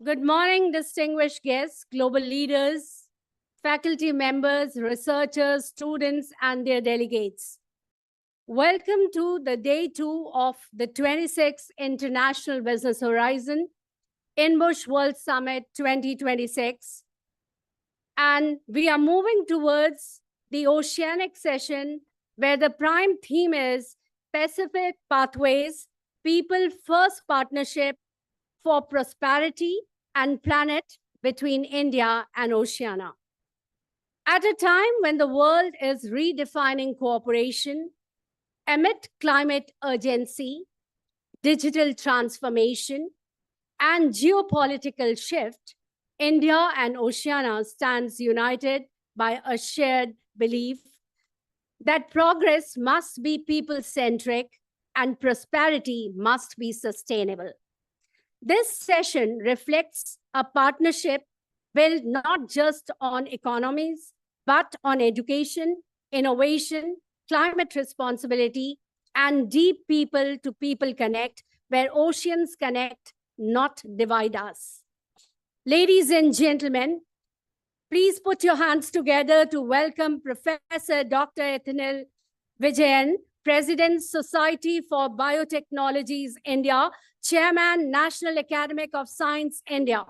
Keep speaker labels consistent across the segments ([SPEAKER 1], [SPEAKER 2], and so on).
[SPEAKER 1] Good morning, distinguished guests, global leaders, faculty members, researchers, students, and their delegates. Welcome to the day 2 of the 26th International Business Horizon INBUSH World Summit 2026. And we are moving towards the oceanic session where the prime theme is Pacific Pathways, People First Partnership for Prosperity and Planet between India and Oceania. At a time when the world is redefining cooperation, amid climate urgency, digital transformation, and geopolitical shift, India and Oceania stands united by a shared belief that progress must be people-centric and prosperity must be sustainable. This session reflects a partnership built not just on economies, but on education, innovation, climate responsibility, and deep people-to-people connect, where oceans connect, not divide us. Ladies and gentlemen, please put your hands together to welcome Professor Dr. Ethanil Vijayan, President, Society for Biotechnologies, India, Chairman, National Academy of Science, India.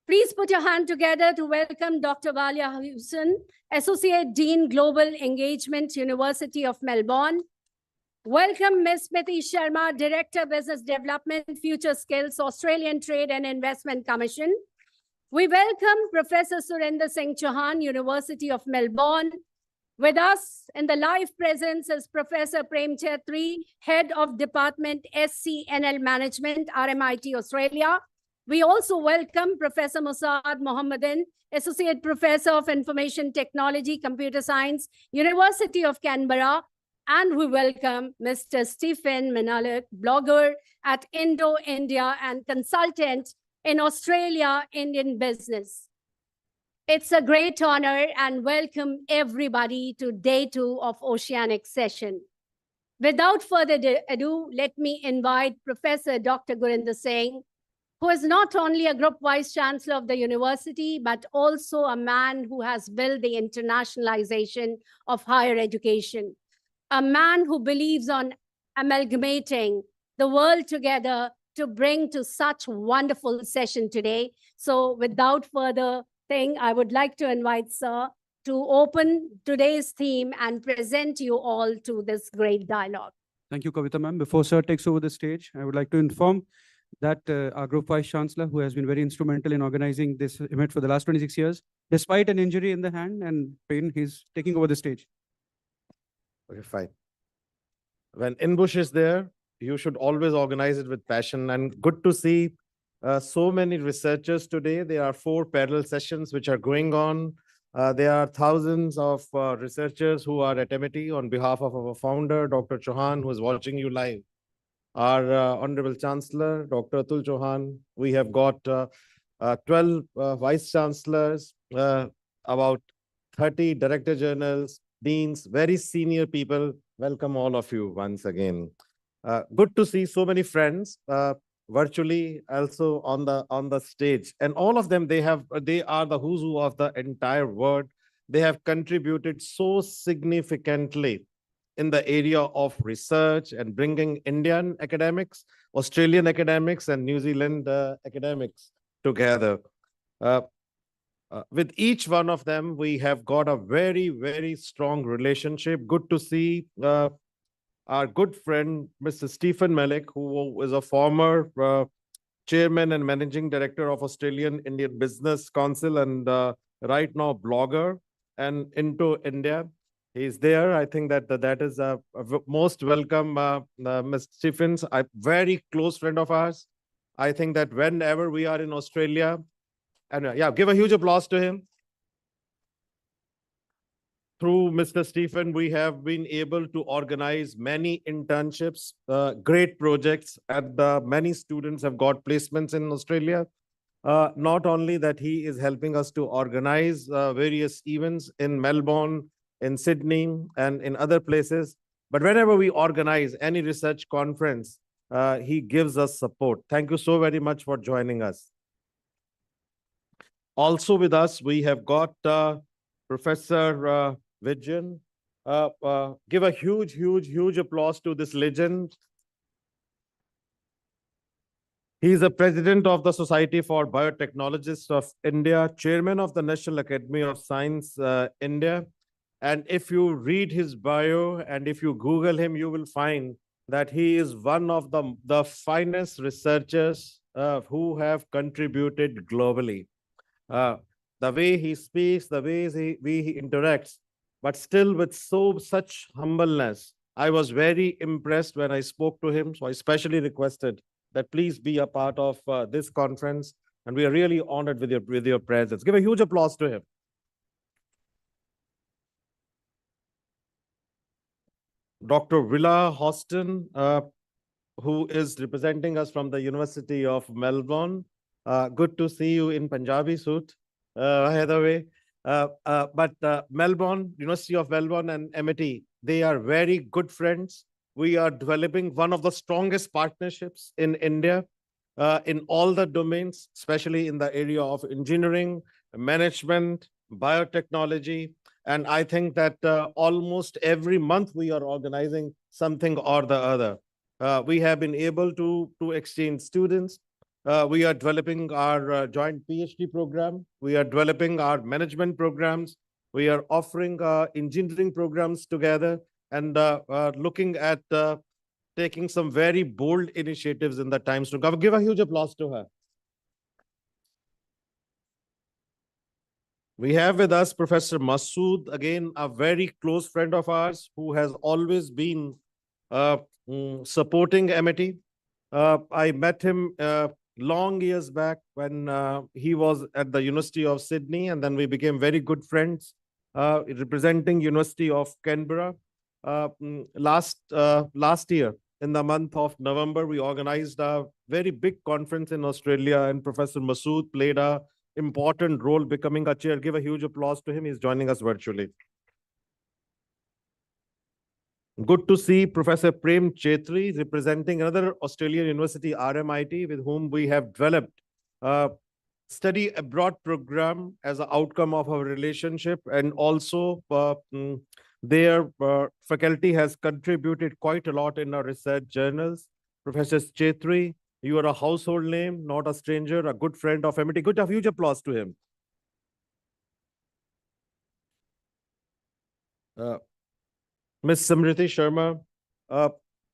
[SPEAKER 1] Please put your hand together to welcome Dr. Walia Hussain, Associate Dean, Global Engagement, University of Melbourne. Welcome Ms. Smriti Sharma, Director, Business Development, Future Skills, Australian Trade and Investment Commission. We welcome Professor Surinder Singh Chauhan, University of Melbourne. With us in the live presence is Professor Prem Chetri, Head of Department SCNL Management, RMIT, Australia. We also welcome Professor Musaad Mohammadin, Associate Professor of Information Technology, Computer Science, University of Canberra. And we welcome Mr. Stephen Manalik, blogger at Indo-India and consultant in Australia, Indian business. It's a great honor and welcome everybody to day 2 of Oceanic session. Without further ado, let me invite Professor Dr. Gurinder Singh, who is not only a Group Vice Chancellor of the university, but also a man who has built the internationalization of higher education. A man who believes on amalgamating the world together to bring to such wonderful session today. So without further thing, I would like to invite Sir to open today's theme and present you all to this great dialogue.
[SPEAKER 2] Thank you, Kavita ma'am. Before Sir takes over the stage, I would like to inform that our Group Vice Chancellor, who has been very instrumental in organizing this event for the last 26 years, despite an injury in the hand and pain, he's taking over the stage.
[SPEAKER 3] Okay, fine. When INBUSH is there, you should always organize it with passion, and good to see so many researchers today. There are 4 parallel sessions which are going on. There are thousands of researchers who are at MIT on behalf of our founder, Dr. Chauhan, who is watching you live. Our Honorable Chancellor, Dr. Atul Chauhan. We have got 12 Vice Chancellors, about 30 Director Generals, Deans, very senior people. Welcome all of you once again. Good to see so many friends virtually, also on the stage, and all of them, they are the who's who of the entire world. They have contributed so significantly in the area of research and bringing Indian academics, Australian academics, and New Zealand academics together. With each one of them, we have got a very, very strong relationship. Good to see our good friend, Mr. Stephen Malik, who is a former chairman and managing director of Australian Indian Business Council and right now blogger and into India. He's there. I think that is a most welcome, Mr. Stephens, a very close friend of ours. I think that whenever we are in Australia, and yeah, give a huge applause to him. Through Mr. Stephen, we have been able to organize many internships, great projects, and many students have got placements in Australia. Not only that, he is helping us to organize various events in Melbourne, in Sydney, and in other places. But whenever we organize any research conference, he gives us support. Thank you so very much for joining us. Also with us, we have got Professor Vijayan. Give a huge applause to this legend. He is the president of the Society for Biotechnologists of India, chairman of the National Academy of Science, India. And if you read his bio and if you Google him, you will find that he is one of the finest researchers who have contributed globally. The way he speaks, the way he interacts, but still with such humbleness. I was very impressed when I spoke to him, so I specially requested that please be a part of this conference, and we are really honored with your presence. Give a huge applause to him. Dr. Willa Hostin, who is representing us from the University of Melbourne. Good to see you in Punjabi suit, by the way. Melbourne, University of Melbourne and MIT, they are very good friends. We are developing one of the strongest partnerships in India in all the domains, especially in the area of engineering, management, biotechnology. And I think that almost every month we are organizing something or the other. We have been able to exchange students. We are developing our joint PhD program. We are developing our management programs. We are offering engineering programs together and looking at taking some very bold initiatives in the times to come. Give a huge applause to her. We have with us Professor Masood, again, a very close friend of ours who has always been supporting MIT. I met him long years back when he was at the University of Sydney, and then we became very good friends, representing University of Canberra. Last year, in the month of November, we organized a very big conference in Australia, and Professor Masood played a important role becoming a chair. Give a huge applause to him. He's joining us virtually. Good to see Professor Prem Chetri representing another Australian university, RMIT, with whom we have developed a study abroad program as an outcome of our relationship. And also their faculty has contributed quite a lot in our research journals. Professor Chetri, you are a household name, not a stranger, a good friend of MIT. Good, a huge applause to him. Ms. Samriti Sharma,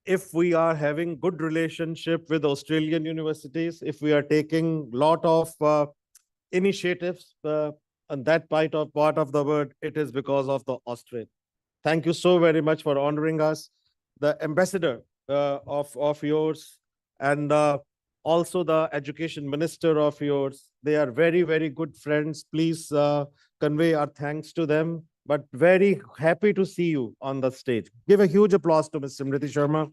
[SPEAKER 3] if we are having good relationship with Australian universities, if we are taking lot of initiatives on that part of the world, it is because of the Australia. Thank you so very much for honoring us. The ambassador of yours and also the education minister of yours, they are very good friends. Please convey our thanks to them. But very happy to see you on the stage. Give a huge applause to Ms. Simriti Sharma.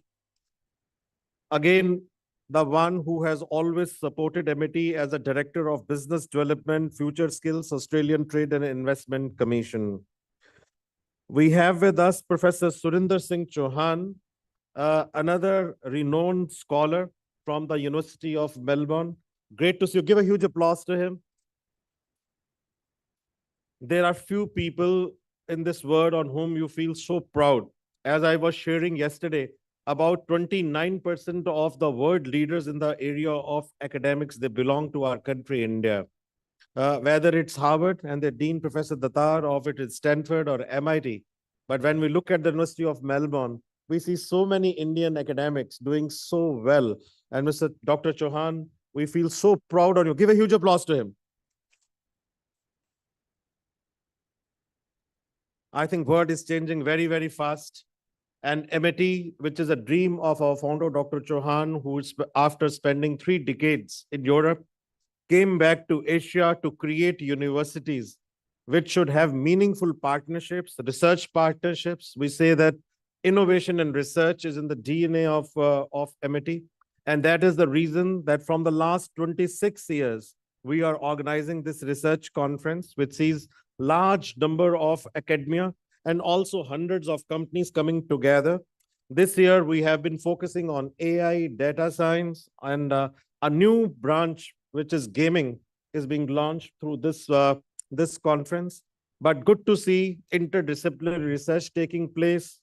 [SPEAKER 3] Again, the one who has always supported MIT as a Director of Business Development, Future Skills, Australian Trade and Investment Commission. We have with us Professor Surinder Singh Chauhan, another renowned scholar from the University of Melbourne. Great to see you. Give a huge applause to him. There are few people in this world on whom you feel so proud. As I was sharing yesterday, about 29% of the world leaders in the area of academics, they belong to our country, India. Whether it's Harvard and the Dean Professor Datar, or if it is Stanford or MIT. But when we look at the University of Melbourne, we see so many Indian academics doing so well. And Mr. Dr. Chauhan, we feel so proud on you. Give a huge applause to him. I think world is changing very fast. And MIT, which is a dream of our founder, Dr. Chauhan, who after spending 3 decades in Europe, came back to Asia to create universities which should have meaningful partnerships, research partnerships. We say that innovation and research is in the DNA of MIT. And that is the reason that from the last 26 years, we are organizing this research conference, which sees large number of academia and also hundreds of companies coming together. This year, we have been focusing on AI, data science, and a new branch, which is gaming, is being launched through this conference. But good to see interdisciplinary research taking place.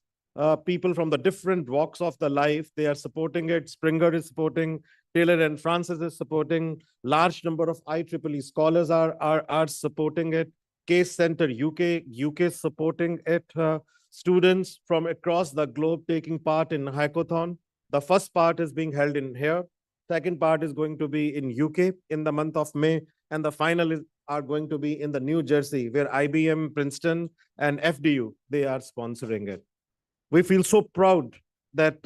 [SPEAKER 3] People from the different walks of the life, they are supporting it. Springer is supporting, Taylor and Francis is supporting. Large number of IEEE scholars are supporting it. Case Center UK is supporting it. Students from across the globe taking part in hackathon. The first part is being held in here. Second part is going to be in UK in the month of May. And the final are going to be in the New Jersey, where IBM, Princeton, and FDU, they are sponsoring it. We feel so proud that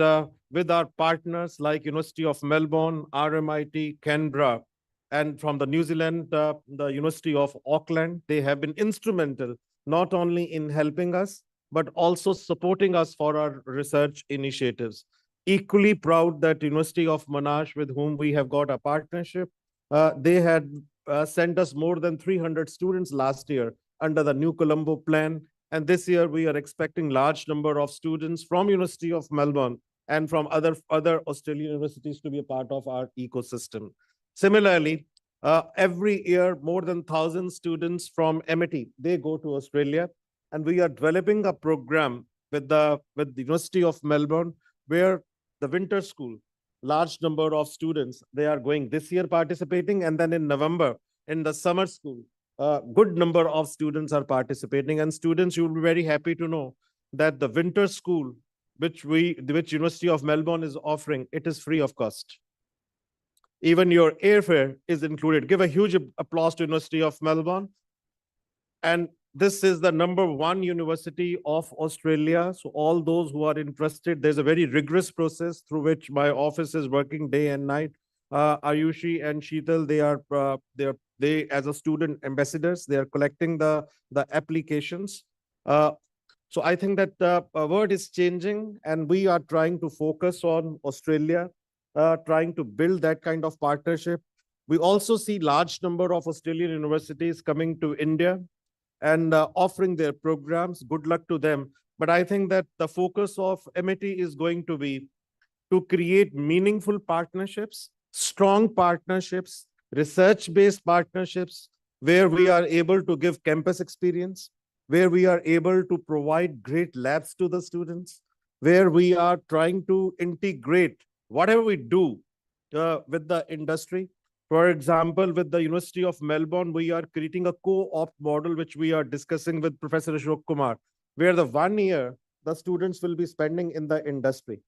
[SPEAKER 3] with our partners like University of Melbourne, RMIT, Canberra, and from the New Zealand, the University of Auckland, they have been instrumental not only in helping us, but also supporting us for our research initiatives. Equally proud that University of Monash, with whom we have got a partnership, they had sent us more than 300 students last year under the New Colombo plan. And this year, we are expecting large number of students from University of Melbourne and from other Australian universities to be a part of our ecosystem. Similarly, every year, more than 1,000 students from MIT, they go to Australia. And we are developing a program with the University of Melbourne, where the winter school, large number of students, they are going this year participating. And then in November, in the summer school, good number of students are participating. And students, you will be very happy to know that the winter school, which University of Melbourne is offering, it is free of cost. Even your airfare is included. Give a huge applause to University of Melbourne. And this is the #1 university of Australia. So all those who are interested, there's a very rigorous process through which my office is working day and night. Ayushi and Sheetal, they as a student ambassadors, they are collecting the applications. So I think that the word is changing, and we are trying to focus on Australia, trying to build that kind of partnership. We also see large number of Australian universities coming to India and offering their programs. Good luck to them. But I think that the focus of MIT is going to be to create meaningful partnerships, strong partnerships, research-based partnerships, where we are able to give campus experience, where we are able to provide great labs to the students, where we are trying to integrate whatever we do with the industry. For example, with the University of Melbourne, we are creating a co-op model, which we are discussing with Professor Ashok Kumar, where the 1 year the students will be spending in the industry.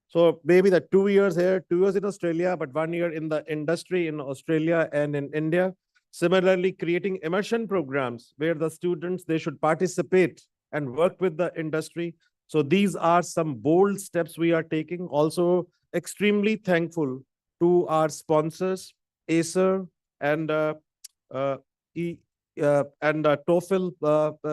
[SPEAKER 3] So maybe the 2 years here, 2 years in Australia, but 1 year in the industry in Australia and in India. Similarly, creating immersion programs where the students, they should participate and work with the industry. So these are some bold steps we are taking. Also, extremely thankful to our sponsors, Acer and TOEFL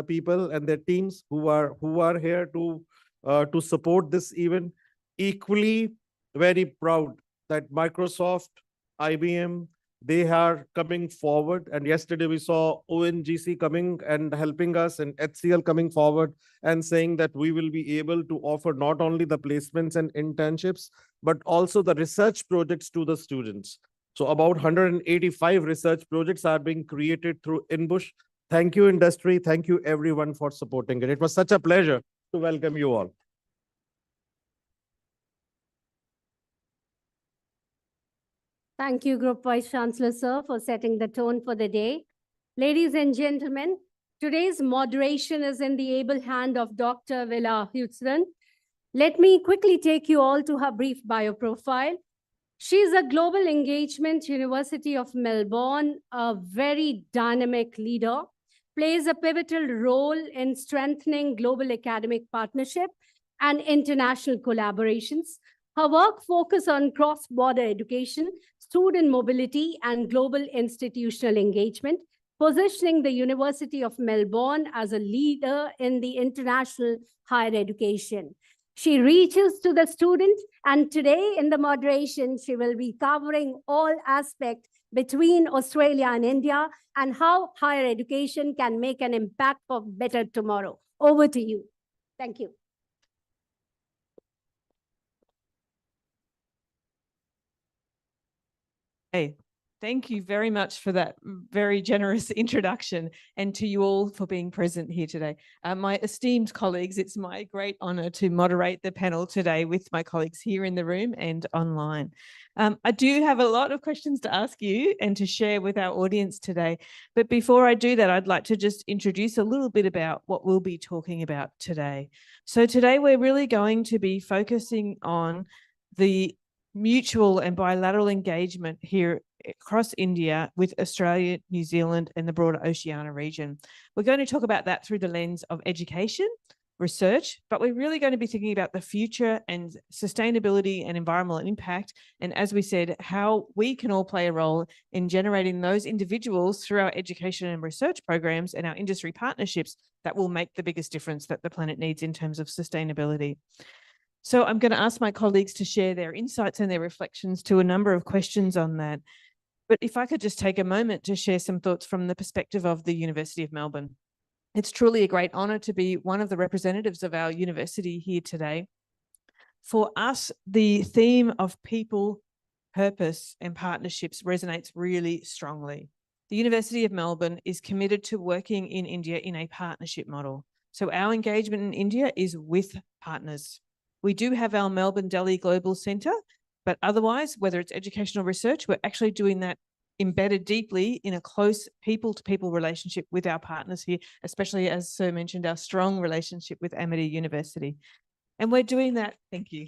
[SPEAKER 3] people and their teams who are here to support this event. Equally very proud that Microsoft, IBM, they are coming forward. And yesterday we saw ONGC coming and helping us, and HCL coming forward and saying that we will be able to offer not only the placements and internships, but also the research projects to the students. So about 185 research projects are being created through INBUSH. Thank you, industry. Thank you, everyone, for supporting it. It was such a pleasure to welcome you all.
[SPEAKER 1] Thank you, Group Vice Chancellor, sir, for setting the tone for the day. Ladies and gentlemen, today's moderation is in the able hand of Dr. Villa Hutzren. Let me quickly take you all to her brief bio profile. She's a Global Engagement University of Melbourne, a very dynamic leader, plays a pivotal role in strengthening global academic partnership and international collaborations. Her work focuses on cross-border education, student mobility, and global institutional engagement, positioning the University of Melbourne as a leader in the international higher education. She reaches to the student, and today in the moderation, she will be covering all aspects between Australia and India and how higher education can make an impact for better tomorrow. Over to you. Thank you.
[SPEAKER 4] Hey, thank you very much for that very generous introduction, and to you all for being present here today. My esteemed colleagues, it's my great honour to moderate the panel today with my colleagues here in the room and online. I do have a lot of questions to ask you and to share with our audience today. But before I do that, I'd like to just introduce a little bit about what we'll be talking about today. So today we're really going to be focusing on the mutual and bilateral engagement here across India with Australia, New Zealand, and the broader Oceania region. We're going to talk about that through the lens of education, research, but we're really going to be thinking about the future and sustainability and environmental impact. And as we said, how we can all play a role in generating those individuals through our education and research programs and our industry partnerships that will make the biggest difference that the planet needs in terms of sustainability. So I'm going to ask my colleagues to share their insights and their reflections to a number of questions on that. But if I could just take a moment to share some thoughts from the perspective of the University of Melbourne. It's truly a great honour to be one of the representatives of our university here today. For us, the theme of people, purpose and partnerships resonates really strongly. The University of Melbourne is committed to working in India in a partnership model. So our engagement in India is with partners. We do have our Melbourne Delhi Global Centre, but otherwise, whether it's educational research, we're actually doing that embedded deeply in a close people-to-people relationship with our partners here, especially, as Sir mentioned, our strong relationship with Amity University. And we're doing that, thank you.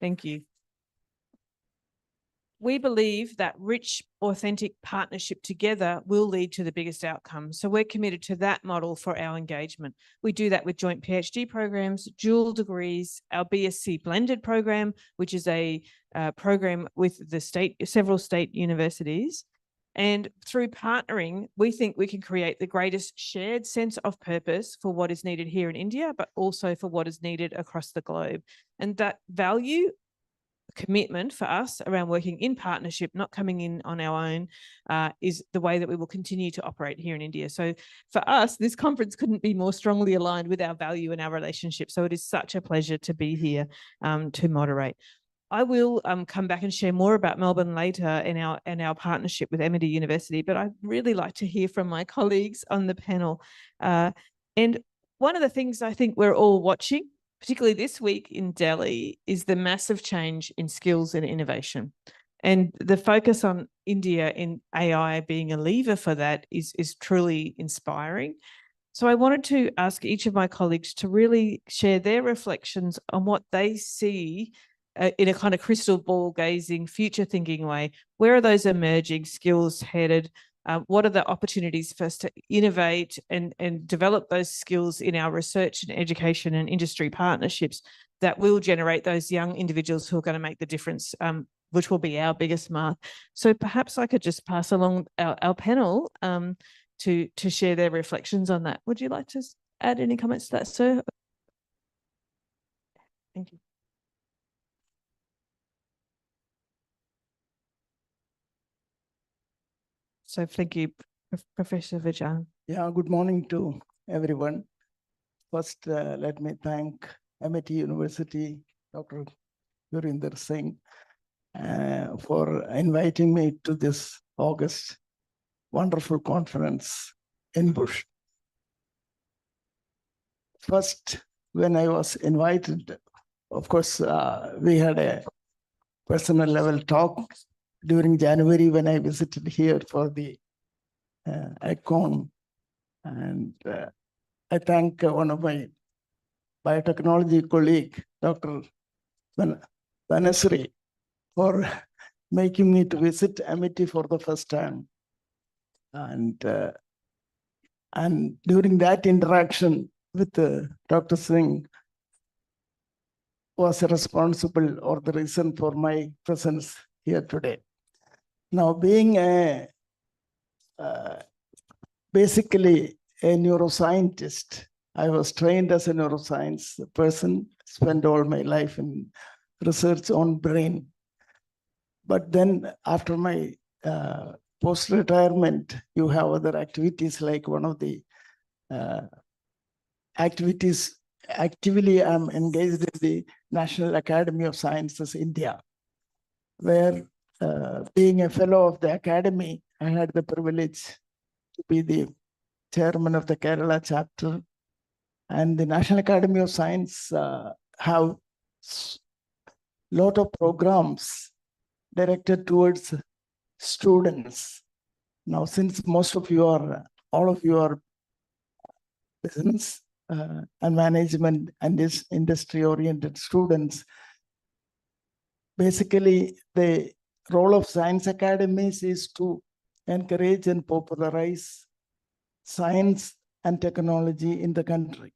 [SPEAKER 4] Thank you. We believe that rich, authentic partnership together will lead to the biggest outcome. So we're committed to that model for our engagement. We do that with joint PhD programs, dual degrees, our BSc blended program, which is a program with the several state universities. And through partnering, we think we can create the greatest shared sense of purpose for what is needed here in India, but also for what is needed across the globe. And that value commitment for us around working in partnership, not coming in on our own, is the way that we will continue to operate here in India. So for us, this conference couldn't be more strongly aligned with our value and our relationship. So it is such a pleasure to be here to moderate. I will come back and share more about Melbourne later and our partnership with Amity University, but I'd really like to hear from my colleagues on the panel. And one of the things I think we're all watching, particularly this week in Delhi, is the massive change in skills and innovation. And the focus on India in AI being a lever for that is truly inspiring. So I wanted to ask each of my colleagues to really share their reflections on what they see in a kind of crystal ball gazing, future thinking way. Where are those emerging skills headed? What are the opportunities for us to innovate and develop those skills in our research and education and industry partnerships that will generate those young individuals who are going to make the difference, which will be our biggest mark. So perhaps I could just pass along our panel to share their reflections on that. Would you like to add any comments to that, sir? Thank you. So thank you, Professor Vijay.
[SPEAKER 5] Yeah, good morning to everyone. First, let me thank Amity University, Dr. Gurinder Singh, for inviting me to this August wonderful conference in INBUSH. First, when I was invited, of course, we had a personal level talk during January when I visited here for the ICON. And I thank one of my biotechnology colleague, Dr. Banasri, for making me to visit Amity for the first time. And during that interaction with Dr. Singh was responsible or the reason for my presence here today. Now, being basically a neuroscientist, I was trained as a neuroscience person, spent all my life in research on brain. But then after my post-retirement, you have other activities, like one of the activities, actively I'm engaged in the National Academy of Sciences, India, where being a fellow of the academy, I had the privilege to be the chairman of the Kerala chapter. And the National Academy of Science have lot of programs directed towards students. Now, since all of you are business and management and this industry-oriented students, basically the role of science academies is to encourage and popularize science and technology in the country.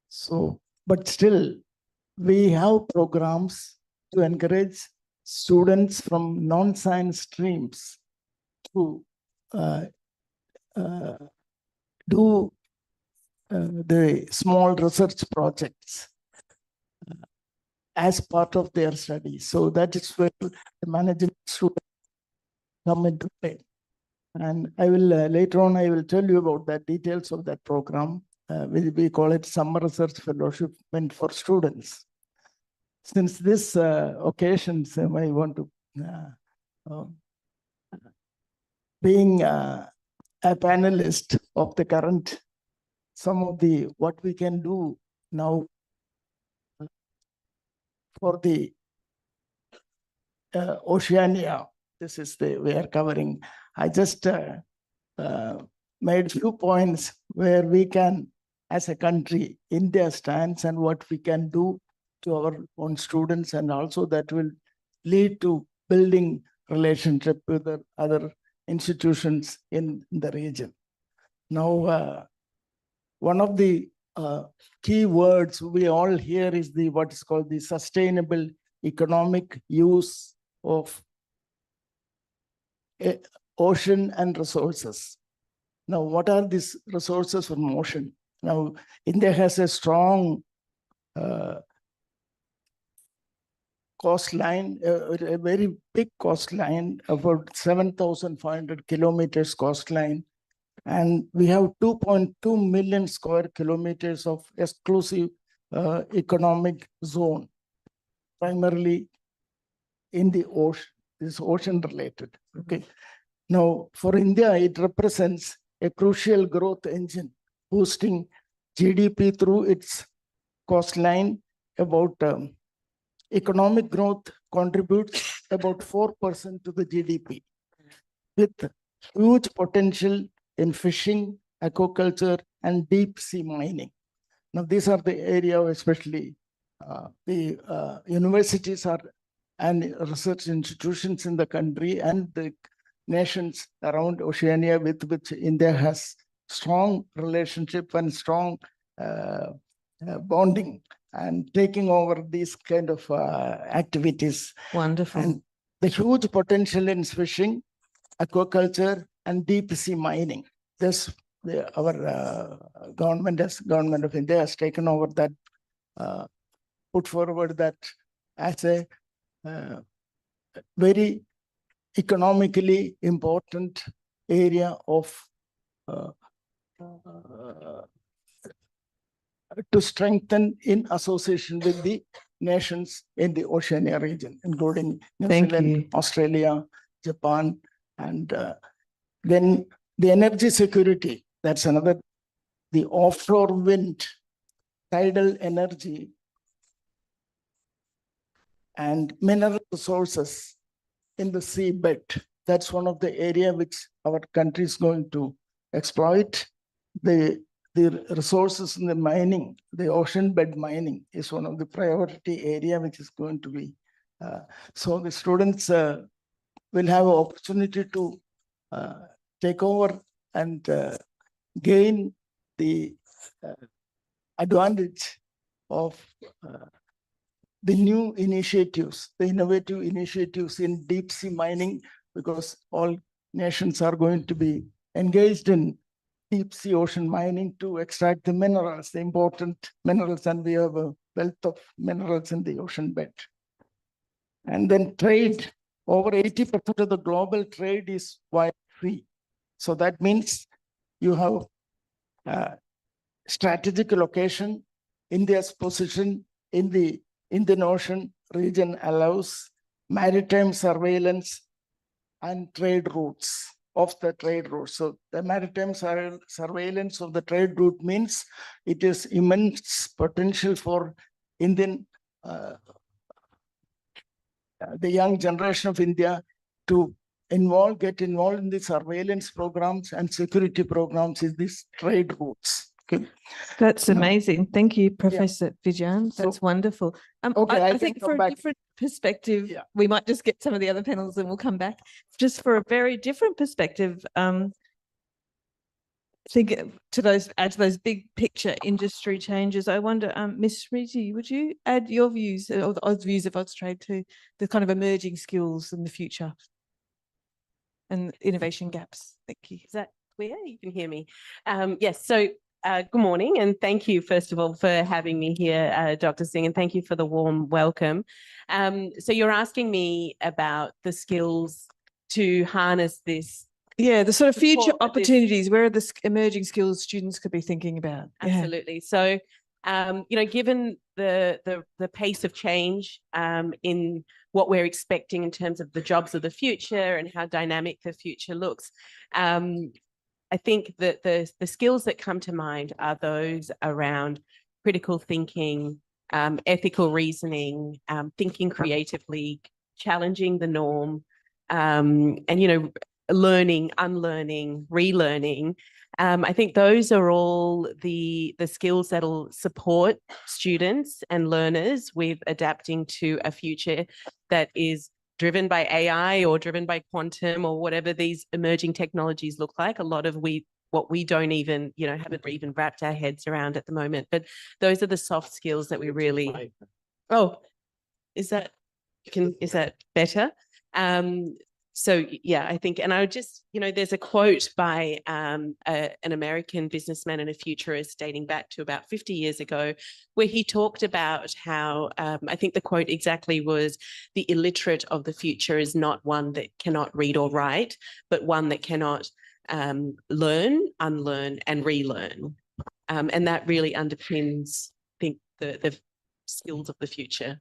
[SPEAKER 5] So, but still, we have programs to encourage students from non-science streams to do the small research projects as part of their studies. So that is where the management students come into play. And I will later on, I will tell you about the details of that program. We call it Summer Research Fellowship meant for students. Since this occasion, I want to, being a panelist of the current, some of the what we can do now for the Oceania. This is we are covering. I just made a few points where we can, as a country, India stands and what we can do to our own students, and also that will lead to building relationship with the other institutions in the region. Now, one of the key words we all hear is what is called the sustainable economic use of ocean and resources. Now, what are these resources from ocean? Now, India has a strong coastline, a very big coastline, about 7,500 kilometers coastline. And we have 2.2 million square kilometers of exclusive economic zone, primarily in the ocean, this ocean related. Okay. Now, for India, it represents a crucial growth engine, boosting GDP through its coastline. About economic growth contributes about 4% to the GDP, with huge potential in fishing, aquaculture, and deep sea mining. Now, these are the area, especially the universities and research institutions in the country and the nations around Oceania with which India has strong relationship and strong bonding and taking over these kind of activities.
[SPEAKER 4] Wonderful.
[SPEAKER 5] And the huge potential in fishing, aquaculture, and deep sea mining. This our government of India has taken over that, put forward that as a very economically important area of to strengthen in association with the nations in the Oceania region, including New Zealand, Australia, Japan, and then the energy security. That's another, the offshore wind, tidal energy, and mineral resources in the seabed. That's one of the area which our country is going to exploit. The resources in the mining, the ocean bed mining is one of the priority area which is going to be. So the students will have an opportunity to take over and gain the advantage of the new initiatives, the innovative initiatives in deep sea mining, because all nations are going to be engaged in deep sea ocean mining to extract the minerals, the important minerals, and we have a wealth of minerals in the ocean bed. And then trade, over 80% of the global trade is wide free. So that means you have strategic location. India's position in the Indian Ocean region allows maritime surveillance and trade routes of the trade routes. So the maritime surveillance of the trade route means it is immense potential for Indian, the young generation of India to get involved in the surveillance programs and security programs in these trade routes. Okay.
[SPEAKER 4] That's amazing. Thank you, Professor Vijayan. That's
[SPEAKER 5] So-
[SPEAKER 4] wonderful.
[SPEAKER 5] Okay, I
[SPEAKER 4] I
[SPEAKER 5] can
[SPEAKER 4] think
[SPEAKER 5] come
[SPEAKER 4] for a
[SPEAKER 5] back.
[SPEAKER 4] different perspective,
[SPEAKER 5] Yeah.
[SPEAKER 4] we might just get some of the other panels and we'll come back. Just for a very different perspective, add to those big picture industry changes. I wonder, Ms. Smriti, would you add your views or the views of Austrade to the kind of emerging skills in the future and innovation gaps? Thank you.
[SPEAKER 6] Is that clear? You can hear me. Yes. So good morning, and thank you, first of all, for having me here, Dr. Singh, and thank you for the warm welcome. So you're asking me about the skills to harness this.
[SPEAKER 4] Yeah, the sort of future
[SPEAKER 6] Support this-
[SPEAKER 4] opportunities. Where are the emerging skills students could be thinking about? Yeah.
[SPEAKER 6] Absolutely. So, given the pace of change in what we're expecting in terms of the jobs of the future and how dynamic the future looks, I think that the skills that come to mind are those around critical thinking, ethical reasoning, thinking creatively, challenging the norm, and learning, unlearning, relearning. I think those are all the skills that'll support students and learners with adapting to a future that is driven by AI or driven by quantum or whatever these emerging technologies look like. A lot of what we don't even, haven't even wrapped our heads around at the moment. But those are the soft skills that we really. Oh, is that better? So yeah, I think, and I would just, there's a quote by an American businessman and a futurist dating back to about 50 years ago, where he talked about how, I think the quote exactly was, the illiterate of the future is not one that cannot read or write, but one that cannot learn, unlearn, and relearn. And that really underpins, I think, the skills of the future.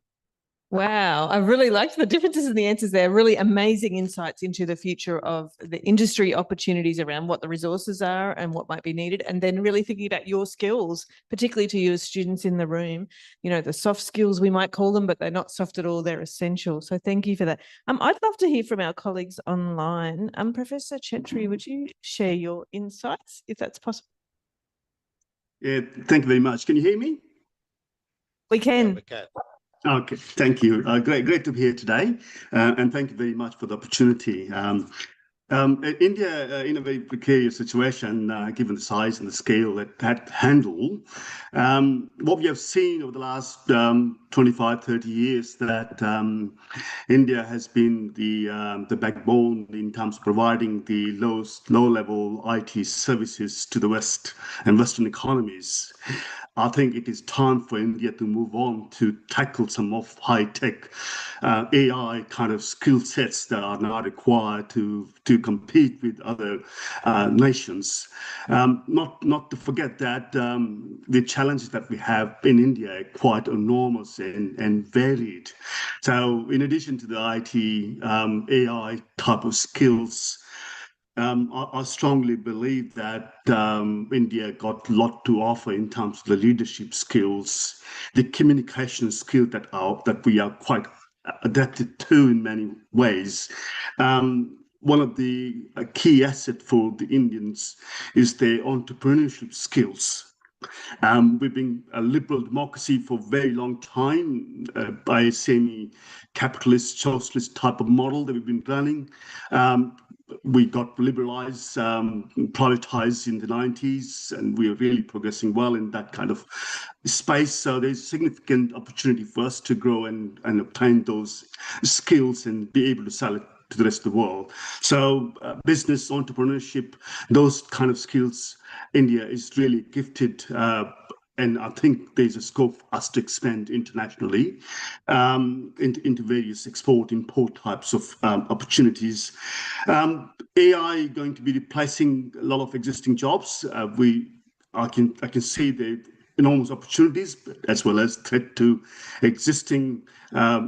[SPEAKER 4] Wow, I really liked the differences in the answers there. Really amazing insights into the future of the industry opportunities around what the resources are and what might be needed. And then really thinking about your skills, particularly to you as students in the room, the soft skills we might call them, but they're not soft at all. They're essential. So thank you for that. I'd love to hear from our colleagues online. Professor Chetri, would you share your insights if that's possible?
[SPEAKER 7] Yeah, thank you very much. Can you hear me?
[SPEAKER 4] We can.
[SPEAKER 3] Yeah, we can.
[SPEAKER 7] Okay, thank you. Great to be here today, and thank you very much for the opportunity. India, in a very precarious situation, given the size and the scale that had to handle. What we have seen over the last 25, 30 years, that India has been the backbone in terms of providing the low-level IT services to the West and Western economies. I think it is time for India to move on to tackle some of high-tech AI kind of skill sets that are now required to compete with other nations. Not to forget that the challenges that we have in India are quite enormous and varied. So in addition to the IT, AI type of skills, I strongly believe that India got a lot to offer in terms of the leadership skills, the communication skills that we are quite adapted to in many ways. One of the key assets for the Indians is their entrepreneurship skills. We've been a liberal democracy for a very long time by a semi-capitalist, socialist type of model that we've been running. We got liberalized, privatized in the 90s, and we are really progressing well in that kind of space. So there's significant opportunity for us to grow and obtain those skills and be able to sell it to the rest of the world. So business, entrepreneurship, those kind of skills, India is really gifted. And I think there's a scope for us to expand internationally into various export-import types of opportunities. AI going to be replacing a lot of existing jobs. I can see the enormous opportunities as well as threat to existing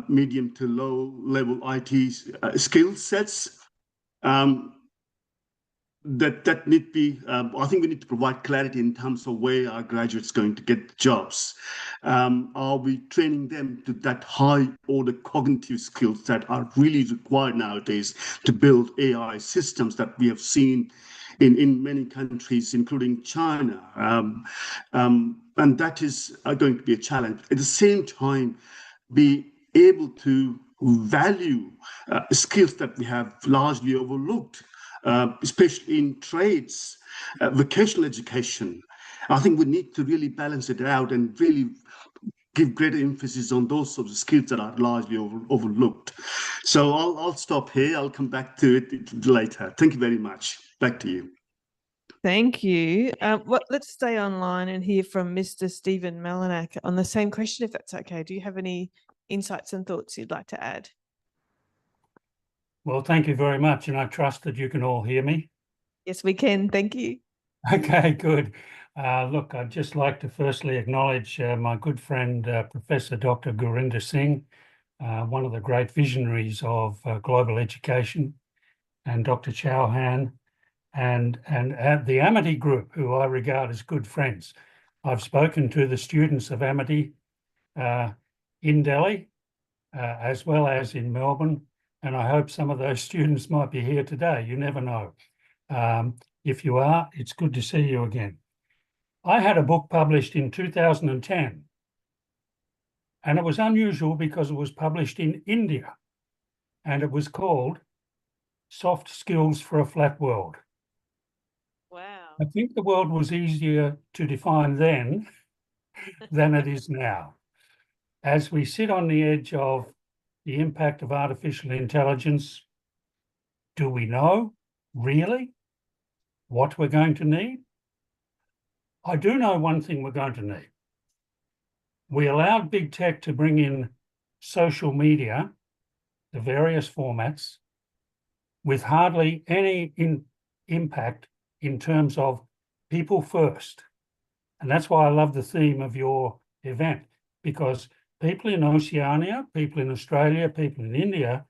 [SPEAKER 7] medium to low level IT skill sets. That need to be, I think we need to provide clarity in terms of where our graduates going to get jobs. Are we training them to that high order cognitive skills that are really required nowadays to build AI systems that we have seen in many countries, including China? And that is going to be a challenge. At the same time, be able to value skills that we have largely overlooked, especially in trades, vocational education. I think we need to really balance it out and really give greater emphasis on those sorts of skills that are largely overlooked. So I'll stop here. I'll come back to it later. Thank you very much. Back to you.
[SPEAKER 4] Thank you. Let's stay online and hear from Mr. Stephen Malinak on the same question, if that's okay. Do you have any insights and thoughts you'd like to add?
[SPEAKER 8] Well, thank you very much, and I trust that you can all hear me.
[SPEAKER 4] Yes, we can. Thank you.
[SPEAKER 8] Okay, good. Look, I'd just like to firstly acknowledge my good friend, Professor Dr. Gurinder Singh, one of the great visionaries of global education, and Dr. Chauhan, and the Amity Group, who I regard as good friends. I've spoken to the students of Amity in Delhi, as well as in Melbourne, and I hope some of those students might be here today. You never know. If you are, it's good to see you again. I had a book published in 2010, and it was unusual because it was published in India, and it was called Soft Skills for a Flat World.
[SPEAKER 4] Wow.
[SPEAKER 8] I think the world was easier to define then than it is now. As we sit on the edge of the impact of artificial intelligence, do we know really what we're going to need? I do know one thing we're going to need. We allowed big tech to bring in social media, the various formats, with hardly any impact in terms of people first. And that's why I love the theme of your event, because people in Oceania, people in Australia, people in India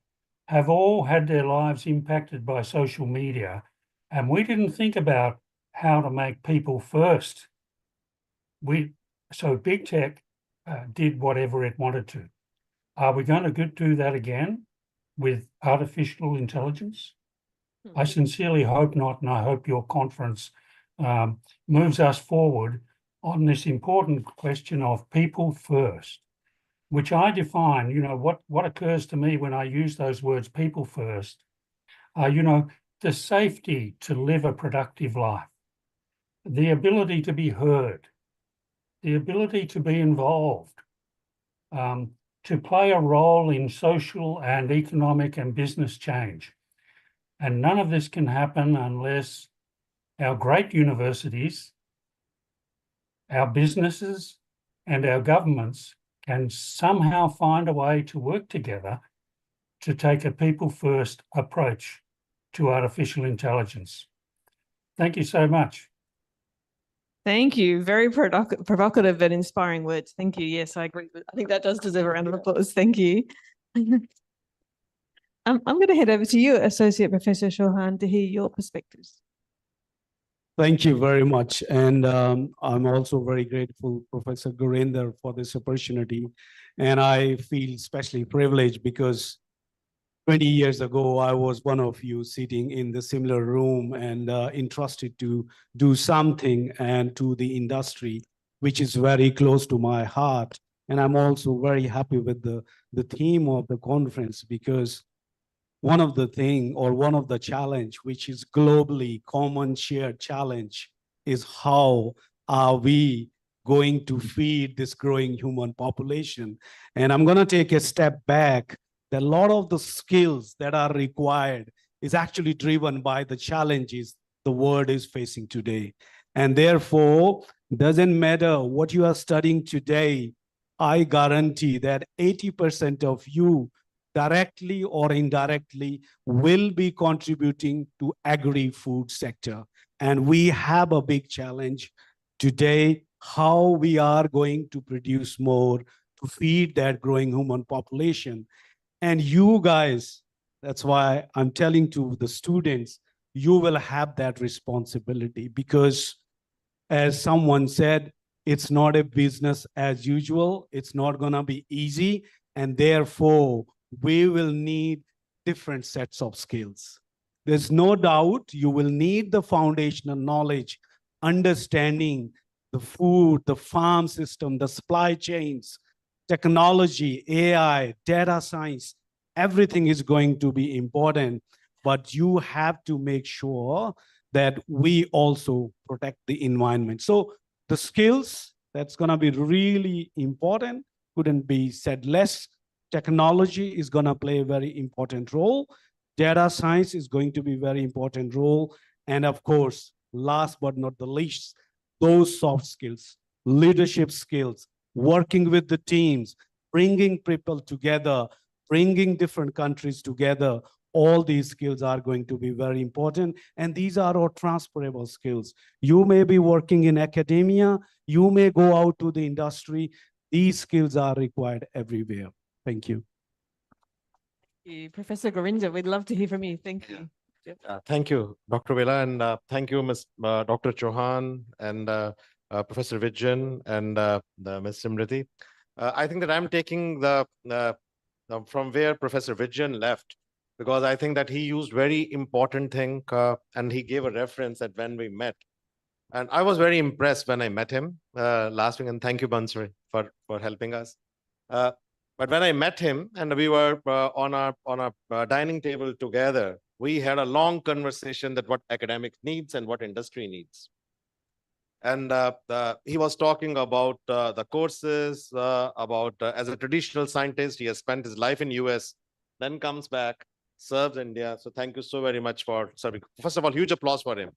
[SPEAKER 8] have all had their lives impacted by social media. And we didn't think about how to make people first. So big tech did whatever it wanted to. Are we going to do that again with artificial intelligence? I sincerely hope not, and I hope your conference moves us forward on this important question of people first, which I define, what occurs to me when I use those words, people first, the safety to live a productive life, the ability to be heard, the ability to be involved, to play a role in social and economic and business change. And none of this can happen unless our great universities, our businesses, and our governments can somehow find a way to work together to take a people-first approach to artificial intelligence. Thank you so much.
[SPEAKER 4] Thank you. Very provocative and inspiring words. Thank you. Yes, I agree. I think that does deserve a round of applause. Thank you. I'm going to head over to you, Associate Professor Chauhan, to hear your perspectives.
[SPEAKER 9] Thank you very much. And I'm also very grateful, Professor Gurinder, for this opportunity. And I feel especially privileged because 20 years ago, I was one of you sitting in the similar room and entrusted to do something and to the industry, which is very close to my heart. And I'm also very happy with the theme of the conference, because one of the challenge, which is globally common shared challenge, is how are we going to feed this growing human population? And I'm going to take a step back. That a lot of the skills that are required is actually driven by the challenges the world is facing today. And therefore, doesn't matter what you are studying today, I guarantee that 80% of you directly or indirectly will be contributing to agri-food sector. And we have a big challenge today how we are going to produce more to feed that growing human population. And you guys, that's why I'm telling to the students, you will have that responsibility, because as someone said, it's not a business as usual. It's not going to be easy. And therefore, we will need different sets of skills. There's no doubt you will need the foundational knowledge, understanding the food, the farm system, the supply chains, technology, AI, data science. Everything is going to be important, but you have to make sure that we also protect the environment. So the skills, that's going to be really important, couldn't be said less. Technology is going to play a very important role. Data science is going to be a very important role. And of course, last but not the least, those soft skills, leadership skills, working with the teams, bringing people together, bringing different countries together, all these skills are going to be very important. And these are all transferable skills. You may be working in academia, you may go out to the industry. These skills are required everywhere. Thank you.
[SPEAKER 4] Professor Gorinder, we'd love to hear from you. Thank you.
[SPEAKER 3] Thank you, Dr. Vela, and thank you, Dr. Chauhan and Professor Vijayan and Ms. Simriti. I think that I'm taking the from where Professor Vijayan left, because I think that he used very important thing and he gave a reference that when we met. And I was very impressed when I met him last week, and thank you, Bansuri, for helping us. But when I met him and we were on a dining table together, we had a long conversation that what academics needs and what industry needs. And he was talking about the courses, about as a traditional scientist, he has spent his life in US, then comes back, serves India. So thank you so very much for serving. First of all, huge applause for him.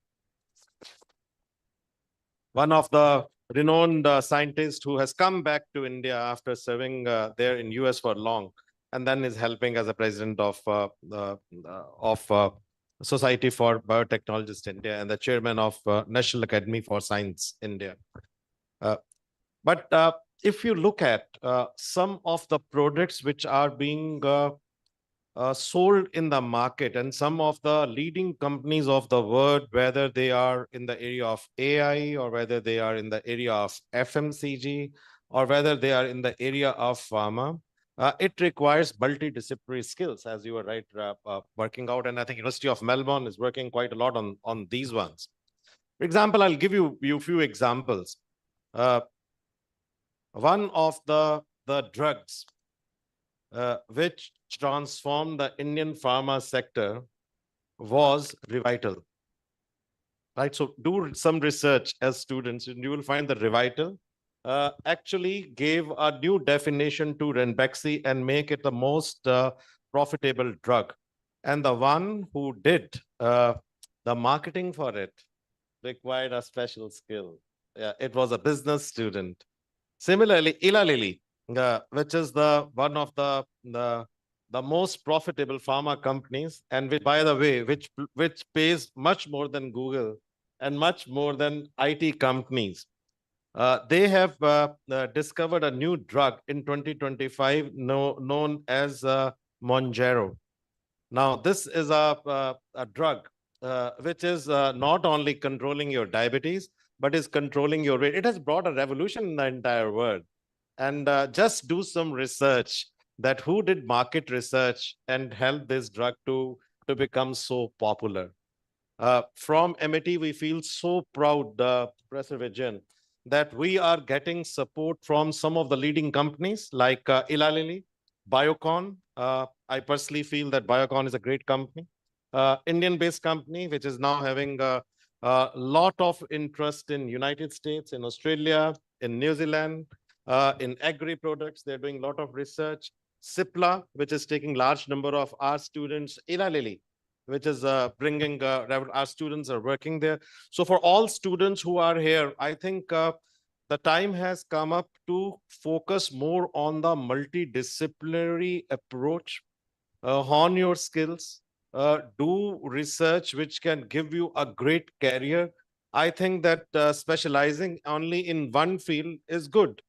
[SPEAKER 3] One of the renowned scientists who has come back to India after serving there in US for long, and then is helping as a president of Society for Biotechnologists India and the chairman of National Academy for Science India. But if you look at some of the products which are being sold in the market, and some of the leading companies of the world, whether they are in the area of AI or whether they are in the area of FMCG or whether they are in the area of pharma, it requires multidisciplinary skills, as you were right working out. And I think University of Melbourne is working quite a lot on these ones. For example, I'll give you a few examples. One of the drugs which transformed the Indian pharma sector was Revital. Right, so do some research as students, and you will find that Revital actually gave a new definition to Ranbaxy and make it the most profitable drug. And the one who did the marketing for it required a special skill. Yeah, it was a business student. Similarly, Eli Lilly, which is one of the most profitable pharma companies, and which, by the way, which pays much more than Google and much more than IT companies. They have discovered a new drug in 2025 known as Monjaro. Now, this is a drug which is not only controlling your diabetes, but is controlling your weight. It has brought a revolution in the entire world. And just do some research that who did market research and help this drug to become so popular. From MIT, we feel so proud, Professor Vijayan, that we are getting support from some of the leading companies like Eli Lilly, Biocon. I personally feel that Biocon is a great company. Indian-based company, which is now having a lot of interest in United States, in Australia, in New Zealand, in agri products. They're doing a lot of research. Cipla, which is taking large number of our students. Eli Lilly, which is bringing our students are working there. So for all students who are here, I think the time has come up to focus more on the multidisciplinary approach, hone your skills, do research which can give you a great career, I think that specializing only in one field is good,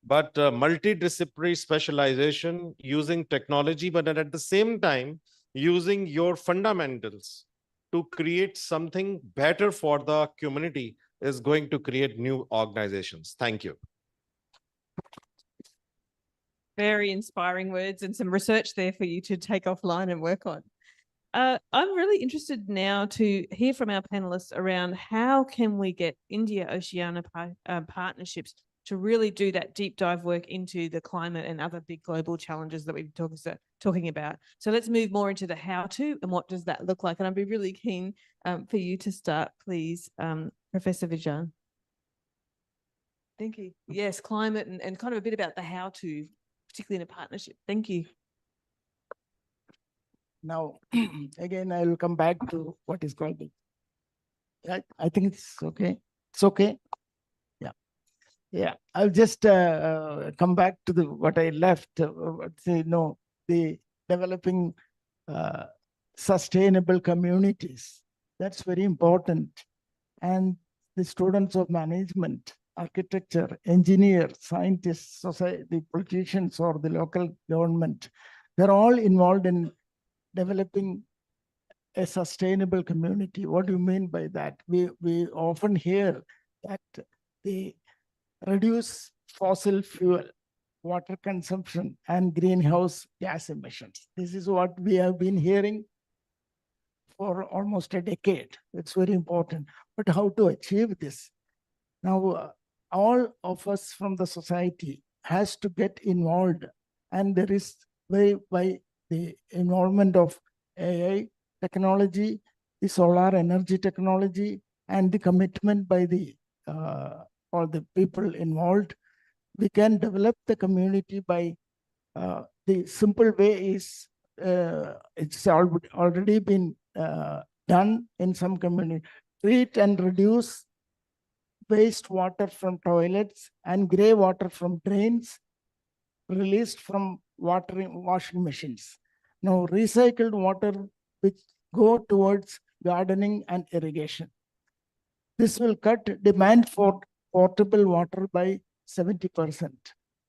[SPEAKER 3] but multidisciplinary specialization using technology, but at the same time, using your fundamentals to create something better for the community is going to create new organizations. Thank you.
[SPEAKER 4] Very inspiring words and some research there for you to take offline and work on. I'm really interested now to hear from our panelists around how can we get India-Oceania partnerships to really do that deep dive work into the climate and other big global challenges that we've talking about. So let's move more into the how to and what does that look like. And I'd be really keen for you to start, please, Professor Vijan. Thank you. Yes, climate and kind of a bit about the how to, particularly in a partnership. Thank you.
[SPEAKER 5] Now, again, I will come back to what is called I think it's okay. It's okay. Yeah. Yeah. I'll just come back to what I left. The developing sustainable communities. That's very important. And the students of management, architecture, engineers, scientists, society, the politicians or the local government, they're all involved in developing a sustainable community. What do you mean by that? We often hear that they reduce fossil fuel, water consumption, and greenhouse gas emissions. This is what we have been hearing for almost a decade. It's very important. But how to achieve this? Now, all of us from the society has to get involved, and there is by the involvement of AI technology, the solar energy technology, and the commitment by all the people involved, we can develop the community by the simple way is it's already been done in some community. Treat and reduce wastewater from toilets and gray water from drains released from washing machines. Now, recycled water which go towards gardening and irrigation. This will cut demand for potable water by 70%.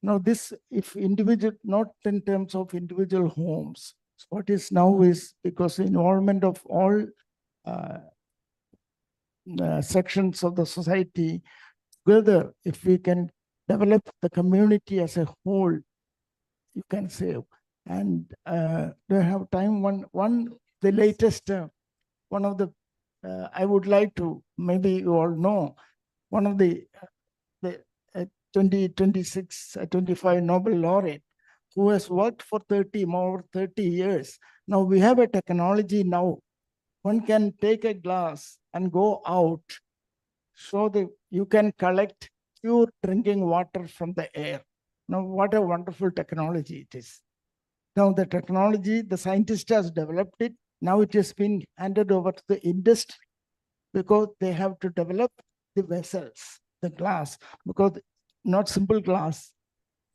[SPEAKER 5] Now, this, if individual, not in terms of individual homes, what is now is because the involvement of all sections of the society together, if we can develop the community as a whole, you can save. And do I have time? The latest, one of the, I would like to, maybe you all know, one of the 25 Nobel laureate who has worked for 30 years. Now we have a technology now. One can take a glass and go out so that you can collect pure drinking water from the air. Now, what a wonderful technology it is. Now, the technology, the scientist has developed it. Now it has been handed over to the industry because they have to develop the vessels, the glass, because not simple glass.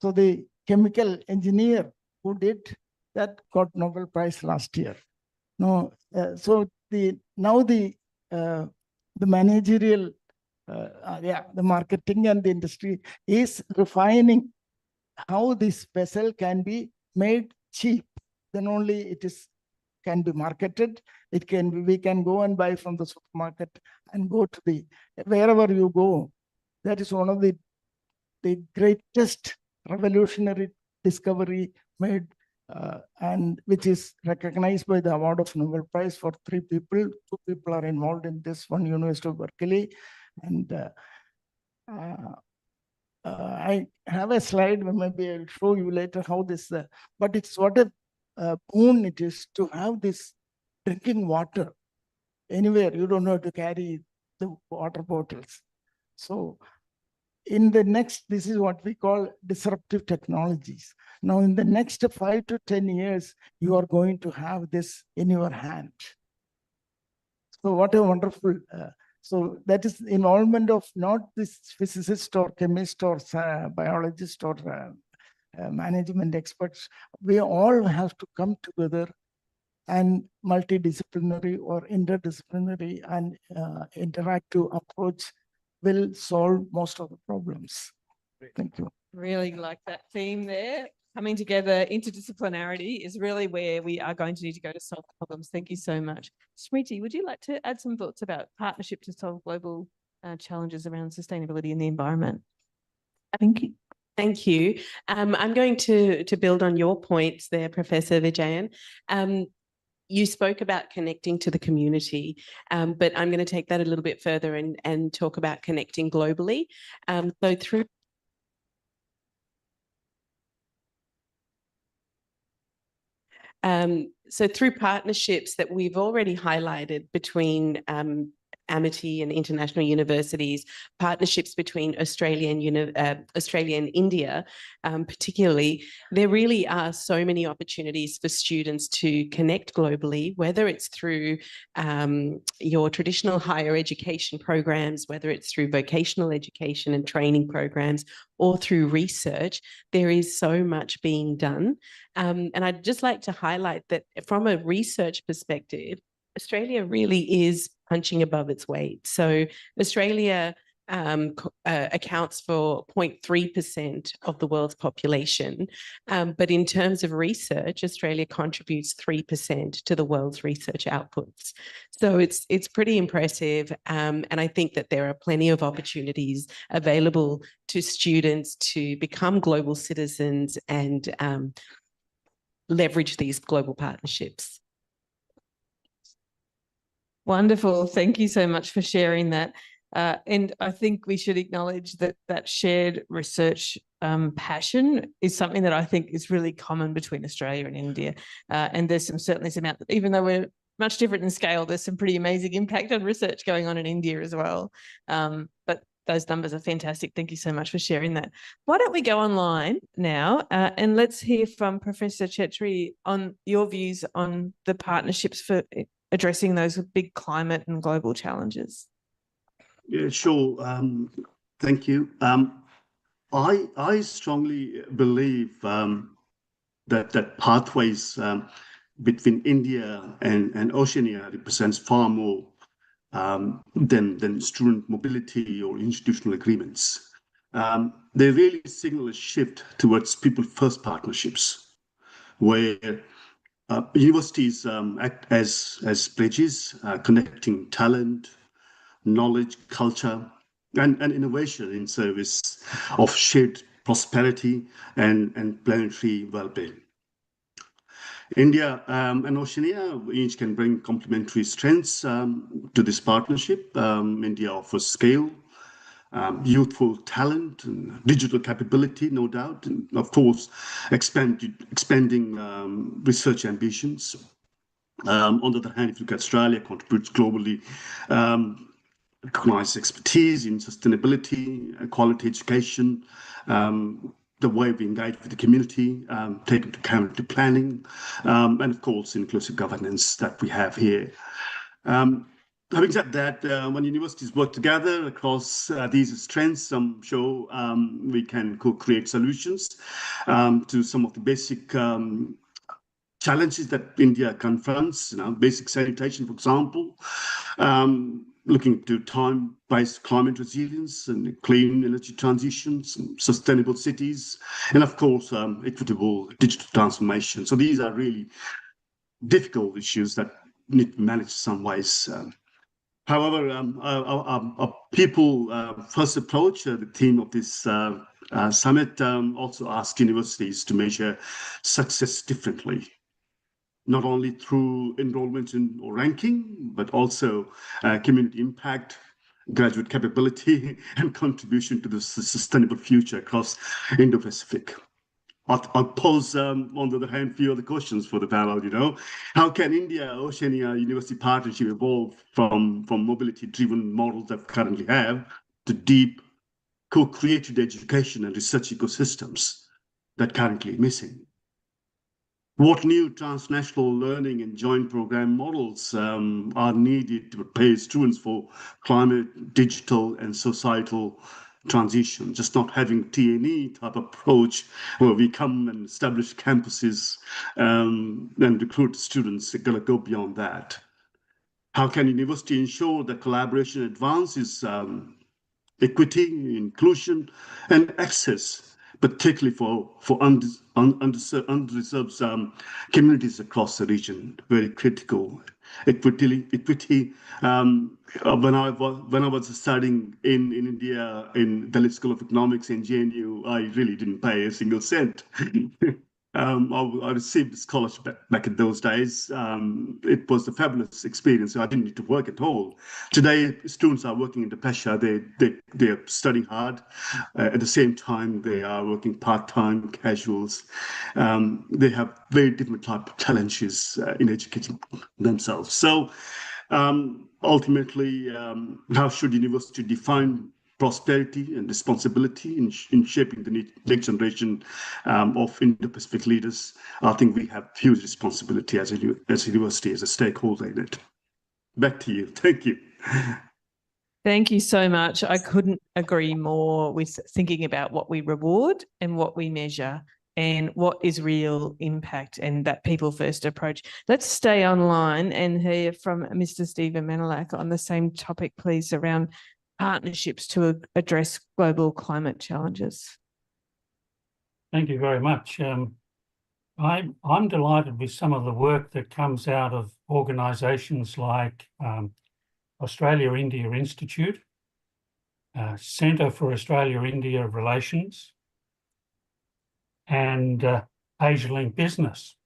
[SPEAKER 5] So the chemical engineer who did that got Nobel Prize last year. No, so the managerial, the marketing and the industry is refining how this vessel can be made cheap. Then only it can be marketed. We can go and buy from the supermarket and go to wherever you go. That is one of the greatest revolutionary discovery made and which is recognized by the award of Nobel Prize for 3 people. 2 people are involved in this, one University of Berkeley. And I have a slide, maybe I'll show you later how this, but it's what a boon it is to have this drinking water anywhere. You don't have to carry the water bottles. So in the next, this is what we call disruptive technologies. Now, in the next 5 to 10 years, you are going to have this in your hand. So what a wonderful, so that is involvement of not this physicist or chemist or biologist or management experts. We all have to come together and multidisciplinary or interdisciplinary and interactive approach will solve most of the problems. Thank you.
[SPEAKER 4] Really like that theme there. Coming together, interdisciplinarity is really where we are going to need to go to solve problems. Thank you so much. Smriti, would you like to add some thoughts about partnership to solve global challenges around sustainability in the environment?
[SPEAKER 6] Thank you. Thank you. I'm going to build on your points there, Professor Vijayan. You spoke about connecting to the community, but I'm going to take that a little bit further and talk about connecting globally. So through partnerships that we've already highlighted between Amity and international universities, partnerships between Australia and India, particularly, there really are so many opportunities for students to connect globally, whether it's through your traditional higher education programs, whether it's through vocational education and training programs, or through research. There is so much being done. And I'd just like to highlight that from a research perspective, Australia really is punching above its weight. So Australia accounts for 0.3% of the world's population. But in terms of research, Australia contributes 3% to the world's research outputs. So it's pretty impressive. And I think that there are plenty of opportunities available to students to become global citizens and leverage these global partnerships.
[SPEAKER 4] Wonderful. Thank you so much for sharing that. And I think we should acknowledge that that shared research passion is something that I think is really common between Australia and India. And there's certainly some out, even though we're much different in scale, there's some pretty amazing impact on research going on in India as well. But those numbers are fantastic. Thank you so much for sharing that. Why don't we go online now and let's hear from Professor Chetri on your views on the partnerships for addressing those big climate and global challenges.
[SPEAKER 7] Yeah, sure. Thank you. I strongly believe that pathways between India and Oceania represents far more than student mobility or institutional agreements. They really signal a shift towards people-first partnerships, where universities act as bridges, connecting talent, knowledge, culture, and innovation in service of shared prosperity and planetary well-being. India and Oceania each can bring complementary strengths to this partnership. India offers scale, youthful talent, and digital capability, no doubt, and of course, expanding research ambitions. On the other hand, if you look at Australia, contributes globally, recognized expertise in sustainability, quality education, the way we engage with the community, take into account the planning, and of course, inclusive governance that we have here. Having said that, when universities work together across these strengths, I'm sure we can co-create solutions to some of the basic challenges that India confronts, basic sanitation, for example, looking to time-based climate resilience and clean energy transitions, and sustainable cities, and of course, equitable digital transformation. So these are really difficult issues that need to be managed in some ways. However, our people-first approach, the theme of this summit, also asks universities to measure success differently, not only through enrollment or ranking, but also community impact, graduate capability, and contribution to the sustainable future across Indo-Pacific. I'll pose, on the other hand, a few other questions for the panel. How can India-Oceania University Partnership evolve from mobility-driven models that we currently have to deep co-created education and research ecosystems that currently are missing? What new transnational learning and joint program models are needed to prepare students for climate, digital, and societal transition, just not having T&E type approach where we come and establish campuses and recruit students. It's going to go beyond that. How can university ensure that collaboration advances equity, inclusion, and access, particularly for underserved communities across the region? Very critical. Equity. When I was studying in India in the School of Economics in JNU, I really didn't pay a single cent. I received a scholarship back in those days. It was a fabulous experience. I didn't need to work at all. Today, students are working in the Pesha. They're studying hard. At the same time, they are working part-time, casuals. They have very different type of challenges in educating themselves. So ultimately, how should university define prosperity and responsibility in shaping the next generation of Indo-Pacific leaders? I think we have huge responsibility as a university, as a stakeholder in it. Back to you. Thank you.
[SPEAKER 4] Thank you so much. I couldn't agree more with thinking about what we reward and what we measure and what is real impact and that people first approach. Let's stay online and hear from Mr. Stephen Menelak on the same topic, please, around partnerships to address global climate challenges.
[SPEAKER 8] Thank you very much. I'm delighted with some of the work that comes out of organisations like Australia-India Institute, Centre for Australia-India Relations, and AsiaLink Business.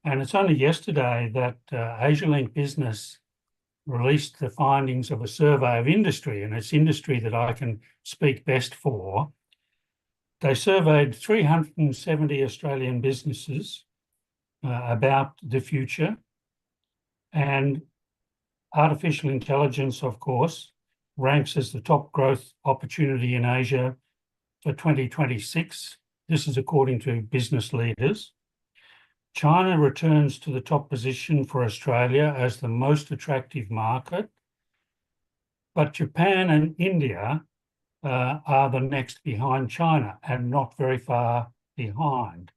[SPEAKER 8] And it's only yesterday that AsiaLink Business released the findings of a survey of industry, and it's industry that I can speak best for. They surveyed 370 Australian businesses about the future, and artificial intelligence, of course, ranks as the top growth opportunity in Asia for 2026. This is according to business leaders. China returns to the top position for Australia as the most attractive market, but Japan and India are the next behind China and not very far behind.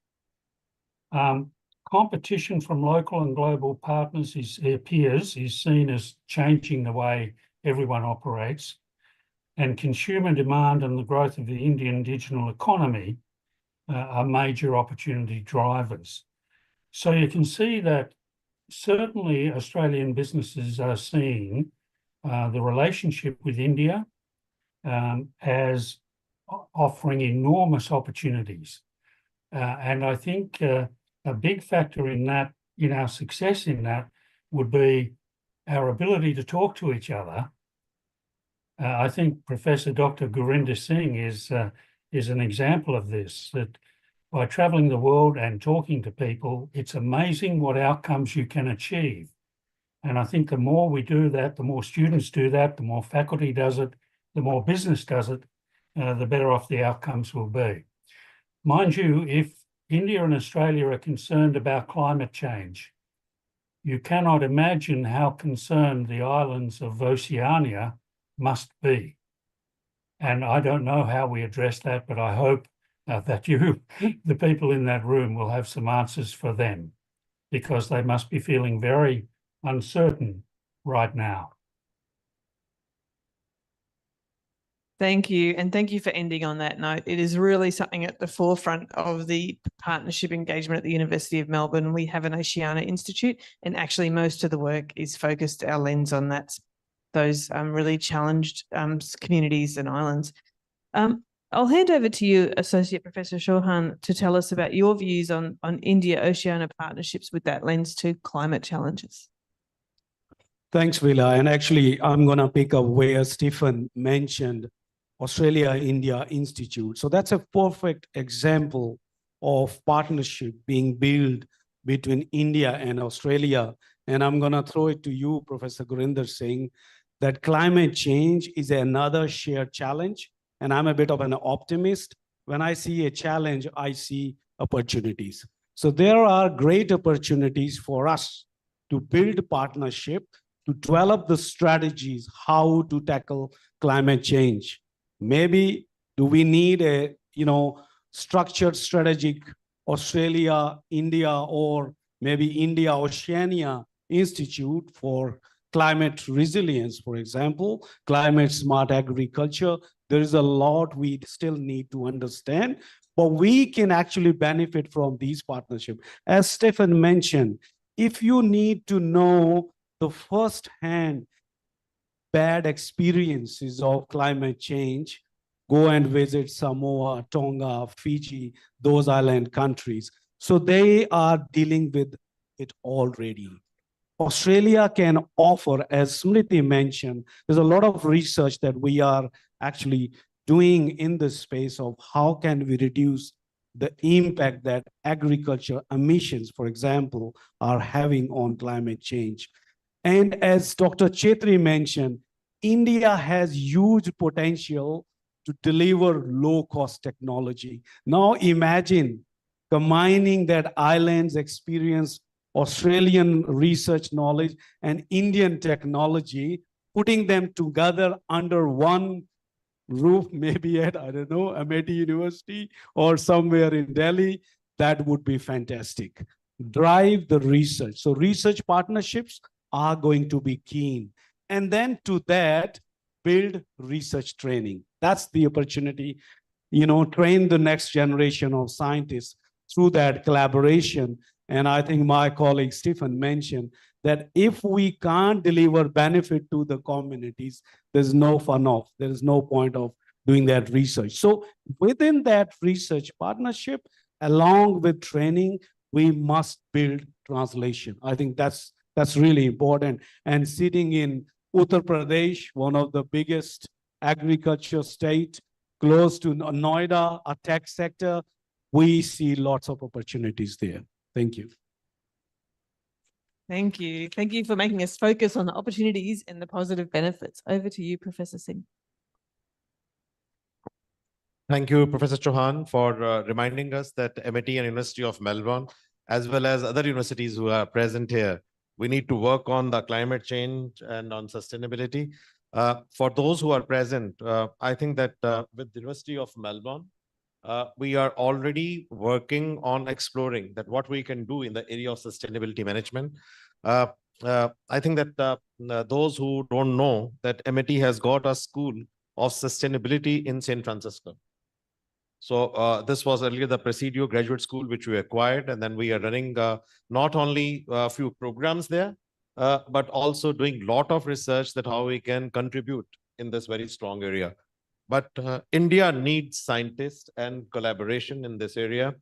[SPEAKER 8] Competition from local and global partners peers is seen as changing the way everyone operates, and consumer demand and the growth of the Indian digital economy are major opportunity drivers. So you can see that certainly Australian businesses are seeing the relationship with India as offering enormous opportunities. And I think a big factor in that, in our success in that, would be our ability to talk to each other. I think Professor Dr. Gurinder Singh is an example of this, that by traveling the world and talking to people, it's amazing what outcomes you can achieve. And I think the more we do that, the more students do that, the more faculty does it, the more business does it, the better off the outcomes will be. Mind you, if India and Australia are concerned about climate change, you cannot imagine how concerned the islands of Oceania must be. And I don't know how we address that, but I hope that you, the people in that room, will have some answers for them, because they must be feeling very uncertain right now.
[SPEAKER 4] Thank you. And thank you for ending on that note. It is really something at the forefront of the partnership engagement at the University of Melbourne. We have an Oceania Institute, and actually most of the work is focused, our lens on that, those really challenged communities and islands. I'll hand over to you, Associate Professor Chauhan, to tell us about your views on India-Oceania partnerships with that lens to climate challenges.
[SPEAKER 9] Thanks, Vila. And actually, I'm going to pick up where Stephen mentioned Australia-India Institute. So that's a perfect example of partnership being built between India and Australia. And I'm going to throw it to you, Professor Gurinder Singh, that climate change is another shared challenge. And I'm a bit of an optimist. When I see a challenge, I see opportunities. So there are great opportunities for us to build partnership, to develop the strategies how to tackle climate change. Maybe Do we need a, structured strategic Australia, India, or maybe India, Oceania Institute for climate resilience, for example, climate smart agriculture? There is a lot we still need to understand, but we can actually benefit from these partnerships. As Stephen mentioned, if you need to know the first-hand bad experiences of climate change, go and visit Samoa, Tonga, Fiji, those island countries. So they are dealing with it already. Australia can offer, as Smriti mentioned, there's a lot of research that we are actually doing in the space of how can we reduce the impact that agriculture emissions, for example, are having on climate change. And as Dr. Chetri mentioned, India has huge potential to deliver low-cost technology. Now imagine combining that island's experience, Australian research knowledge, and Indian technology, putting them together under one roof, maybe at, I don't know, Amity University or somewhere in Delhi. That would be fantastic. Drive the research. So research partnerships are going to be keen. And then to that, build research training. That's the opportunity, train the next generation of scientists through that collaboration. And I think my colleague Stephen mentioned that if we can't deliver benefit to the communities, there's no fun of, there is no point of doing that research. So within that research partnership, along with training, we must build translation. I think that's really important. And sitting in Uttar Pradesh, one of the biggest agriculture state, close to Noida, a tech sector, we see lots of opportunities there. Thank you.
[SPEAKER 4] Thank you. Thank you for making us focus on the opportunities and the positive benefits. Over to you, Professor Singh.
[SPEAKER 3] Thank you, Professor Chauhan, for reminding us that MIT and University of Melbourne, as well as other universities who are present here, we need to work on the climate change and on sustainability. For those who are present, I think that with the University of Melbourne, we are already working on exploring that what we can do in the area of sustainability management. I think that those who don't know that MIT has got a school of sustainability in San Francisco. So this was earlier the Presidio Graduate School, which we acquired, and then we are running not only a few programs there, but also doing a lot of research that how we can contribute in this very strong area. But India needs scientists and collaboration in this area.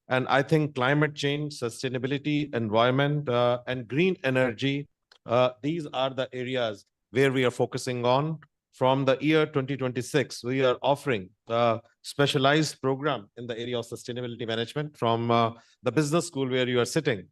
[SPEAKER 3] And I think climate change, sustainability, environment, and green energy, these are the areas where we are focusing on. From the year 2026, we are offering a specialized program in the area of sustainability management from the business school where you are sitting.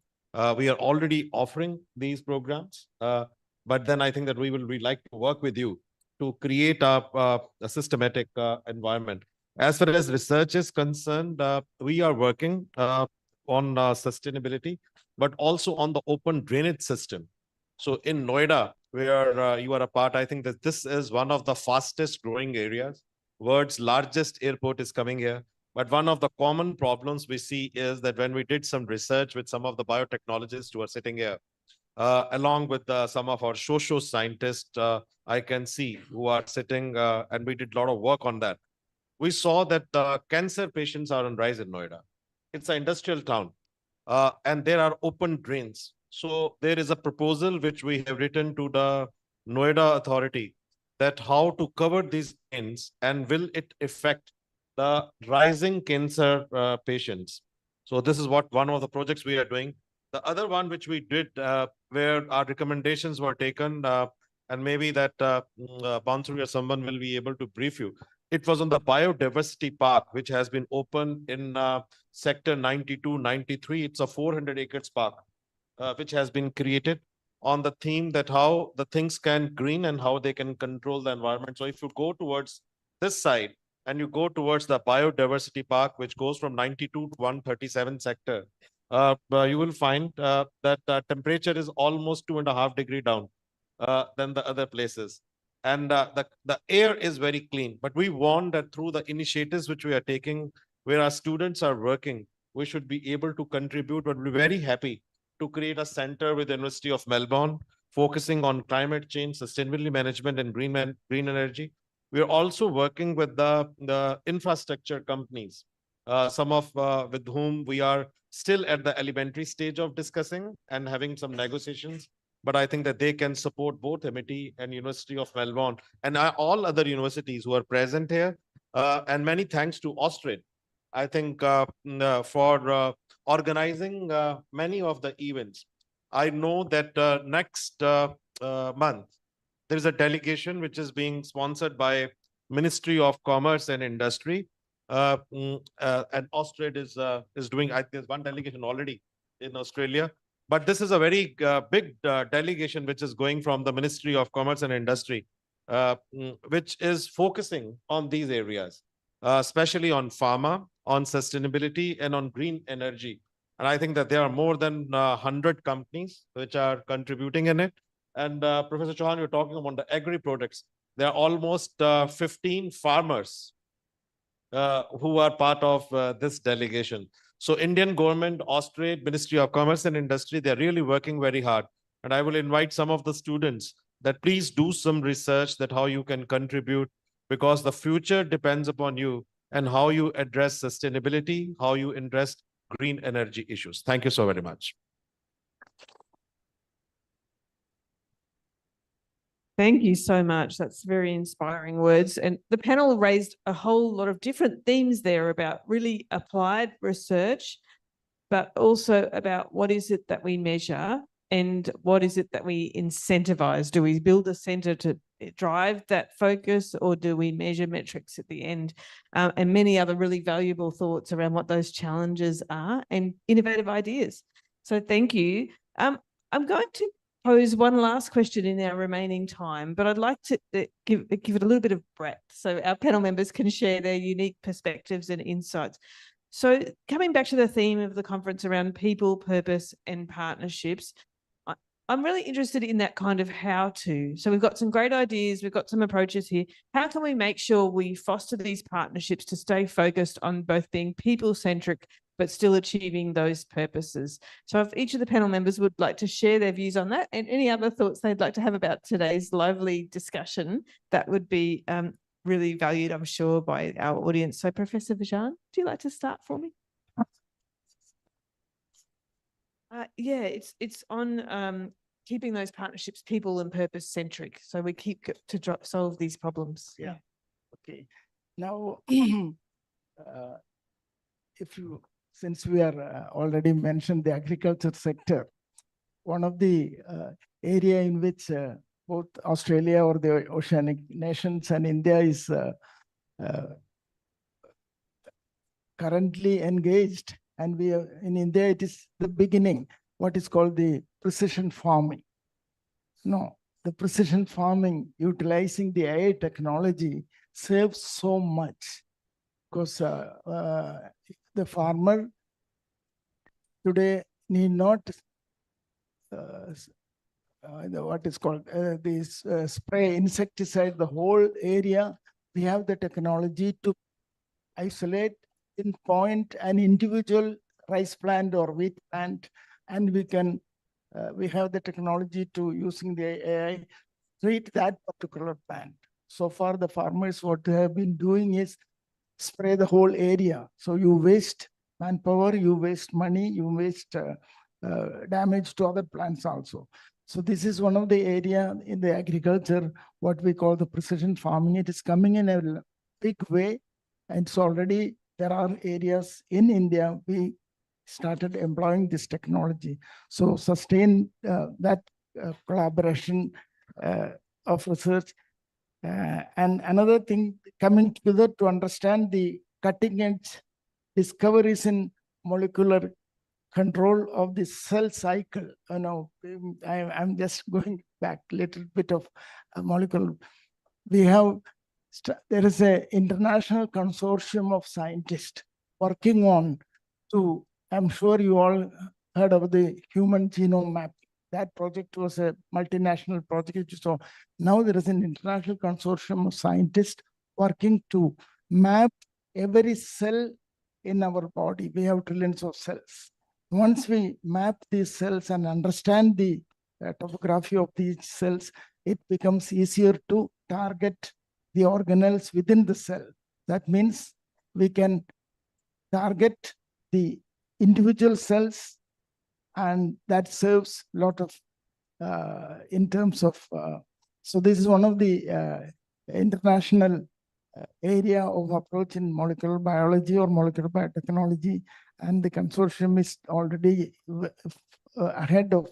[SPEAKER 3] We are already offering these programs, but then I think that we like to work with you to create a systematic environment. As far as research is concerned, we are working on sustainability, but also on the open drainage system. So in Noida, where you are a part, I think that this is one of the fastest growing areas. World's largest airport is coming here. But one of the common problems we see is that when we did some research with some of the biotechnologists who are sitting here, along with some of our social scientists, I can see who are sitting, and we did a lot of work on that. We saw that cancer patients are on rise in Noida. It's an industrial town, and there are open drains. So there is a proposal which we have written to the Noida authority that how to cover these drains and will it affect the rising cancer patients. So this is what one of the projects we are doing. The other one which we did where our recommendations were taken, and maybe that Bansuri or someone will be able to brief you. It was on the biodiversity park, which has been opened in sector 92, 93. It's a 400 acres park, which has been created on the theme that how the things can green and how they can control the environment. So if you go towards this side and you go towards the biodiversity park, which goes from 92 to 137 sector, you will find that the temperature is almost 2.5 degrees down than the other places. and the air is very clean. But we want that through the initiatives which we are taking, where our students are working, we should be able to contribute. But we're very happy to create a center with the University of Melbourne, focusing on climate change, sustainability management, and green energy. We are also working with the infrastructure companies, some of with whom we are still at the elementary stage of discussing and having some negotiations. But I think that they can support both MIT and University of Melbourne and all other universities who are present here. And many thanks to Austrade, I think, for organizing many of the events. I know that next month, there is a delegation which is being sponsored by Ministry of Commerce and Industry. And Austrade is doing, there's one delegation already in Australia. But this is a very big delegation which is going from the Ministry of Commerce and Industry, which is focusing on these areas, especially on pharma, on sustainability, and on green energy. And I think that there are more than 100 companies which are contributing in it. And Professor Chauhan, you're talking about the agri-products. There are almost 15 farmers who are part of this delegation. So Indian government, Austrade, Ministry of Commerce and Industry, they're really working very hard. And I will invite some of the students that please do some research that how you can contribute, because the future depends upon you and how you address sustainability, how you address green energy issues. Thank you so very much.
[SPEAKER 4] Thank you so much. That's very inspiring words. And the panel raised a whole lot of different themes there about really applied research, but also about what is it that we measure and what is it that we incentivize? Do we build a center to drive that focus, or do we measure metrics at the end? And many other really valuable thoughts around what those challenges are and innovative ideas. So thank you. I'm going to pose one last question in our remaining time, but I'd like to give it a little bit of breadth so our panel members can share their unique perspectives and insights. So coming back to the theme of the conference around people, purpose, and partnerships, I'm really interested in that kind of how to. So we've got some great ideas, we've got some approaches here. How can we make sure we foster these partnerships to stay focused on both being people-centric but still achieving those purposes? So if each of the panel members would like to share their views on that and any other thoughts they'd like to have about today's lively discussion, that would be really valued, I'm sure, by our audience. So Professor Vajan, do you like to start for me? Yeah, it's on keeping those partnerships people and purpose centric. So we keep to solve these problems.
[SPEAKER 5] Yeah. Okay. Now, since we are already mentioned the agriculture sector, one of the area in which both Australia or the oceanic nations and India is currently engaged, and we are in India, it is the beginning, what is called the precision farming. No, the precision farming utilizing the AI technology saves so much, because the farmer today need not what is called this spray insecticide the whole area. We have the technology to isolate, pinpoint an individual rice plant or wheat plant, and we can we have the technology to, using the AI, treat that particular plant. So far, the farmers, what they have been doing is spray the whole area. So you waste manpower, you waste money, you waste damage to other plants also. So this is one of the area in the agriculture, what we call the precision farming. It is coming in a big way, and it's already, there are areas in India, we started employing this technology. So sustain that collaboration of research. And another thing, coming together to understand the cutting edge discoveries in molecular control of the cell cycle. You know, I'm just going back a little bit of molecular. We have, there is an international consortium of scientists working on to, I'm sure you all heard of the human genome mapping. that project was a multinational project. So now there is an international consortium of scientists working to map every cell in our body. We have trillions of cells. Once we map these cells and understand the topography of these cells, it becomes easier to target the organelles within the cell. That means we can target the individual cells, and that serves a lot of in terms of so this is one of the international area of approach in molecular biology or molecular biotechnology, and the consortium is already ahead of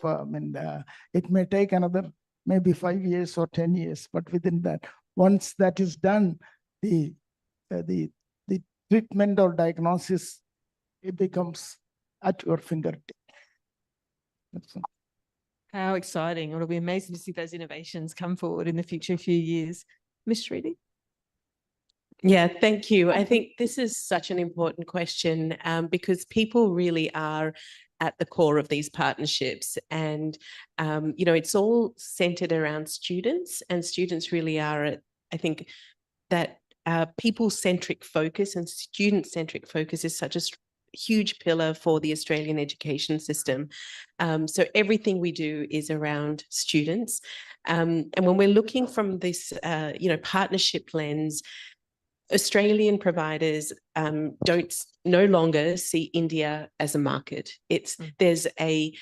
[SPEAKER 5] it may take another maybe 5 years or 10 years, but within that, once that is done, the treatment or diagnosis, it becomes at your fingertip.
[SPEAKER 4] How exciting. It'll be amazing to see those innovations come forward in the future few years. Ms. Shridi?
[SPEAKER 6] Yeah, thank you. I think this is such an important question because people really are at the core of these partnerships. And, it's all centered around students, and students really are, I think, that people-centric focus and student-centric focus is such a huge pillar for the Australian education system. So everything we do is around students. And when we're looking from this, partnership lens, Australian providers no longer see India as a market. There's a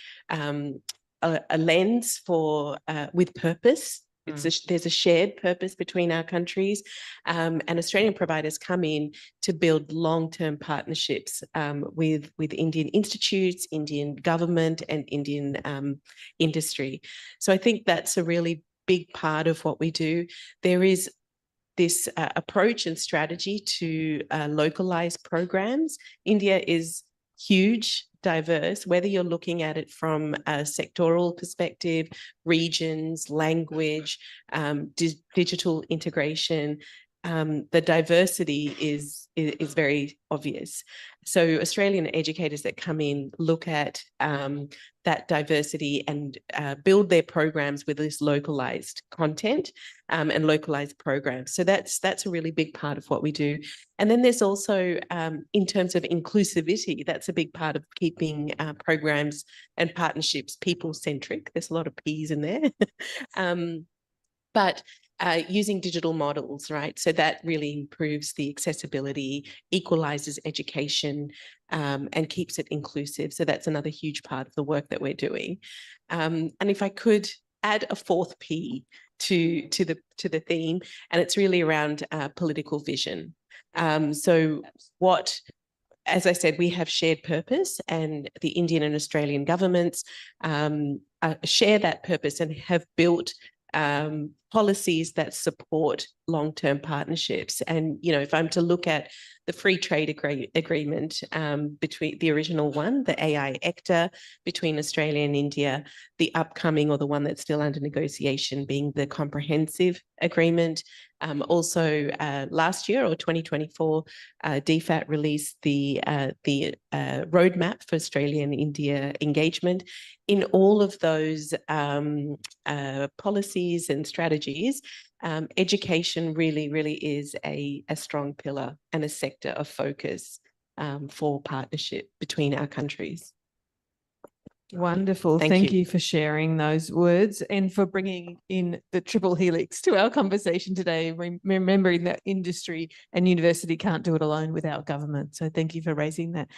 [SPEAKER 6] lens for with purpose. There's a shared purpose between our countries, and Australian providers come in to build long-term partnerships with Indian institutes, Indian government, and Indian industry. So I think that's a really big part of what we do. There is this approach and strategy to localize programs. India is huge, diverse, whether you're looking at it from a sectoral perspective, regions, language, digital integration. The diversity is very obvious. So Australian educators that come in look at that diversity and build their programs with this localized content and localized programs. So that's a really big part of what we do. And then there's also, in terms of inclusivity, that's a big part of keeping programs and partnerships people-centric. There's a lot of P's in there. But using digital models, right? So that really improves the accessibility, equalizes education, and keeps it inclusive. So that's another huge part of the work that we're doing. And if I could add a fourth P to the theme, and it's really around political vision. As I said, we have shared purpose, and the Indian and Australian governments share that purpose and have built policies that support long-term partnerships. And, if I'm to look at the free trade agreement between the original one, the AI ECTA between Australia and India, the upcoming, or the one that's still under negotiation, being the comprehensive agreement. Also, last year, or 2024, DFAT released the roadmap for Australia and India engagement. In all of those policies and strategies, education really is a strong pillar and a sector of focus for partnership between our countries.
[SPEAKER 4] Wonderful. Thank you for sharing those words and for bringing in the triple helix to our conversation today, remembering that industry and university can't do it alone without government. So thank you for raising that.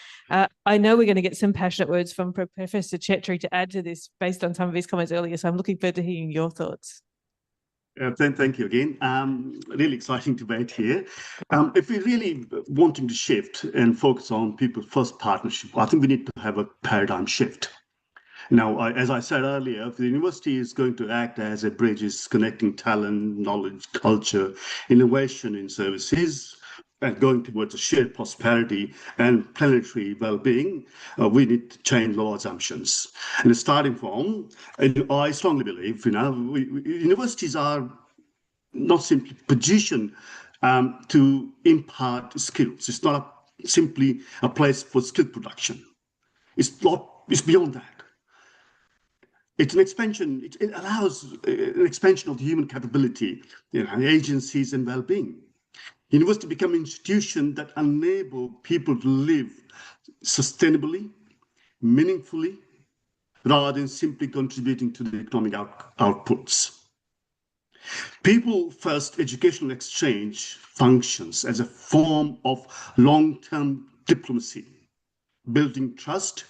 [SPEAKER 4] I know we're going to get some passionate words from Professor Chetri to add to this based on some of his comments earlier. So I'm looking forward to hearing your thoughts.
[SPEAKER 7] Thank you again. Really exciting debate here. If we're really wanting to shift and focus on people-first partnership, I think we need to have a paradigm shift. Now, as I said earlier, the university is going to act as a bridge, is connecting talent, knowledge, culture, innovation in services, and going towards a shared prosperity and planetary well-being. We need to change law assumptions. And starting from, I strongly believe, universities are not simply positioned to impart skills. It's not simply a place for skill production. It's beyond that. It's an expansion, it allows an expansion of the human capability, agencies and well-being. University become an institution that enable people to live sustainably, meaningfully, rather than simply contributing to the economic outputs. People-first educational exchange functions as a form of long-term diplomacy, building trust,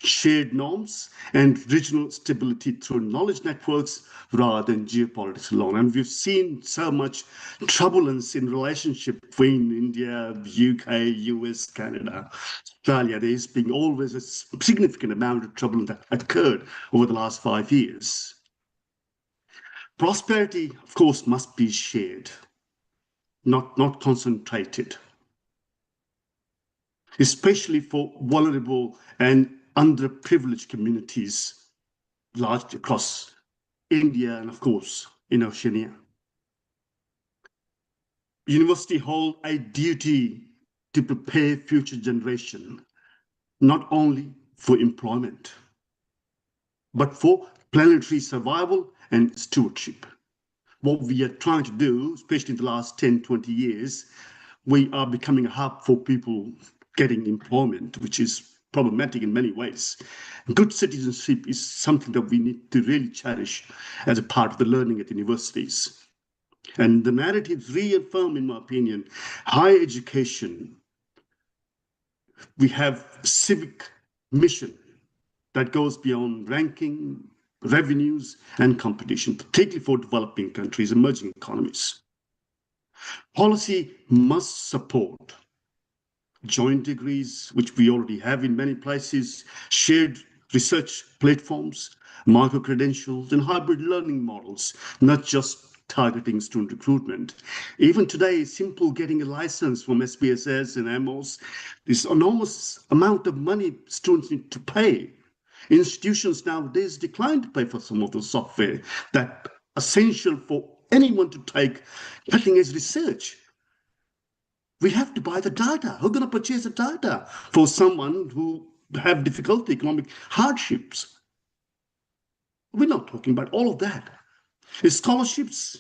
[SPEAKER 7] shared norms, and regional stability through knowledge networks rather than geopolitics alone. And we've seen so much turbulence in relationship between India, UK, US, Canada, Australia. There's been always a significant amount of trouble that occurred over the last 5 years. Prosperity, of course, must be shared, not concentrated, especially for vulnerable and underprivileged communities largely across India and, of course, in Oceania. University hold a duty to prepare future generation, not only for employment, but for planetary survival and stewardship. What we are trying to do, especially in the last 10, 20 years, we are becoming a hub for people getting employment, which is problematic in many ways. Good citizenship is something that we need to really cherish as a part of the learning at universities. And the narratives reaffirm, in my opinion, higher education. We have civic mission that goes beyond ranking, revenues, and competition, particularly for developing countries, emerging economies. Policy must support joint degrees, which we already have in many places, shared research platforms, micro-credentials, and hybrid learning models, not just targeting student recruitment. Even today, simple getting a license from SPSS and AMOS, this enormous amount of money students need to pay. Institutions nowadays decline to pay for some of the software that essential for anyone to take cutting-edge research. We have to buy the data. Who's going to purchase the data for someone who have difficulty, economic hardships? We're not talking about all of that. The scholarships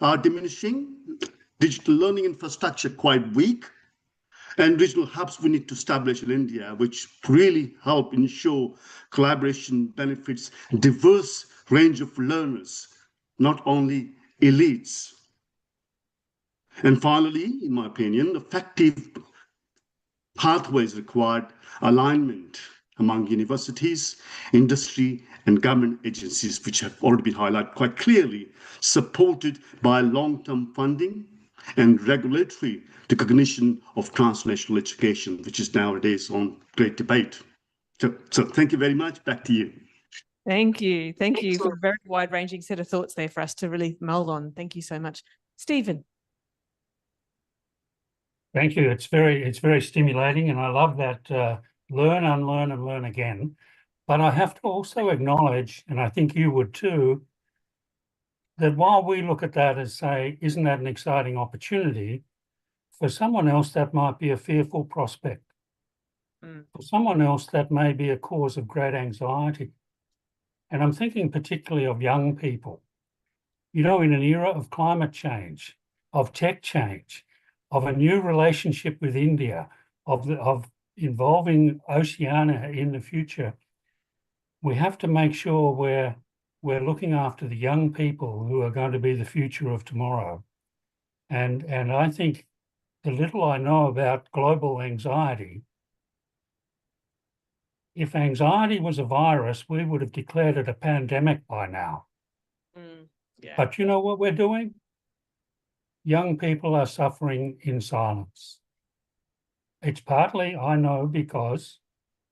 [SPEAKER 7] are diminishing, digital learning infrastructure quite weak, and regional hubs we need to establish in India, which really help ensure collaboration benefits diverse range of learners, not only elites. And finally, in my opinion, effective pathways required alignment among universities, industry, and government agencies, which have already been highlighted quite clearly, supported by long-term funding and regulatory recognition of transnational education, which is nowadays on great debate. So thank you very much. Back to you.
[SPEAKER 4] Thank you. Thank you for a very wide-ranging set of thoughts there for us to really mull on. Thank you so much. Stephen.
[SPEAKER 8] Thank you. It's very stimulating, and I love that learn, unlearn, and learn again. But I have to also acknowledge, and I think you would too, that while we look at that as say, isn't that an exciting opportunity? For someone else, that might be a fearful prospect. For someone else, that may be a cause of great anxiety. And I'm thinking particularly of young people. You know, in an era of climate change, of tech change, of a new relationship with India, of involving Oceania in the future, we have to make sure we're looking after the young people who are going to be the future of tomorrow. And I think the little I know about global anxiety, if anxiety was a virus, we would have declared it a pandemic by now.
[SPEAKER 6] Yeah.
[SPEAKER 8] But you know what we're doing? Young people are suffering in silence. It's partly, I know, because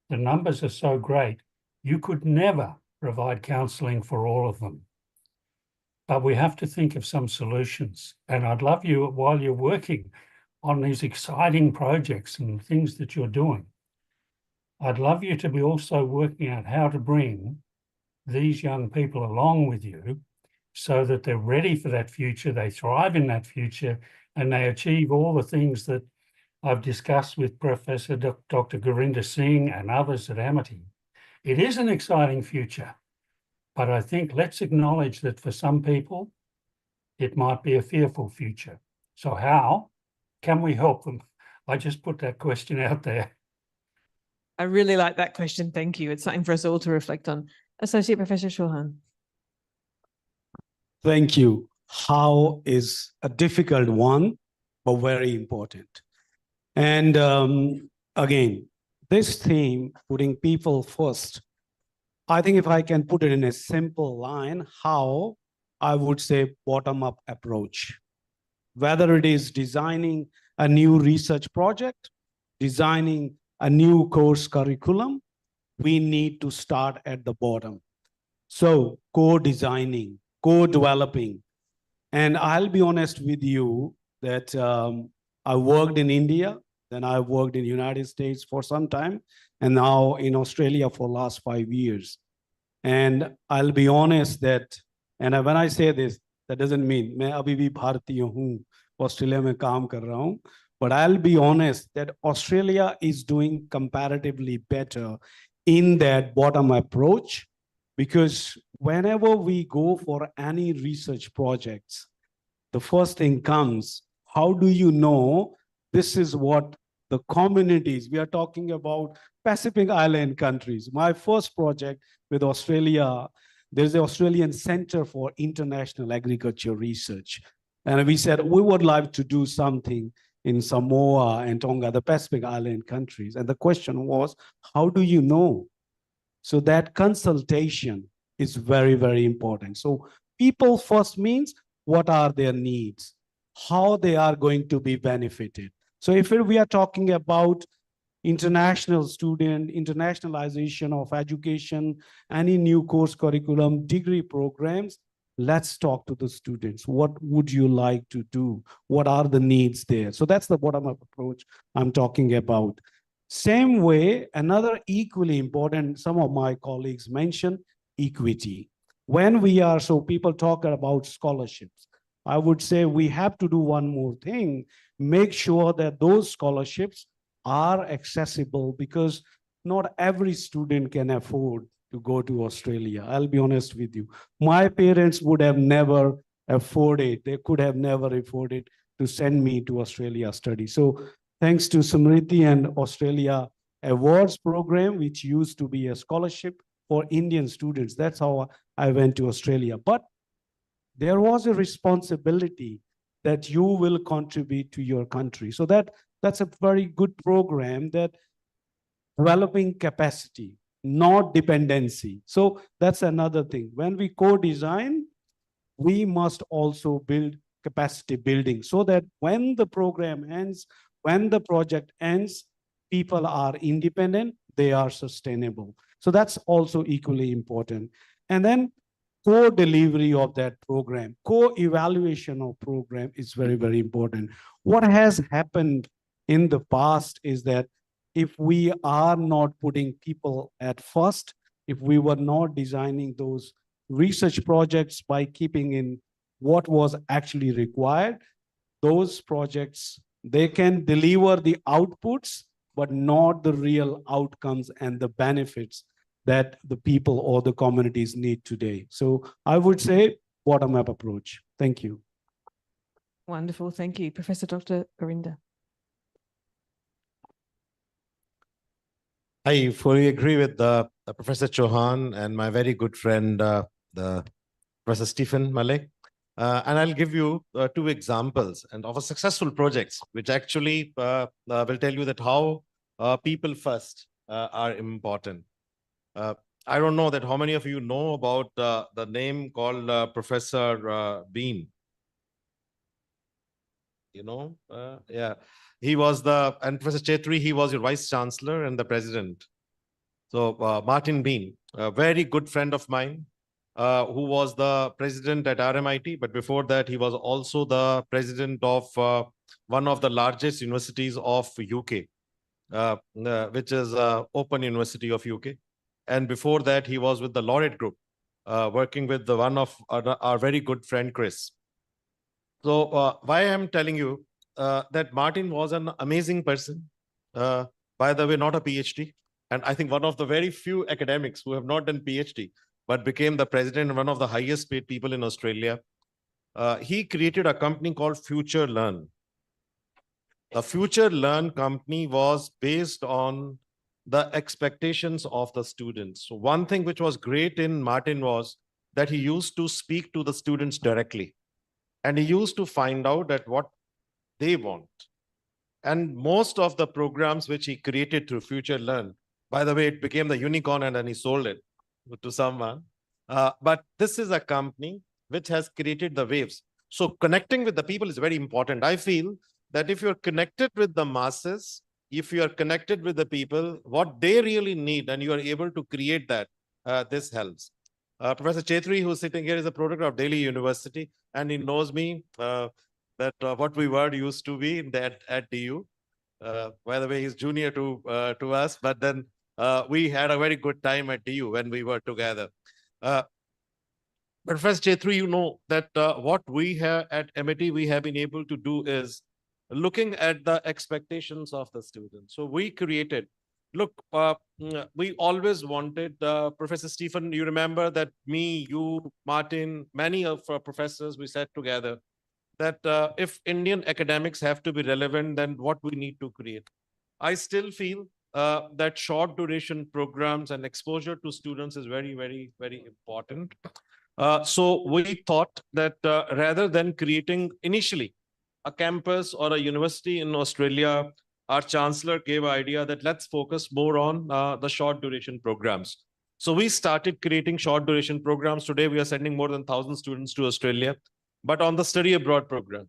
[SPEAKER 8] the numbers are so great, you could never provide counselling for all of them. But we have to think of some solutions. And I'd love you, while you're working on these exciting projects and things that you're doing, I'd love you to be also working out how to bring these young people along with you so that they're ready for that future, they thrive in that future, and they achieve all the things that I've discussed with Professor Dr. Gurinder Singh and others at Amity. It is an exciting future, But I think let's acknowledge that for some people, it might be a fearful future. So how can we help them? I just put that question out there.
[SPEAKER 4] I really like that question. Thank you. It's something for us all to reflect on. Associate Professor Chauhan.
[SPEAKER 9] Thank you. How is a difficult one, but very important. And again, this theme, putting people first, I think if I can put it in a simple line, how I would say bottom-up approach. Whether it is designing a new research project, designing a new course curriculum, we need to start at the bottom. So co-designing, co-developing. And I'll be honest with you that I worked in India, then I worked in the United States for some time, and now in Australia for the last 5 years. And I'll be honest that, and when I say this, that doesn't mean मैं अभी भी भारतीय हूँ, Australia में काम कर रहा हूँ. But I'll be honest that Australia is doing comparatively better in that bottom approach, because whenever we go for any research projects, the first thing comes, how do you know this is what the communities, we are talking about Pacific Island countries. My first project with Australia, there's the Australian Center for International Agriculture Research. And we said, we would like to do something in Samoa and Tonga, the Pacific Island countries. And the question was, how do you know? So that consultation is very, very important. So people first means what are their needs, how they are going to be benefited. So if we are talking about international student, internationalization of education, any new course curriculum, degree programs, let's talk to the students. What would you like to do? What are the needs there? So that's the bottom-up approach I'm talking about. Same way, another equally important, some of my colleagues mentioned equity. When we are, so people talk about scholarships, I would say we have to do one more thing, make sure that those scholarships are accessible, because not every student can afford to go to Australia. I'll be honest with you. My parents would have never afforded, they could have never afforded to send me to Australia study. So thanks to Smriti and Australia Awards program, which used to be a scholarship for Indian students. That's how I went to Australia. But there was a responsibility that you will contribute to your country. So that's a very good program, that developing capacity, not dependency. So that's another thing. When we co-design, we must also build capacity building, so that when the program ends, when the project ends, people are independent, they are sustainable. So that's also equally important. And then co-delivery of that program, co-evaluation of program is very, very important. What has happened in the past is that if we are not putting people at first, if we were not designing those research projects by keeping in what was actually required, those projects, they can deliver the outputs, but not the real outcomes and the benefits that the people or the communities need today. So I would say bottom-up approach. Thank you.
[SPEAKER 4] Wonderful. Thank you. Professor Dr. Gurinder.
[SPEAKER 3] I fully agree with Professor Chauhan and my very good friend, the Professor Stephen Malik. And I'll give you two examples and of a successful projects, which actually will tell you that how people first are important. I don't know that how many of you know about the name called Professor Bean. You know, yeah. He was and Professor Chetri, he was your Vice Chancellor and the President. So Martin Bean, a very good friend of mine, who was the president at RMIT, but before that, he was also the president of one of the largest universities of UK, which is Open University of UK. And before that, he was with the Laureate Group, working with one of our very good friend, Chris. So why I'm telling you that Martin was an amazing person, by the way, not a PhD. And I think one of the very few academics who have not done PhD. but became the president of one of the highest paid people in Australia. He created a company called Future Learn. The Future Learn company was based on the expectations of the students. So one thing which was great in Martin was that he used to speak to the students directly. And he used to find out that what they want. And most of the programs which he created through Future Learn, by the way, it became the unicorn and then he sold it to someone. But this is a company which has created the waves. So connecting with the people is very important. I feel that if you're connected with the masses, if you are connected with the people, what they really need, and you are able to create that, this helps. Professor Chetri, who's sitting here, is a product of Delhi University, and he knows me that what we were used to be at DU. By the way, he's junior to us, but then we had a very good time at DU when we were together. Professor Chetri, you know that what we have at MIT, we have been able to do is looking at the expectations of the students. So we created, look, we always wanted, Professor Stephen, you remember that me, you, Martin, many of our professors, we sat together that if Indian academics have to be relevant, then what we need to create. I still feel that short duration programs and exposure to students is very, very, very important. So we thought that rather than creating initially a campus or a university in Australia, our chancellor gave an idea that let's focus more on the short duration programs. So we started creating short duration programs. Today, we are sending more than 1,000 students to Australia, but on the study abroad program.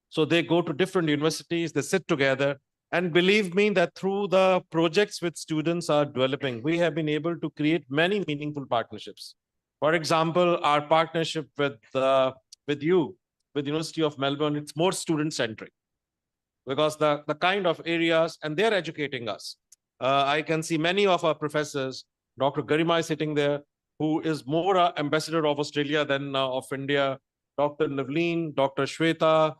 [SPEAKER 3] So they go to different universities, they sit together, and believe me that through the projects which students are developing, we have been able to create many meaningful partnerships. For example, our partnership with you, with the University of Melbourne, it's more student-centric because the kind of areas, and they're educating us. I can see many of our professors, Dr. Garima is sitting there, who is more an ambassador of Australia than of India, Dr. Navleen, Dr. Shweta,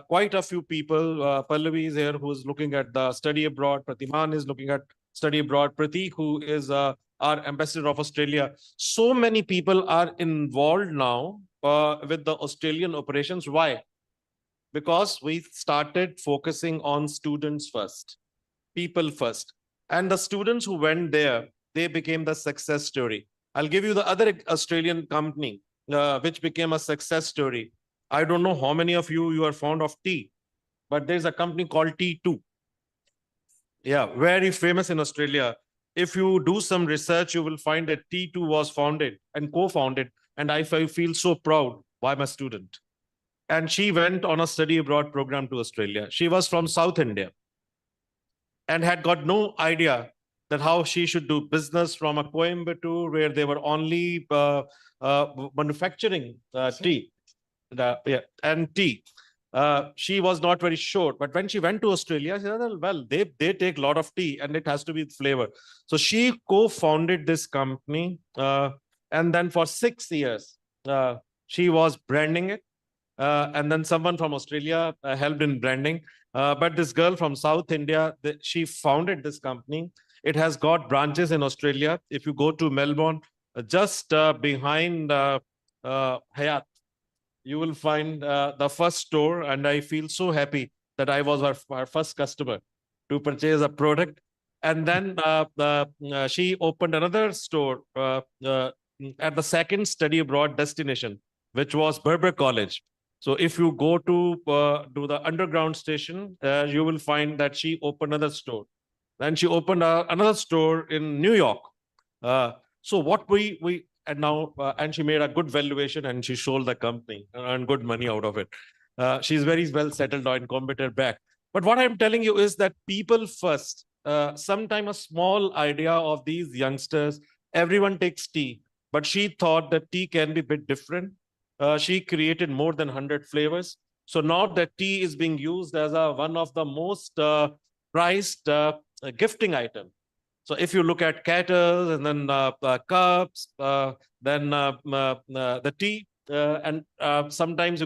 [SPEAKER 3] quite a few people. Pallavi is here, who is looking at the study abroad. Pratiman is looking at study abroad. Pratik, who is our ambassador of Australia. So many people are involved now with the Australian operations. Why? Because we started focusing on students first, people first. And the students who went there, they became the success story. I'll give you the other Australian company, which became a success story. I don't know how many of you are fond of tea, but there's a company called T2. Yeah, very famous in Australia. If you do some research, you will find that T2 was founded and co-founded, and I feel so proud by my student. And she went on a study abroad program to Australia. She was from South India and had got no idea that how she should do business from a Coimbatore, where they were only manufacturing tea. And tea. She was not very sure, but when she went to Australia, she said, well, they take a lot of tea and it has to be with flavor. So she co-founded this company, and then for 6 years, she was branding it. And then someone from Australia helped in branding. But this girl from South India, she founded this company. It has got branches in Australia. If you go to Melbourne, just behind Hayat, you will find the first store. And I feel so happy that I was our first customer to purchase a product. And then she opened another store at the second study abroad destination, which was Berber College. So if you go to the underground station, you will find that she opened another store. Then she opened another store in New York. So what we and now, and she made a good valuation and she sold the company and earned good money out of it. She's very well settled now in Coimbatore back. But what I'm telling you is that people first, sometime a small idea of these youngsters, everyone takes tea, but she thought that tea can be a bit different. She created more than 100 flavors. So now that tea is being used as one of the most priced gifting item. So if you look at kettles and then cups, then the tea, and sometimes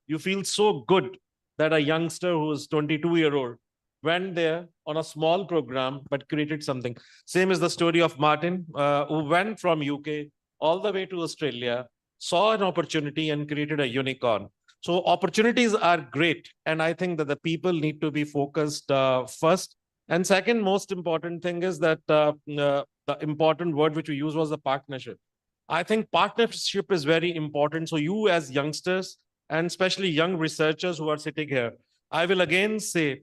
[SPEAKER 3] you feel so good that a youngster who is 22-year-old went there on a small program, but created something. Same is the story of Martin, who went from UK all the way to Australia, saw an opportunity and created a unicorn. So opportunities are great. And I think that the people need to be focused first. And second, most important thing is that the important word which we use was the partnership. I think partnership is very important. So you as youngsters, and especially young researchers who are sitting here, I will again say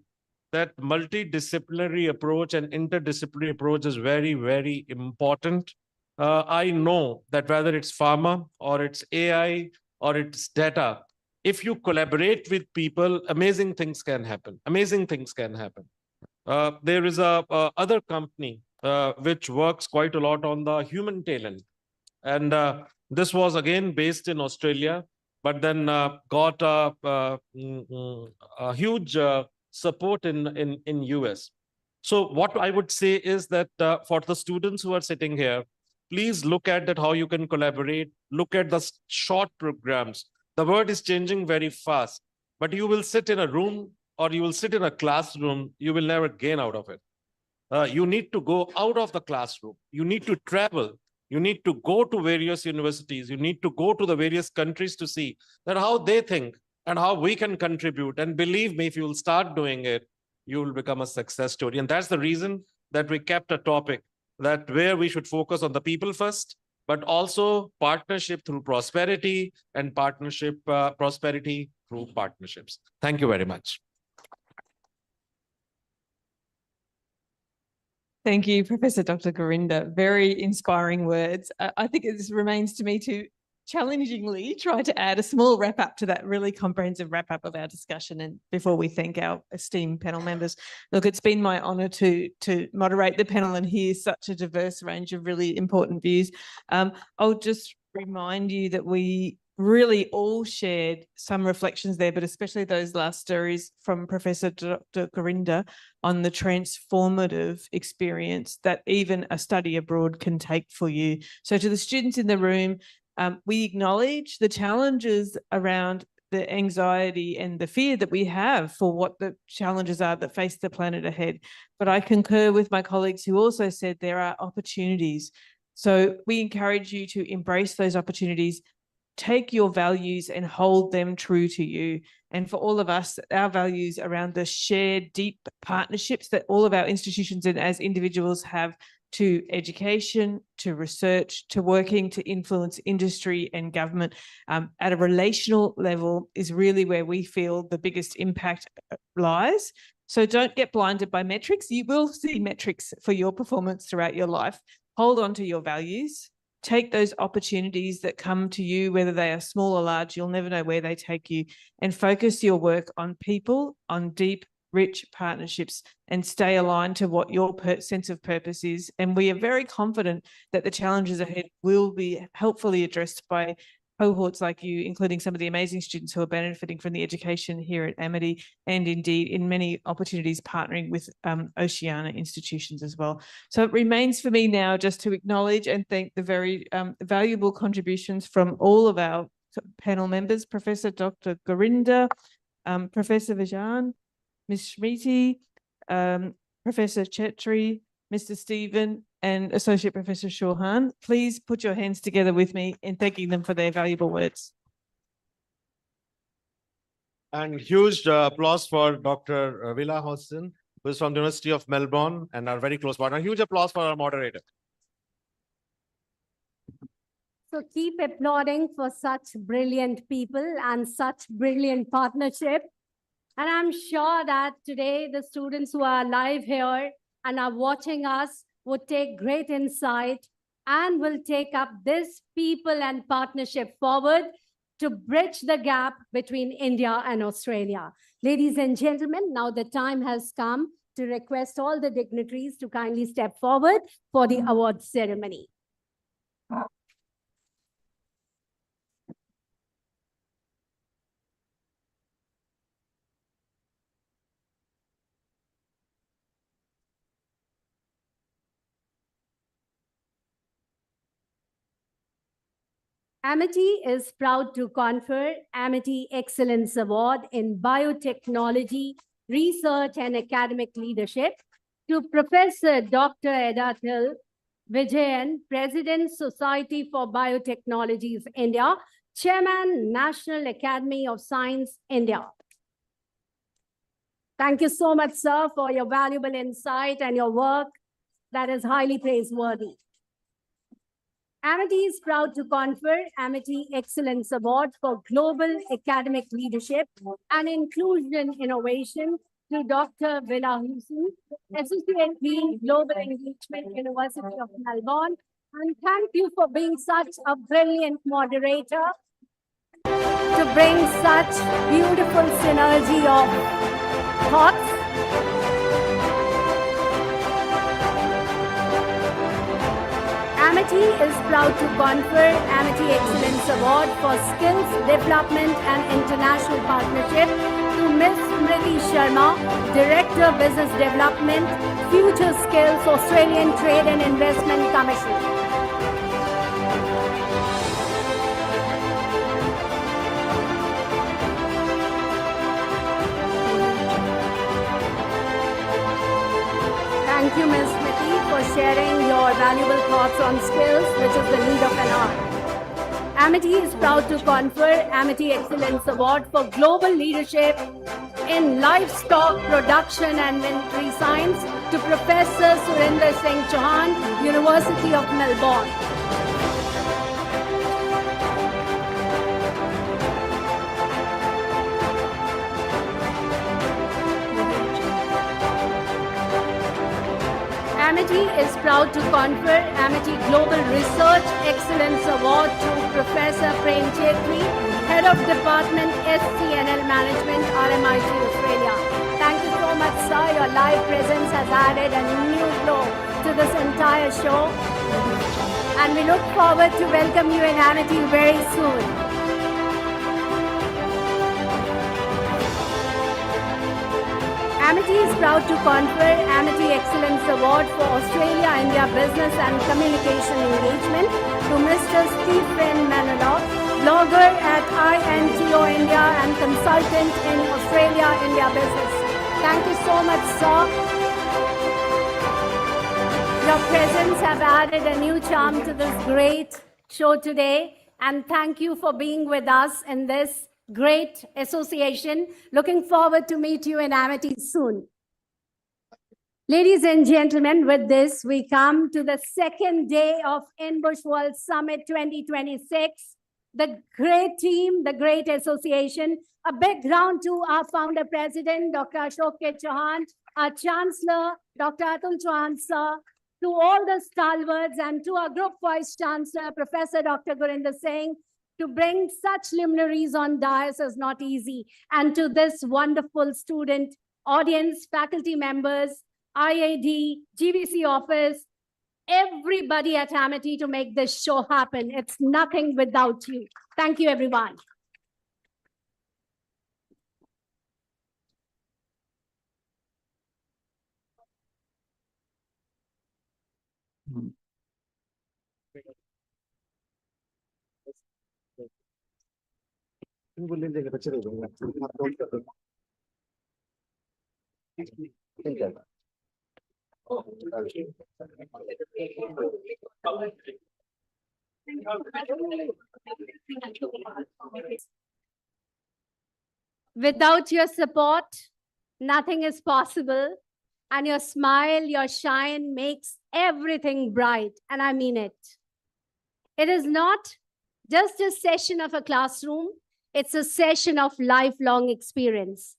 [SPEAKER 3] that multidisciplinary approach and interdisciplinary approach is very, very important. I know that whether it's pharma or it's AI or it's data, if you collaborate with people, amazing things can happen. Amazing things can happen. There is a other company which works quite a lot on the human talent. And this was again based in Australia, but then got a huge support in US. So what I would say is that for the students who are sitting here, please look at that how you can collaborate. Look at the short programs. The world is changing very fast, but you will sit in a room or you will sit in a classroom, you will never gain out of it. You need to go out of the classroom. You need to travel. You need to go to various universities. You need to go to the various countries to see that how they think and how we can contribute. And believe me, if you will start doing it, you will become a success story. And that's the reason that we kept a topic that where we should focus on the people first, but also partnership through prosperity and prosperity through partnerships. Thank you very much.
[SPEAKER 4] Thank you, Professor Dr. Gurinder. Very inspiring words. I think it remains to me to challengingly try to add a small wrap up to that really comprehensive wrap up of our discussion. And before we thank our esteemed panel members, look, it's been my honour to moderate the panel and hear such a diverse range of really important views. I'll just remind you that we really all shared some reflections there, but especially those last stories from Professor Dr. Gurinder on the transformative experience that even a study abroad can take for you. So to the students in the room, we acknowledge the challenges around the anxiety and the fear that we have for what the challenges are that face the planet ahead. But I concur with my colleagues who also said there are opportunities. So we encourage you to embrace those opportunities, take your values and hold them true to you. And for all of us, our values around the shared deep partnerships that all of our institutions and as individuals have to education, to research, to working to influence industry and government at a relational level is really where we feel the biggest impact lies. So don't get blinded by metrics. You will see metrics for your performance throughout your life. Hold on to your values. Take those opportunities that come to you, whether they are small or large, you'll never know where they take you, and focus your work on people, on deep, rich partnerships, and stay aligned to what your sense of purpose is. And we are very confident that the challenges ahead will be helpfully addressed by cohorts like you, including some of the amazing students who are benefiting from the education here at Amity, and indeed in many opportunities partnering with Oceania institutions as well. So it remains for me now just to acknowledge and thank the very valuable contributions from all of our panel members, Professor Dr. Gurinder, Professor Vajan, Ms. Smriti, Professor Chetri, Mr. Stephen, and Associate Professor Chauhan. Please put your hands together with me in thanking them for their valuable words.
[SPEAKER 3] And huge applause for Dr. Villa Hodgson, who is from the University of Melbourne and our very close partner. Huge applause for our moderator.
[SPEAKER 1] So keep applauding for such brilliant people and such brilliant partnership. And I'm sure that today the students who are live here and are watching us would take great insight and will take up this people and partnership forward to bridge the gap between India and Australia. Ladies and gentlemen, now the time has come to request all the dignitaries to kindly step forward for the award ceremony. Amity is proud to confer Amity Excellence Award in Biotechnology, Research and Academic Leadership to Professor Dr. Edatil Vijayan, President, Society for Biotechnologies, India, Chairman, National Academy of Science, India. Thank you so much, sir, for your valuable insight and your work that is highly praiseworthy. Amity is proud to confer Amity Excellence Award for Global Academic Leadership and Inclusion Innovation to Dr. Villa Hussain, Associate Dean, Global Engagement, University of Melbourne. And thank you for being such a brilliant moderator to bring such beautiful synergy of thoughts. Amity is proud to confer Amity Excellence Award for Skills Development and International Partnership to Ms. Smriti Sharma, Director Business Development, Future Skills, Australian Trade and Investment Commission. Thank you, Ms. Smriti, for sharing your valuable thoughts on skills, which is the need of an hour. Amity is proud to confer Amity Excellence Award for Global Leadership in Livestock Production and Inventory Science to Professor Surinder Singh Chauhan, University of Melbourne. Amity is proud to confer Amity Global Research Excellence Award to Professor Prem Chetri, Head of Department SCNL Management, RMIT, Australia. Thank you so much, sir. Your live presence has added a new glow to this entire show. And we look forward to welcome you in Amity very soon. Amity is proud to confer Amity Excellence Award for Australia-India Business and Communication Engagement to Mr. Stephen Manaloff, blogger at INTO India and consultant in Australia-India Business. Thank you so much, sir. Your presence have added a new charm to this great show today. And thank you for being with us in this great association. Looking forward to meet you in Amity soon. Ladies and gentlemen, with this, we come to the second day of INBUSH World Summit 2026. The great team, the great association. A big round to our founder president, Dr. Ashok K. Chauhan, our chancellor, Dr. Atul Chauhan, sir, to all the stalwarts, and to our group vice chancellor, Professor Dr. Gurinder Singh. To bring such luminaries on dais is not easy. And to this wonderful student audience, faculty members, IAD, GVC office, everybody at Amity to make this show happen. It's nothing without you. Thank you, everyone. Without your support, nothing is possible. And your smile, your shine makes everything bright. And I mean it. It is not just a session of a classroom. It's a session of lifelong experience.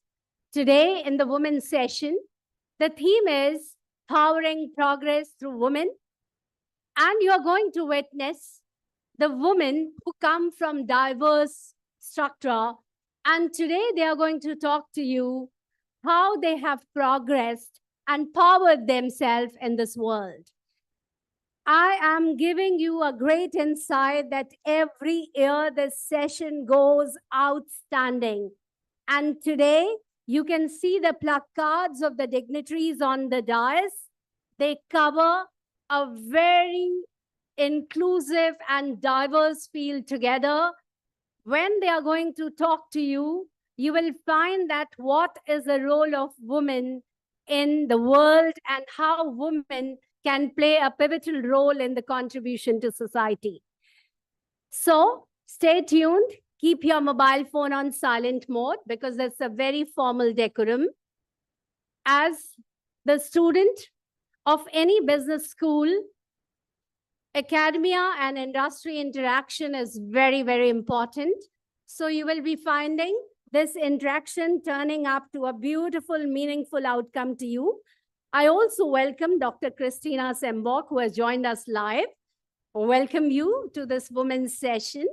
[SPEAKER 1] Today, in the women's session, the theme is powering progress through women. And you're going to witness the women who come from diverse structure. And today they are going to talk to you how they have progressed and powered themselves in this world. I am giving you a great insight that every year this session goes outstanding. And today you can see the placards of the dignitaries on the dais. They cover a very inclusive and diverse field together. When they are going to talk to you, you will find that what is the role of women in the world and how women can play a pivotal role in the contribution to society. So stay tuned. Keep your mobile phone on silent mode because that's a very formal decorum. As the student of any business school, academia and industry interaction is very, very important. So you will be finding this interaction turning up to a beautiful, meaningful outcome to you. I also welcome Dr. Christina Sembok, who has joined us live. Welcome you to this women's session.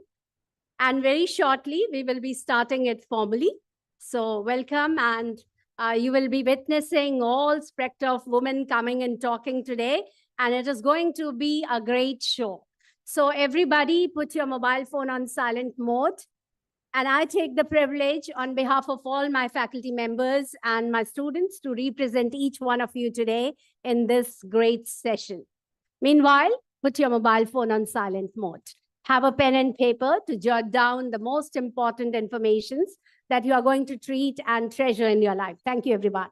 [SPEAKER 1] And very shortly, we will be starting it formally. So welcome, and you will be witnessing all spectra of women coming and talking today. And it is going to be a great show. So everybody put your mobile phone on silent mode. And I take the privilege on behalf of all my faculty members and my students to represent each one of you today in this great session. Meanwhile, put your mobile phone on silent mode. Have a pen and paper to jot down the most important informations that you are going to treat and treasure in your life. Thank you, everyone.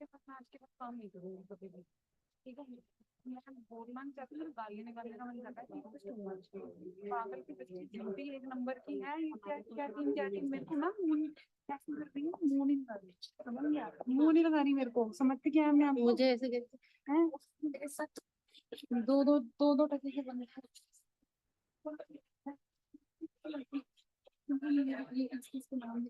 [SPEAKER 10] आज के बाद काम नहीं करूंगी कभी भी ठीक है मैं बोलना नहीं चाहती मेरे गाली निकालने का मन कर रहा है कुछ टू मच पागल की बच्ची सिंपल एक नंबर की है ये क्या टीम मेरे को ना कैसे कर रही है मुंह नहीं लगा रही समझ नहीं आ रहा मुंह नहीं लगा रही मेरे को समझते क्या है मैं आपको
[SPEAKER 1] मुझे ऐसे कहते
[SPEAKER 10] हैं दो टके के बने ये इसके नाम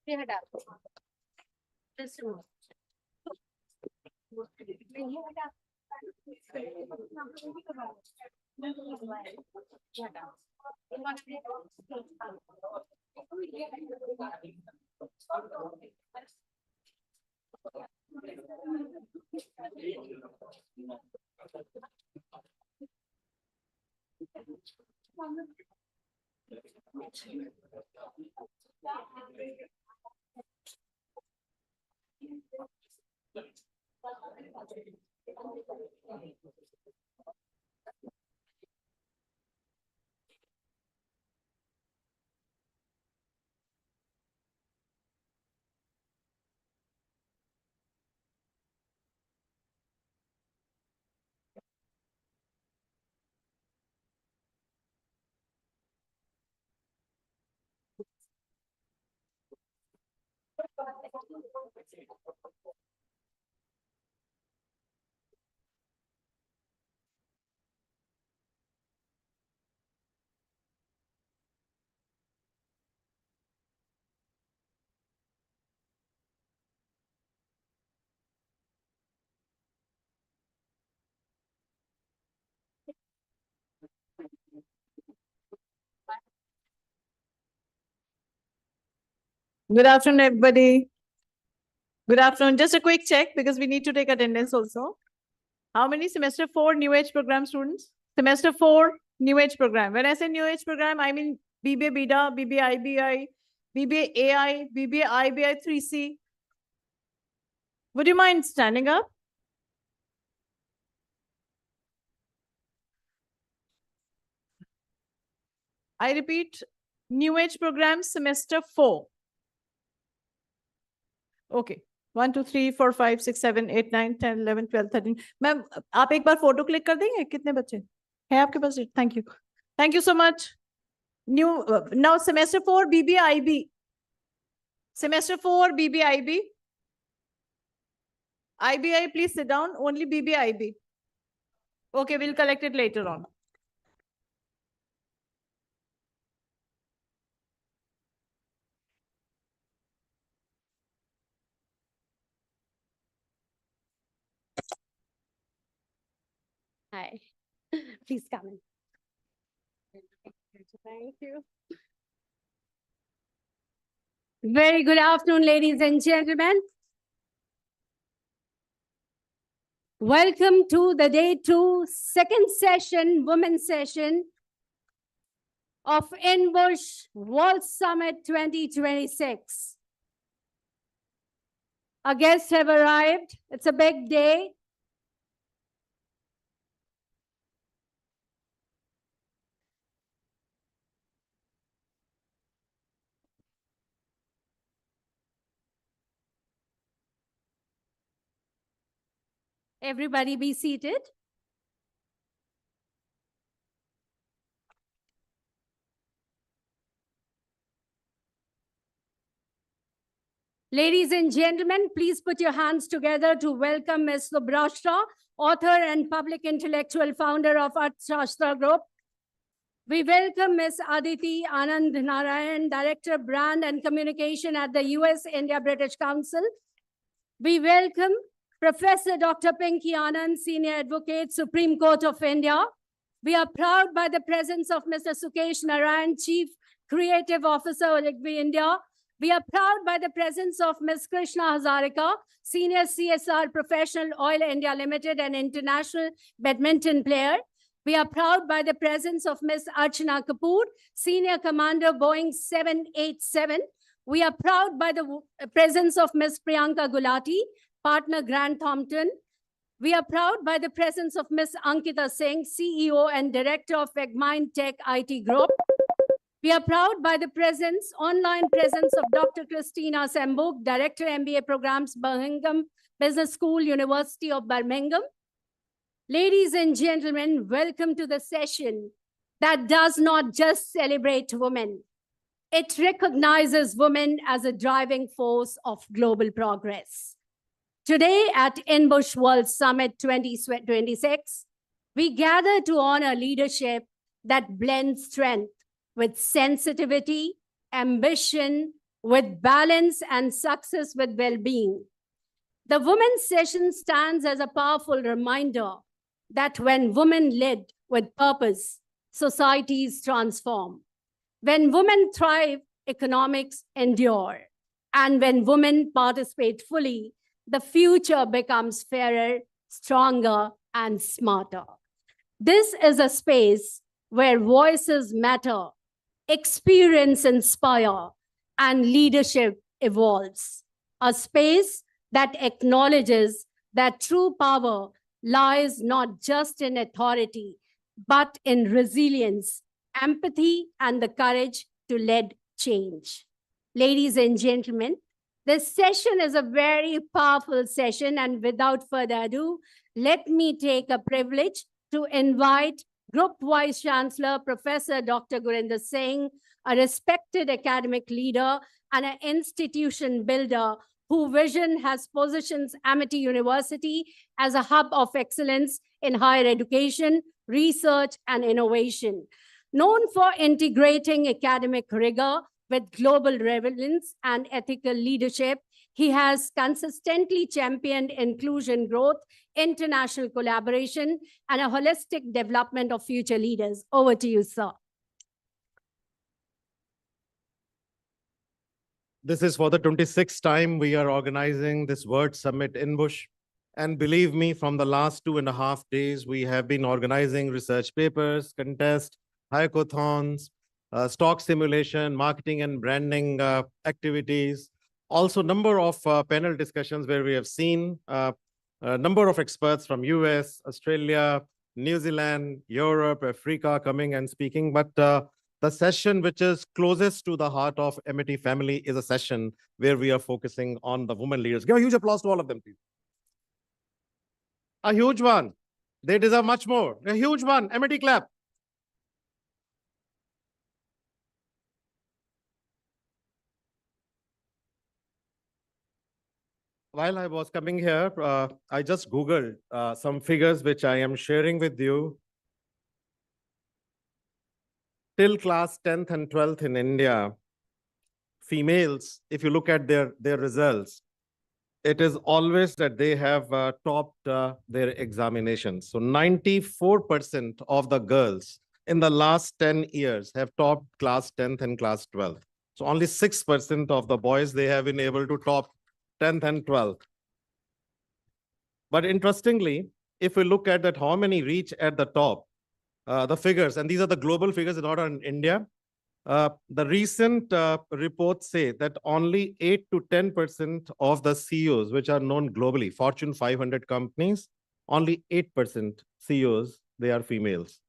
[SPEAKER 1] हटा
[SPEAKER 4] Good afternoon, everybody. Good afternoon. Just a quick check because we need to take attendance also. How many semester 4 new age program students? Semester 4 new age program. When I say new age program, I mean BBA BIDA, BBA IBI, BBA AI, BBA IBI 3C. Would you mind standing up? I repeat, new age program semester 4. Okay. 1, 2, 3, 4, 5, 6, 7, 8, 9, 10, 11, 12, 13. Ma'am आप एक बार photo click कर देंगे कितने बच्चे हैं आपके पास? Thank you so much. New now semester 4 BBIB. Semester 4 BBIB. IBI, please sit down. Only BBIB. Okay, we'll collect it later on.
[SPEAKER 1] Hi. Please come in. Thank you. Very good afternoon, ladies and gentlemen. Welcome to the day 2, second session, women's session of INBUSH World Summit 2026. Our guests have arrived. It's a big day. Everybody be seated. Ladies and gentlemen, please put your hands together to welcome Ms. Subrashta, author and public intellectual founder of Arthashastra Group. We welcome Ms. Aditi Anand Narayan, Director Brand and Communication at the US-India-British Council. We welcome Professor Dr. Pinky Anand, Senior Advocate, Supreme Court of India. We are proud by the presence of Mr. Sukesh Narayan, Chief Creative Officer, Oligvi India. We are proud by the presence of Ms. Krishna Hazarika, Senior CSR Professional, Oil India Limited and international badminton player. We are proud by the presence of Ms. Archana Kapoor, Senior Commander, Boeing 787. We are proud by the presence of Ms. Priyanka Gulati, Partner Grant Thornton. We are proud by the presence of Ms. Ankita Singh, CEO and Director of Egmind Tech IT Group. We are proud by the online presence of Dr. Christina Sembuk, Director MBA Programs, Birmingham Business School, University of Birmingham. Ladies and gentlemen, welcome to the session that does not just celebrate women. It recognizes women as a driving force of global progress. Today at INBUSH World Summit 2026, we gather to honor leadership that blends strength with sensitivity, ambition with balance, and success with well-being. The women's session stands as a powerful reminder that when women lead with purpose, societies transform. When women thrive, economics endure. And when women participate fully, the future becomes fairer, stronger, and smarter. This is a space where voices matter, experience inspire, and leadership evolves. A space that acknowledges that true power lies not just in authority, but in resilience, empathy, and the courage to lead change. Ladies and gentlemen, this session is a very powerful session, and without further ado, let me take a privilege to invite Group Vice Chancellor, Professor Dr. Gurinder Singh, a respected academic leader and an institution builder whose vision has positions Amity University as a hub of excellence in higher education, research, and innovation. Known for integrating academic rigor with global relevance and ethical leadership, he has consistently championed inclusion growth, international collaboration, and a holistic development of future leaders. Over to you, sir.
[SPEAKER 3] This is for the 26th time we are organizing this Word Summit INBUSH. And believe me, from the last 2.5 days, we have been organizing research papers, contests, hackathons, stock simulation, marketing and branding activities. Also, number of panel discussions where we have seen a number of experts from US, Australia, New Zealand, Europe, Africa coming and speaking. But the session which is closest to the heart of Amity family is a session where we are focusing on the women leaders. Give a huge applause to all of them, please. A huge one. They deserve much more. A huge one. Amity clap. While I was coming here, I just Googled some figures which I am sharing with you. Till class 10th and 12th in India, females, if you look at their results, it is always that they have topped their examinations. So 94% of the girls in the last 10 years have topped class 10th and class 12th. So only 6% of the boys, they have been able to top 10th and 12th. But interestingly, if we look at that, how many reach at the top, the figures, and these are the global figures, not in India. The recent reports say that only 8 to 10% of the CEOs, which are known globally, Fortune 500 companies, only 8% CEOs, they are females.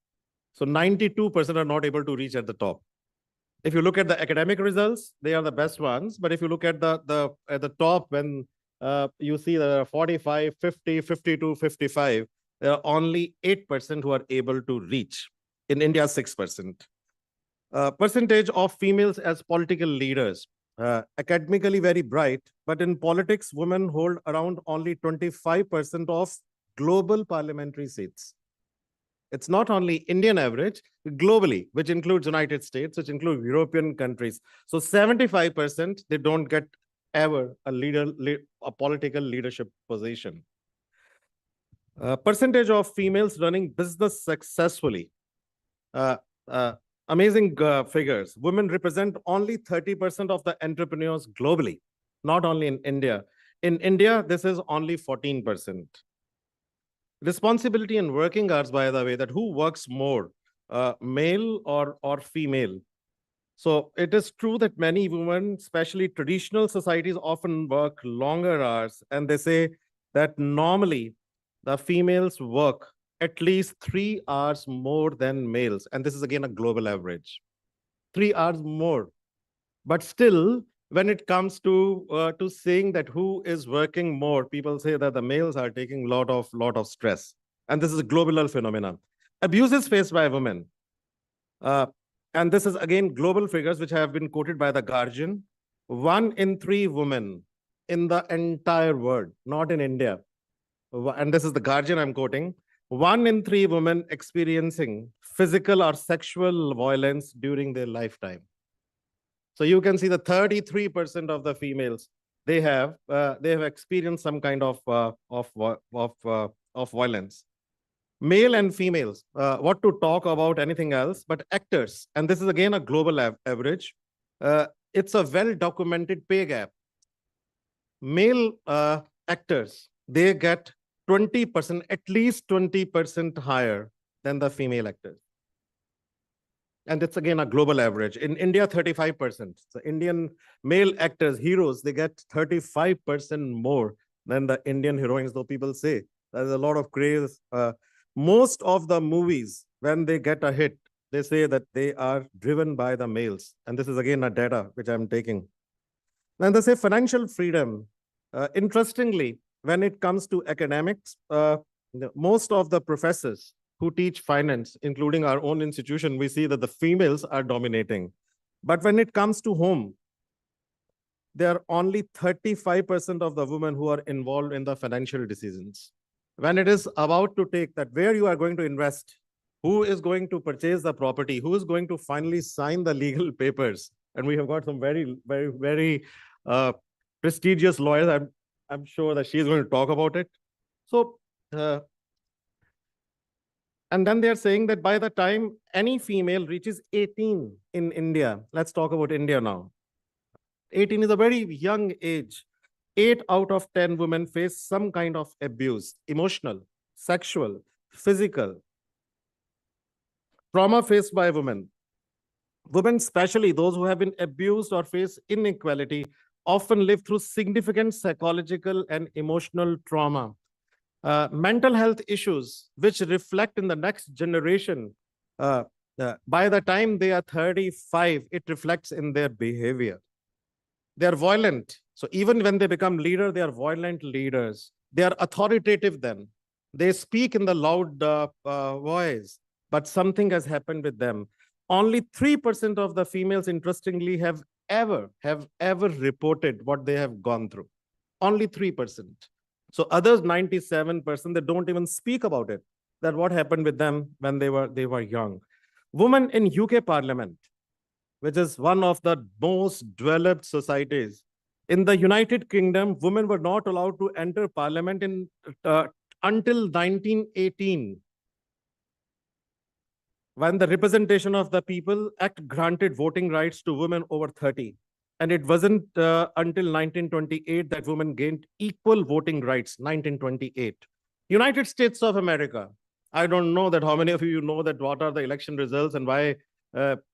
[SPEAKER 3] So 92% are not able to reach at the top. If you look at the academic results, they are the best ones. But if you look at at the top, when you see the 45, 50, 52, 55, there are only 8% who are able to reach. In India, 6%. Percentage of females as political leaders, academically very bright, but in politics, women hold around only 25% of global parliamentary seats. It's not only Indian average, globally, which includes United States, which includes European countries. So 75%, they don't get ever a political leadership position. Percentage of females running business successfully. Amazing figures. Women represent only 30% of the entrepreneurs globally, not only in India. In India, this is only 14%. Responsibility and working hours, by the way, that who works more, male or female. So it is true that many women, especially traditional societies, often work longer hours. And they say that normally the females work at least 3 hours more than males. And this is again a global average. 3 hours more. But still, when it comes to saying that who is working more, people say that the males are taking lot of stress. And this is a global phenomenon. Abuses faced by women. And this is again global figures which have been quoted by The Guardian. 1 in 3 women in the entire world, not in India. And this is The Guardian I'm quoting. 1 in 3 women experiencing physical or sexual violence during their lifetime. So you can see the 33% of the females, they have experienced some kind of violence. Male and females, what to talk about anything else, but actors, and this is again a global average, it's a well-documented pay gap. Male actors, they get 20%, at least 20% higher than the female actors. And it's again a global average. In India, 35%. So Indian male actors, heroes, they get 35% more than the Indian heroines, though people say there's a lot of craze. Most of the movies, when they get a hit, they say that they are driven by the males. And this is again a data which I'm taking. And they say financial freedom. Interestingly, when it comes to academics, most of the professors who teach finance, including our own institution, we see that the females are dominating. But when it comes to home, there are only 35% of the women who are involved in the financial decisions. When it is about to take that where you are going to invest, who is going to purchase the property, who is going to finally sign the legal papers, and we have got some very prestigious lawyers. I'm sure that she is going to talk about it. So, and then they're saying that by the time any female reaches 18 in India, let's talk about India now. 18 is a very young age. 8 out of 10 women face some kind of abuse, emotional, sexual, physical, trauma faced by women. Women, especially those who have been abused or face inequality, often live through significant psychological and emotional trauma. Mental health issues, which reflect in the next generation, by the time they are 35, it reflects in their behavior. They are violent. So even when they become leader, they are violent leaders. They are authoritative then. They speak in the loud voice, but something has happened with them. Only 3% of the females, interestingly, have ever reported what they have gone through. Only 3%. So others 97%, they don't even speak about it, that what happened with them when they were young. Women in UK Parliament, which is one of the most developed societies. In the United Kingdom, women were not allowed to enter parliament until 1918, when the Representation of the People Act granted voting rights to women over 30. And it wasn't until 1928 that women gained equal voting rights, 1928. United States of America. I don't know that how many of you know that what are the election results and why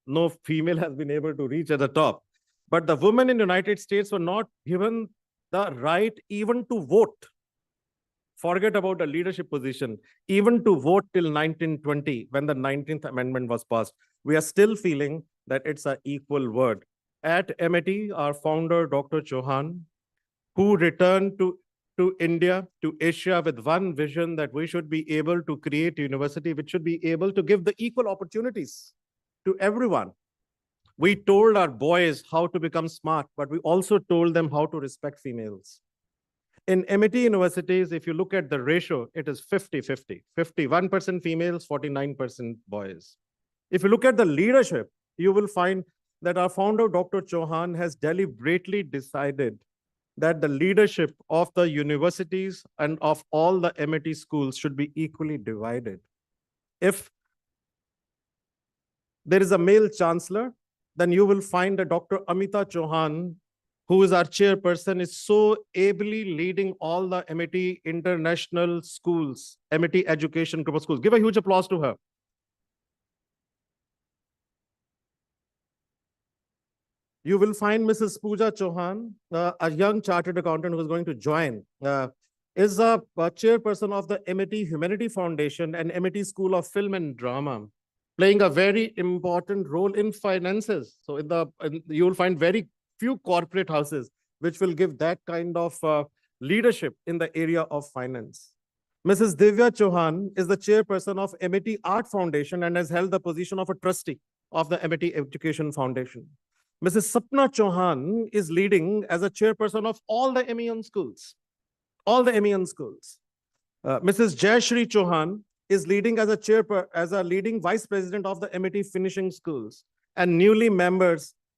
[SPEAKER 3] no female has been able to reach at the top. But the women in the United States were not given the right even to vote. Forget about a leadership position, even to vote till 1920, when the 19th Amendment was passed. We are still feeling that it's an equal word. At MIT, our founder, Dr. Chauhan, who returned to India, to Asia with one vision that we should be able to create a university which should be able to give the equal opportunities to everyone. We told our boys how to become smart, but we also told them how to respect females. In MIT universities, if you look at the ratio, it is 50-50, 51% females, 49% boys. If you look at the leadership, you will find that our founder, Dr. Chauhan, has deliberately decided that the leadership of the universities and of all the MIT schools should be equally divided. If there is a male chancellor, then you will find that Dr. Amita Chauhan, who is our chairperson, is so ably leading all the MIT international schools, MIT education group of schools. Give a huge applause to her. You will find Mrs. Pooja Chauhan, a young chartered accountant who is going to join, is a chairperson of the MIT Humanity Foundation and MIT School of Film and Drama, playing a very important role in finances. So you will find very few corporate houses which will give that kind of leadership in the area of finance. Mrs. Divya Chauhan is the chairperson of MIT Art Foundation and has held the position of a trustee of the MIT Education Foundation. Mrs. Sapna Chauhan is leading as a chairperson of all the MEN schools, Mrs. Jayashri Chauhan is leading as a leading vice president of the MIT Finishing Schools, and newly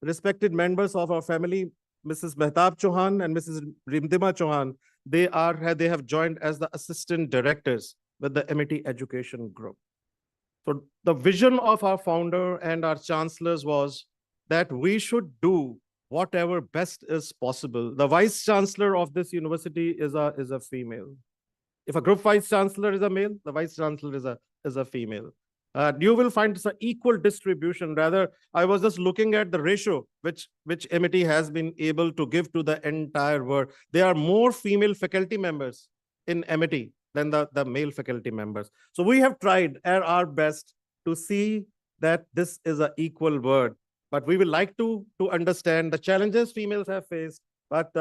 [SPEAKER 3] respected members of our family, Mrs. Mehtab Chauhan and Mrs. Rimdima Chauhan, they have joined as the assistant directors with the MIT Education Group. So the vision of our founder and our chancellors was that we should do whatever best is possible. The vice chancellor of this university is a female. If a group vice chancellor is a male, the vice chancellor is a female. You will find it's an equal distribution. Rather, I was just looking at the ratio which MIT has been able to give to the entire world. There are more female faculty members in MIT than the male faculty members. So we have tried our best to see that this is an equal word. But we would like to understand the challenges females have faced. But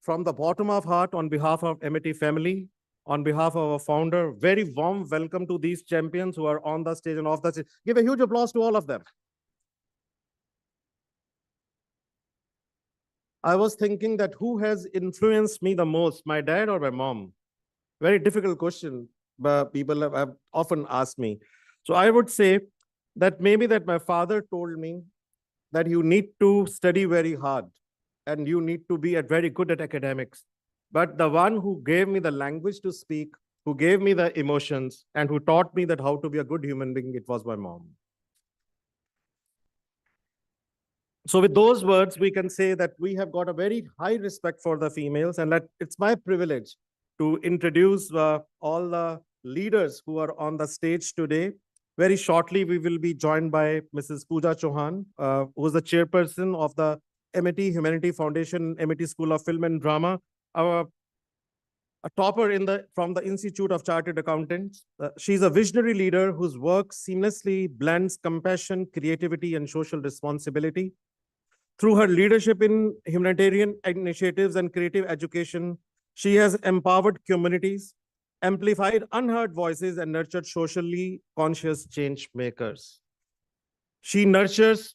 [SPEAKER 3] from the bottom of heart, on behalf of MIT family, on behalf of our founder, very warm welcome to these champions who are on the stage and off the stage. Give a huge applause to all of them. I was thinking that who has influenced me the most, my dad or my mom? Very difficult question, but people have often asked me. So I would say that maybe that my father told me that you need to study very hard and you need to be very good at academics. But the one who gave me the language to speak, who gave me the emotions, and who taught me that how to be a good human being, it was my mom. So with those words, we can say that we have got a very high respect for the females, and that it's my privilege to introduce all the leaders who are on the stage today. Very shortly, we will be joined by Mrs. Pooja Chauhan, who is the chairperson of the MIT Humanity Foundation, MIT School of Film and Drama, a topper from the Institute of Chartered Accountants. She's a visionary leader whose work seamlessly blends compassion, creativity, and social responsibility. Through her leadership in humanitarian initiatives and creative education, she has empowered communities, amplified unheard voices, and nurtured socially conscious change makers. She nurtures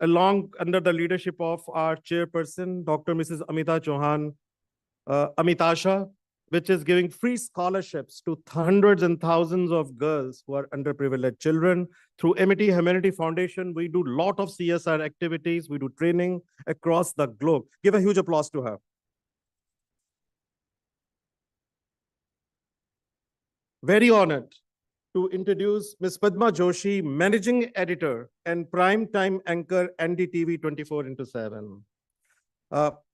[SPEAKER 3] along under the leadership of our chairperson, Dr. Mrs. Amita Chauhan, Amitasha, which is giving free scholarships to hundreds and thousands of girls who are underprivileged children. Through MIT Humanity Foundation, we do a lot of CSR activities. We do training across the globe. Give a huge applause to her. Very honored to introduce Ms. Padma Joshi, Managing Editor and Prime Time Anchor, NDTV 24/7.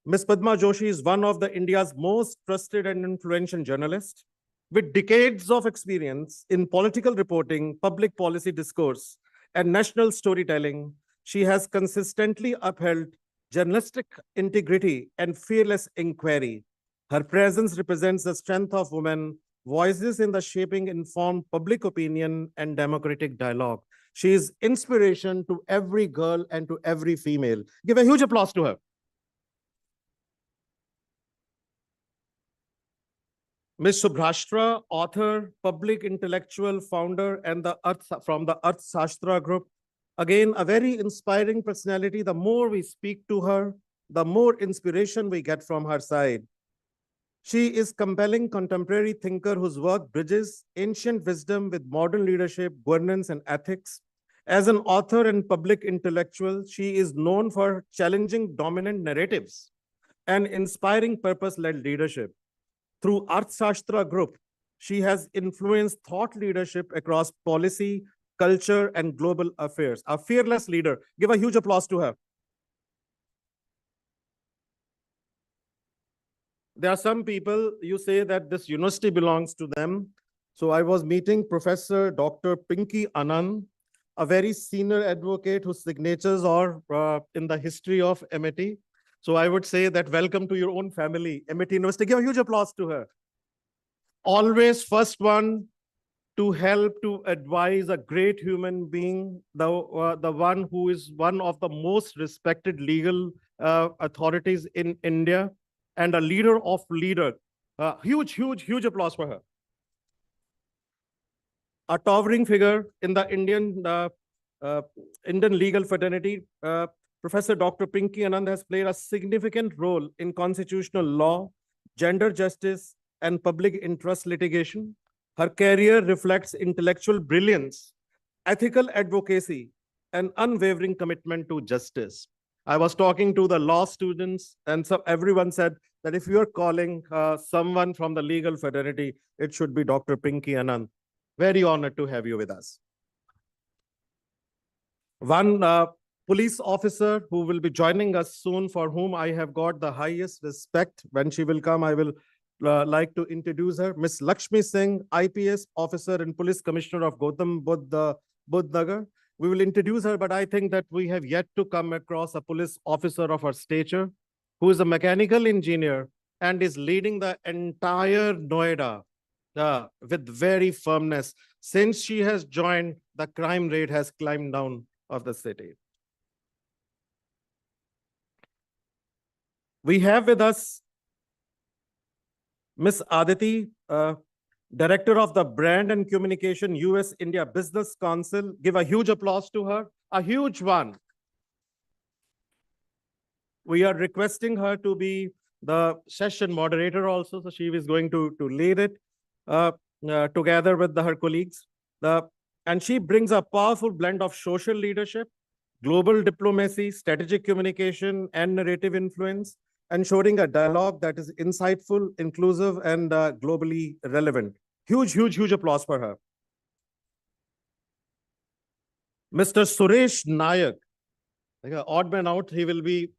[SPEAKER 3] Ms. Padma Joshi is one of the India's most trusted and influential journalists. With decades of experience in political reporting, public policy discourse, and national storytelling, she has consistently upheld journalistic integrity and fearless inquiry. Her presence represents the strength of women, voices in the shaping informed public opinion and democratic dialogue. She is inspiration to every girl and to every female. Give a huge applause to her. Ms. Subhrashtra, author, public intellectual, founder, and from the Arthashastra Group. Again, a very inspiring personality. The more we speak to her, the more inspiration we get from her side. She is compelling contemporary thinker whose work bridges ancient wisdom with modern leadership, governance, and ethics. As an author and public intellectual, she is known for challenging dominant narratives and inspiring purpose-led leadership. Through Arthashastra Group, she has influenced thought leadership across policy, culture, and global affairs. A fearless leader. Give a huge applause to her. There are some people, you say that this university belongs to them. So I was meeting Professor Dr. Pinky Anand, a very senior advocate whose signatures are in the history of MIT. So I would say that welcome to your own family, MIT University. Give a huge applause to her. Always first one to help to advise a great human being, the one who is one of the most respected legal authorities in India and a leader of leaders. Huge, huge, huge applause for her. A towering figure in the Indian legal fraternity, Professor Dr. Pinky Anand has played a significant role in constitutional law, gender justice, and public interest litigation. Her career reflects intellectual brilliance, ethical advocacy, and unwavering commitment to justice. I was talking to the law students, and so everyone said that if you're calling someone from the legal fraternity, it should be Dr. Pinky Anand. Very honored to have you with us. One police officer who will be joining us soon, for whom I have got the highest respect. When she will come, I will like to introduce her. Ms. Lakshmi Singh, IPS officer and police commissioner of Gautam Budh Nagar. We will introduce her, but I think that we have yet to come across a police officer of her stature who is a mechanical engineer and is leading the entire Noida with very firmness. Since she has joined, the crime rate has climbed down of the city. We have with us Ms. Aditi, Director of the Brand and Communication, US-India Business Council. Give a huge applause to her, a huge one. We are requesting her to be the session moderator also, so she is going to lead it together with her colleagues. And she brings a powerful blend of social leadership, global diplomacy, strategic communication, and narrative influence, ensuring a dialogue that is insightful, inclusive, and globally relevant. Huge, huge, huge applause for her. Mr. Suresh Nayak, like an odd man out, he will be,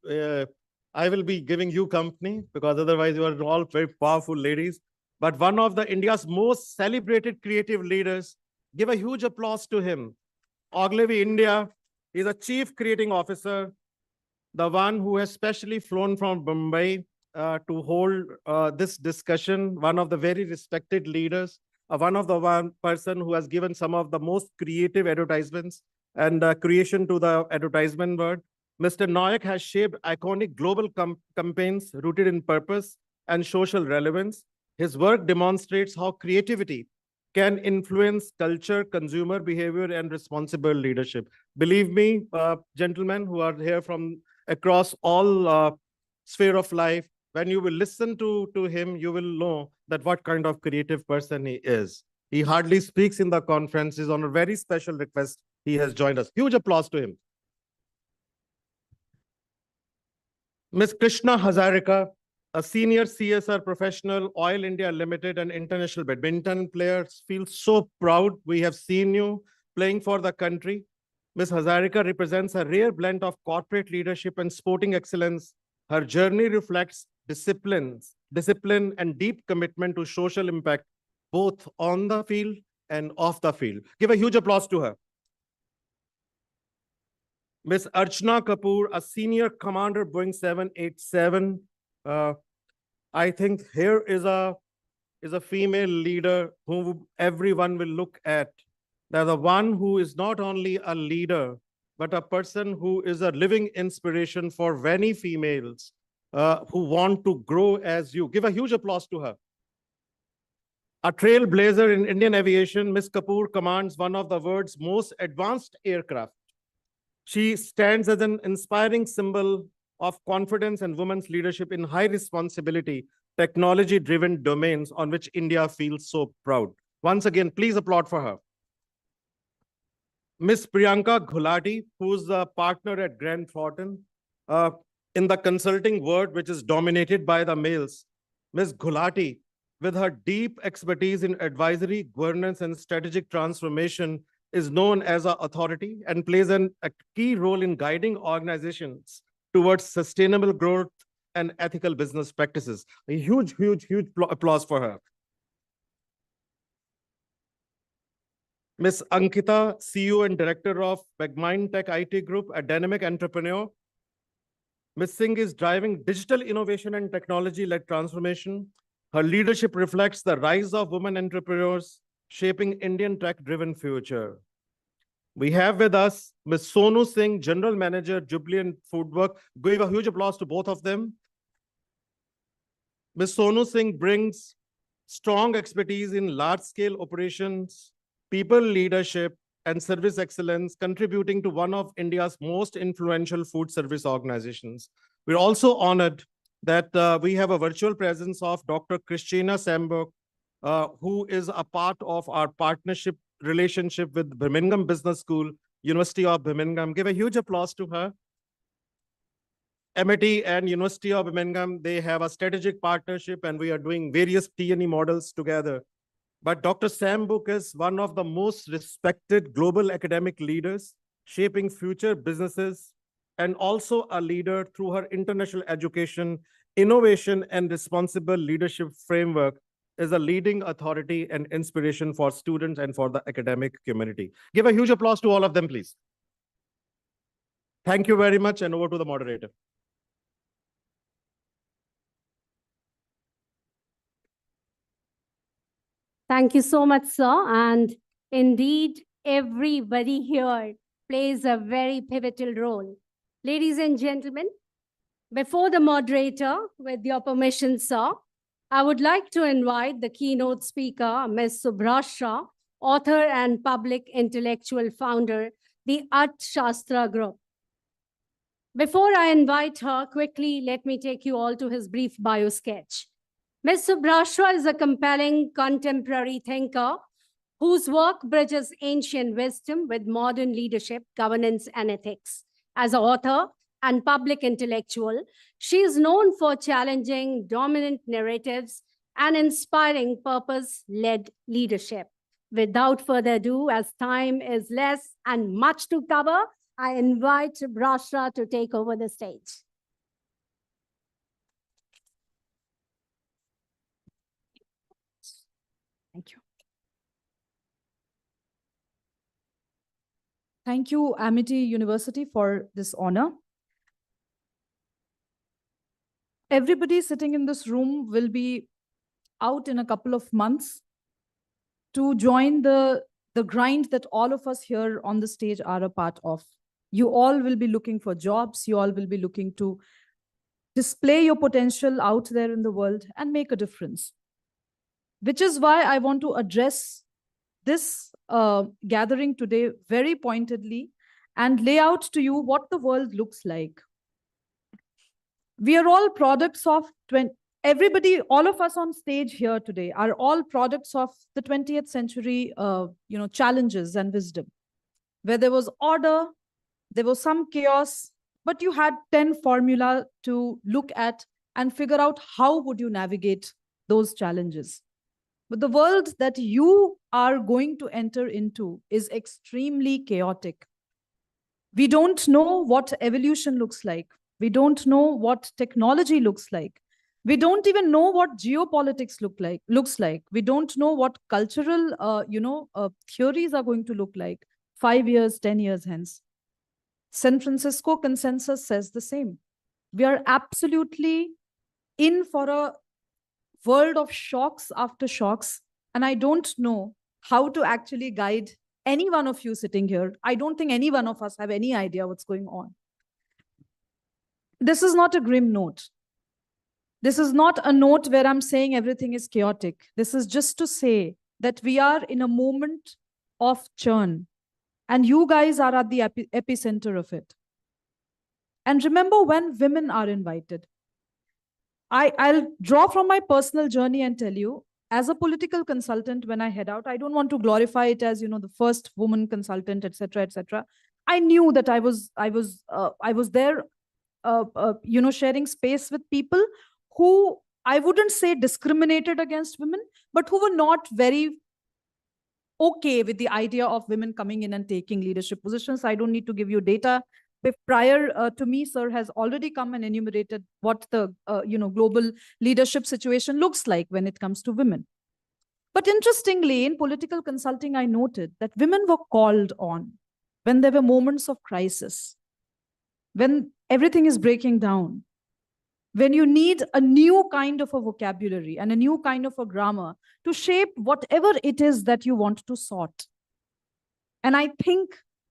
[SPEAKER 3] I will be giving you company because otherwise you are all very powerful ladies. But one of the India's most celebrated creative leaders, give a huge applause to him. Ogilvy India is a chief creating officer, the one who has specially flown from Mumbai to hold this discussion, one of the very respected leaders, one of the one person who has given some of the most creative advertisements and creation to the advertisement world. Mr. Nayak has shaped iconic global campaigns rooted in purpose and social relevance. His work demonstrates how creativity can influence culture, consumer behavior, and responsible leadership. Believe me, gentlemen who are here from across all sphere of life, when you will listen to him, you will know that what kind of creative person he is. He hardly speaks in the conferences. On a very special request, he has joined us. Huge applause to him. Ms. Krishna Hazarika, a senior CSR professional, Oil India Limited, and international badminton player, feels so proud we have seen you playing for the country. Ms. Hazarika represents a rare blend of corporate leadership and sporting excellence. Her journey reflects discipline and deep commitment to social impact, both on the field and off the field. Give a huge applause to her. Ms. Archana Kapoor, a senior commander, Boeing 787. I think here is a female leader whom everyone will look at. They're the one who is not only a leader, but a person who is a living inspiration for many females who want to grow as you. Give a huge applause to her. A trailblazer in Indian aviation, Ms. Kapoor commands one of the world's most advanced aircraft. She stands as an inspiring symbol of confidence and women's leadership in high responsibility, technology-driven domains on which India feels so proud. Once again, please applaud for her. Ms. Priyanka Gulati, who's a partner at Grant Thornton, in the consulting world, which is dominated by the males. Ms. Gulati, with her deep expertise in advisory, governance, and strategic transformation, is known as an authority and plays a key role in guiding organizations towards sustainable growth and ethical business practices. A huge, huge, huge applause for her. Ms. Ankita, CEO and Director of Megmind Tech IT Group, a dynamic entrepreneur. Ms. Singh is driving digital innovation and technology-led transformation. Her leadership reflects the rise of women entrepreneurs, shaping Indian tech-driven future. We have with us Ms. Sonu Singh, General Manager, Jubilant Foodwork. Give a huge applause to both of them. Ms. Sonu Singh brings strong expertise in large-scale operations, people leadership, and service excellence, contributing to one of India's most influential food service organizations. We're also honored that we have a virtual presence of Dr. Christina Sambok, who is a part of our partnership relationship with Birmingham Business School, University of Birmingham. Give a huge applause to her. MIT and University of Birmingham, they have a strategic partnership and we are doing various T&E models together. But Dr. Sambok is one of the most respected global academic leaders, shaping future businesses, and also a leader through her international education, innovation, and responsible leadership framework, is a leading authority and inspiration for students and for the academic community. Give a huge applause to all of them, please. Thank you very much, and over to the moderator.
[SPEAKER 1] Thank you so much, sir. And indeed, everybody here plays a very pivotal role. Ladies and gentlemen, before the moderator, with your permission, sir, I would like to invite the keynote speaker, Ms. Subhrasha, author and public intellectual founder, the Art Shastra Group. Before I invite her, quickly, let me take you all to his brief bio sketch. Ms. Subhrashwa is a compelling contemporary thinker whose work bridges ancient wisdom with modern leadership, governance, and ethics. As an author and public intellectual, she is known for challenging dominant narratives and inspiring purpose-led leadership. Without further ado, as time is less and much to cover, I invite Subhrashwa to take over the stage.
[SPEAKER 11] Thank you. Thank you, Amity University, for this honor. Everybody sitting in this room will be out in a couple of months to join the grind that all of us here on the stage are a part of. You all will be looking for jobs. You all will be looking to display your potential out there in the world and make a difference. Which is why I want to address this gathering today very pointedly and lay out to you what the world looks like. We are all products of everybody, all of us on stage here today are all products of the 20th century challenges and wisdom, where there was order, there was some chaos, but you had 10 formula to look at and figure out how would you navigate those challenges. But the world that you are going to enter into is extremely chaotic. We don't know what evolution looks like. We don't know what technology looks like. We don't even know what geopolitics looks like. We don't know what cultural theories are going to look like 5 years, 10 years hence. San Francisco consensus says the same. We are absolutely in for a world of shocks after shocks. And I don't know how to actually guide any one of you sitting here. I don't think any one of us have any idea what's going on. This is not a grim note. This is not a note where I'm saying everything is chaotic. This is just to say that we are in a moment of churn. And you guys are at the epicenter of it. And remember when women are invited. I'll draw from my personal journey and tell you, as a political consultant, when I head out, I don't want to glorify it as, the first woman consultant, etc., etc. I knew that I was there, sharing space with people who I wouldn't say discriminated against women, but who were not very okay with the idea of women coming in and taking leadership positions. I don't need to give you data. If prior to me, sir has already come and enumerated what the global leadership situation looks like when it comes to women. But interestingly, in political consulting, I noted that women were called on when there were moments of crisis, when everything is breaking down, when you need a new kind of a vocabulary and a new kind of a grammar to shape whatever it is that you want to sort. And I think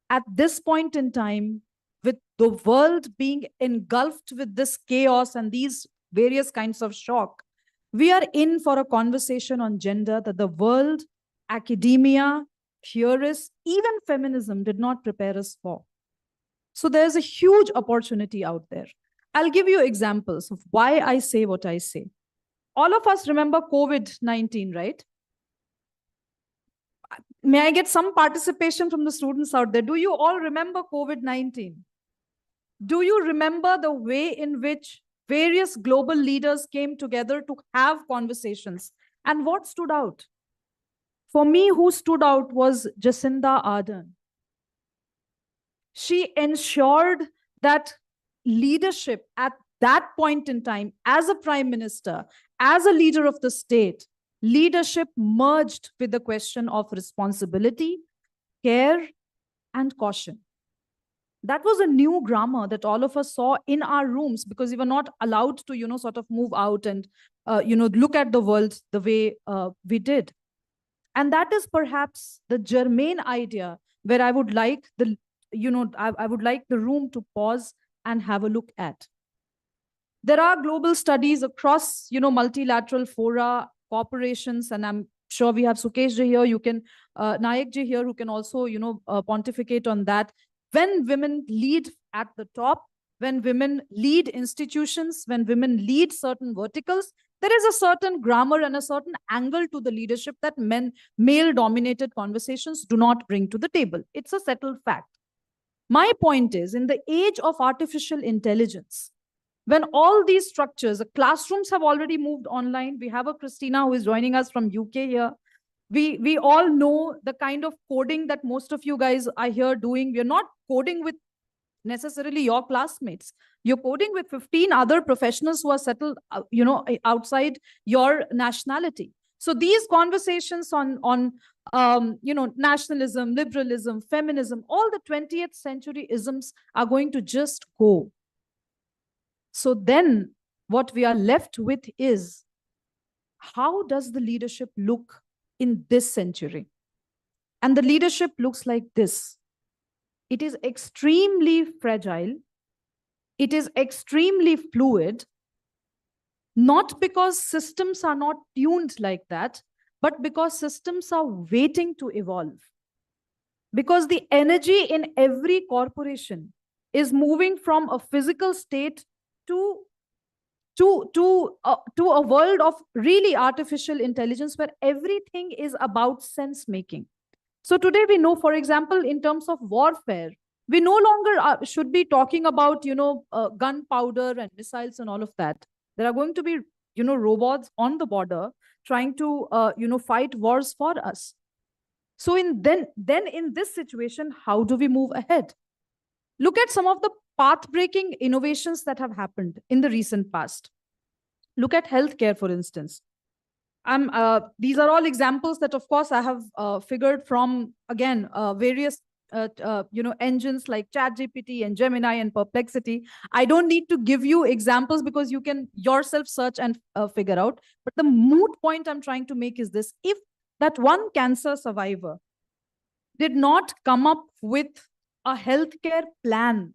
[SPEAKER 11] at this point in time, with the world being engulfed with this chaos and these various kinds of shock, we are in for a conversation on gender that the world, academia, theorists, even feminism did not prepare us for. So there's a huge opportunity out there. I'll give you examples of why I say what I say. All of us remember COVID-19, right? May I get some participation from the students out there? Do you all remember COVID-19? Do you remember the way in which various global leaders came together to have conversations? And what stood out? For me, who stood out was Jacinda Ardern. She ensured that leadership at that point in time, as a prime minister, as a leader of the state, leadership merged with the question of responsibility, care, and caution. That was a new grammar that all of us saw in our rooms because we were not allowed to, sort of move out and, look at the world the way we did. And that is perhaps the germane idea where I would like I would like the room to pause and have a look at. There are global studies across, multilateral fora, corporations, and I'm sure we have Sukeshji here, you can, Nayakji here, who can also, pontificate on that. When women lead at the top, when women lead institutions, when women lead certain verticals, there is a certain grammar and a certain angle to the leadership that male-dominated conversations do not bring to the table. It's a settled fact. My point is, in the age of artificial intelligence, when all these structures, the classrooms have already moved online. We have a Christina who is joining us from UK here. We all know the kind of coding that most of you guys are here doing. We're not coding with necessarily your classmates. You're coding with 15 other professionals who are settled, outside your nationality. So these conversations on nationalism, liberalism, feminism, all the 20th century isms are going to just go. So then what we are left with is, how does the leadership look in this century? And the leadership looks like this. It is extremely fragile. It is extremely fluid, not because systems are not tuned like that, but because systems are waiting to evolve. Because the energy in every corporation is moving from a physical state to a world of really artificial intelligence where everything is about sense making. So today we know, for example, in terms of warfare, we no longer should be talking about, gunpowder and missiles and all of that. There are going to be, robots on the border trying to, fight wars for us. So then in this situation, how do we move ahead? Look at some of the path-breaking innovations that have happened in the recent past. Look at healthcare, for instance. These are all examples that, of course, I have figured from, again, various engines like ChatGPT and Gemini and Perplexity. I don't need to give you examples because you can yourself search and figure out. But the moot point I'm trying to make is this: if that one cancer survivor did not come up with a healthcare plan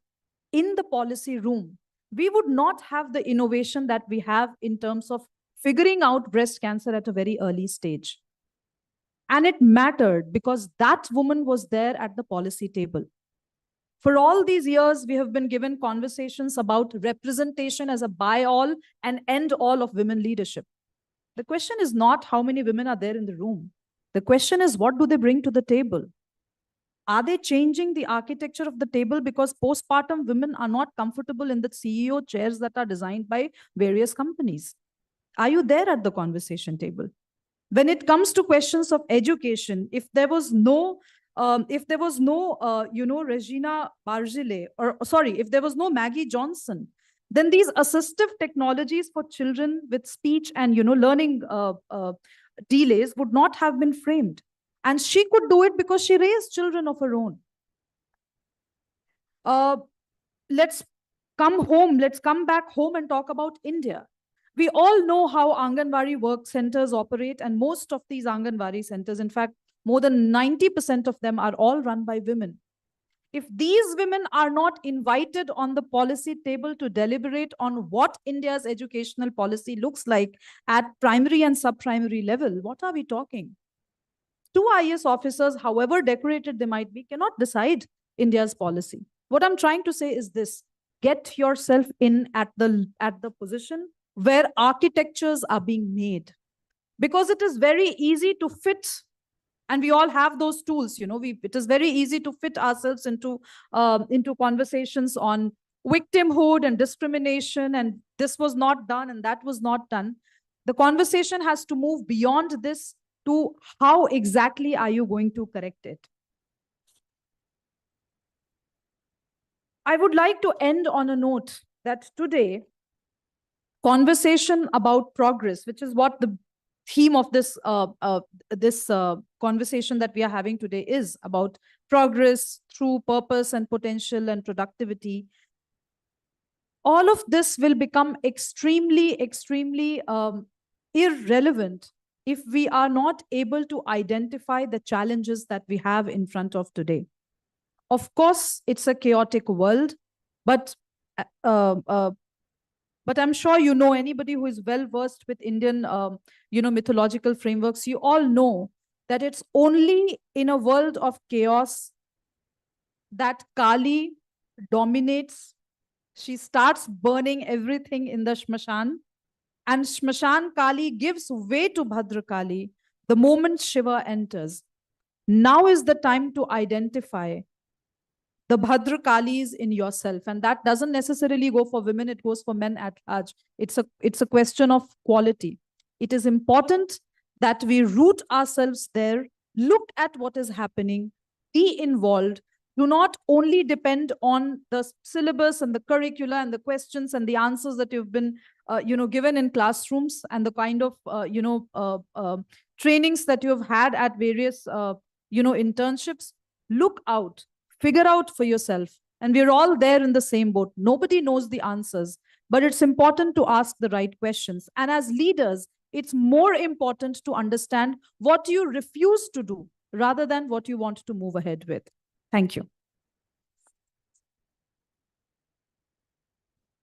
[SPEAKER 11] in the policy room, we would not have the innovation that we have in terms of figuring out breast cancer at a very early stage. And it mattered because that woman was there at the policy table. For all these years, we have been given conversations about representation as a buy-all and end-all of women leadership. The question is not how many women are there in the room. The question is, what do they bring to the table? Are they changing the architecture of the table because postpartum women are not comfortable in the CEO chairs that are designed by various companies? Are you there at the conversation table? When it comes to questions of education, if there was no Regina Bargile, if there was no Maggie Johnson, then these assistive technologies for children with speech and learning delays would not have been framed. And she could do it because she raised children of her own. Let's come back home and talk about India. We all know how Anganwadi work centers operate, and most of these Anganwadi centers, in fact, more than 90% of them are all run by women. If these women are not invited on the policy table to deliberate on what India's educational policy looks like at primary and sub-primary level, what are we talking? 2 IAS officers, however decorated they might be, cannot decide India's policy. What I'm trying to say is this: get yourself in at the position where architectures are being made. Because it is very easy to fit, and we all have those tools, it is very easy to fit ourselves into conversations on victimhood and discrimination, and this was not done and that was not done. The conversation has to move beyond this to how exactly are you going to correct it. I would like to end on a note that today, conversation about progress, which is what the theme of this conversation that we are having today is about, progress through purpose and potential and productivity. All of this will become extremely, extremely irrelevant if we are not able to identify the challenges that we have in front of today. Of course, it's a chaotic world, but I'm sure anybody who is well versed with Indian, mythological frameworks, you all know that it's only in a world of chaos that Kali dominates She starts burning everything in the Shmashan, and Shmashan Kali gives way to Bhadra Kali the moment Shiva enters. Now is the time to identify the Bhadra Kalis in yourself. And that doesn't necessarily go for women, it goes for men at large. It's a question of quality. It is important that we root ourselves there, look at what is happening, be involved. Do not only depend on the syllabus and the curricula and the questions and the answers that you've been given in classrooms and the kind of trainings that you've had at various internships. Look out. Figure out for yourself. And we're all there in the same boat. Nobody knows the answers, but it's important to ask the right questions. And as leaders, it's more important to understand what you refuse to do rather than what you want to move ahead with. Thank you.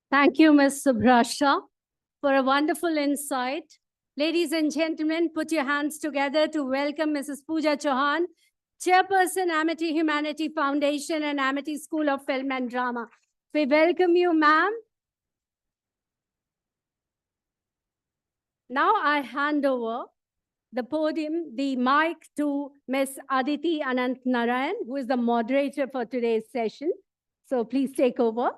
[SPEAKER 1] Thank you, Ms. Subrasha, for a wonderful insight. Ladies and gentlemen, put your hands together to welcome Mrs. Pooja Chauhan, Chairperson, Amity Humanity Foundation and Amity School of Film and Drama. We welcome you, ma'am. Now I hand over the podium, the mic to Ms. Aditi Anant Narayan, who is the moderator for today's session. So please take over.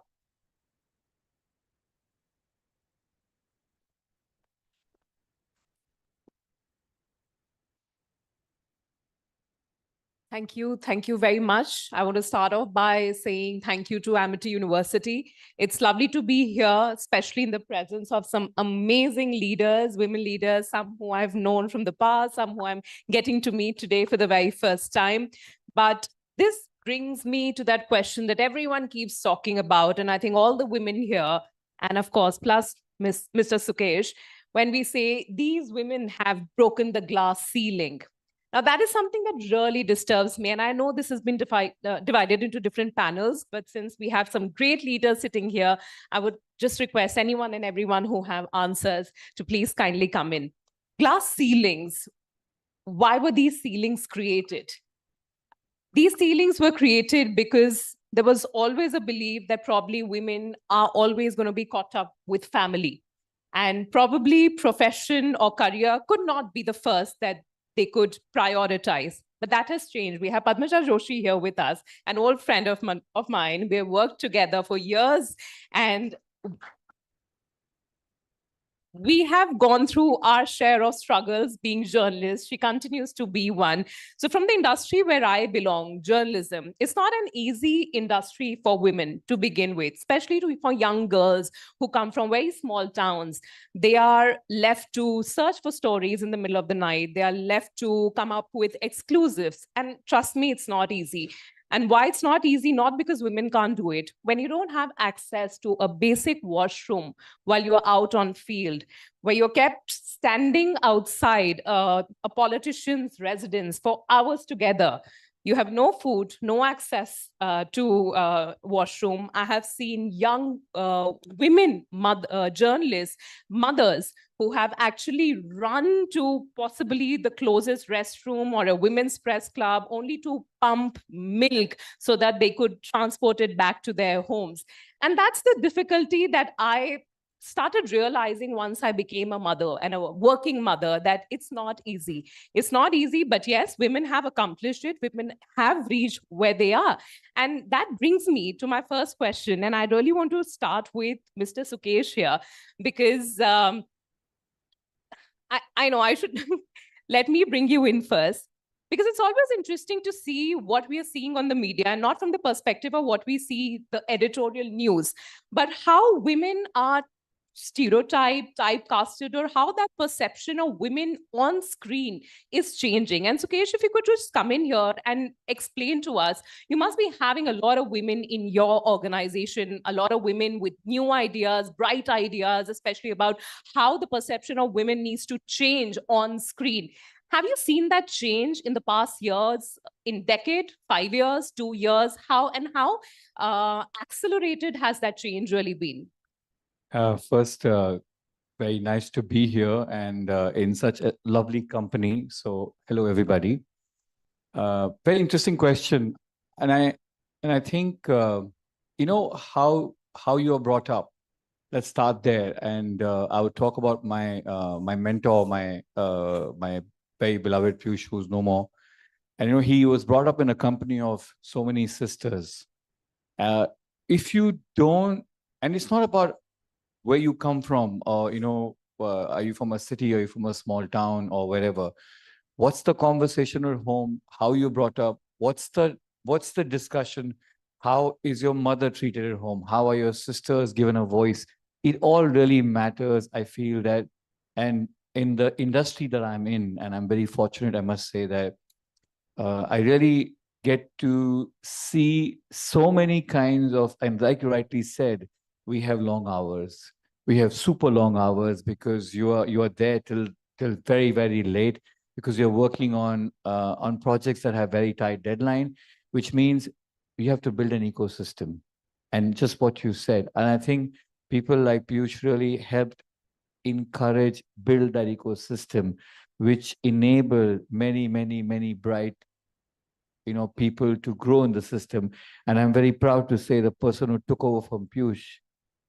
[SPEAKER 12] Thank you. Thank you very much. I want to start off by saying thank you to Amity University. It's lovely to be here, especially in the presence of some amazing leaders, women leaders, some who I've known from the past, some who I'm getting to meet today for the very first time. But this brings me to that question that everyone keeps talking about, and I think all the women here, and of course, plus Mr. Sukesh, when we say these women have broken the glass ceiling. Now, that is something that really disturbs me. And I know this has been divided into different panels, but since we have some great leaders sitting here, I would just request anyone and everyone who have answers to please kindly come in. Glass ceilings. Why were these ceilings created? These ceilings were created because there was always a belief that probably women are always going to be caught up with family. And probably profession or career could not be the first that they could prioritize. But that has changed. We have Padmaja Joshi here with us, an old friend of mine. We have worked together for years, and we have gone through our share of struggles being journalists. She continues to be one. So from the industry where I belong, journalism, it's not an easy industry for women to begin with, especially for young girls who come from very small towns. They are left to search for stories in the middle of the night. They are left to come up with exclusives. And trust me, it's not easy. And why it's not easy, not because women can't do it. When you don't have access to a basic washroom while you're out on field, where you're kept standing outside a politician's residence for hours together, you have no food, no access to washroom. I have seen young women, journalists, mothers, who have actually run to possibly the closest restroom or a women's press club only to pump milk so that they could transport it back to their homes. And that's the difficulty that I started realizing once I became a mother and a working mother, that it's not easy. It's not easy, but yes, women have accomplished it. Women have reached where they are. And that brings me to my first question. And I really want to start with Mr. Sukesh here, because I know I should let me bring you in first, because it's always interesting to see what we are seeing on the media, and not from the perspective of what we see, the editorial news, but how women are stereotyped, typecasted, or how that perception of women on screen is changing. And Sukesh, if you could just come in here and explain to us, you must be having a lot of women in your organization, a lot of women with new ideas, bright ideas, especially about how the perception of women needs to change on screen. Have you seen that change in the past years, in decade, 5 years, 2 years? How accelerated has that change really been?
[SPEAKER 13] First, very nice to be here and in such a lovely company. So, hello everybody. Very interesting question, and I think you know how how you are brought up. Let's start there. And I would talk about my my mentor, my very beloved Piyush, who's no more. And he was brought up in a company of so many sisters. If you don't, and it's not about where you come from, or are you from a city, or are you from a small town, or wherever. What's the conversation at home? How you brought up? What's the discussion? How is your mother treated at home? How are your sisters given a voice? It all really matters. I feel that, and in the industry that I'm in, and I'm very fortunate, I must say that I really get to see so many kinds of, and like you rightly said, we have long hours. We have super long hours because you are there till very, very late, because you're working on projects that have very tight deadline, which means you have to build an ecosystem. And just what you said, and I think people like Piyush really helped encourage, build that ecosystem, which enable many, many, many bright people to grow in the system. And I'm very proud to say the person who took over from Piyush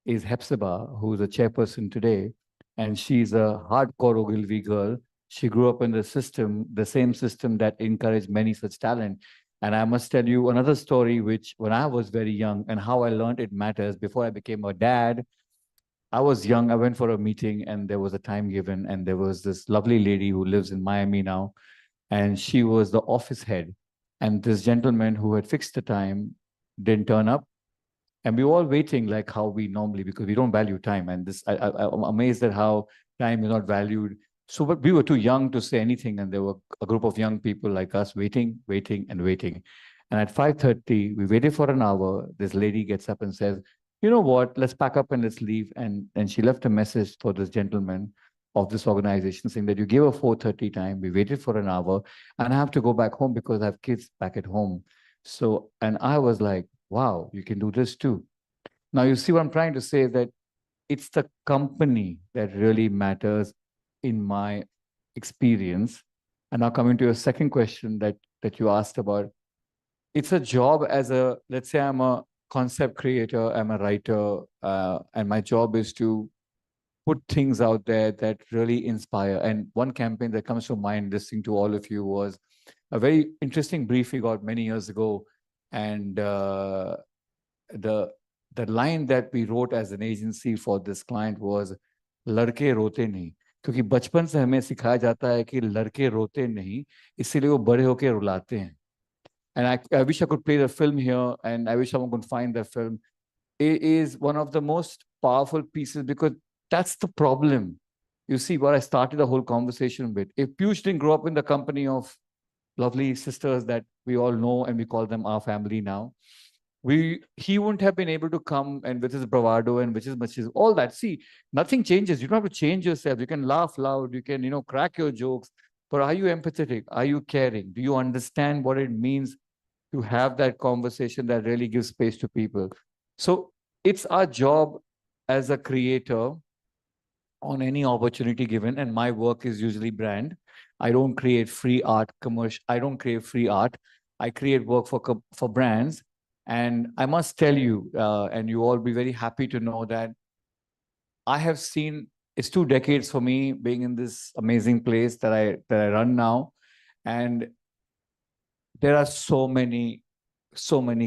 [SPEAKER 13] is Hepzibah, who's a chairperson today. And she's a hardcore Ogilvy girl. She grew up in the system, the same system that encouraged many such talent. And I must tell you another story, which when I was very young and how I learned it matters before I became a dad. I was young, I went for a meeting and there was a time given, and there was this lovely lady who lives in Miami now, and she was the office head. And this gentleman who had fixed the time didn't turn up. And we were all waiting like how we normally, because we don't value time. And I'm amazed at how time is not valued. So but we were too young to say anything. And there were a group of young people like us waiting, waiting, and waiting. And at 5:30, we waited for an hour. This lady gets up and says, you know what, let's pack up and let's leave. And she left a message for this gentleman of this organization saying that you gave a 4:30 time, we waited for an hour, and I have to go back home because I have kids back at home. So, and I was like, wow, you can do this too. Now you see what I'm trying to say, that it's the company that really matters in my experience. And now coming to your second question that you asked about, it's a job as a, let's say I'm a concept creator, I'm a writer, and my job is to put things out there that really inspire. And one campaign that comes to mind listening to all of you was a very interesting brief we got many years ago. And the line that we wrote as an agency for this client was, लड़के रोते नहीं. क्योंकि बचपन से हमें सिखाया जाता है कि लड़के रोते नहीं, इसीलिए वो बड़े होके रुलाते हैं. And I wish I could play the film here, and I wish someone could find the film. It is one of the most powerful pieces, because that's the problem. You see what I started the whole conversation with. If Piyush didn't grow up in the company of lovely sisters that we all know and we call them our family now, he wouldn't have been able to come and with his bravado and with his machismo, all that. See, nothing changes. You don't have to change yourself. You can laugh loud. You can, crack your jokes. But are you empathetic? Are you caring? Do you understand what it means to have that conversation that really gives space to people? So it's our job as a creator on any opportunity given, and my work is usually brand. I don't create free art commercial. I don't create free art. I create work for brands. And I must tell you, and you all be very happy to know that I have seen, it's 2 decades for me being in this amazing place that I run now. And there are so many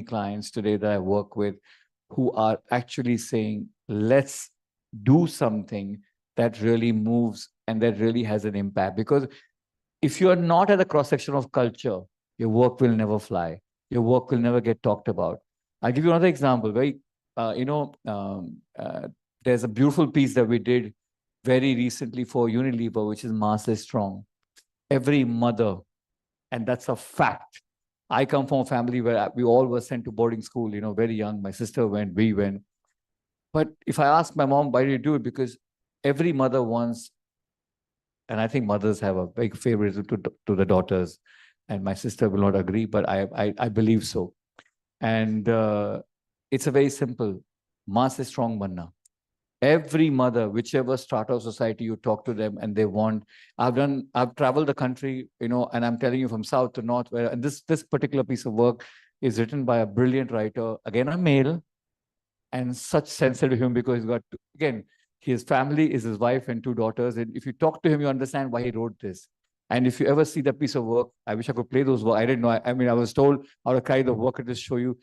[SPEAKER 13] clients today that I work with who are actually saying, let's do something that really moves and that really has an impact. Because if you are not at the cross-section of culture, your work will never fly. Your work will never get talked about. I'll give you another example. There's a beautiful piece that we did very recently for Unilever, which is Mass is Strong. Every mother, and that's a fact. I come from a family where we all were sent to boarding school, very young. My sister went, we went. But if I ask my mom, why do you do it? Because every mother wants, and I think mothers have a big favoritism to the daughters, and my sister will not agree, but I believe so. And it's a very simple, Mass is strong banna. Every mother, whichever strata of society you talk to them, and they want, I've traveled the country, and I'm telling you from south to north, and this particular piece of work is written by a brilliant writer, again, a male, and such sensitive human because he's got, again, his family is his wife and 2 daughters. And if you talk to him, you understand why he wrote this. And if you ever see the piece of work, I wish I could play those work. I didn't know. I mean, I was told how to carry the work and just show you.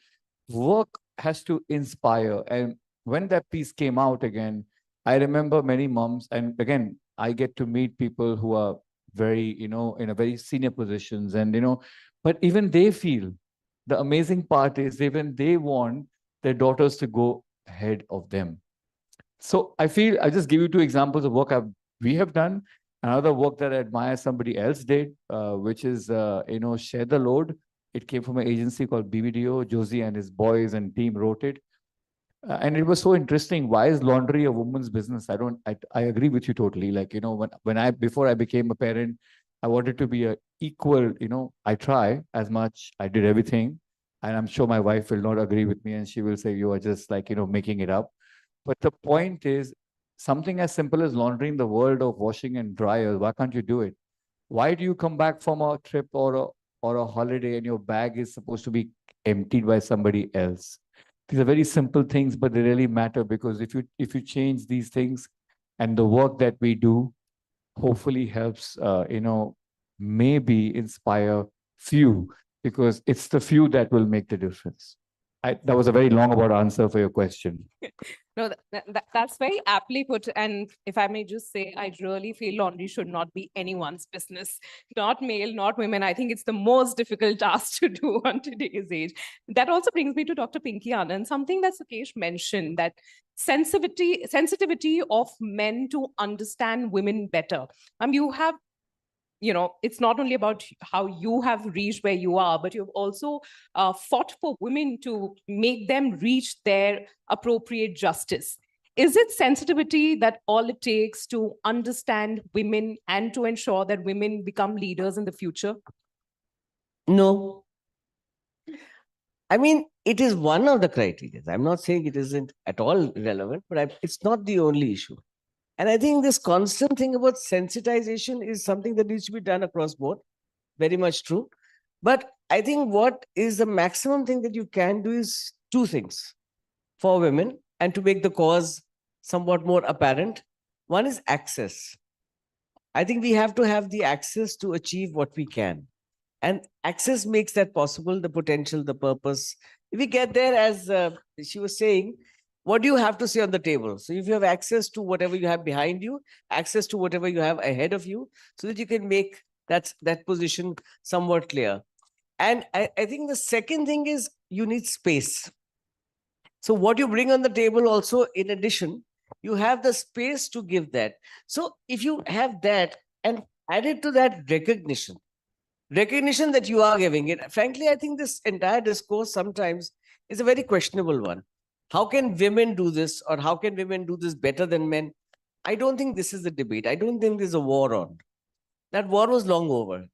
[SPEAKER 13] Work has to inspire. And when that piece came out again, I remember many moms, and again, I get to meet people who are very, in a very senior positions, and, but even they feel the amazing part is even they want their daughters to go ahead of them. So I feel I'll just give you 2 examples of work we have done. Another work that I admire somebody else did, which is, Share the Load. It came from an agency called BBDO. Josie and his boys and team wrote it. And it was so interesting. Why is laundry a woman's business? I agree with you totally. Like, before I became a parent, I wanted to be a equal, I try as much, I did everything. And I'm sure my wife will not agree with me and she will say, you are just like, making it up. But the point is, something as simple as laundering the world of washing and dryers, why can't you do it? Why do you come back from a trip or a holiday and your bag is supposed to be emptied by somebody else? These are very simple things, but they really matter, because if you change these things, and the work that we do hopefully helps, maybe inspire few, because it's the few that will make the difference. That was a very long about answer for your question.
[SPEAKER 12] No, that's very aptly put. And if I may just say, I really feel laundry should not be anyone's business, not male, not women. I think it's the most difficult task to do on today's age. That also brings me to Dr. Pinky Anand, something that Sukesh mentioned, that sensitivity of men to understand women better. You have, it's not only about how you have reached where you are, but you've also fought for women to make them reach their appropriate justice. Is it sensitivity that all it takes to understand women and to ensure that women become leaders in the future?
[SPEAKER 14] No. I mean, it is one of the criteria. I'm not saying it isn't at all relevant, but it's not the only issue. And I think this constant thing about sensitization is something that needs to be done across board. Very much true. But I think what is the maximum thing that you can do is 2 things for women, and to make the cause somewhat more apparent. One is access. I think we have to have the access to achieve what we can. And access makes that possible, the potential, the purpose. If we get there, as she was saying, what do you have to say on the table? So if you have access to whatever you have behind you, access to whatever you have ahead of you, so that you can make that position somewhat clear. And I think the second thing is you need space. So what you bring on the table also, in addition, you have the space to give that. So if you have that and added to that recognition that you are giving it, frankly, I think this entire discourse sometimes is a very questionable one. How can women do this, or how can women do this better than men? I don't think this is the debate. I don't think there's a war on. That war was long over.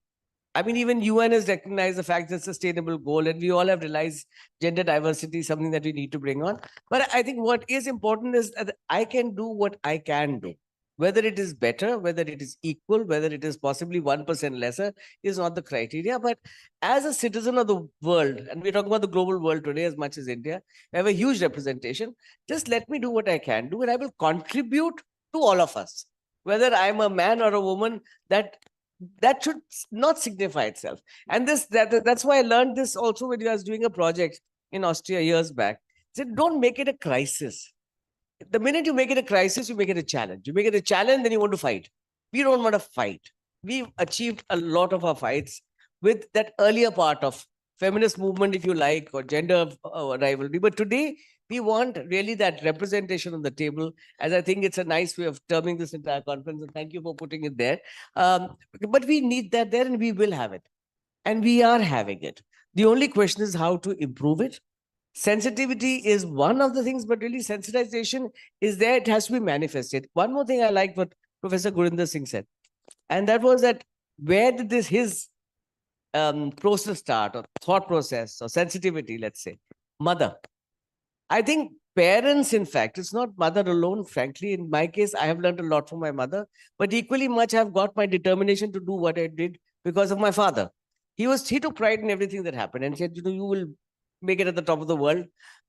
[SPEAKER 14] I mean, even UN has recognized the fact that it's a sustainable goal, and we all have realized gender diversity is something that we need to bring on. But I think what is important is that I can do what I can do. Whether it is better, whether it is equal, whether it is possibly 1% lesser is not the criteria. But as a citizen of the world, and we're talking about the global world today as much as India, we have a huge representation. Just let me do what I can do, and I will contribute to all of us. Whether I'm a man or a woman, that should not signify itself. And that's why I learned this also when I was doing a project in Austria years back. I said, don't make it a crisis. The minute you make it a crisis, you make it a challenge. You make it a challenge, then you want to fight. We don't want to fight. We've achieved a lot of our fights with that earlier part of feminist movement, if you like, or gender rivalry. But today, we want really that representation on the table, as I think it's a nice way of terming this entire conference. And thank you for putting it there. But we need that there, and we will have it. And we are having it. The only question is how to improve it. Sensitivity is one of the things, but really sensitization is there. It has to be manifested. One more thing I like what Professor Gurinder Singh said, and that was that where did his process start, or thought process, or sensitivity, let's say? Mother. I think parents, in fact, it's not mother alone, frankly. In my case, I have learned a lot from my mother, but equally much I've got my determination to do what I did because of my father. He took pride in everything that happened and said, you will make it at the top of the world.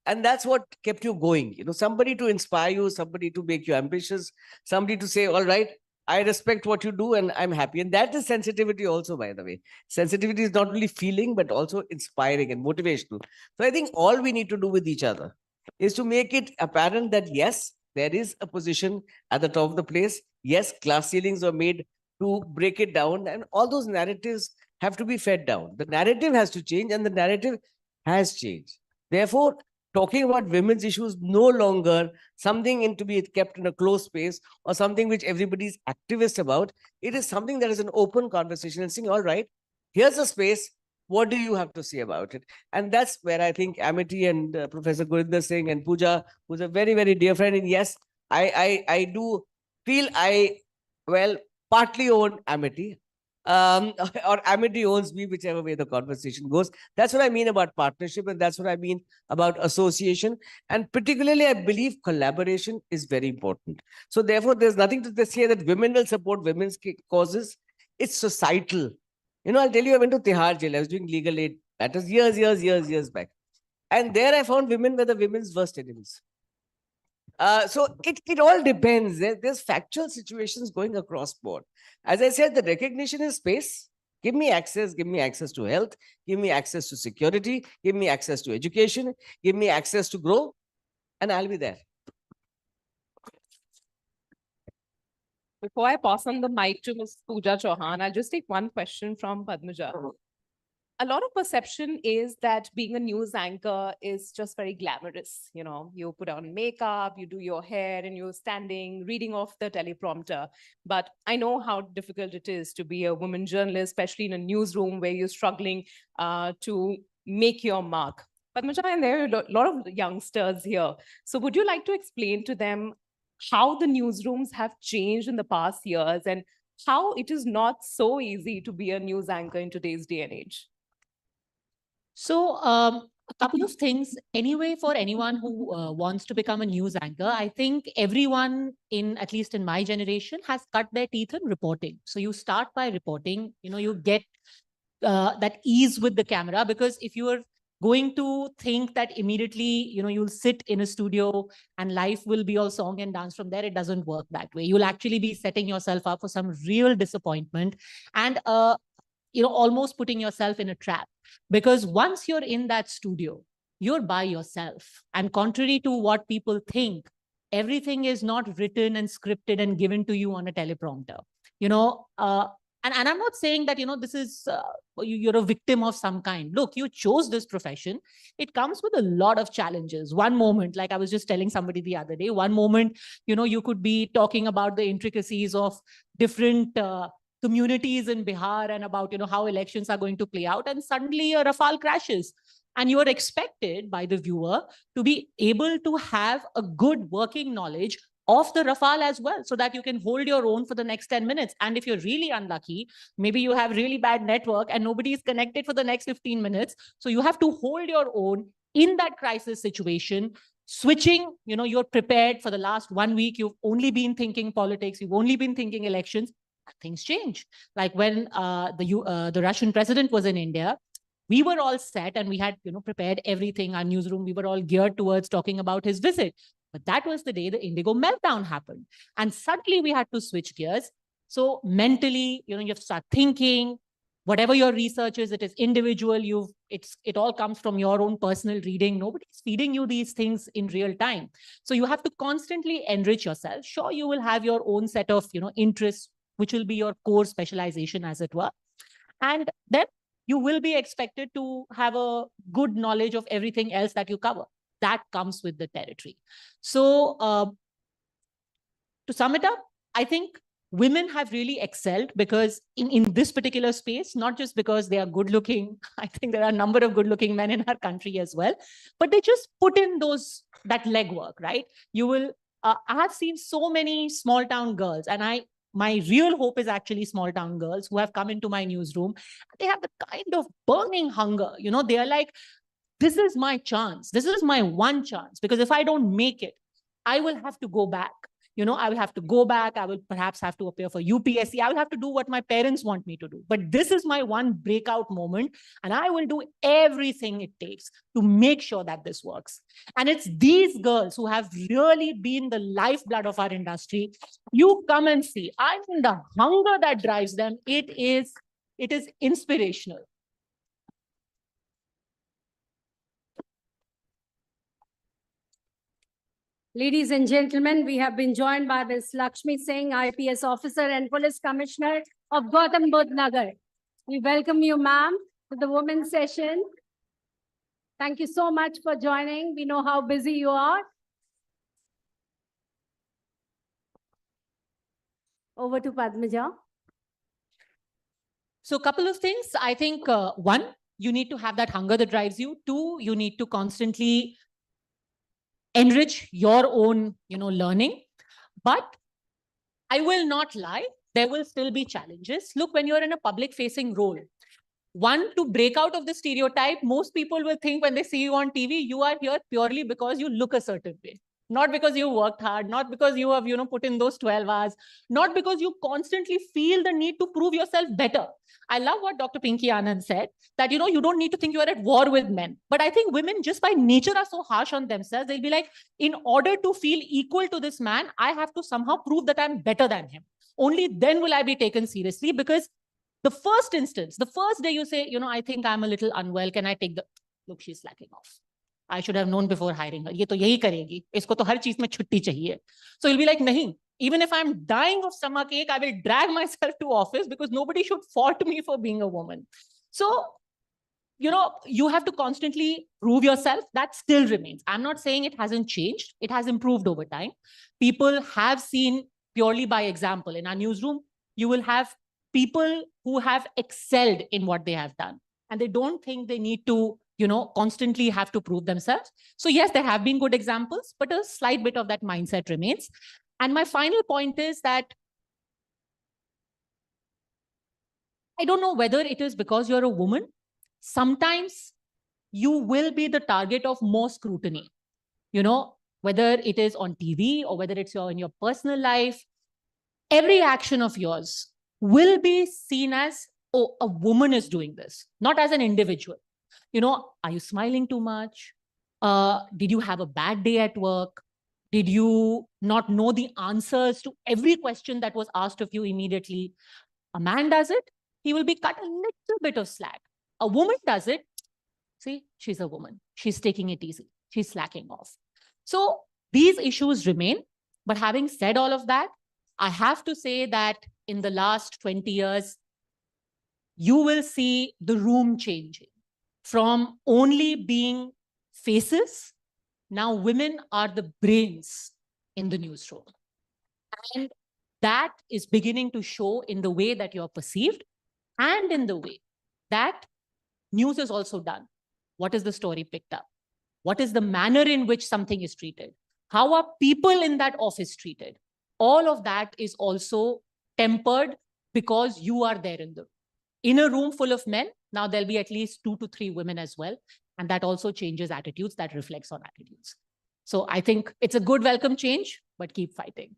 [SPEAKER 14] And that's what kept you going. Somebody to inspire you, somebody to make you ambitious, somebody to say, all right, I respect what you do and I'm happy. And that is sensitivity also, by the way. Sensitivity is not only feeling, but also inspiring and motivational. So I think all we need to do with each other is to make it apparent that yes, there is a position at the top of the place. Yes, glass ceilings are made to break it down, and all those narratives have to be fed down. The narrative has to change, and the narrative has changed. Therefore, talking about women's issues no longer something to be kept in a closed space or something which everybody's activist about. It is something that is an open conversation and saying, all right, here's a space. What do you have to say about it? And that's where I think Amity and Professor Gurinder Singh and Pooja, who's a very, very dear friend. And yes, I do feel partly own Amity. Or Amity owns me, whichever way the conversation goes. That's what I mean about partnership, and that's what I mean about association. And particularly, I believe collaboration is very important. So therefore, there's nothing to say that women will support women's causes. It's societal. I'll tell you, I went to Tihar jail. I was doing legal aid. That was years back. And there I found women were the women's worst enemies. So it all depends. There's factual situations going across board. As I said, the recognition is space. Give me access to health, give me access to security, give me access to education, give me access to grow, and I'll be there.
[SPEAKER 12] Before I pass on the mic to Ms. Pooja Chauhan, I'll just take one question from Padmaja. A lot of perception is that being a news anchor is just very glamorous. You put on makeup, you do your hair, and you're standing, reading off the teleprompter. But I know how difficult it is to be a woman journalist, especially in a newsroom where you're struggling to make your mark. Padmaja, and there are a lot of youngsters here. So would you like to explain to them how the newsrooms have changed in the past years and how it is not so easy to be a news anchor in today's day and age?
[SPEAKER 15] So a couple of things anyway for anyone who wants to become a news anchor. I think everyone at least in my generation has cut their teeth in reporting. So you start by reporting, you get that ease with the camera, because if you are going to think that immediately, you'll sit in a studio and life will be all song and dance from there, it doesn't work that way. You'll actually be setting yourself up for some real disappointment and almost putting yourself in a trap, because once you're in that studio, you're by yourself. And contrary to what people think, everything is not written and scripted and given to you on a teleprompter. And I'm not saying that, this is, you're a victim of some kind. Look, you chose this profession. It comes with a lot of challenges. One moment, like I was just telling somebody the other day, one moment, you could be talking about the intricacies of different communities in Bihar and about, how elections are going to play out. And suddenly a Rafale crashes. And you are expected by the viewer to be able to have a good working knowledge of the Rafale as well, so that you can hold your own for the next 10 minutes. And if you're really unlucky, maybe you have really bad network and nobody is connected for the next 15 minutes. So you have to hold your own in that crisis situation, switching, you're prepared for the last 1 week. You've only been thinking politics. You've only been thinking elections. Things change. Like when the Russian president was in India, we were all set and we had, prepared everything. Our newsroom, we were all geared towards talking about his visit. But that was the day the Indigo meltdown happened. And suddenly we had to switch gears. So mentally, you have to start thinking, whatever your research is, it is individual. It all comes from your own personal reading. Nobody's feeding you these things in real time. So you have to constantly enrich yourself. Sure, you will have your own set of, interests, which will be your core specialization, as it were. And then you will be expected to have a good knowledge of everything else that you cover. That comes with the territory. So to sum it up, I think women have really excelled because in this particular space, not just because they are good looking, I think there are a number of good looking men in our country as well, but they just put in that legwork, right? You will, I have seen so many small town girls, and my real hope is actually small town girls who have come into my newsroom. They have the kind of burning hunger, they are like, this is my chance. This is my one chance, because if I don't make it, I will have to go back. I will have to go back. I will perhaps have to appear for UPSC. I will have to do what my parents want me to do. But this is my one breakout moment, and I will do everything it takes to make sure that this works. And it's these girls who have really been the lifeblood of our industry. You come and see. I mean, the hunger that drives them, it is inspirational.
[SPEAKER 1] Ladies and gentlemen, we have been joined by Ms. Lakshmi Singh, IPS officer and police commissioner of Gautam Budh Nagar. We welcome you, ma'am, to the women's session. Thank you so much for joining. We know how busy you are. Over to Padmaja.
[SPEAKER 15] So a couple of things. I think one, you need to have that hunger that drives you. Two, you need to constantly enrich your own, learning. But I will not lie, there will still be challenges. Look, when you're in a public facing role, one, to break out of the stereotype, most people will think when they see you on TV, you are here purely because you look a certain way. Not because you worked hard, not because you have, put in those 12 hours, not because you constantly feel the need to prove yourself better. I love what Dr. Pinky Anand said, that, you don't need to think you are at war with men. But I think women just by nature are so harsh on themselves. They'll be like, in order to feel equal to this man, I have to somehow prove that I'm better than him. Only then will I be taken seriously, because the first instance, the first day you say, I think I'm a little unwell, can I take the, look, she's slacking off. I should have known before hiring her. Ye to yahi karegi. Isko to har cheez mein chutti chahiye. So you'll be like, nahi, even if I'm dying of stomachache, I will drag myself to office because nobody should fault me for being a woman. So, you have to constantly prove yourself. That still remains. I'm not saying it hasn't changed. It has improved over time. People have seen purely by example. In our newsroom, you will have people who have excelled in what they have done. And they don't think they need to, constantly have to prove themselves. So yes, there have been good examples, but a slight bit of that mindset remains. And my final point is that I don't know whether it is because you're a woman. Sometimes you will be the target of more scrutiny, whether it is on TV or whether it's in your personal life. Every action of yours will be seen as, oh, a woman is doing this, not as an individual. Are you smiling too much? Did you have a bad day at work? Did you not know the answers to every question that was asked of you immediately? A man does it, he will be cut a little bit of slack. A woman does it, see, she's a woman. She's taking it easy. She's slacking off. So these issues remain. But having said all of that, I have to say that in the last 20 years, you will see the room changing from only being faces. Now women are the brains in the newsroom. And that is beginning to show in the way that you're perceived and in the way that news is also done. What is the story picked up? What is the manner in which something is treated? How are people in that office treated? All of that is also tempered because you are there in a room full of men. Now there'll be at least 2 to 3 women as well. And that also changes attitudes, that reflects on attitudes. So I think it's a good welcome change, but keep fighting.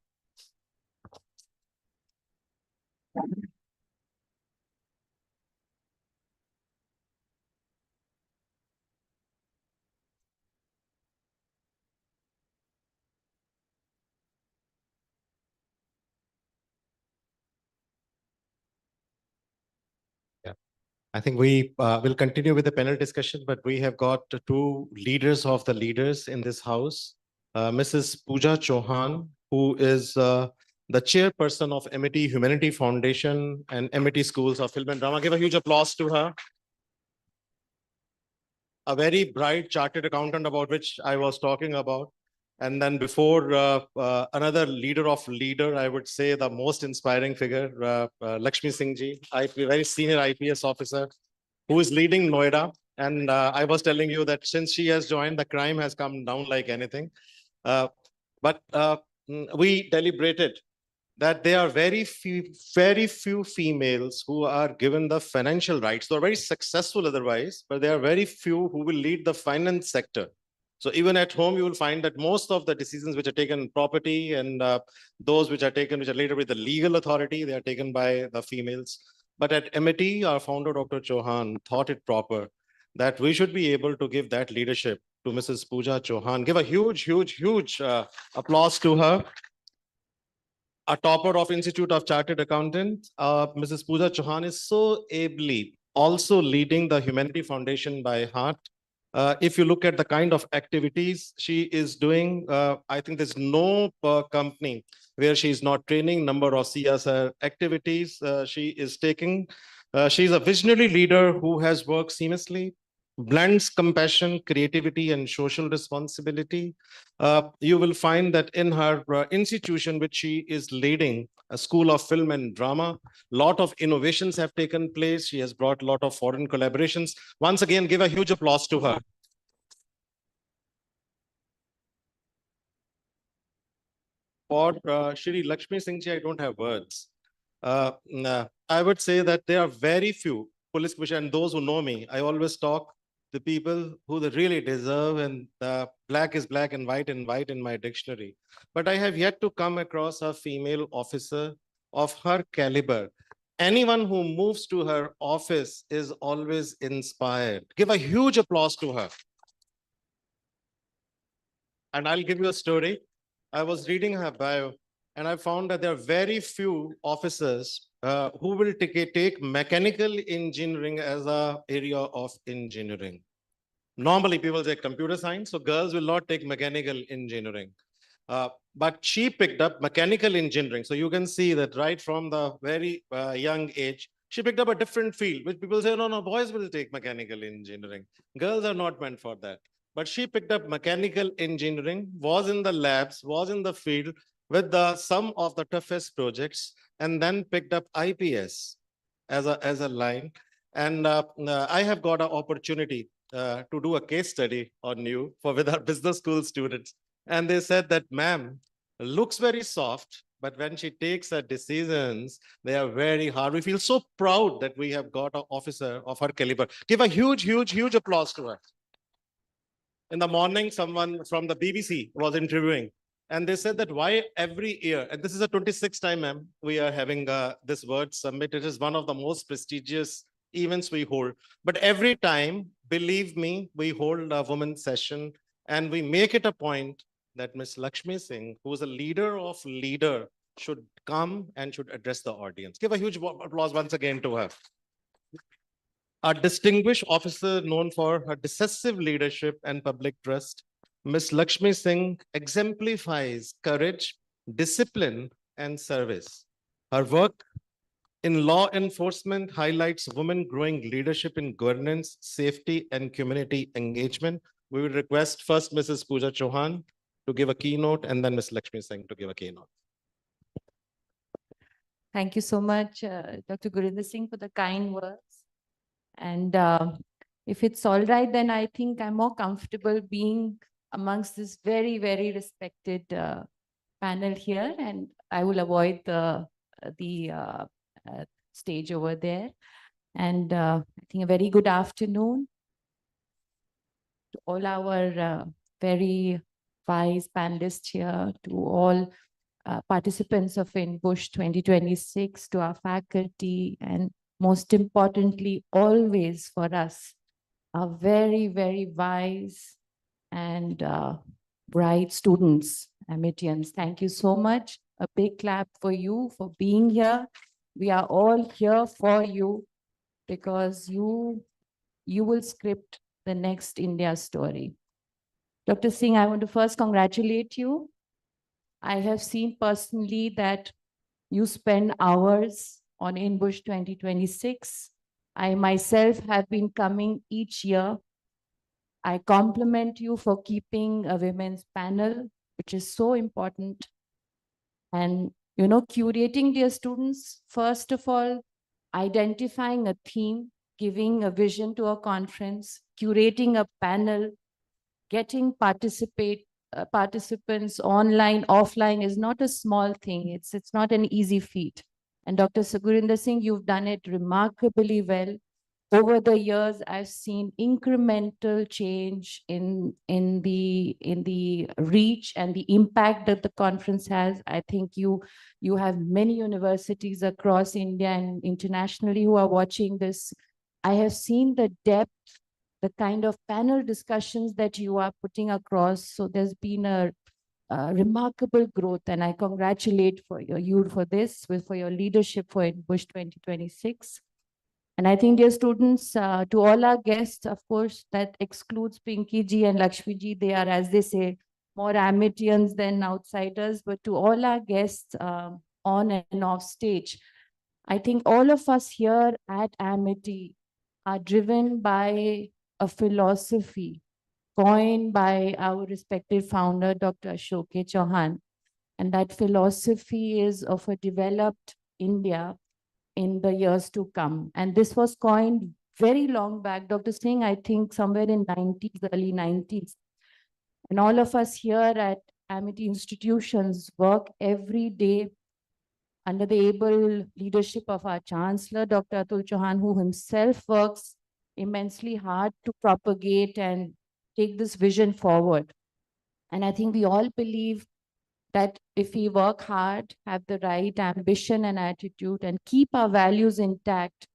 [SPEAKER 3] I think we will continue with the panel discussion, but we have got 2 leaders of the leaders in this house. Mrs. Pooja Chauhan, who is the chairperson of MIT Humanity Foundation and MIT Schools of Film and Drama. Give a huge applause to her. A very bright chartered accountant about which I was talking about. And then before another leader of leader, I would say the most inspiring figure, Lakshmi Singh ji, very senior IPS officer who is leading Noida. And I was telling you that since she has joined, the crime has come down like anything. But we deliberated that there are very few females who are given the financial rights. They're very successful otherwise, but there are very few who will lead the finance sector. So even at home, you will find that most of the decisions which are taken in property and those which are taken, which are later with the legal authority, they are taken by the females. But at MIT, our founder, Dr. Chauhan, thought it proper that we should be able to give that leadership to Mrs. Pooja Chauhan. Give a huge, huge, huge applause to her. A topper of Institute of Chartered Accountants, Mrs. Pooja Chauhan is so ably also leading the Humanity Foundation by heart. If you look at the kind of activities she is doing, I think there's no company where she is not training number of CSR activities she is taking. She's a visionary leader who has worked seamlessly, blends compassion, creativity, and social responsibility. You will find that in her institution, which she is leading, a school of film and drama, a lot of innovations have taken place. She has brought a lot of foreign collaborations. Once again, give a huge applause to her. For Shri Lakshmi Singh ji, I don't have words. I would say that there are very few police commissioners, and those who know me, I always talk the people who they really deserve, and black is black and white in my dictionary. But I have yet to come across a female officer of her caliber. Anyone who moves to her office is always inspired. Give a huge applause to her. And I'll give you a story. I was reading her bio, and I found that there are very few officers who will take mechanical engineering as an area of engineering. Normally, people say computer science, so girls will not take mechanical engineering. But she picked up mechanical engineering. So you can see that right from the very young age, she picked up a different field, which people say, no, no, boys will take mechanical engineering. Girls are not meant for that. But she picked up mechanical engineering, was in the labs, was in the field with some of the toughest projects, and then picked up IPS as a line. And I have got an opportunity to do a case study on you with our business school students. And they said that, ma'am, looks very soft, but when she takes her decisions, they are very hard. We feel so proud that we have got an officer of her caliber. Give a huge, huge, huge applause to her. In the morning, someone from the BBC was interviewing, and they said that why every year, and this is the 26th time, ma'am, we are having this word summit. It is one of the most prestigious events we hold. But every time, believe me, we hold a women's session, and we make it a point that Ms. Lakshmi Singh, who is a leader of leader, should come and should address the audience. Give a huge applause once again to her. A distinguished officer known for her decisive leadership and public trust, Ms. Lakshmi Singh exemplifies courage, discipline, and service. Her work in law enforcement highlights women growing leadership in governance, safety, and community engagement. We will request first Mrs. Pooja Chauhan to give a keynote, and then Ms. Lakshmi Singh to give a keynote.
[SPEAKER 16] Thank you so much, Dr. Gurinder Singh, for the kind words. And if it's all right, then I think I'm more comfortable being amongst this very, very respected panel here, and I will avoid the stage over there. And I think a very good afternoon to all our very wise panelists here, to all participants of INBUSH 2026, to our faculty, and most importantly, always for us, our very, very wise and bright students, Amitians. Thank you so much. A big clap for you for being here. We are all here for you because you will script the next India story. Dr. Singh, I want to first congratulate you. I have seen personally that you spend hours on INBUSH 2026. I myself have been coming each year. I compliment you for keeping a women's panel, which is so important. And, you know, curating dear students, first of all, identifying a theme, giving a vision to a conference, curating a panel, getting participants online, offline is not a small thing. It's not an easy feat. And Dr. Gurinder Singh, you've done it remarkably well. over the years, I've seen incremental change in the reach and the impact that the conference has. I think you have many universities across India and internationally who are watching this. I have seen the depth, the kind of panel discussions that you are putting across. So there's been a remarkable growth, and I congratulate you for this, for your leadership for INBUSH 2026. And I think, dear students, to all our guests, of course, that excludes Pinky ji and Lakshmi ji. They are, as they say, more Amitians than outsiders. But to all our guests on and off stage, I think all of us here at Amity are driven by a philosophy coined by our respected founder, Dr. Ashok Chauhan. And that philosophy is of a developed India in the years to come. And this was coined very long back, Dr. Singh, I think somewhere in early 90s. And all of us here at Amity institutions work every day under the able leadership of our Chancellor, Dr. Atul Chauhan, who himself works immensely hard to propagate and take this vision forward. And I think we all believe that if we work hard, have the right ambition and attitude, and keep our values intact,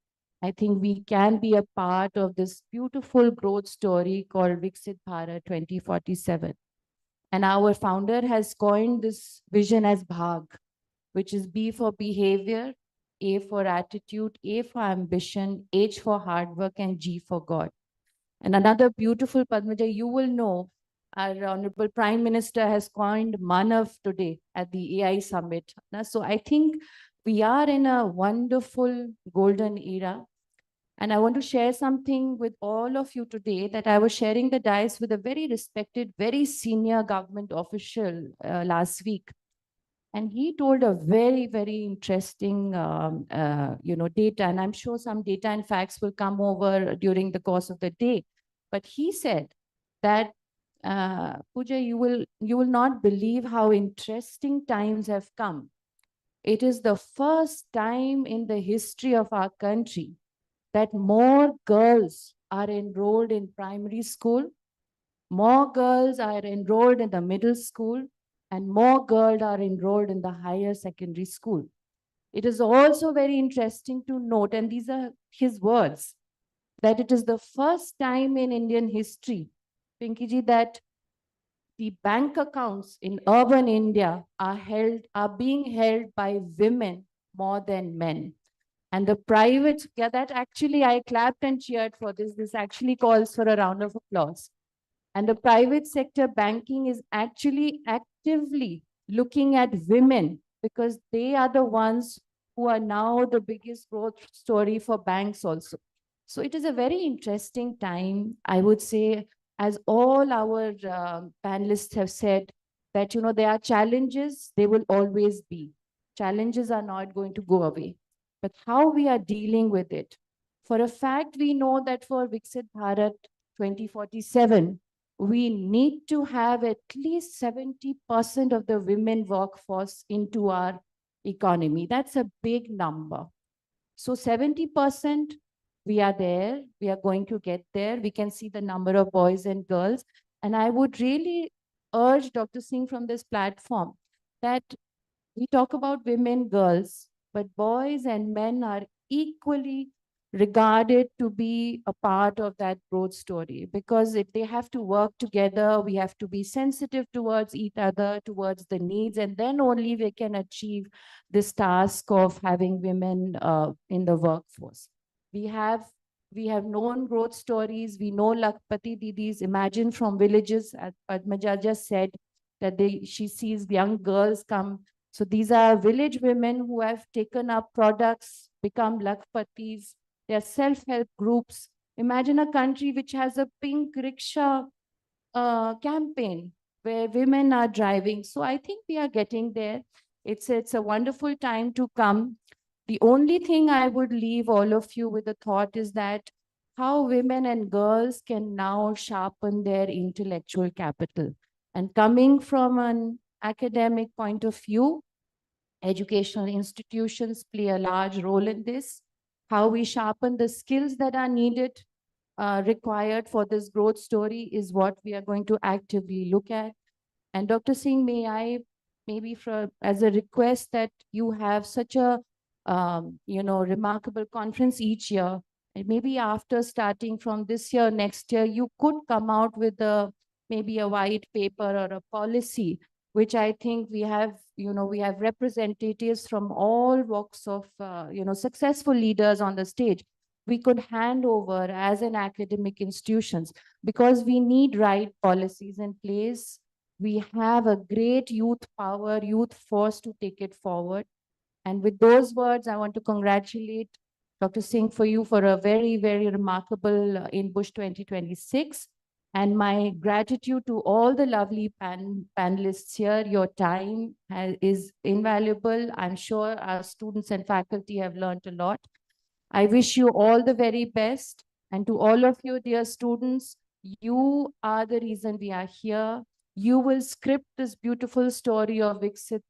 [SPEAKER 16] I think we can be a part of this beautiful growth story called Viksit Bharat 2047. And our founder has coined this vision as BHAG, which is B for behavior, A for attitude, A for ambition, H for hard work, and G for God. And another beautiful, Padmaja, you will know, our Honorable Prime Minister has coined Manav today at the AI Summit. So I think we are in a wonderful golden era. And I want to share something with all of you today, that I was sharing the dais with a very respected, very senior government official last week. And he told a very, very interesting, data. And I'm sure some data and facts will come over during the course of the day. But he said that, Pooja, you will not believe how interesting times have come. It is the first time in the history of our country that more girls are enrolled in primary school, more girls are enrolled in the middle school, and more girls are enrolled in the higher secondary school. It is also very interesting to note, and these are his words, that it is the first time in Indian history, Pinky ji, that the bank accounts in urban India are being held by women more than men. And the private, that actually I clapped and cheered for this. This actually calls for a round of applause. And the private sector banking is actually actively looking at women, because they are the ones who are now the biggest growth story for banks also. So it is a very interesting time, I would say, as all our panelists have said, that, there are challenges, they will always be. Challenges are not going to go away. But how we are dealing with it. For a fact, we know that for Viksit Bharat 2047, we need to have at least 70% of the women workforce into our economy. That's a big number. So 70%, we are there. We are going to get there. We can see the number of boys and girls. And I would really urge Dr. Singh from this platform that we talk about women, girls, but boys and men are equally regarded to be a part of that growth story, because if they have to work together, we have to be sensitive towards each other, towards the needs, and then only we can achieve this task of having women in the workforce. We have known growth stories. We know Lakpati Didis, imagine from villages, as Padmaja just said, that she sees young girls come. So these are village women who have taken up products, become Lakpatis. They are self-help groups. Imagine a country which has a pink rickshaw campaign where women are driving. So I think we are getting there. It's a wonderful time to come. The only thing I would leave all of you with a thought is that how women and girls can now sharpen their intellectual capital. And coming from an academic point of view, educational institutions play a large role in this. how we sharpen the skills that are needed, required for this growth story is what we are going to actively look at. And Dr. Singh, may I maybe as a request that you have such a remarkable conference each year, and maybe after starting from this year, next year, you could come out with maybe a white paper or a policy, which I think we have representatives from all walks of, successful leaders on the stage. We could hand over as an academic institutions, because we need right policies in place. We have a great youth power, youth force to take it forward. And with those words, I want to congratulate Dr. Singh for a very, very remarkable INBUSH 2026. And my gratitude to all the lovely panelists here. Your time is invaluable. I'm sure our students and faculty have learned a lot. I wish you all the very best. And to all of you, dear students, you are the reason we are here. You will script this beautiful story of Viksit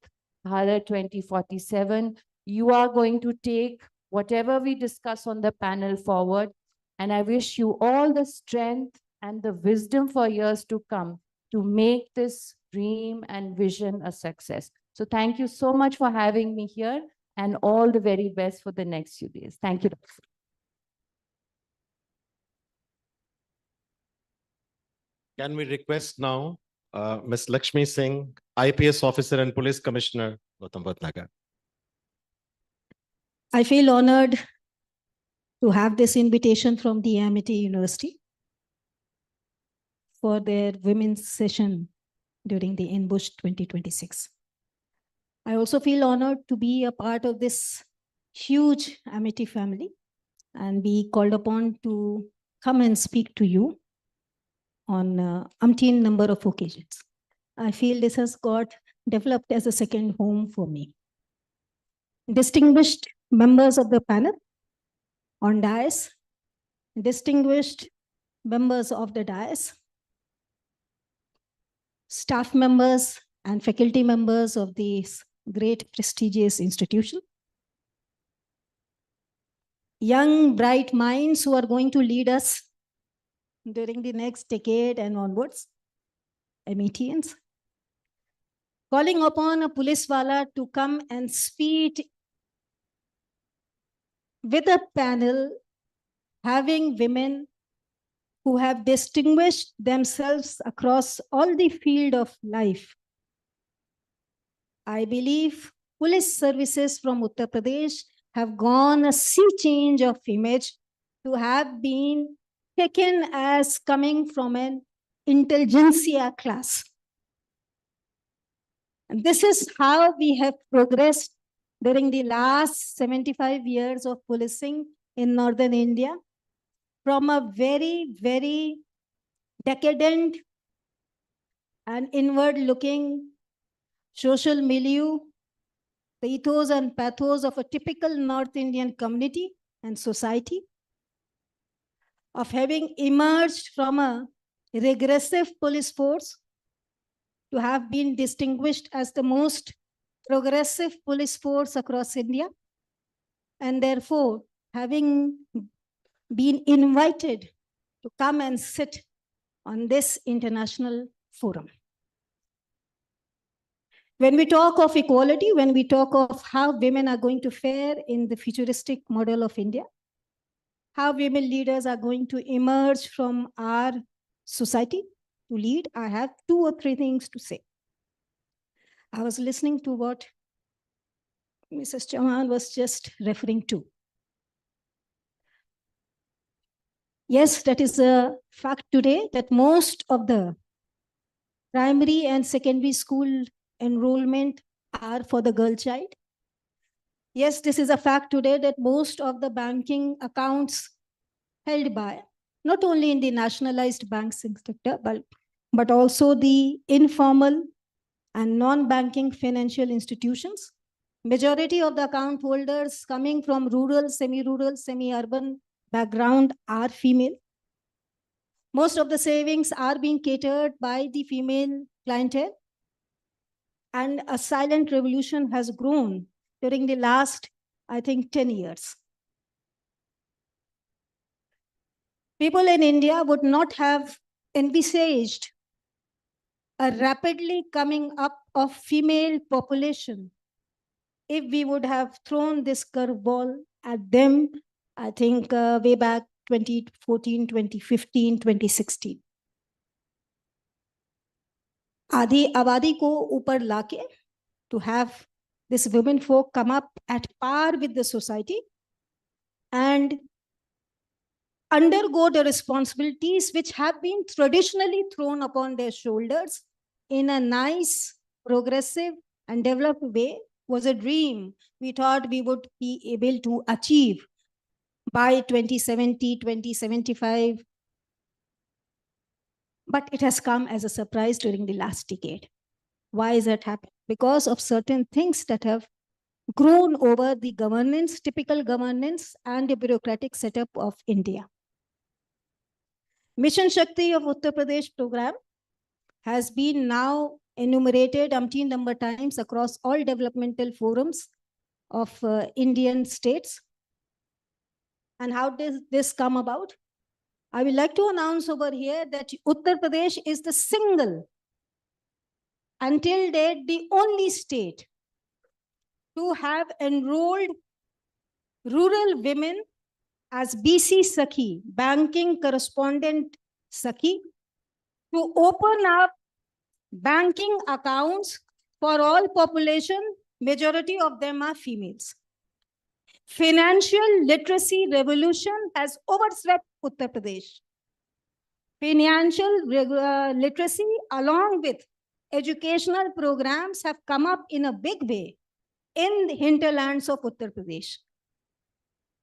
[SPEAKER 16] Bharat 2047. You are going to take whatever we discuss on the panel forward. And I wish you all the strength and the wisdom for years to come to make this dream and vision a success. So thank you so much for having me here, and all the very best for the next few days. Thank you, Dr.
[SPEAKER 3] Can we request now Ms. Lakshmi Singh, IPS officer and police commissioner, Gautam Buddha Nagar.
[SPEAKER 17] I feel honored to have this invitation from the Amity University for their women's session during the INBUSH 2026. I also feel honored to be a part of this huge Amity family and be called upon to come and speak to you on umpteen number of occasions. I feel this has got developed as a second home for me. Distinguished members of the panel on dais, distinguished members of the dais, staff members and faculty members of this great prestigious institution, young bright minds who are going to lead us during the next decade and onwards, METians, calling upon a police wala to come and speak with a panel having women who have distinguished themselves across all the field of life. I believe police services from Uttar Pradesh have gone a sea change of image to have been taken as coming from an intelligentsia class. And this is how we have progressed during the last 75 years of policing in Northern India, from a very, very decadent and inward-looking social milieu, the ethos and pathos of a typical North Indian community and society, of having emerged from a regressive police force to have been distinguished as the most progressive police force across India, and therefore having been invited to come and sit on this international forum. When we talk of equality, when we talk of how women are going to fare in the futuristic model of India, how women leaders are going to emerge from our society to lead, I have 2 or 3 things to say. I was listening to what Mrs. Chauhan was just referring to. Yes, that is a fact today that most of the primary and secondary school enrollment are for the girl child. Yes, this is a fact today that most of the banking accounts held by, not only in the nationalized banking sector, but also the informal and non-banking financial institutions. Majority of the account holders coming from rural, semi-rural, semi-urban background are female. Most of the savings are being catered by the female clientele. And a silent revolution has grown during the last, I think, 10 years. people in India would not have envisaged a rapidly coming up of female population if we would have thrown this curveball at them, I think way back 2014, 2015, 2016. आधी आबादी को ऊपर लाके to have this women folk come up at par with the society and undergo the responsibilities which have been traditionally thrown upon their shoulders in a nice, progressive, and developed way was a dream we thought we would be able to achieve by 2070, 2075. But it has come as a surprise during the last decade. Why is that happening? Because of certain things that have grown over the governance, typical governance, and the bureaucratic setup of India. Mission Shakti of Uttar Pradesh program has been now enumerated umpteen number times across all developmental forums of Indian states. And how does this come about? I would like to announce over here that Uttar Pradesh is the single, until date, the only state to have enrolled rural women as BC Sakhi, banking correspondent Sakhi, to open up banking accounts for all population, majority of them are females. Financial literacy revolution has overswept Uttar Pradesh. Financial literacy along with educational programs have come up in a big way in the hinterlands of Uttar Pradesh.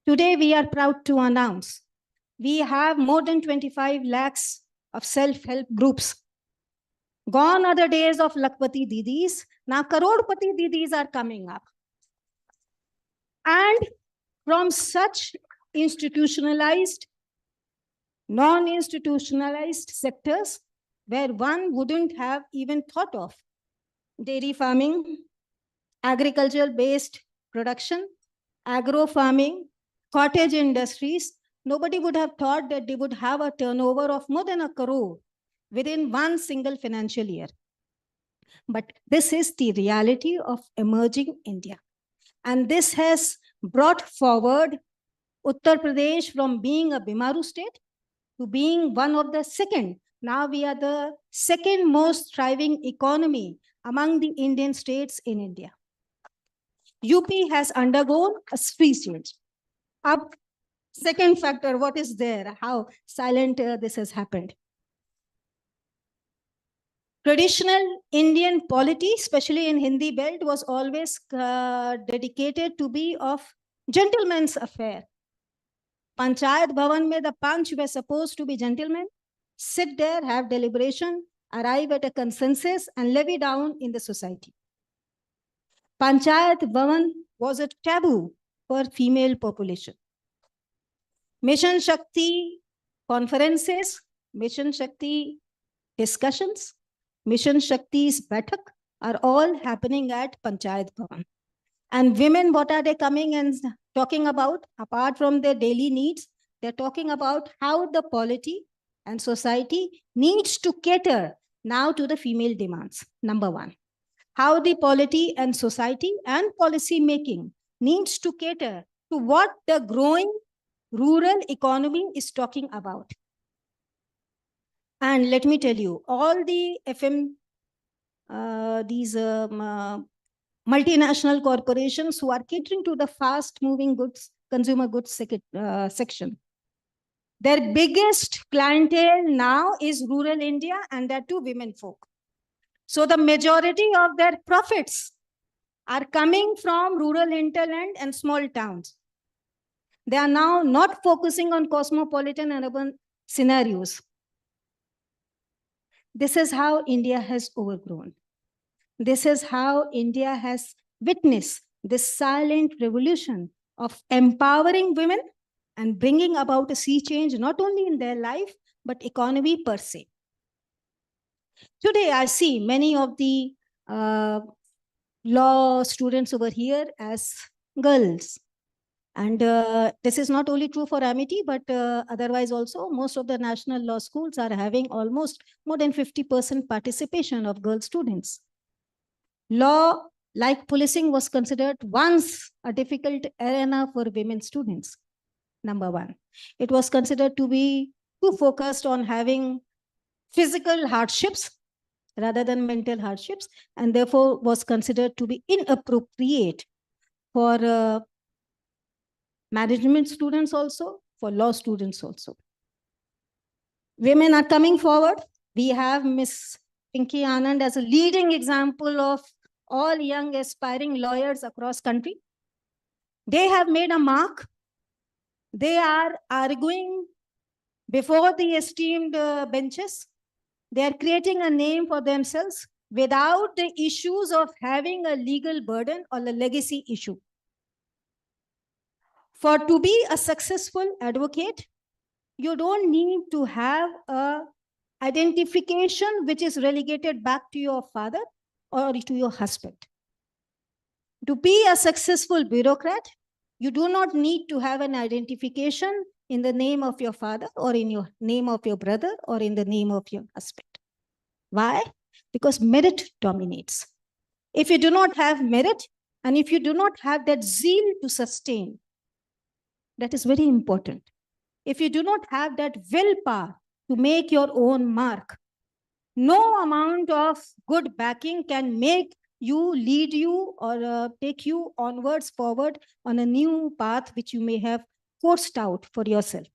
[SPEAKER 17] Today, we are proud to announce we have more than 25 lakhs of self-help groups. Gone are the days of Lakpati Didis. Now, Karodpati Didis are coming up. And from such institutionalized, non-institutionalized sectors where one wouldn't have even thought of dairy farming, agricultural-based production, agro farming, cottage industries, nobody would have thought that they would have a turnover of more than 1 crore within one single financial year. But this is the reality of emerging India. And this has brought forward Uttar Pradesh from being a Bimaru state to being one of the second. Now we are the second most thriving economy among the Indian states in India. UP has undergone a sea change. Up, second factor, what is there? How silent this has happened. Traditional Indian polity, especially in Hindi belt, was always dedicated to be of gentleman's affair. Panchayat Bhavan mein the panch were supposed to be gentlemen, sit there, have deliberation, arrive at a consensus and levy down in the society. Panchayat Bhavan was a taboo for female population. Mission Shakti conferences, Mission Shakti discussions, Mission Shakti's Bathak are all happening at Panchayat Bhavan. And women, what are they coming and talking about? Apart from their daily needs, they're talking about how the polity and society needs to cater now to the female demands, number one. How the polity and society and policy making needs to cater to what the growing rural economy is talking about. And let me tell you, all the multinational corporations who are catering to the fast-moving goods, consumer goods section, their biggest clientele now is rural India, and they're too women folk. So the majority of their profits are coming from rural hinterland and small towns. They are now not focusing on cosmopolitan and urban scenarios. This is how India has overgrown. This is how India has witnessed this silent revolution of empowering women and bringing about a sea change, not only in their life, but economy per se. Today, I see many of the law students over here as girls. And this is not only true for Amity, but otherwise also most of the national law schools are having almost more than 50% participation of girl students. Law, like policing, was considered once a difficult arena for women students. Number one, it was considered to be too focused on having physical hardships rather than mental hardships, and therefore was considered to be inappropriate for management students also, for law students also. Women are coming forward. We have Miss Pinky Anand as a leading example of all young aspiring lawyers across country. They have made a mark. They are arguing before the esteemed benches. They are creating a name for themselves without the issues of having a legal burden or a legacy issue. For to be a successful advocate, you don't need to have a identification which is relegated back to your father or to your husband. To be a successful bureaucrat, you do not need to have an identification in the name of your father or in your name of your brother or in the name of your husband. Why? Because merit dominates. If you do not have merit and if you do not have that zeal to sustain, that is very important. If you do not have that willpower to make your own mark, no amount of good backing can make you, lead you, or take you onwards, forward on a new path which you may have forced out for yourself.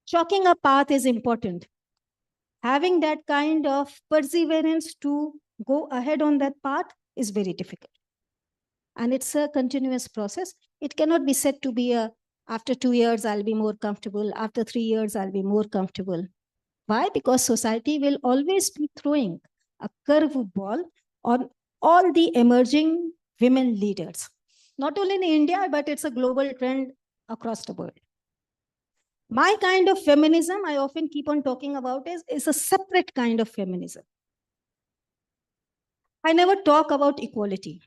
[SPEAKER 17] Chalking a path is important. Having that kind of perseverance to go ahead on that path is very difficult. And it's a continuous process. It cannot be said to be after 2 years, I'll be more comfortable. After 3 years, I'll be more comfortable. Why? Because society will always be throwing a curveball on all the emerging women leaders. Not only in India, but it's a global trend across the world. My kind of feminism, I often keep on talking about, is a separate kind of feminism. I never talk about equality.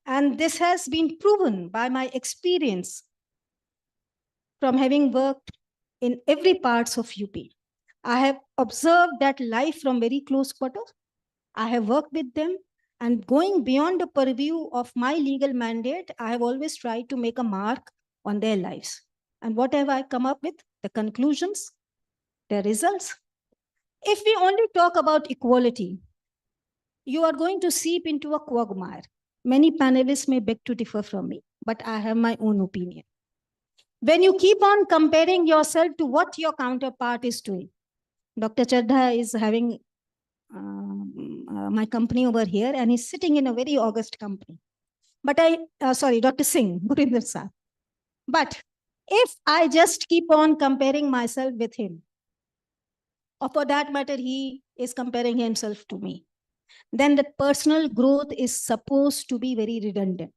[SPEAKER 17] And this has been proven by my experience from having worked in every parts of UP. I have observed that life from very close quarters. I have worked with them, and going beyond the purview of my legal mandate, I have always tried to make a mark on their lives. And what have I come up with? The conclusions, the results. If we only talk about equality, you are going to seep into a quagmire. Many panelists may beg to differ from me, but I have my own opinion. When you keep on comparing yourself to what your counterpart is doing, Dr. Chadha is having my company over here, and he's sitting in a very august company. But sorry, Dr. Singh, Gurinder sir. But if I just keep on comparing myself with him, or for that matter, he is comparing himself to me, then the personal growth is supposed to be very redundant.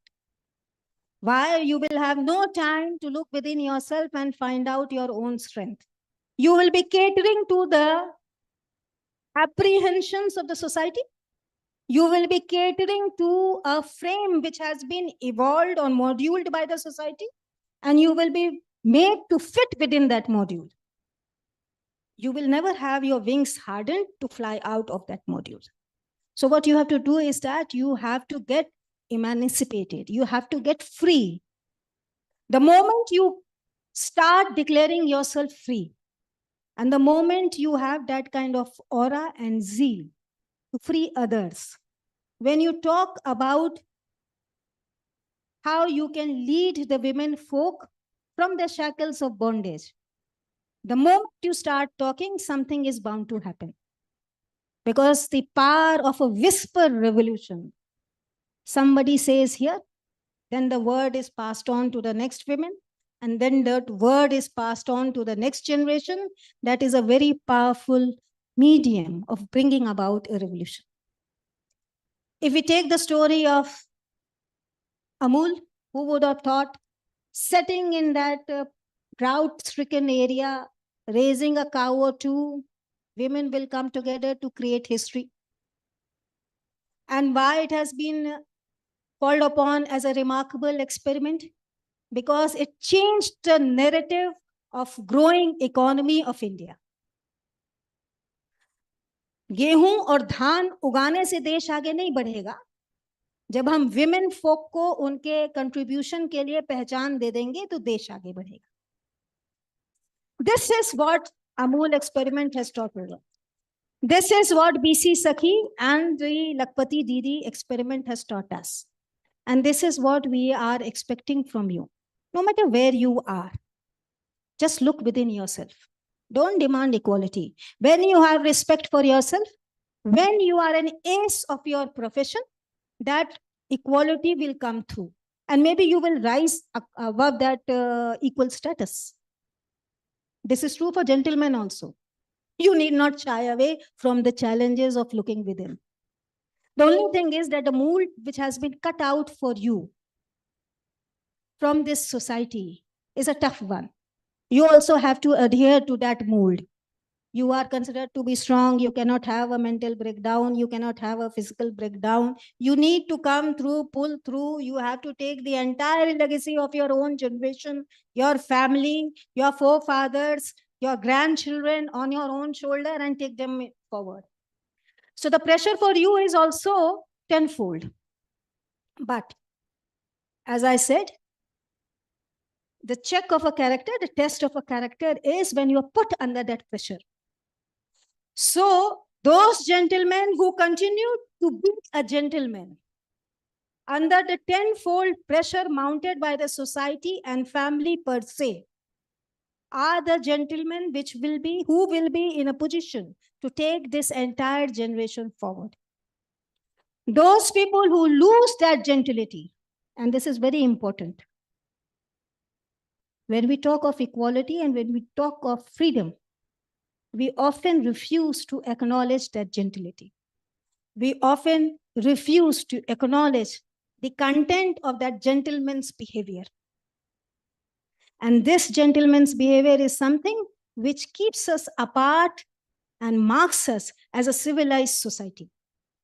[SPEAKER 17] Why? You will have no time to look within yourself and find out your own strength. You will be catering to the apprehensions of the society. You will be catering to a frame which has been evolved or moduled by the society, and you will be made to fit within that module. You will never have your wings hardened to fly out of that module. So what you have to do is that you have to get emancipated. You have to get free. The moment you start declaring yourself free, and the moment you have that kind of aura and zeal to free others, when you talk about how you can lead the women folk from the shackles of bondage, the moment you start talking, something is bound to happen. Because the power of a whisper revolution, somebody says here, then the word is passed on to the next women, and then that word is passed on to the next generation. That is a very powerful medium of bringing about a revolution. If we take the story of Amul, who would have thought sitting in that drought-stricken area, raising a cow or two, women will come together to create history. And why it has been called upon as a remarkable experiment because it changed the narrative of growing economy of India. गेहूं और धान उगाने से देश आगे नहीं बढ़ेगा जब हम विमेन फोक को उनके कंट्रीब्यूशन के लिए पहचान दे देंगे तो देश आगे बढ़ेगा. This is what Amul experiment has taught us. This is what BC Sakhi and the Lakpati Didi experiment has taught us. And this is what we are expecting from you. No matter where you are, just look within yourself. Don't demand equality. When you have respect for yourself, when you are an ace of your profession, that equality will come through. And maybe you will rise above that equal status. This is true for gentlemen also. You need not shy away from the challenges of looking within. The only thing is that the mold which has been cut out for you from this society is a tough one. You also have to adhere to that mold. You are considered to be strong. You cannot have a mental breakdown. You cannot have a physical breakdown. You need to come through, pull through. You have to take the entire legacy of your own generation, your family, your forefathers, your grandchildren on your own shoulder and take them forward. So the pressure for you is also tenfold. But as I said, the check of a character, the test of a character is when you are put under that pressure. So those gentlemen who continue to be a gentleman under the tenfold pressure mounted by the society and family per se are the gentlemen who will be in a position to take this entire generation forward. Those people who lose that gentility, and this is very important, when we talk of equality and when we talk of freedom, we often refuse to acknowledge that gentility. We often refuse to acknowledge the content of that gentleman's behavior. And this gentleman's behavior is something which keeps us apart and marks us as a civilized society.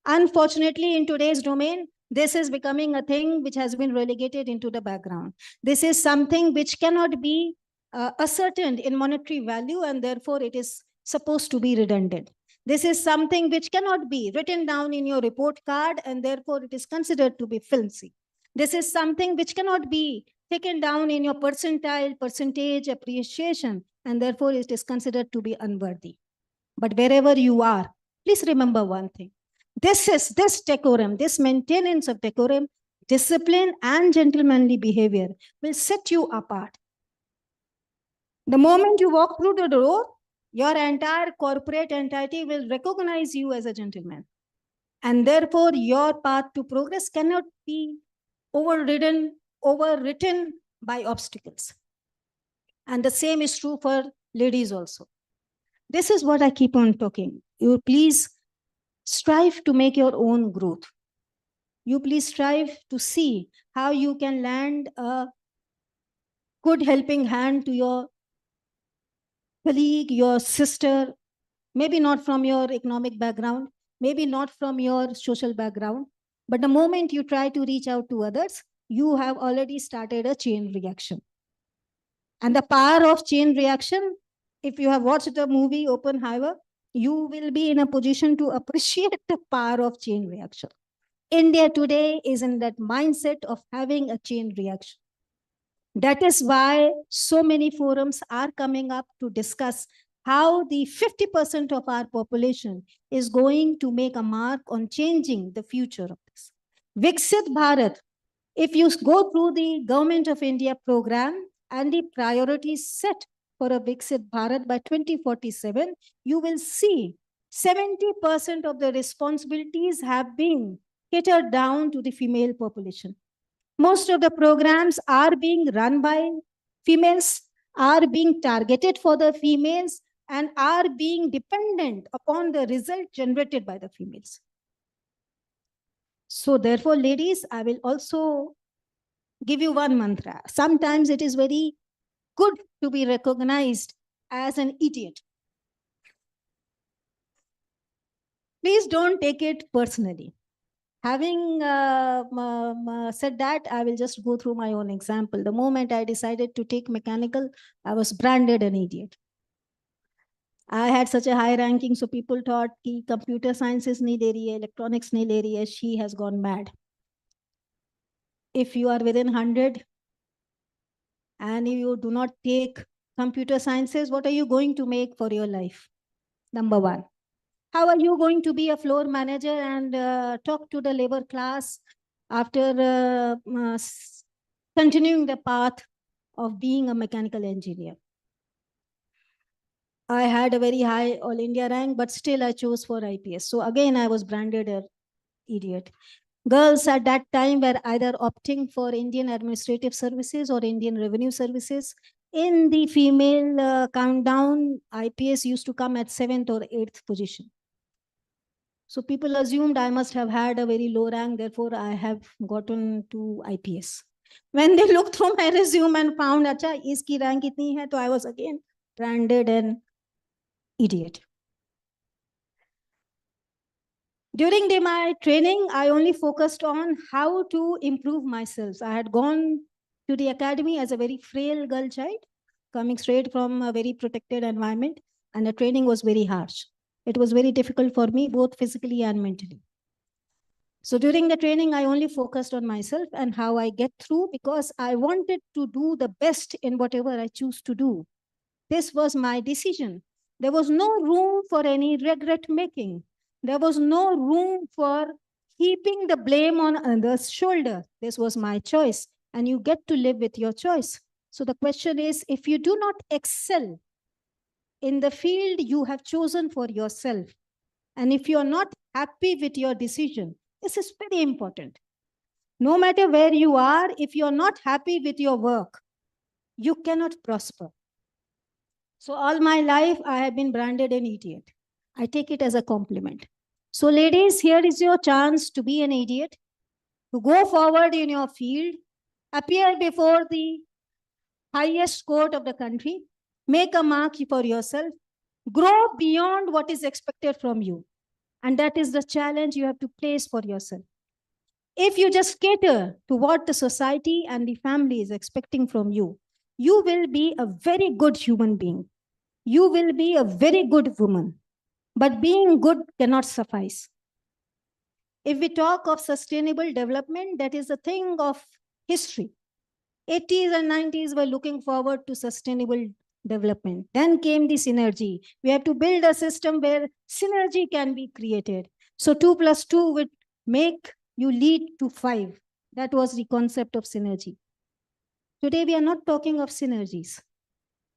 [SPEAKER 17] Unfortunately, in today's domain, this is becoming a thing which has been relegated into the background. This is something which cannot be ascertained in monetary value, and therefore it is supposed to be redundant. This is something which cannot be written down in your report card, and therefore it is considered to be flimsy. This is something which cannot be taken down in your percentage appreciation, and therefore it is considered to be unworthy. But wherever you are, please remember one thing. This decorum, this maintenance of decorum, discipline and gentlemanly behavior will set you apart. The moment you walk through the door, your entire corporate entity will recognize you as a gentleman. And therefore, your path to progress cannot be overwritten by obstacles. And the same is true for ladies also. This is what I keep on talking. You please strive to make your own growth. You please strive to see how you can lend a good helping hand to your colleague, your sister, maybe not from your economic background, maybe not from your social background, but the moment you try to reach out to others, you have already started a chain reaction. And the power of chain reaction, if you have watched the movie Oppenheimer, you will be in a position to appreciate the power of chain reaction. India today is in that mindset of having a chain reaction. That is why so many forums are coming up to discuss how the 50% of our population is going to make a mark on changing the future of this. Viksit Bharat, if you go through the Government of India program and the priorities set for a Viksit Bharat by 2047, you will see 70% of the responsibilities have been catered down to the female population. Most of the programs are being run by females, are being targeted for the females, and are being dependent upon the result generated by the females. So therefore, ladies, I will also give you one mantra. Sometimes it is very good to be recognized as an idiot. Please don't take it personally. Having said that, I will just go through my own example. The moment I decided to take mechanical, I was branded an idiot. I had such a high ranking, so people thought कि computer sciences नहीं ले रही है, electronics नहीं ले रही है, she has gone mad. If you are within 100 and you do not take computer sciences, what are you going to make for your life? Number one. How are you going to be a floor manager and talk to the labor class after continuing the path of being a mechanical engineer? I had a very high All India rank, but still I chose for IPS. So again, I was branded an idiot. Girls at that time were either opting for Indian Administrative Services or Indian Revenue Services. In the female countdown, IPS used to come at 7th or 8th position. So people assumed I must have had a very low rank, therefore I have gotten to IPS. When they looked through my resume and found, acha, iski rank itni hai, so I was again branded an idiot. During my training, I only focused on how to improve myself. I had gone to the academy as a very frail girl child, coming straight from a very protected environment, and the training was very harsh. It was very difficult for me, both physically and mentally. So during the training, I only focused on myself and how I get through, because I wanted to do the best in whatever I choose to do. This was my decision. There was no room for any regret making. There was no room for heaping the blame on others' shoulder. This was my choice, and you get to live with your choice. So the question is, if you do not excel in the field you have chosen for yourself, and if you're not happy with your decision, this is very important. No matter where you are, if you're not happy with your work, you cannot prosper. So all my life, I have been branded an idiot. I take it as a compliment. So ladies, here is your chance to be an idiot, to go forward in your field, appear before the highest court of the country, make a mark for yourself, grow beyond what is expected from you. And that is the challenge you have to place for yourself. If you just cater to what the society and the family is expecting from you, you will be a very good human being. You will be a very good woman. But being good cannot suffice. If we talk of sustainable development, that is a thing of history. 80s and 90s were looking forward to sustainable development. Then came the synergy. We have to build a system where synergy can be created. So 2 plus 2 would make you lead to 5. That was the concept of synergy. Today, we are not talking of synergies.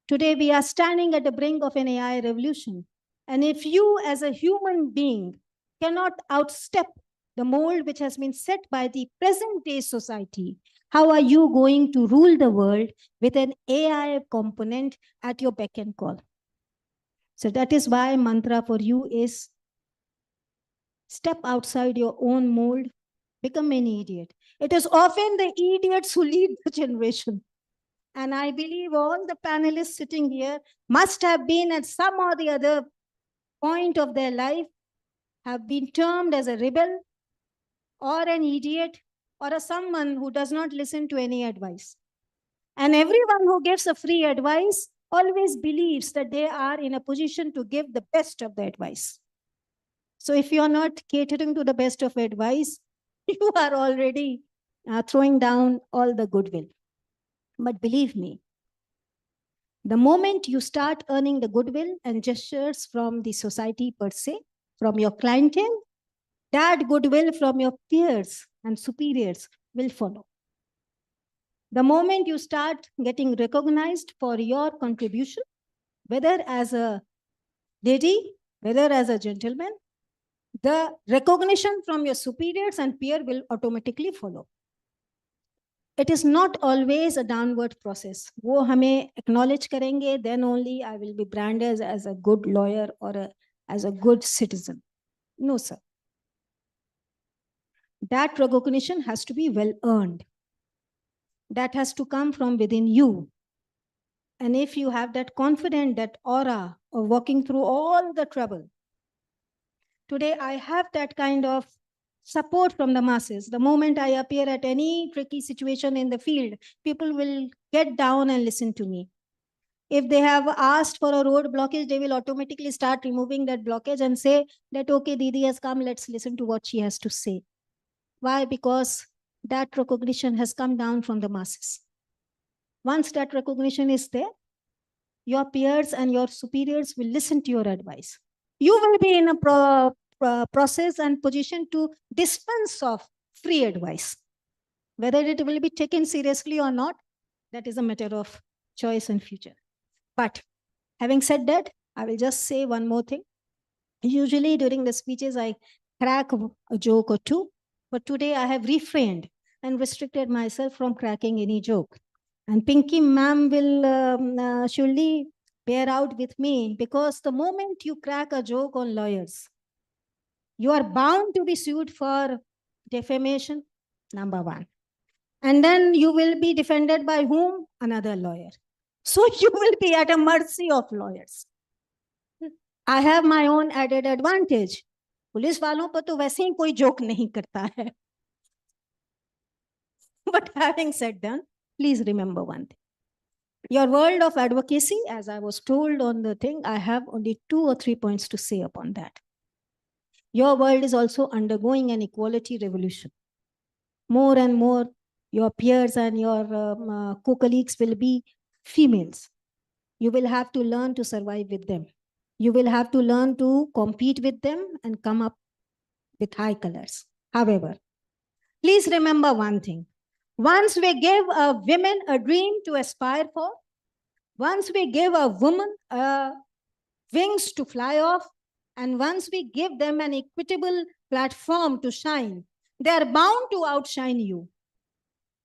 [SPEAKER 17] Today, we are standing at the brink of an AI revolution. And if you as a human being cannot outstep the mold which has been set by the present day society, how are you going to rule the world with an AI component at your beck and call? So that is why mantra for you is step outside your own mold, become an idiot. It is often the idiots who lead the generation. And I believe all the panelists sitting here must have been at some or the other point of their life, have been termed as a rebel or an idiot or someone who does not listen to any advice. And everyone who gives a free advice always believes that they are in a position to give the best of the advice. So if you're not catering to the best of advice, you are already throwing down all the goodwill. But believe me, the moment you start earning the goodwill and gestures from the society per se, from your clientele, that goodwill from your peers and superiors will follow. The moment you start getting recognized for your contribution, whether as a lady, whether as a gentleman, the recognition from your superiors and peer will automatically follow. It is not always a downward process. वो हमें acknowledge करेंगे, then only I will be branded as a good lawyer or as a good citizen. No, sir. That recognition has to be well earned. That has to come from within you. And if you have that confidence, that aura of walking through all the trouble, today I have that kind of support from the masses. The moment I appear at any tricky situation in the field, people will get down and listen to me. If they have asked for a road blockage, they will automatically start removing that blockage and say that, okay, Didi has come, let's listen to what she has to say. Why? Because that recognition has come down from the masses. Once that recognition is there, your peers and your superiors will listen to your advice. You will be in a process and position to dispense of free advice. Whether it will be taken seriously or not, that is a matter of choice and future. But having said that, I will just say one more thing. Usually during the speeches, I crack a joke or two, but today I have refrained and restricted myself from cracking any joke. And Pinky ma'am will surely bear out with me, because the moment you crack a joke on lawyers, you are bound to be sued for defamation, number one. And then you will be defended by whom? Another lawyer. So you will be at a mercy of lawyers. I have my own added advantage. Police वालों पर तो वैसे ही कोई joke नहीं करता है. But having said that, please remember one thing. Your world of advocacy, as I was told on the thing, I have only 2 or 3 points to say upon that. Your world is also undergoing an equality revolution. More and more, your peers and your co-colleagues will be females. You will have to learn to survive with them. You will have to learn to compete with them and come up with high colors. However, please remember one thing. Once we give a woman a dream to aspire for, once we give a woman wings to fly off, and once we give them an equitable platform to shine, they are bound to outshine you,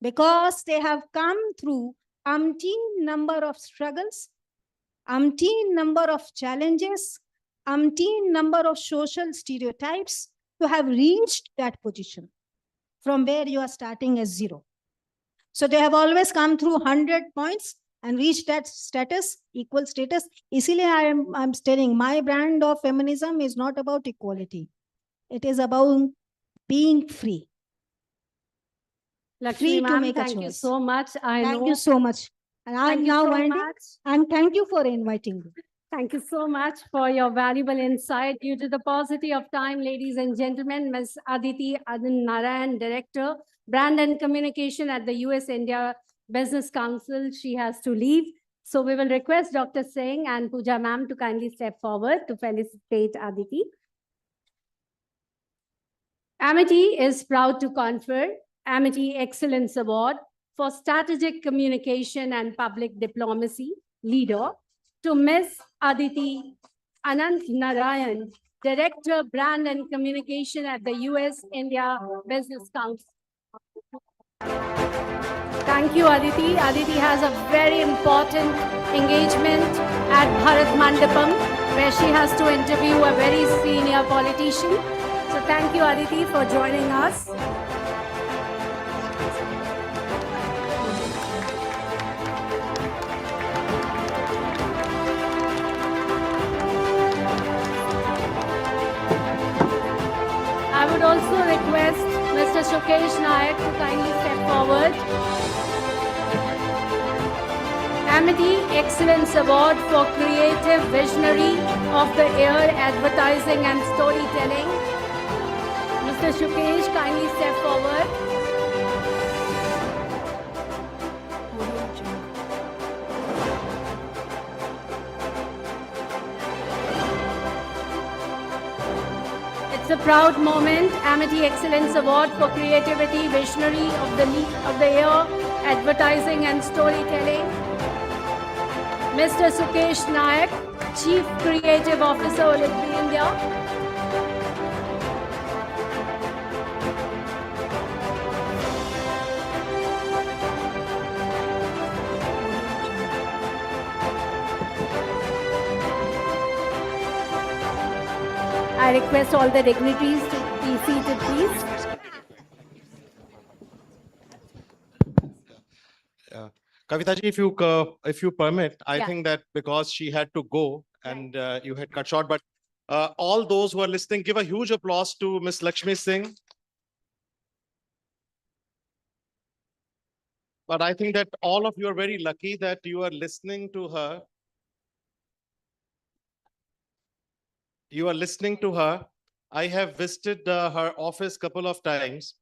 [SPEAKER 17] because they have come through umpteen number of struggles, umpteen number of challenges, umpteen number of social stereotypes to have reached that position from where you are starting as zero. So they have always come through 100 points and reached that status, equal status. Isliye I'm telling, my brand of feminism is not about equality. It is about being free.
[SPEAKER 1] Lakshmi
[SPEAKER 17] Free to
[SPEAKER 1] ma'am,
[SPEAKER 17] make a
[SPEAKER 1] thank you
[SPEAKER 17] choice.
[SPEAKER 1] so much.
[SPEAKER 17] Thank you so much. And I'm
[SPEAKER 1] Thank you
[SPEAKER 17] now
[SPEAKER 1] so
[SPEAKER 17] winding,
[SPEAKER 1] much.
[SPEAKER 17] and thank you for inviting me.
[SPEAKER 1] Thank you so much for your valuable insight. Due to the paucity of time, ladies and gentlemen, Ms. Aditi Adan Narayan, Director, Brand and Communication at the US-India Business Council, she has to leave. So we will request Dr. Singh and Pooja ma'am to kindly step forward to felicitate Aditi. Amity is proud to confer Amity Excellence Award for Strategic Communication and Public Diplomacy Leader to Ms. Aditi Anant Narayan, Director, Brand and Communication at the US-India Business Council. Thank you, Aditi. Aditi has a very important engagement at Bharat Mandapam, where she has to interview a very senior politician. So thank you, Aditi, for joining us. I would also request Mr. Sukesh Nayak to kindly step forward. Amity Excellence Award for Creative Visionary of the Year, Advertising and Storytelling. Mr. Sukesh, kindly step forward. It's a proud moment. Amity Excellence Award for Creativity Visionary of the Year, Advertising and Storytelling. Mr. Sukesh Nayak, Chief Creative Officer, Olympic India. I request all the dignitaries to be seated, please.
[SPEAKER 3] Kavita ji, if you permit, I
[SPEAKER 1] Yeah.
[SPEAKER 3] think that because she had to go and you had cut short, but all those who are listening, give a huge applause to Ms. Lakshmi Singh. but I think that all of you are very lucky that you are listening to her. You are listening to her. I have visited her office couple of times,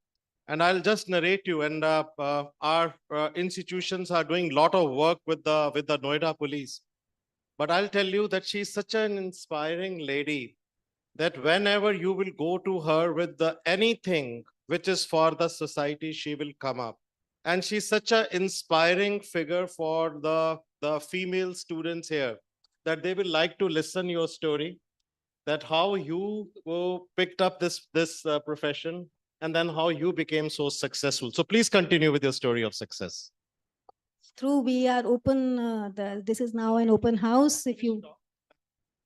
[SPEAKER 3] and I'll just narrate you. And our institutions are doing a lot of work with the Noida police. But I'll tell you that she's such an inspiring lady that whenever you will go to her with anything which is for the society, she will come up. And she's such an inspiring figure for the female students here that they will like to listen your story, that how you picked up this profession and then how you became so successful. So please continue with your story of success.
[SPEAKER 17] Through we are open, this is now an open house. If you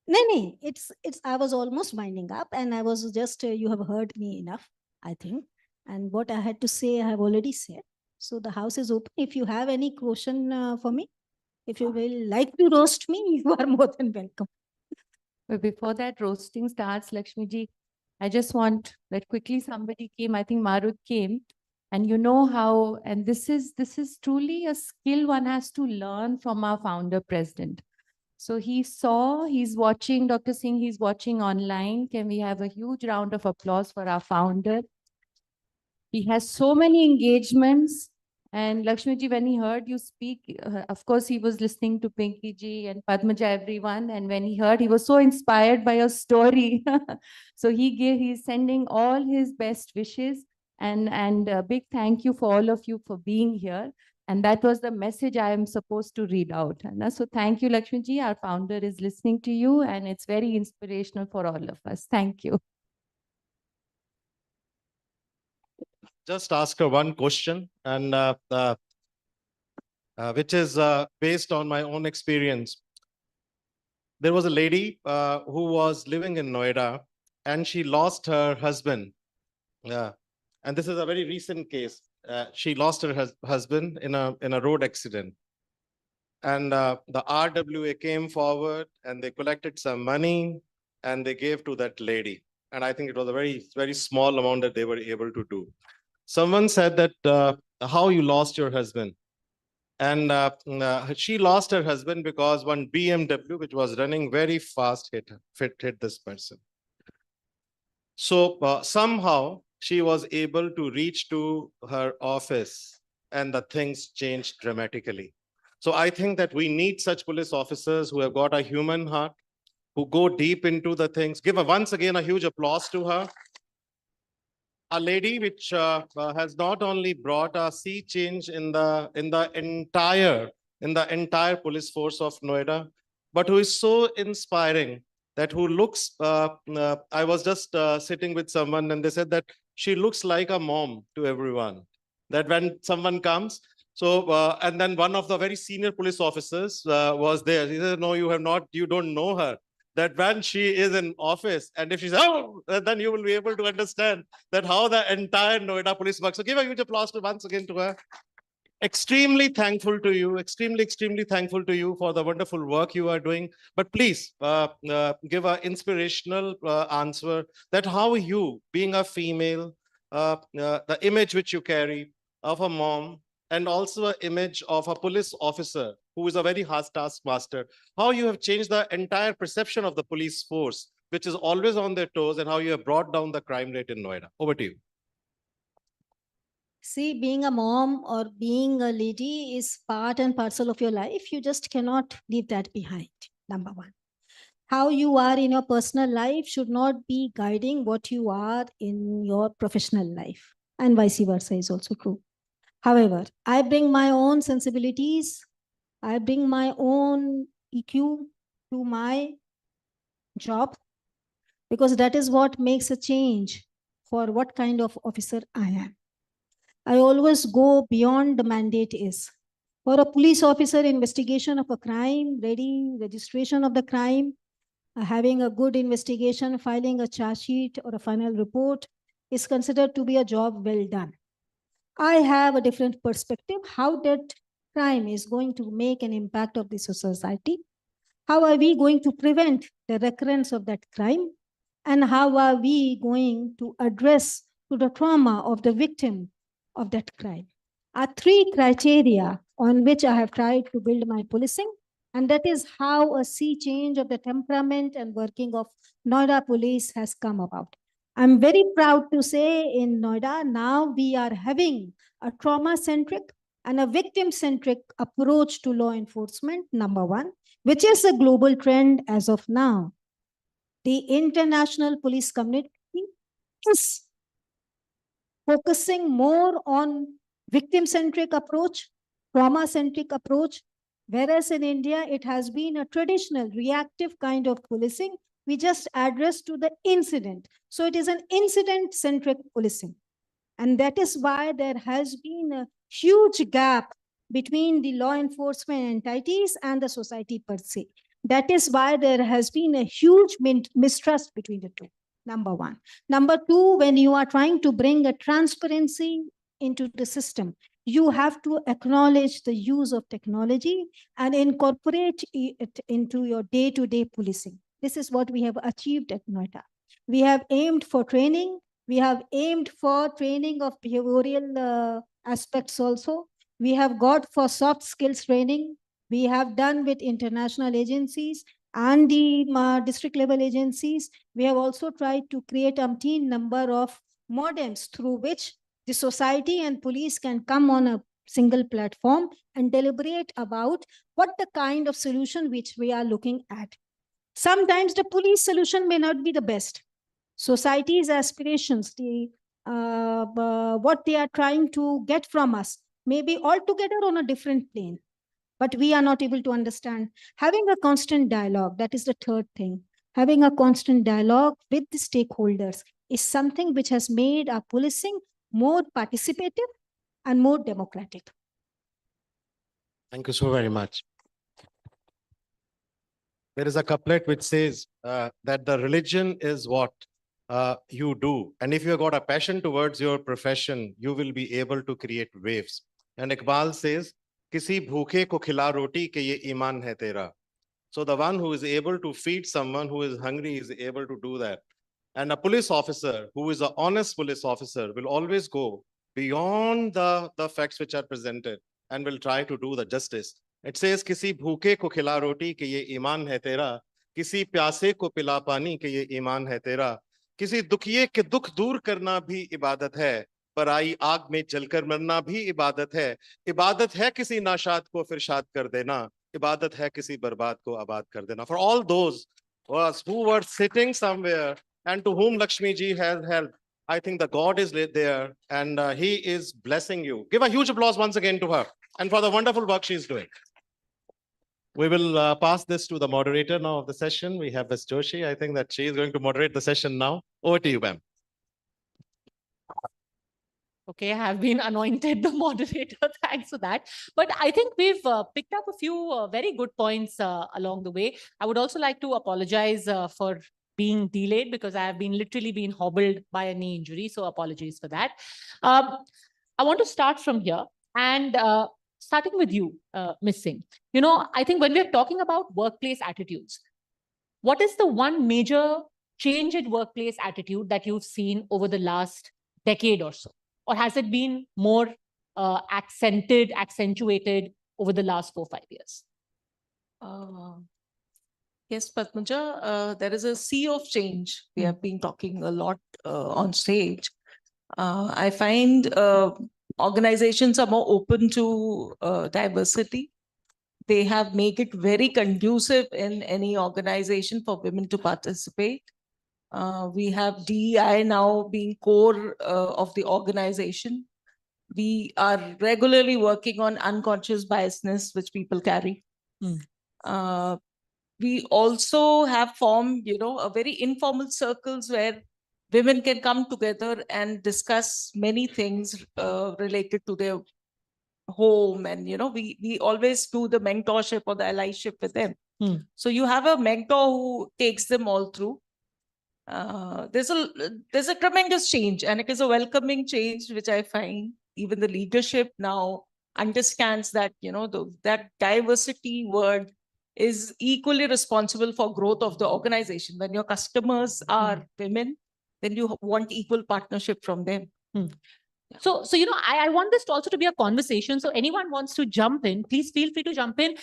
[SPEAKER 17] No, it's I was almost winding up and I was just you have heard me enough, I think. And what I had to say, I have already said. So the house is open. If you have any question for me, if you will like to roast me, you are more than welcome.
[SPEAKER 16] But before that roasting starts, Lakshmi ji, I just want that quickly somebody came, I think Marut came, and you know how, and this is truly a skill one has to learn from our founder president. So he's watching, Dr. Singh, he's watching online. Can we have a huge round of applause for our founder? He has so many engagements. And Lakshmi ji, when he heard you speak, of course, he was listening to Pinky ji and Padmaja, everyone. And when he heard, he was so inspired by your story. So he's sending all his best wishes and a big thank you for all of you for being here. And that was the message I am supposed to read out. So thank you, Lakshmi ji. Our founder is listening to you and it's very inspirational for all of us. Thank you.
[SPEAKER 3] Just ask her one question, and which is based on my own experience. There was a lady who was living in Noida, and she lost her husband. Yeah, and this is a very recent case. She lost her husband in a road accident, and the RWA came forward and they collected some money and they gave to that lady. And I think it was a very small amount that they were able to do. Someone said that how you lost your husband. And she lost her husband because one BMW, which was running very fast, hit this person. So somehow she was able to reach to her office and the things changed dramatically. So I think that we need such police officers who have got a human heart, who go deep into the things. Give her once again a huge applause to her. A lady which has not only brought a sea change in the entire police force of Noida, but who is so inspiring, that who looks, I was just sitting with someone and they said that she looks like a mom to everyone. That when someone comes, so, and then one of the very senior police officers was there. He said, no, you don't know her. That when she is in office, and if she's, oh, then you will be able to understand that how the entire Noida police works. So give a huge applause once again to her. Extremely thankful to you, extremely thankful to you for the wonderful work you are doing. But please give an inspirational answer that how you, being a female, the image which you carry of a mom, and also an image of a police officer who is a very hard taskmaster, how you have changed the entire perception of the police force, which is always on their toes, and how you have brought down the crime rate in Noida. Over to you.
[SPEAKER 17] See, being a mom or being a lady is part and parcel of your life. You just cannot leave that behind, number one. How you are in your personal life should not be guiding what you are in your professional life, and vice versa is also true. However, I bring my own sensibilities, I bring my own EQ to my job, because that is what makes a change for what kind of officer I am. I always go beyond the mandate is. For a police officer, investigation of a crime, registration of the crime, having a good investigation, filing a charge sheet or a final report is considered to be a job well done. I have a different perspective, how that crime is going to make an impact of the society. How are we going to prevent the recurrence of that crime? And how are we going to address to the trauma of the victim of that crime? are three criteria on which I have tried to build my policing. And that is how a sea change of the temperament and working of Noida police has come about. I'm very proud to say in Noida, now we are having a trauma-centric and a victim-centric approach to law enforcement, number one, which is a global trend as of now. The international police community is focusing more on victim-centric approach, trauma-centric approach, whereas in India, it has been a traditional reactive kind of policing. We just address to the incident. So it is an incident-centric policing. And that is why there has been a huge gap between the law enforcement entities and the society per se. That is why there has been a huge mistrust between the two, number one. Number two, when you are trying to bring a transparency into the system, you have to acknowledge the use of technology and incorporate it into your day-to-day policing. This is what we have achieved at Noida. We have aimed for training. We have aimed for training of behavioral aspects also. We have got for soft skills training. We have done with international agencies and the district level agencies. We have also tried to create umpteen number of modems through which the society and police can come on a single platform and deliberate about what the kind of solution which we are looking at. Sometimes the police solution may not be the best. Society's aspirations, what they are trying to get from us may be altogether on a different plane, but we are not able to understand. Having a constant dialogue, that is the third thing. Having a constant dialogue with the stakeholders is something which has made our policing more participative and more democratic.
[SPEAKER 3] Thank you so very much. There is a couplet which says that the religion is what you do. And if you've got a passion towards your profession, you will be able to create waves. And Iqbal says, Kisi bhooke ko khila roti ke ye iman hai tera. So the one who is able to feed someone who is hungry is able to do that. And a police officer who is an honest police officer will always go beyond the facts which are presented and will try to do the justice. It says, Kisi bhooke ko khila roti ke ye iman hai tera. Kisi प्यासे को पिला पानी के ये ईमान है तेरा. किसी दुखिए के दुख दूर करना भी इबादत है. पर आई आग में जलकर मरना भी इबादत है. इबादत है किसी नाशाद को फिर शाद कर देना. इबादत है किसी बर्बाद को आबाद कर देना. For all those who were sitting somewhere and to whom Lakshmi ji has helped, I think the God is there and he is blessing you. Give a huge applause once again to her and for the wonderful work she is doing. We will pass this to the moderator now of the session. We have Ms. Joshi. I think that she is going to moderate the session now. Over to you, ma'am.
[SPEAKER 15] Okay, I have been anointed the moderator. Thanks for that. But I think we've picked up a few very good points along the way. I would also like to apologize for being delayed because I have been literally been hobbled by a knee injury. So apologies for that. I want to start from here and starting with you, Ms. Singh. You know, I think when we're talking about workplace attitudes, what is the one major change in workplace attitude that you've seen over the last decade or so? Or has it been more accentuated over the last 4 or 5 years?
[SPEAKER 18] Yes, Padmaja, there is a sea of change. We have been talking a lot on stage. I find organizations are more open to diversity. They have made it very conducive in any organization for women to participate. We have DEI now being core of the organization. We are regularly working on unconscious biasness which people carry. We also have formed, you know, a very informal circles where women can come together and discuss many things related to their home. And, you know, we always do the mentorship or the allyship with them. So you have a mentor who takes them all through. There's a tremendous change, and it is a welcoming change, which I find even the leadership now understands that, you know, that diversity word is equally responsible for growth of the organization. When your customers are women, then you want equal partnership from them.
[SPEAKER 15] So, I want this to also to be a conversation. So anyone wants to jump in, please feel free to jump in.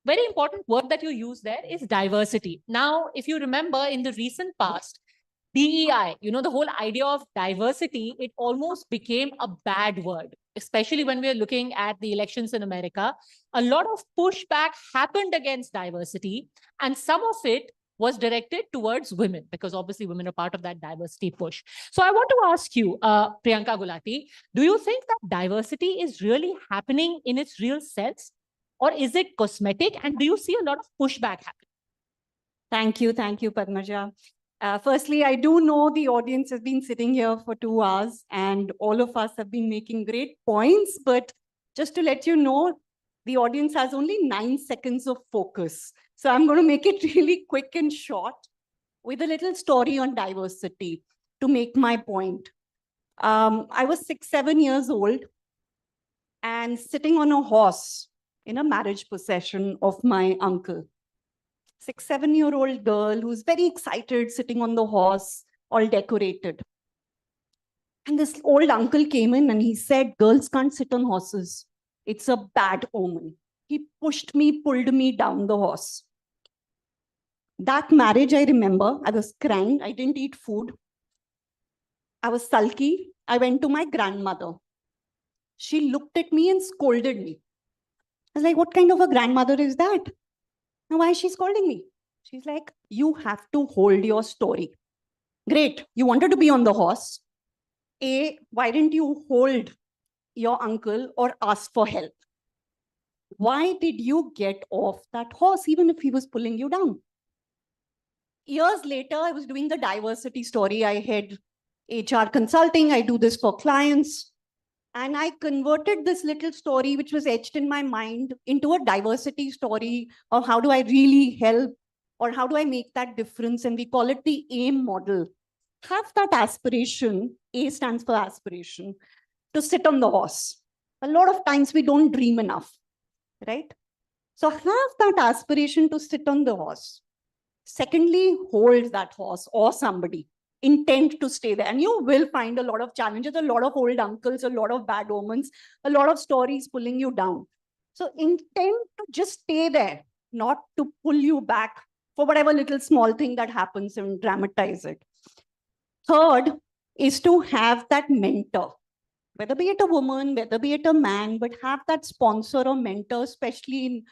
[SPEAKER 15] Very important word that you use there is diversity. Now, if you remember in the recent past, DEI, the whole idea of diversity, it almost became a bad word, especially when we're looking at the elections in America. A lot of pushback happened against diversity, and some of it was directed towards women, because obviously women are part of that diversity push. So I want to ask you, Priyanka Gulati, do you think that diversity is really happening in its real sense? Or is it cosmetic? And do you see a lot of pushback happening?
[SPEAKER 19] Thank you, Padmaja. Firstly, I do know the audience has been sitting here for 2 hours and all of us have been making great points, but just to let you know, the audience has only 9 seconds of focus. So I'm going to make it really quick and short with a little story on diversity to make my point. I was 6-7 years old and sitting on a horse in a marriage procession of my uncle. 6-7-year-old girl who's very excited, sitting on the horse, all decorated. And this old uncle came in and he said, girls can't sit on horses. It's a bad omen. He pushed me, pulled me down the horse. That marriage, I remember, I was crying. I didn't eat food. I was sulky. I went to my grandmother. She looked at me and scolded me. I was like, what kind of a grandmother is that? Now, why is she scolding me? She's like, you have to hold your story. Great. You wanted to be on the horse. Why didn't you hold your uncle or ask for help? Why did you get off that horse, even if he was pulling you down? Years later, I was doing the diversity story. I had HR consulting. I do this for clients. And I converted this little story, which was etched in my mind, into a diversity story of how do I really help or how do I make that difference? And we call it the AIM model. Have that aspiration, A stands for aspiration, to sit on the horse. A lot of times we don't dream enough, right? So have that aspiration to sit on the horse. Secondly, hold that horse or somebody. Intent to stay there. And you will find a lot of challenges, a lot of old uncles, a lot of bad omens, a lot of stories pulling you down. So intent to just stay there, not to pull you back for whatever little small thing that happens and dramatize it. Third is to have that mentor, whether be it a woman, whether be it a man, but have that sponsor or mentor, especially in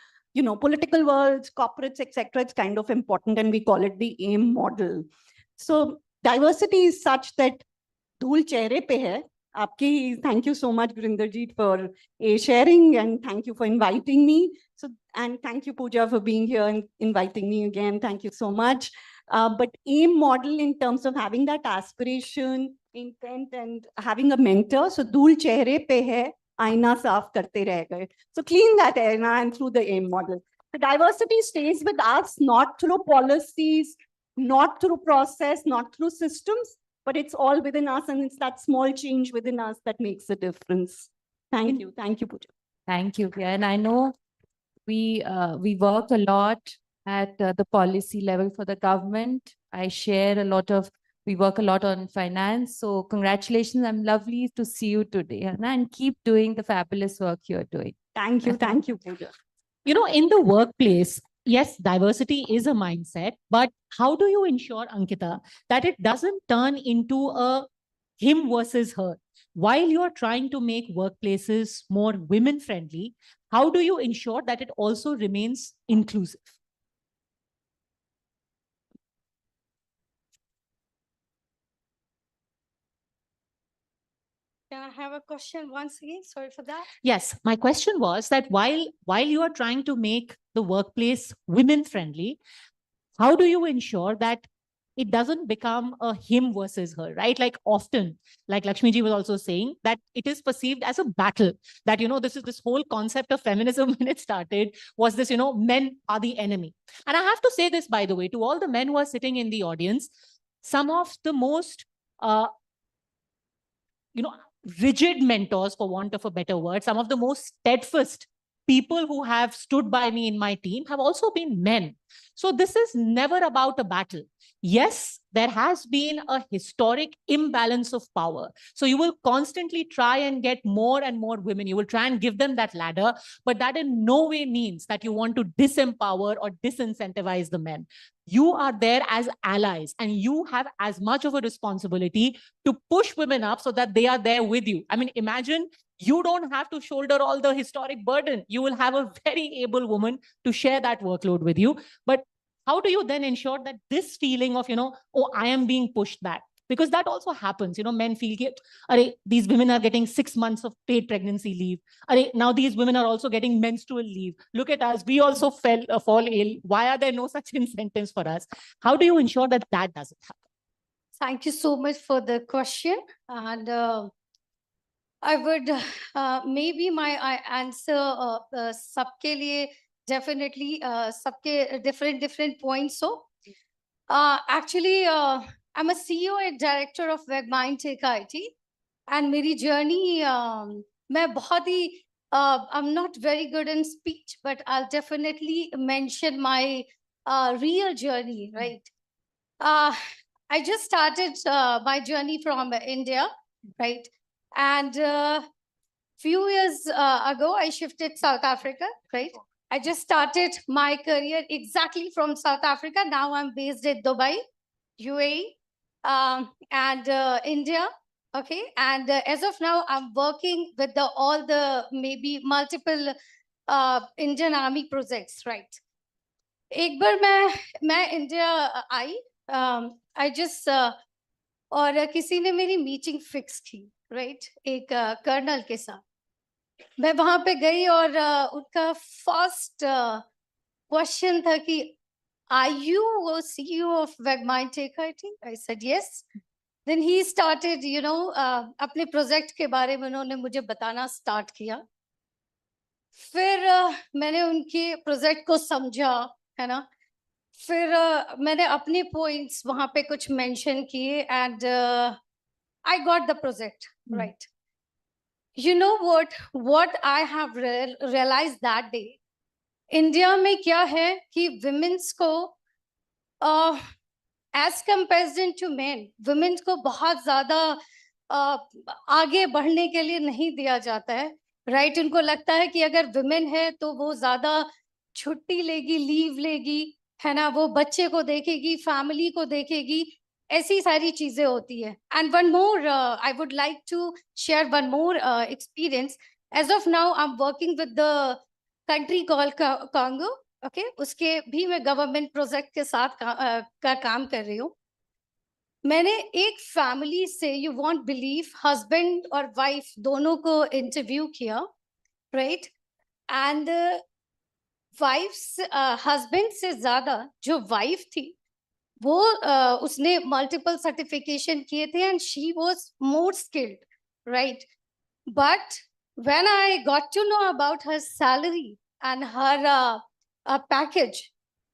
[SPEAKER 19] political worlds, corporates, etc. It's kind of important, and we call it the AIM model. So diversity is such that धूल चेहरे पे है आपकी. Thank you so much, Gurinderjeet, for sharing, and thank you for inviting me. So, and thank you, Pooja, for being here and inviting me again. Thank you so much. But AIM model in terms of having that aspiration, intent, and having a mentor. So धूल चेहरे पे है, आईना साफ करते रह गए. So clean that aina and through the AIM model. The diversity stays with us, not through policies, not through process, not through systems, but it's all within us, and it's that small change within us that makes a difference. Thank you. Thank you, Pooja.
[SPEAKER 16] Thank you, Priya. And I know we work a lot at the policy level for the government. We work a lot on finance. So congratulations. I'm lovely to see you today, Hannah, and keep doing the fabulous work you're doing.
[SPEAKER 19] Thank you. Thank you, Pooja.
[SPEAKER 15] In the workplace, yes, diversity is a mindset, but how do you ensure, Ankita, that it doesn't turn into a him versus her? While you're trying to make workplaces more women-friendly, how do you ensure that it also remains inclusive?
[SPEAKER 17] Can I have a question once again? Sorry for that.
[SPEAKER 15] Yes, my question was that while you are trying to make the workplace women-friendly, how do you ensure that it doesn't become a him versus her, right? Like often, like Lakshmiji was also saying, that it is perceived as a battle, that, this whole concept of feminism when it started was this, men are the enemy. And I have to say this, by the way, to all the men who are sitting in the audience, some of the most, rigid mentors, for want of a better word, some of the most steadfast people who have stood by me in my team have also been men. So this is never about a battle. Yes, there has been a historic imbalance of power. So you will constantly try and get more and more women. You will try and give them that ladder, but that in no way means that you want to disempower or disincentivize the men. You are there as allies, and you have as much of a responsibility to push women up so that they are there with you. I mean, imagine you don't have to shoulder all the historic burden. You will have a very able woman to share that workload with you. But how do you then ensure that this feeling of, oh, I am being pushed back? Because that also happens. Men feel, these women are getting 6 months of paid pregnancy leave. Now these women are also getting menstrual leave. Look at us. We also fall ill. Why are there no such incentives for us? How do you ensure that that doesn't happen?
[SPEAKER 1] Thank you so much for the question. And I would, maybe my answer sabke liye definitely sabke different points. So actually, I'm a CEO and director of WebMindTech IT. And my journey, I'm not very good in speech, but I'll definitely mention my real journey, right? I just started my journey from India, right? And few years ago, I shifted South Africa, right? I just started my career exactly from South Africa. Now I'm based in Dubai, UAE, and India. Okay, and as of now, I'm working with all the maybe multiple Indian Army projects, right? एक बार मैं India I, I just और किसी ने मेरी meeting fix की, right? एक colonel के साथ मैं वहां पे गई और उनका फर्स्ट क्वेश्चन था कि are you a CEO of WebMindTech IT? I said yes. Then he started, अपने प्रोजेक्ट के बारे में उन्होंने मुझे बताना स्टार्ट किया. फिर मैंने उनके प्रोजेक्ट को समझा, है ना? फिर मैंने अपने पॉइंट्स वहां पे कुछ मेंशन किए and I got the project, right? You know what I have realized that day? India में क्या है कि विमेंस को as comparison to men, women को बहुत ज्यादा आगे बढ़ने के लिए नहीं दिया जाता है, राइट? उनको लगता है कि अगर विमेन है तो वो ज्यादा छुट्टी लेगी, लीव लेगी, है ना? वो बच्चे को देखेगी, फैमिली को देखेगी, ऐसी सारी चीजें होती है. And one more, I would like to share one more experience. As of now I am working with the country call Congo. Okay, उसके भी मैं गवर्नमेंट प्रोजेक्ट के साथ का काम कर रही हूँ. मैंने एक फैमिली से, यू वॉन्ट बिलीव, हस्बैंड और वाइफ दोनों को इंटरव्यू किया, राइट? एंड वाइफ, हस्बैंड से ज्यादा जो वाइफ थी वो उसने मल्टीपल सर्टिफिकेशन किए थे and she was more skilled, right? But when I got to know about her salary and her package,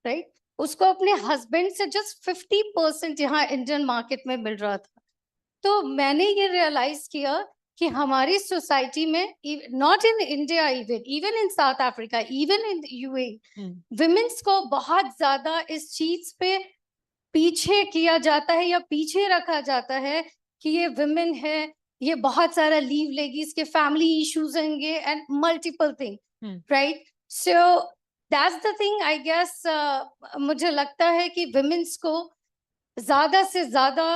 [SPEAKER 1] right, उसको अपने हस्बैंड से जस्ट 50% यहाँ इंडियन मार्केट में मिल रहा था. तो मैंने ये रियलाइज किया कि हमारी सोसाइटी में, not in India, even in south Africa, even in UAE, women's को बहुत ज्यादा इस चीज पे पीछे किया जाता है या पीछे रखा जाता है कि ये विमेन है, ये बहुत सारा लीव लेगी, इसके फैमिली इश्यूज होंगे and multiple thing, right? So that's the thing, I guess. मुझे लगता है कि विमेन्स को ज्यादा से ज्यादा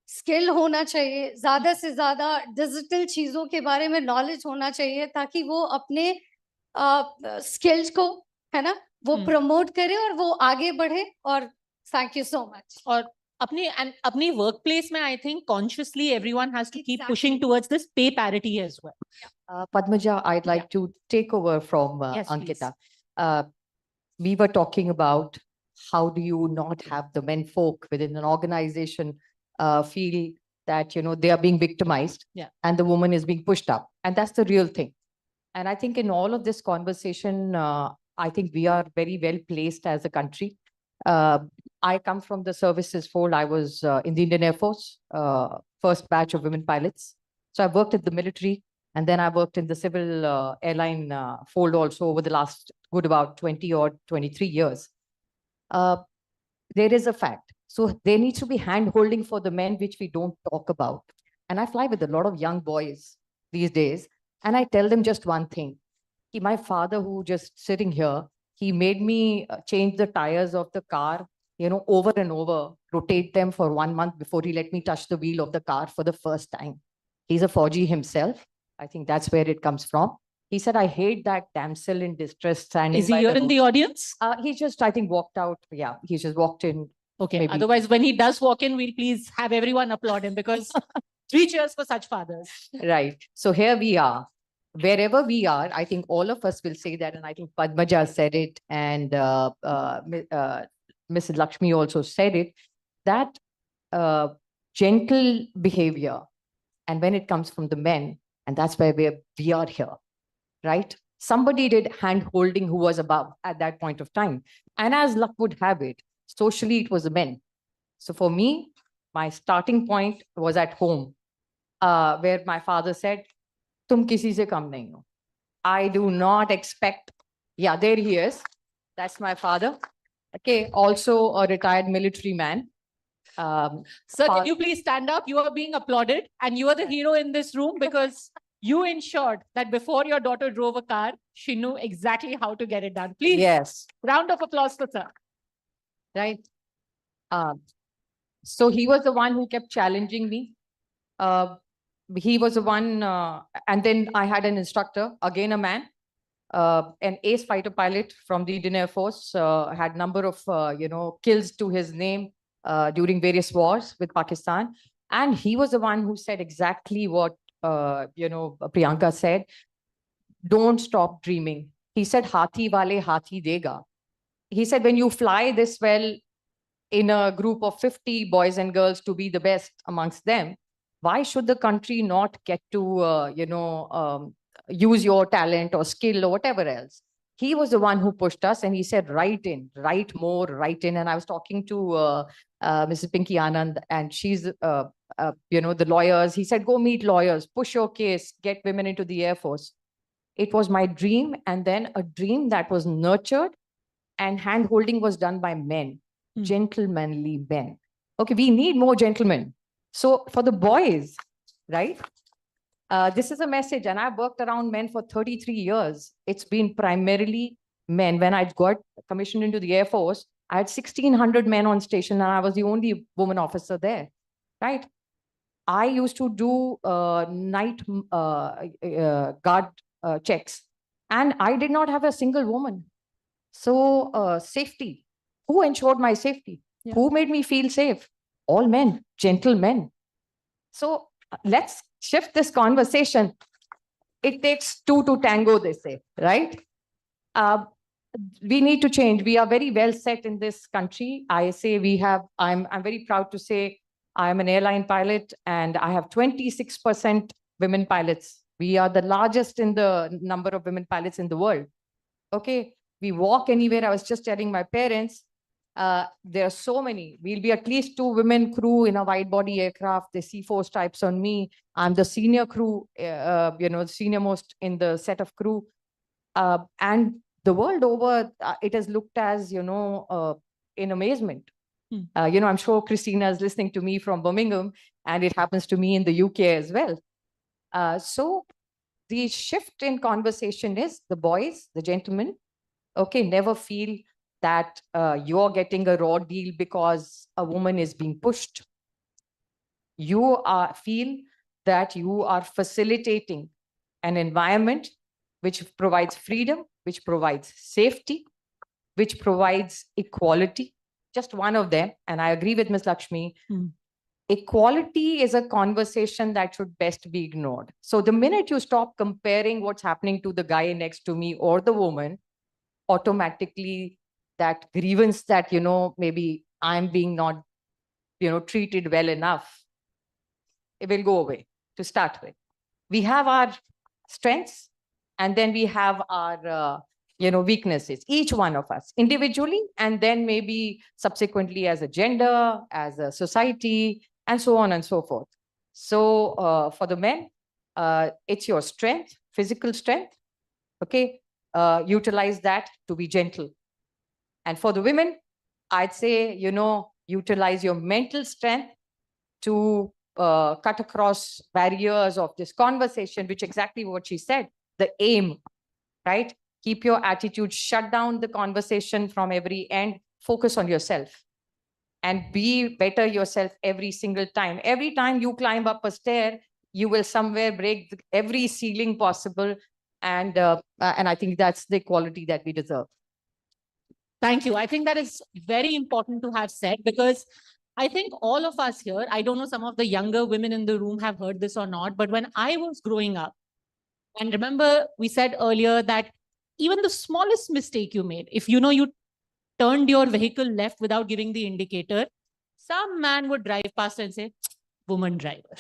[SPEAKER 1] स्किल होना चाहिए, ज्यादा से ज्यादा डिजिटल चीजों के बारे में नॉलेज होना चाहिए, ताकि वो अपने स्किल्स को, है ना, वो प्रमोट करे और वो आगे बढ़े. और थैंक यू सो मच.
[SPEAKER 15] और अपनी वर्क प्लेस में I think consciously everyone has to keep pushing towards this pay parity as well.
[SPEAKER 20] Padmaja, I'd like to take over from
[SPEAKER 15] Yes,
[SPEAKER 20] Ankita. We were talking about how do you not have the men folk within an organization feel that they are being victimized, and the woman is being pushed up, and that's the real thing. And I think in all of this conversation, I think we are very well placed as a country. I come from the services fold. I was in the Indian Air Force, first batch of women pilots. So I worked at the military And then I worked in the civil airline fold also over the last good about 20 or 23 years. There is a fact. So there needs to be hand-holding for the men, which we don't talk about. And I fly with a lot of young boys these days, and I tell them just one thing. My father, who just sitting here, he made me change the tires of the car, over and over, rotate them for 1 month before he let me touch the wheel of the car for the first time. He's a Fauji himself. I think that's where it comes from. He said, I hate that damsel in distress standing.
[SPEAKER 15] Is he here in the audience?
[SPEAKER 20] He just, I think, walked out. Yeah, he just walked in.
[SPEAKER 15] Okay.
[SPEAKER 20] Maybe.
[SPEAKER 15] Otherwise, when he does walk in, we'll please have everyone applaud him because 3 cheers for such fathers.
[SPEAKER 20] Right. So here we are. Wherever we are, I think all of us will say that. And I think Padmaja said it. And Mrs. Lakshmi also said it. That gentle behavior. And when it comes from the men, and that's where we are here. Right? Somebody did hand-holding who was above at that point of time. And as luck would have it, socially, it was the men. So for me, my starting point was at home, where my father said, Tum kisi se kam nahi ho. I do not expect. Yeah, there he is. That's my father. Okay, also a retired military man.
[SPEAKER 15] Sir, can you please stand up? You are being applauded and you are the hero in this room because you ensured that before your daughter drove a car, she knew exactly how to get it done. Please,
[SPEAKER 20] yes.
[SPEAKER 15] Round of applause for sir.
[SPEAKER 20] Right. So he was the one who kept challenging me. He was the one, and then I had an instructor, again a man, an ace fighter pilot from the Indian Air Force, had number of, kills to his name during various wars with Pakistan. And he was the one who said exactly what, Priyanka said, don't stop dreaming. He said, Hathi wale hathi dega. He said, when you fly this well in a group of 50 boys and girls to be the best amongst them, why should the country not get to, use your talent or skill or whatever else? He was the one who pushed us and he said, write more, write in. And I was talking to Mrs. Pinky Anand and she's, the lawyers. He said, go meet lawyers, push your case, get women into the Air Force. It was my dream, and then a dream that was nurtured, and hand-holding was done by men, gentlemanly men. Okay, we need more gentlemen. So for the boys, right? This is a message, and I've worked around men for 33 years. It's been primarily men. When I got commissioned into the Air Force, I had 1,600 men on station, and I was the only woman officer there, right? I used to do night guard checks, and I did not have a single woman. So safety, who ensured my safety? Yeah. Who made me feel safe? All men, gentlemen. So let's shift this conversation. It takes two to tango, they say, right? We need to change. We are very well set in this country. I say we have, I'm very proud to say I'm an airline pilot and I have 26% women pilots. We are the largest in the number of women pilots in the world. Okay, we walk anywhere. I was just telling my parents, there are so many. We'll be at least 2 women crew in a wide body aircraft. They see 4 stripes on me. I'm the senior crew, senior most in the set of crew. And the world over, it has looked as, in amazement. I'm sure Christina is listening to me from Birmingham, and it happens to me in the UK as well. So the shift in conversation is the boys, the gentlemen, okay, never feel that you're getting a raw deal because a woman is being pushed. You feel that you are facilitating an environment which provides freedom, which provides safety, which provides equality. Just one of them, and I agree with Ms. Lakshmi, equality is a conversation that should best be ignored. So the minute you stop comparing what's happening to the guy next to me or the woman, automatically that grievance that, maybe I'm being not, treated well enough, it will go away to start with. We have our strengths and then we have our, weaknesses, each one of us individually, and then maybe subsequently as a gender, as a society, and so on and so forth. So for the men, It's your strength, physical strength. Okay. Utilize that to be gentle. And for the women, I'd say, utilize your mental strength to cut across barriers of this conversation, which exactly what she said, the aim, right? Keep your attitude, shut down the conversation from every end, focus on yourself and be better yourself every single time. Every time you climb up a stair, you will somewhere break every ceiling possible. And I think that's the quality that we deserve.
[SPEAKER 15] Thank you. I think that is very important to have said, because I think all of us here, I don't know some of the younger women in the room have heard this or not, but when I was growing up, and remember we said earlier that even the smallest mistake you made, if you turned your vehicle left without giving the indicator, some man would drive past and say, woman driver.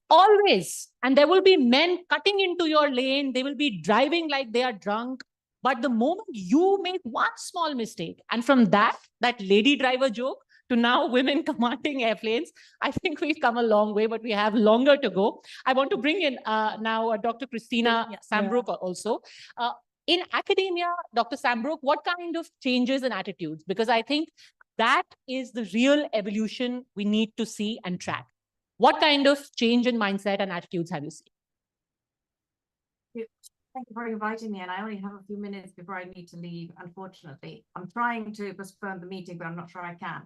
[SPEAKER 15] Always. And there will be men cutting into your lane. They will be driving like they are drunk. But the moment you make one small mistake, and from that lady driver joke to now women commanding airplanes, I think we've come a long way, but we have longer to go. I want to bring in now Dr. Christina Sambrook also. In academia, Dr. Sambrook, what kind of changes in attitudes? Because I think that is the real evolution we need to see and track. What kind of change in mindset and attitudes have you seen?
[SPEAKER 21] Thank you for inviting me. And I only have a few minutes before I need to leave, unfortunately. I'm trying to postpone the meeting, but I'm not sure I can.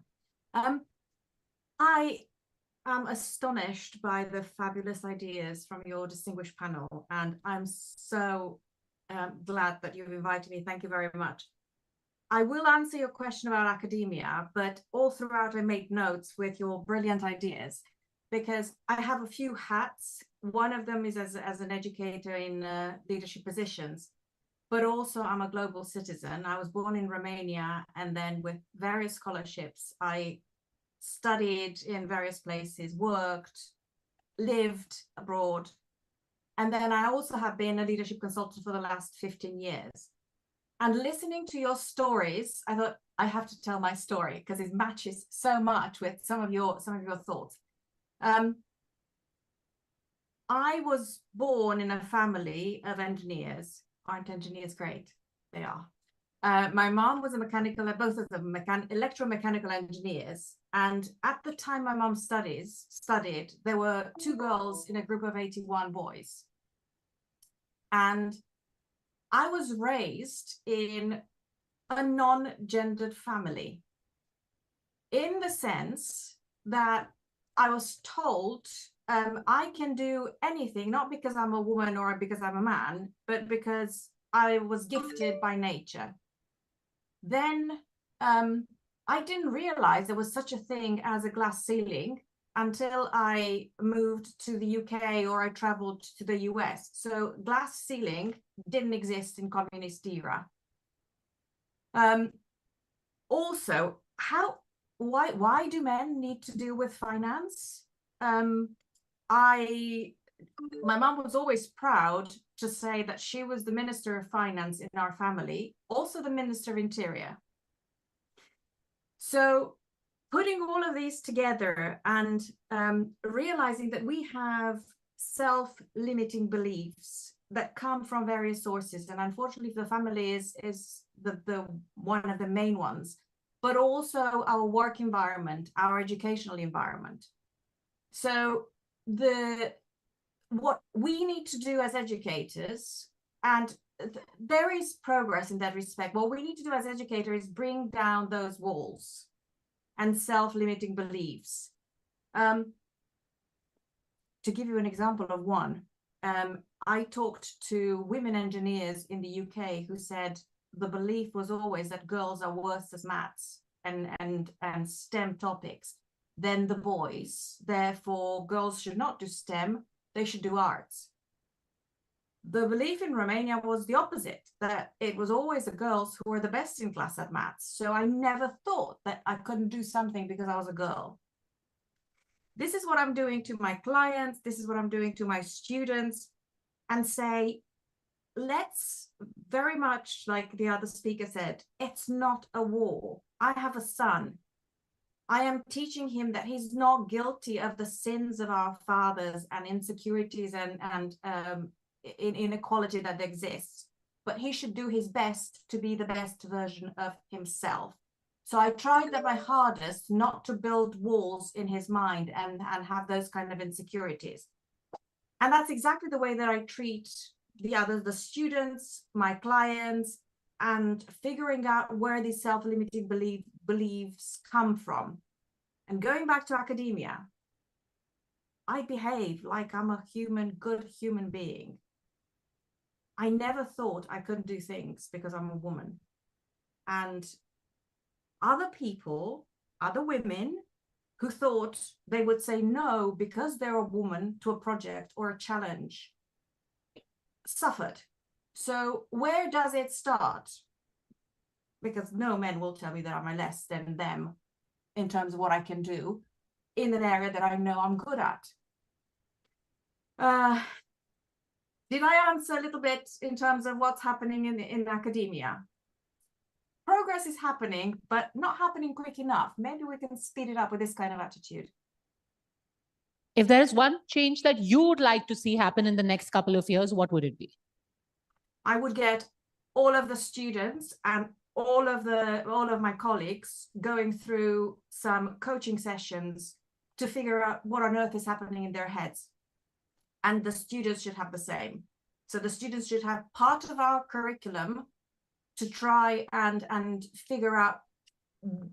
[SPEAKER 21] I am astonished by the fabulous ideas from your distinguished panel. And I'm so glad that you've invited me. Thank you very much. I will answer your question about academia, but all throughout I made notes with your brilliant ideas, because I have a few hats. One of them is as an educator in leadership positions, but also I'm a global citizen. I was born in Romania, and then with various scholarships, I studied in various places, worked, lived abroad. And then I also have been a leadership consultant for the last 15 years. And listening to your stories, I thought I have to tell my story because it matches so much with some of your thoughts. I was born in a family of engineers. Aren't engineers great? They are. My mom was both of them electromechanical engineers. And at the time my mom studied, there were 2 girls in a group of 81 boys. And I was raised in a non-gendered family, in the sense that I was told I can do anything, not because I'm a woman or because I'm a man, but because I was gifted by nature. Then I didn't realize there was such a thing as a glass ceiling until I moved to the UK or I traveled to the US. So glass ceiling didn't exist in communist era. Also, why do men need to deal with finance? My mom was always proud to say that she was the Minister of Finance in our family, also the Minister of Interior. So putting all of these together and realizing that we have self-limiting beliefs that come from various sources, and unfortunately the family is the one of the main ones, but also our work environment, our educational environment. So what we need to do as educators, and there is progress in that respect, what we need to do as educators is bring down those walls and self-limiting beliefs. To give you an example of one, I talked to women engineers in the UK who said the belief was always that girls are worse at maths and STEM topics than the boys. Therefore, girls should not do STEM, they should do arts. The belief in Romania was the opposite, that it was always the girls who were the best in class at maths. So I never thought that I couldn't do something because I was a girl. This is what I'm doing to my clients. This is what I'm doing to my students, and say, let's, very much like the other speaker said, it's not a war. I have a son. I am teaching him that he's not guilty of the sins of our fathers and insecurities and inequality that exists, but he should do his best to be the best version of himself. So I tried my hardest not to build walls in his mind and have those kind of insecurities. And that's exactly the way that I treat the students, my clients, and figuring out where these self-limiting beliefs come from. And going back to academia, I behave like I'm a good human being. I never thought I couldn't do things because I'm a woman. And other people, other women who thought they would say no because they're a woman to a project or a challenge suffered. So where does it start? Because no men will tell me that I'm less than them in terms of what I can do in an area that I know I'm good at. Did I answer a little bit in terms of what's happening in academia? Progress is happening, but not happening quick enough. Maybe we can speed it up with this kind of attitude.
[SPEAKER 15] If there is one change that you would like to see happen in the next couple of years, what would it be?
[SPEAKER 21] I would get all of the students and all of my colleagues going through some coaching sessions to figure out what on earth is happening in their heads. And the students should have the same. So the students should have part of our curriculum to try and figure out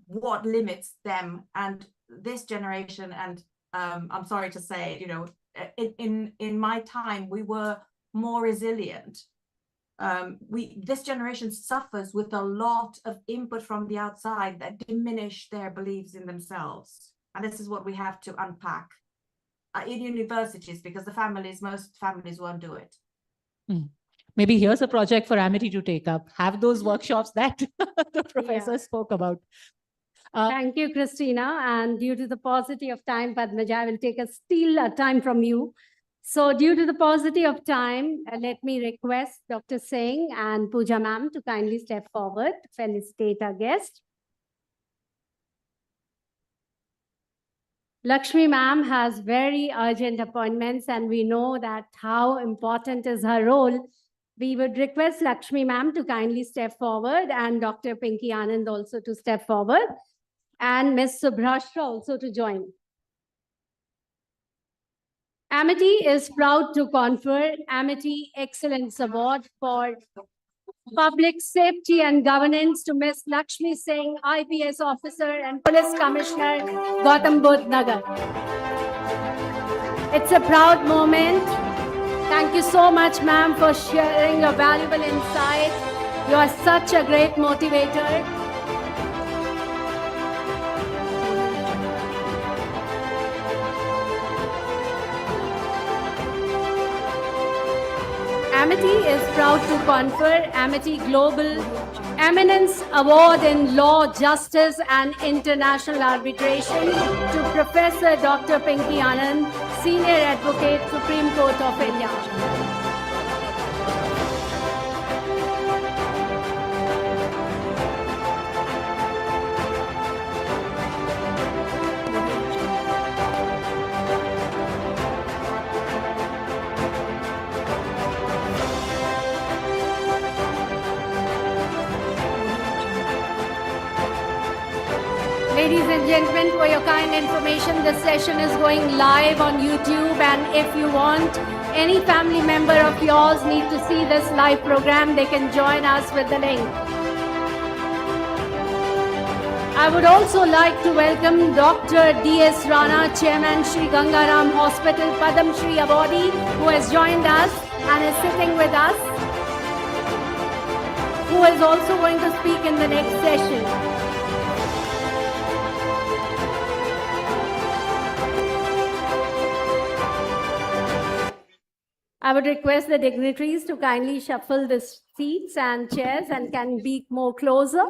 [SPEAKER 21] what limits them and this generation. And I'm sorry to say, you know, in my time, we were more resilient. This generation suffers with a lot of input from the outside that diminish their beliefs in themselves. And this is what we have to unpack in universities, because most families won't do it.
[SPEAKER 15] Maybe here's a project for Amity to take up. Have those workshops that the professor spoke about.
[SPEAKER 1] Thank you, Christina. And due to the paucity of time, Padmaja, I will take steal time from you. So due to the paucity of time, let me request Dr. Singh and Pooja ma'am to kindly step forward to felicitate our guest. Lakshmi ma'am has very urgent appointments, and we know that how important is her role. We would request Lakshmi ma'am to kindly step forward, and Dr. Pinky Anand also to step forward, and Ms. Subhrashra also to join. Amity is proud to confer Amity Excellence Award for Public Safety and Governance to Ms. Lakshmi Singh, IPS Officer and Police Commissioner, Gautam Budh Nagar. It's a proud moment. Thank you so much, ma'am, for sharing your valuable insight. You are such a great motivator. Amity is proud to confer Amity Global Eminence Award in Law, Justice and International Arbitration to Professor Dr. Pinky Anand, Senior Advocate, Supreme Court of India. Ladies and gentlemen, for your kind information, this session is going live on YouTube, and if you want any family member of yours need to see this live program, they can join us with the link. I would also like to welcome Dr. D.S. Rana, Chairman, Sri Gangaram Hospital, Padam Shri Awardee, who has joined us and is sitting with us, who is also going to speak in the next session. I would request the dignitaries to kindly shuffle the seats and chairs and can be more closer.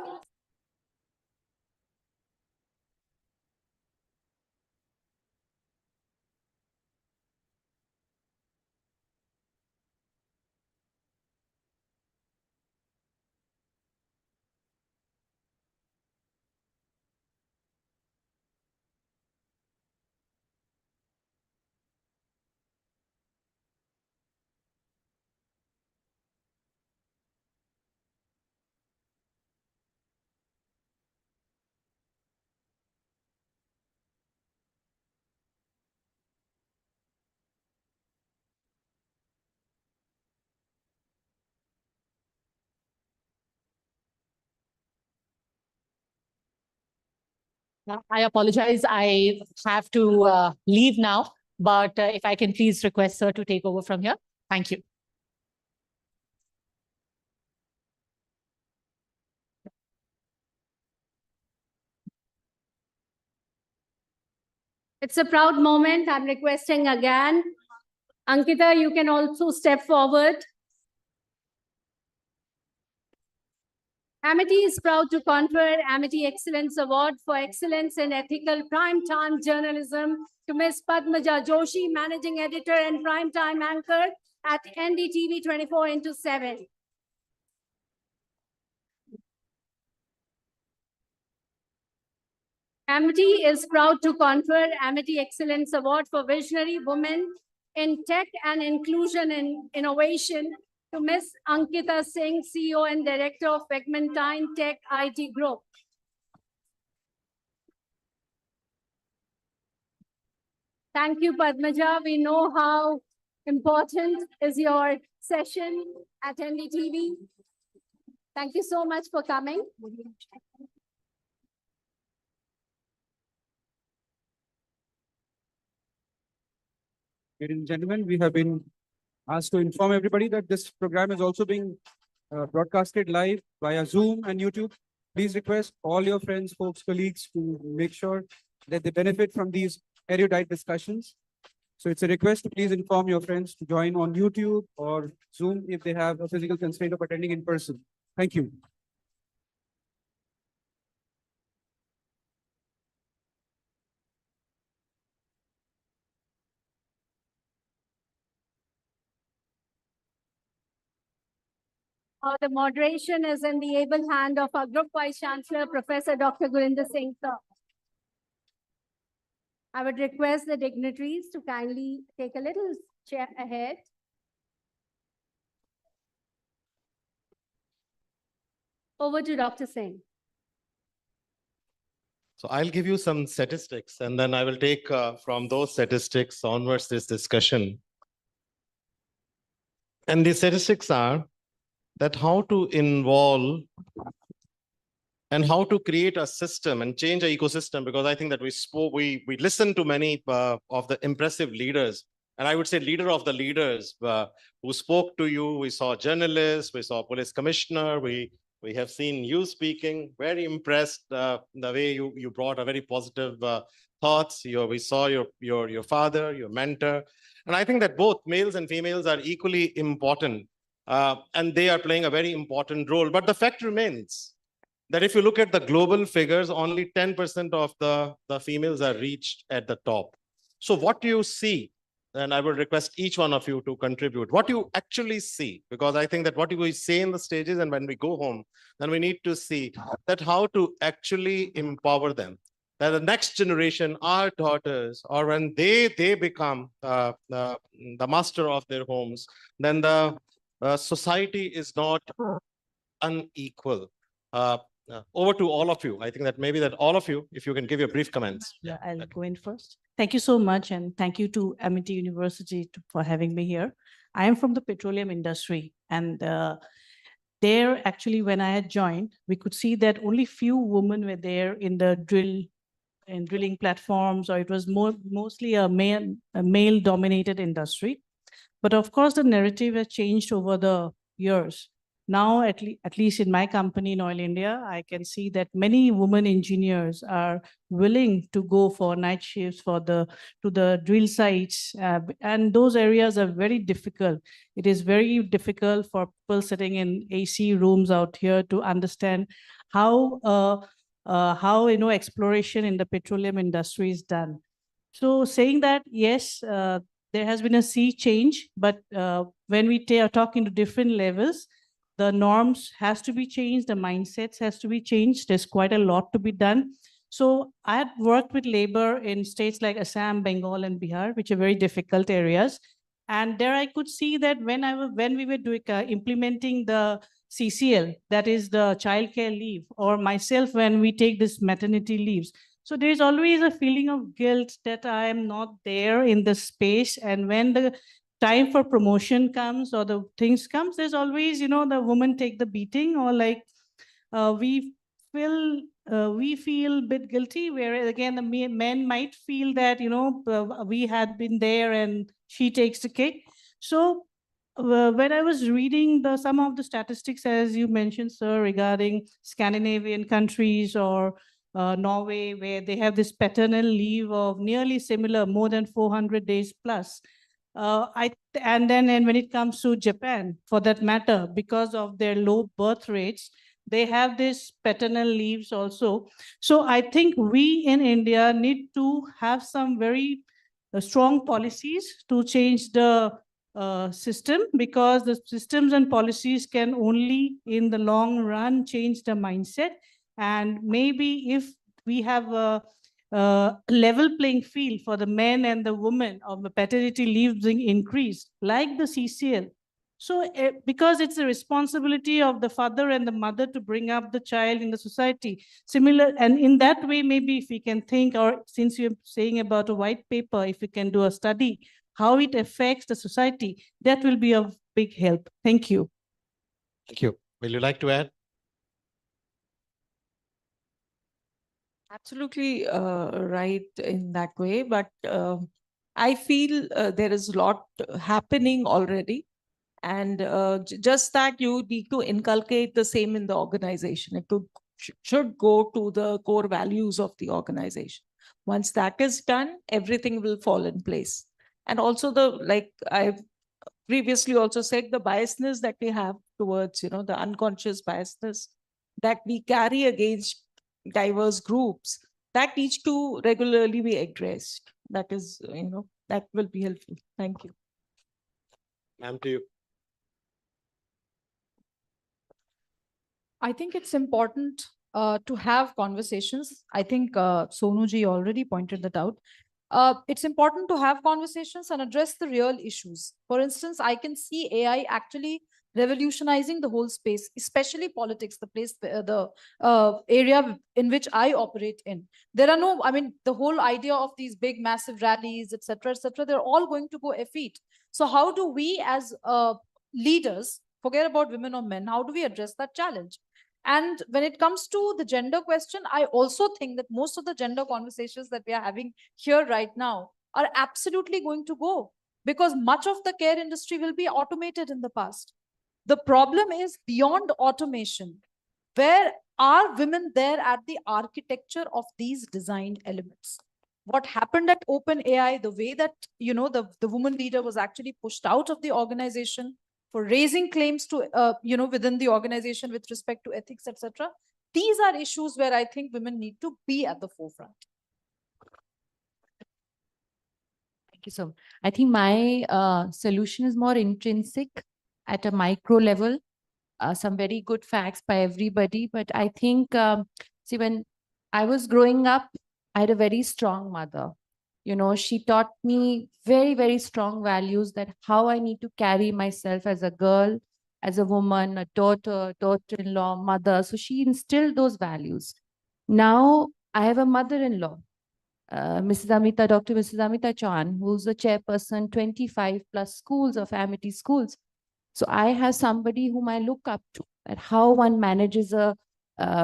[SPEAKER 15] I apologize. I have to leave now, but if I can please request sir to take over from here. Thank you.
[SPEAKER 1] It's a proud moment. I'm requesting again. Ankita, you can also step forward. Amity is proud to confer Amity Excellence Award for Excellence in Ethical Primetime Journalism to Ms. Padmaja Joshi, Managing Editor and Primetime Anchor at NDTV 24/7. Amity is proud to confer Amity Excellence Award for Visionary Women in Tech and Inclusion and Innovation to Ms. Ankita Singh, CEO and Director of Pegmentine Tech IT Group. Thank you, Padmaja. We know how important is your session at NDTV. Thank you so much for coming.
[SPEAKER 2] Ladies and gentlemen, we have been asked to inform everybody that this program is also being broadcasted live via Zoom and YouTube. Please request all your friends, folks, colleagues to make sure that they benefit from these erudite discussions. So it's a request to please inform your friends to join on YouTube or Zoom if they have a physical constraint of attending in person. Thank you.
[SPEAKER 1] The moderation is in the able hand of our Group Vice Chancellor, Professor Dr. Gurinder Singh, sir. I would request the dignitaries to kindly take a little chair ahead. Over to Dr. Singh.
[SPEAKER 3] So I'll give you some statistics, and then I will take from those statistics onwards this discussion. And the statistics are that how to involve and how to create a system and change an ecosystem, because I think that we listened to many of the impressive leaders, and I would say leader of the leaders who spoke to you. We saw journalists, we saw police commissioner, we have seen you speaking, very impressed the way you brought a very positive thoughts. We saw your father, your mentor, and I think that both males and females are equally important. And they are playing a very important role. But the fact remains that if you look at the global figures, only 10% of the females are reached at the top. So what do you see? And I will request each one of you to contribute. What you actually see, because I think that what we say in the stages and when we go home, then we need to see that how to actually empower them. That the next generation, our daughters, or when they become the master of their homes, then the society is not unequal. Over to all of you. I think that maybe that all of you, if you can give your brief comments.
[SPEAKER 18] Yeah, I'll go in first. Thank you so much. And thank you to Amity University for having me here. I am from the petroleum industry. And there, actually, when I had joined, we could see that only few women were there in the drilling platforms, or it was mostly a male-dominated industry. But of course, the narrative has changed over the years. Now, at least in my company in Oil India, I can see that many women engineers are willing to go for night shifts to the drill sites. And those areas are very difficult. It is very difficult for people sitting in AC rooms out here to understand how exploration in the petroleum industry is done. So saying that, yes, there has been a sea change, but when we are talking to different levels, the norms has to be changed, the mindsets has to be changed. There's quite a lot to be done. So I had worked with labor in states like Assam, Bengal, and Bihar, which are very difficult areas. And there I could see that when we were doing implementing the CCL, that is the childcare leave, or myself when we take this maternity leaves. So there's always a feeling of guilt that I am not there in the space. And when the time for promotion comes or the things comes, there's always, the woman take the beating, or like we
[SPEAKER 5] we feel a bit guilty, whereas again, the men might feel that, we had been there and she takes the cake. So when I was reading some of the statistics, as you mentioned, sir, regarding Scandinavian countries or Norway, where they have this paternal leave of nearly similar, more than 400 days plus. And when it comes to Japan, for that matter, because of their low birth rates, they have this paternal leaves also. So I think we in India need to have some very strong policies to change the system, because the systems and policies can only in the long run change the mindset. And maybe if we have a level playing field for the men and the women of the paternity leave being increased, like the CCL. So because it's a responsibility of the father and the mother to bring up the child in the society, similar, and in that way, maybe if we can think, or since you're saying about a white paper, if we can do a study, how it affects the society, that will be of big help. Thank you.
[SPEAKER 3] Thank you. Will you like to add?
[SPEAKER 18] Absolutely right in that way, but I feel there is a lot happening already, and just that you need to inculcate the same in the organization. It should go to the core values of the organization. Once that is done, everything will fall in place. And also like I've previously also said, the biasness that we have towards, the unconscious biasness that we carry against diverse groups, that needs to regularly be addressed. That is, that will be helpful. Thank you.
[SPEAKER 3] Ma'am, to you.
[SPEAKER 11] I think it's important to have conversations. I think Sonuji already pointed that out. It's important to have conversations and address the real issues. For instance, I can see AI actually revolutionizing the whole space, especially politics, the area in which I operate in. There are no, I mean, the whole idea of these big, massive rallies, etc., they're all going to go effete. So how do we as leaders, forget about women or men, how do we address that challenge? And when it comes to the gender question, I also think that most of the gender conversations that we are having here right now are absolutely going to go, because much of the care industry will be automated in the past. The problem is beyond automation. Where are women there at the architecture of these designed elements? What happened at OpenAI, the way that, the woman leader was actually pushed out of the organization for raising claims to, within the organization with respect to ethics, etc. These are issues where I think women need to be at the forefront.
[SPEAKER 16] Thank you so much. I think my solution is more intrinsic at a micro level. Some very good facts by everybody, but I think, see, when I was growing up, I had a very strong mother. She taught me very, very strong values, that how I need to carry myself as a girl, as a woman, a daughter, daughter-in-law, mother. So she instilled those values. Now I have a mother-in-law, Dr. Mrs. Amita Chan, who's the chairperson, 25 plus schools of Amity schools. So I have somebody whom I look up to, at how one manages a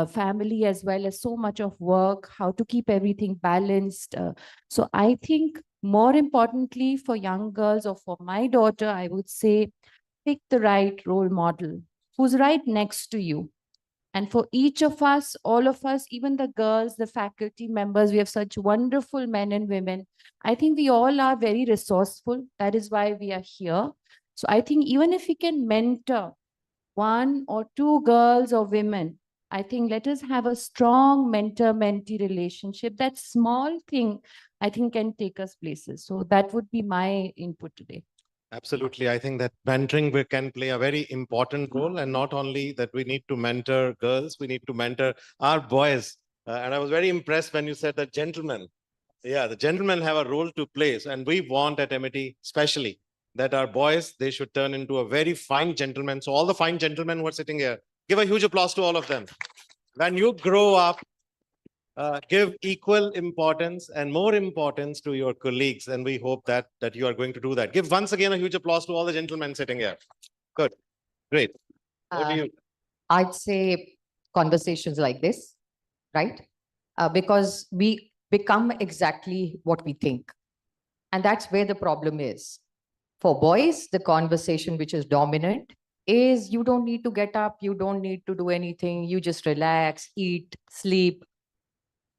[SPEAKER 16] family as well as so much of work, how to keep everything balanced. So I think more importantly for young girls, or for my daughter, I would say, pick the right role model who's right next to you. And for each of us, all of us, even the girls, the faculty members, we have such wonderful men and women. I think we all are very resourceful. That is why we are here. So I think even if we can mentor 1 or 2 girls or women, I think let us have a strong mentor-mentee relationship. That small thing, I think, can take us places. So that would be my input today.
[SPEAKER 3] Absolutely. I think that mentoring can play a very important role, and not only that we need to mentor girls, we need to mentor our boys. And I was very impressed when you said that gentlemen. Yeah, the gentlemen have a role to play. And we want at MIT especially that our boys, they should turn into a very fine gentleman. So all the fine gentlemen who are sitting here, give a huge applause to all of them. When you grow up, give equal importance and more importance to your colleagues. And we hope that you are going to do that. Give once again a huge applause to all the gentlemen sitting here. Good. Great. What do you?
[SPEAKER 20] I'd say conversations like this, right? Because we become exactly what we think. And that's where the problem is. For boys, the conversation which is dominant is you don't need to get up, you don't need to do anything, you just relax, eat, sleep,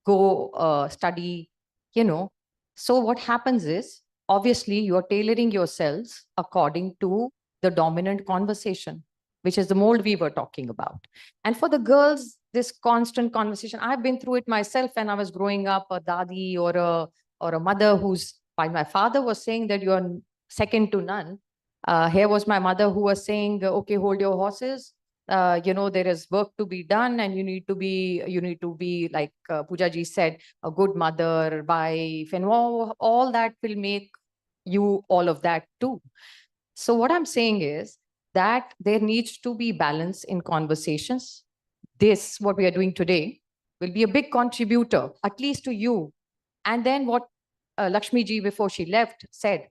[SPEAKER 20] go study, you know. So what happens is, obviously, you're tailoring yourselves according to the dominant conversation, which is the mold we were talking about. And for the girls, this constant conversation, I've been through it myself when I was growing up, a dadi or a mother who's, while my father was saying that you're second to none, here was my mother who was saying, okay, hold your horses. You know, there is work to be done, and you need to be like Pooja ji said, a good mother, wife, and all that will make you all of that too. So what I'm saying is that there needs to be balance in conversations. This, what we are doing today, will be a big contributor, at least to you. And then what Lakshmi ji, before she left, said,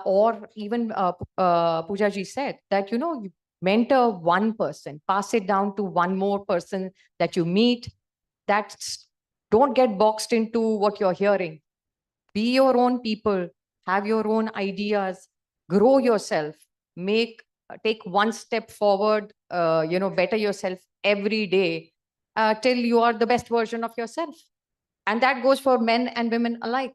[SPEAKER 20] or even Pooja ji said, that, you know, you mentor one person, pass it down to one more person that you meet. Don't get boxed into what you're hearing. Be your own people, have your own ideas, grow yourself, take one step forward, you know, better yourself every day till you are the best version of yourself. And that goes for men and women alike.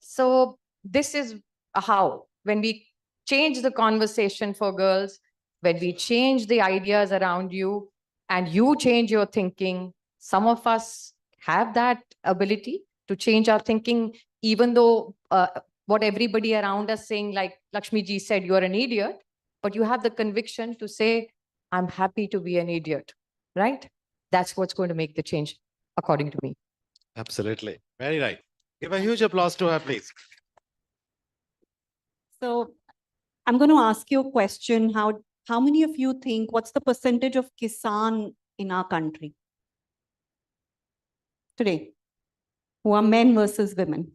[SPEAKER 20] So this is how, when we change the conversation for girls, when we change the ideas around you and you change your thinking, some of us have that ability to change our thinking, even though what everybody around us saying, like Lakshmi ji said, you're an idiot, but you have the conviction to say, I'm happy to be an idiot, right? That's what's going to make the change, according to me.
[SPEAKER 3] Absolutely. Very right. Give a huge applause to her, please.
[SPEAKER 19] So I'm going to ask you a question. How many of you think, what's the percentage of Kisan in our country today, who are men versus women?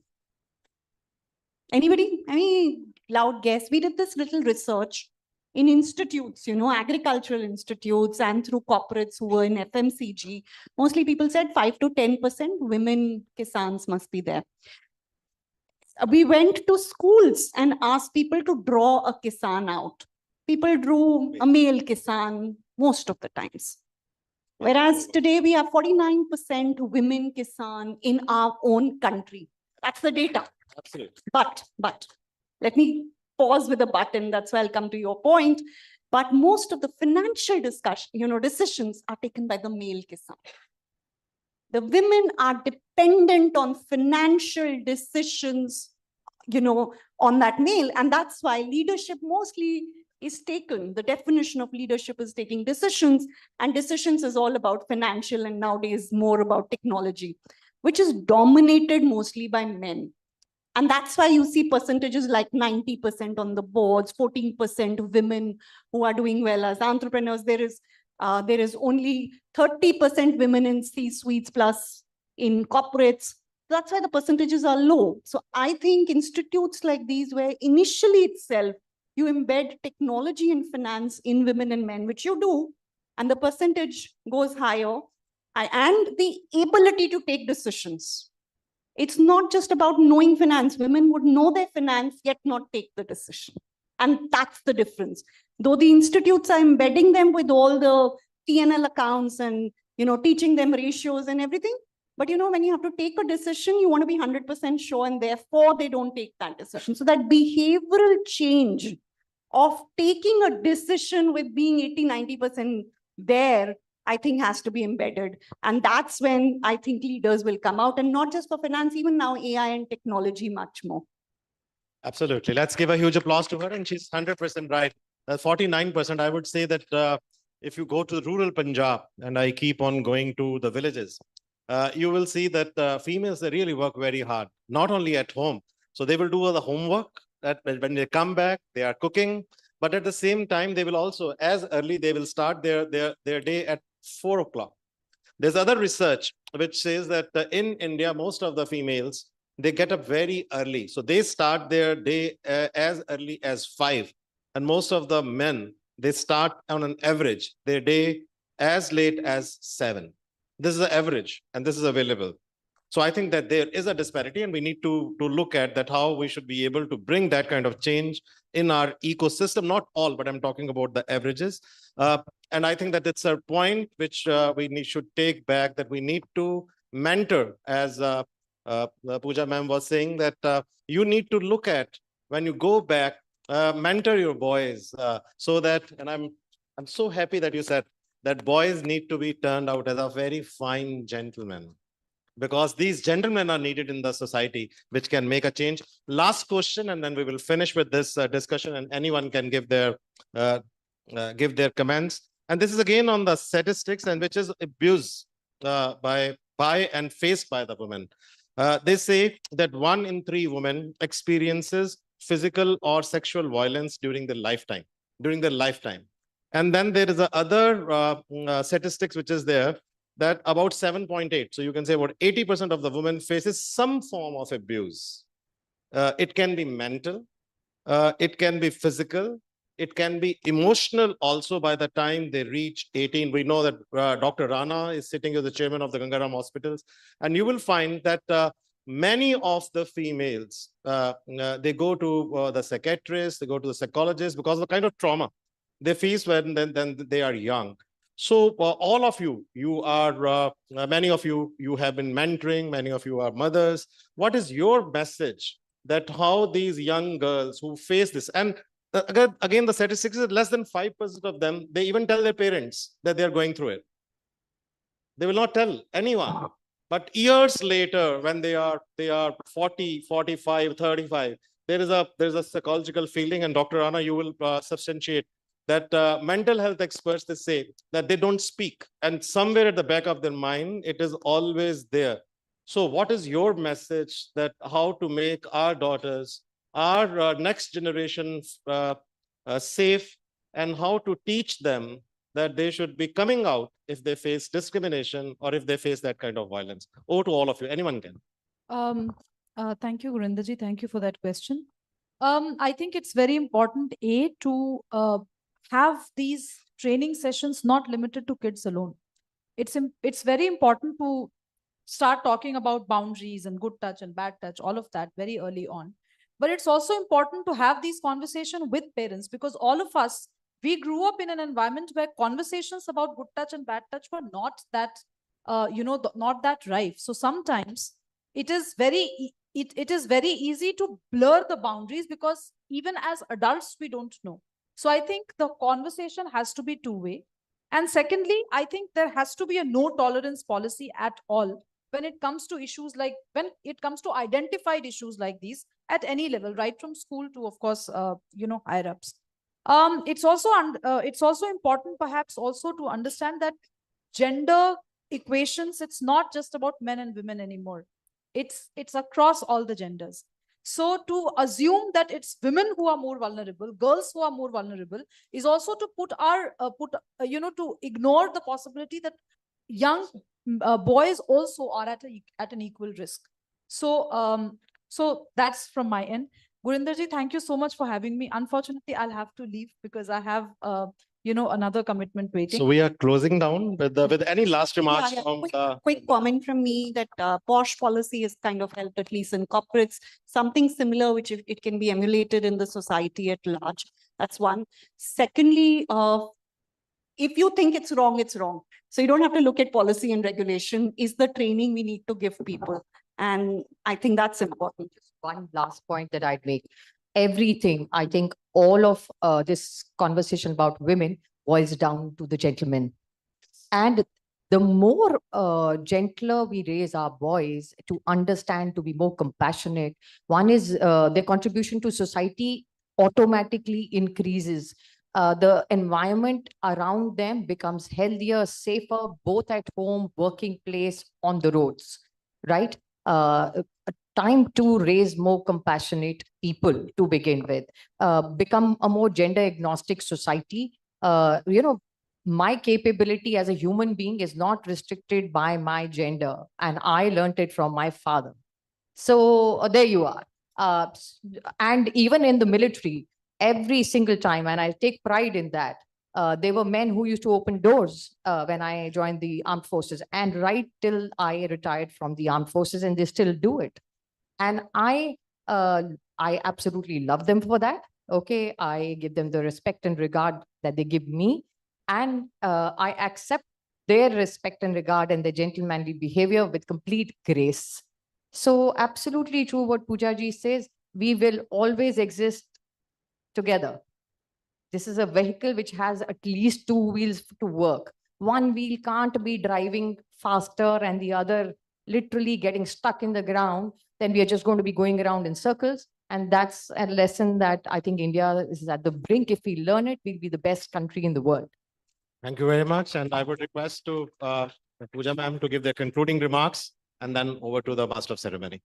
[SPEAKER 19] Anybody? Any loud guess? We did this little research in institutes, you know, agricultural institutes and through corporates who were in FMCG. Mostly people said 5 to 10% women Kisans must be there. We went to schools and asked people to draw a Kisan out. People drew a male Kisan most of the times. Whereas today we have 49% women Kisan in our own country. That's the data.
[SPEAKER 3] Absolutely.
[SPEAKER 19] But, let me pause with a but, and that's why I'll come to your point. But most of the financial discussion, you know, decisions are taken by the male Kisan. The women are dependent on financial decisions, you know, on that male. And that's why leadership mostly is taken. The definition of leadership is taking decisions, and decisions is all about financial and nowadays more about technology, which is dominated mostly by men. And that's why you see percentages like 90% on the boards, 14% women who are doing well as entrepreneurs. There is only 30% women in C-suites plus in corporates. That's why the percentages are low. So I think institutes like these, where initially itself you embed technology and finance in women and men, which you do, and the percentage goes higher, and the ability to take decisions. It's not just about knowing finance. Women would know their finance, yet not take the decision. And that's the difference. Though the institutes are embedding them with all the P&L accounts and, you know, teaching them ratios and everything. But, you know, when you have to take a decision, you want to be 100% sure, and therefore they don't take that decision. So that behavioral change of taking a decision with being 80-90% there, I think has to be embedded. And that's when I think leaders will come out, and not just for finance, even now AI and technology much more.
[SPEAKER 3] Absolutely. Let's give a huge applause to her. And she's 100% right. 49%, I would say that if you go to rural Punjab, and I keep on going to the villages, you will see that females, they really work very hard, not only at home. So they will do all the homework. That when they come back, they are cooking. But at the same time, they will also, as early, they will start their day at 4 o'clock. There's other research which says that in India, most of the females, they get up very early. So they start their day as early as 5. And most of the men, they start on an average their day as late as 7. This is the average, and this is available. So I think that there is a disparity, and we need to look at that, how we should be able to bring that kind of change in our ecosystem. Not all, but I'm talking about the averages. And I think that it's a point which should take back, that we need to mentor, as Pooja ma'am was saying, that you need to look at, when you go back, mentor your boys, so that, and I'm so happy that you said that boys need to be turned out as a very fine gentleman, because these gentlemen are needed in the society, which can make a change. Last question, and then we will finish with this discussion, and anyone can give their comments. And this is again on the statistics, and which is abuse by and faced by the women. They say that 1 in 3 women experiences physical or sexual violence during their lifetime. And then there is a other statistics which is there, that about 7.8. So you can say about 80% of the women faces some form of abuse. It can be mental, it can be physical, it can be emotional also by the time they reach 18. We know that Dr. Rana is sitting as the chairman of the Gangaram hospitals. And you will find that many of the females, they go to the psychiatrist, they go to the psychologist because of the kind of trauma they face when they are young. So all of you are, many of you have been mentoring, many of you are mothers. What is your message, that how these young girls who face this, and again the statistics is less than 5% of them, they even tell their parents that they are going through it. They will not tell anyone. But years later, when they are 40, 45, 35, there is a psychological feeling, and Dr. Rana, you will substantiate that mental health experts, they say that they don't speak, and somewhere at the back of their mind, it is always there. So what is your message, that how to make our daughters, our next generation safe, and how to teach them that they should be coming out if they face discrimination or if they face that kind of violence? Over to all of you, anyone can.
[SPEAKER 11] Thank you, Gurindaji. Thank you for that question. I think it's very important, to have these training sessions not limited to kids alone. It's very important to start talking about boundaries and good touch and bad touch, all of that very early on. But it's also important to have these conversations with parents, because all of us, we grew up in an environment where conversations about good touch and bad touch were not that, not that rife. So sometimes it is very easy to blur the boundaries, because even as adults, we don't know. So I think the conversation has to be two-way. And secondly, I think there has to be a no tolerance policy at all when it comes to issues like, when it comes to identified issues like these at any level, right from school to, of course, higher ups. It's also important perhaps also to understand that gender equations, it's not just about men and women anymore. It's across all the genders. So to assume that it's women who are more vulnerable, girls who are more vulnerable, is also to to ignore the possibility that young boys also are at an equal risk. So so that's from my end. Gurinderji, thank you so much for having me. Unfortunately, I'll have to leave because I have another commitment waiting.
[SPEAKER 3] So we are closing down with any last remarks from
[SPEAKER 19] quick comment from me, that POSH policy has kind of helped, at least in corporates, something similar which it can be emulated in the society at large. That's one. Secondly, if you think it's wrong, it's wrong. So you don't have to look at policy and regulation. Is the training we need to give people. And I think that's important.
[SPEAKER 20] One last point that I'd make. Everything, I think all of this conversation about women boils down to the gentlemen. And the more gentler we raise our boys to understand, to be more compassionate, one is their contribution to society automatically increases. The environment around them becomes healthier, safer, both at home, working place, on the roads, right? Time to raise more compassionate people to begin with, become a more gender agnostic society. My capability as a human being is not restricted by my gender, and I learned it from my father. So there you are. And even in the military, every single time, and I take pride in that, There were men who used to open doors when I joined the armed forces, and right till I retired from the armed forces, and they still do it. And I absolutely love them for that. Okay, I give them the respect and regard that they give me, and I accept their respect and regard and their gentlemanly behavior with complete grace. So absolutely true what Pooja ji says. We will always exist together. This is a vehicle which has at least two wheels to work. One wheel can't be driving faster and the other literally getting stuck in the ground. Then we are just going to be going around in circles. And that's a lesson that I think India is at the brink. If we learn it, we'll be the best country in the world.
[SPEAKER 3] Thank you very much. And I would request to Pooja ma'am to give their concluding remarks and then over to the Master of Ceremony.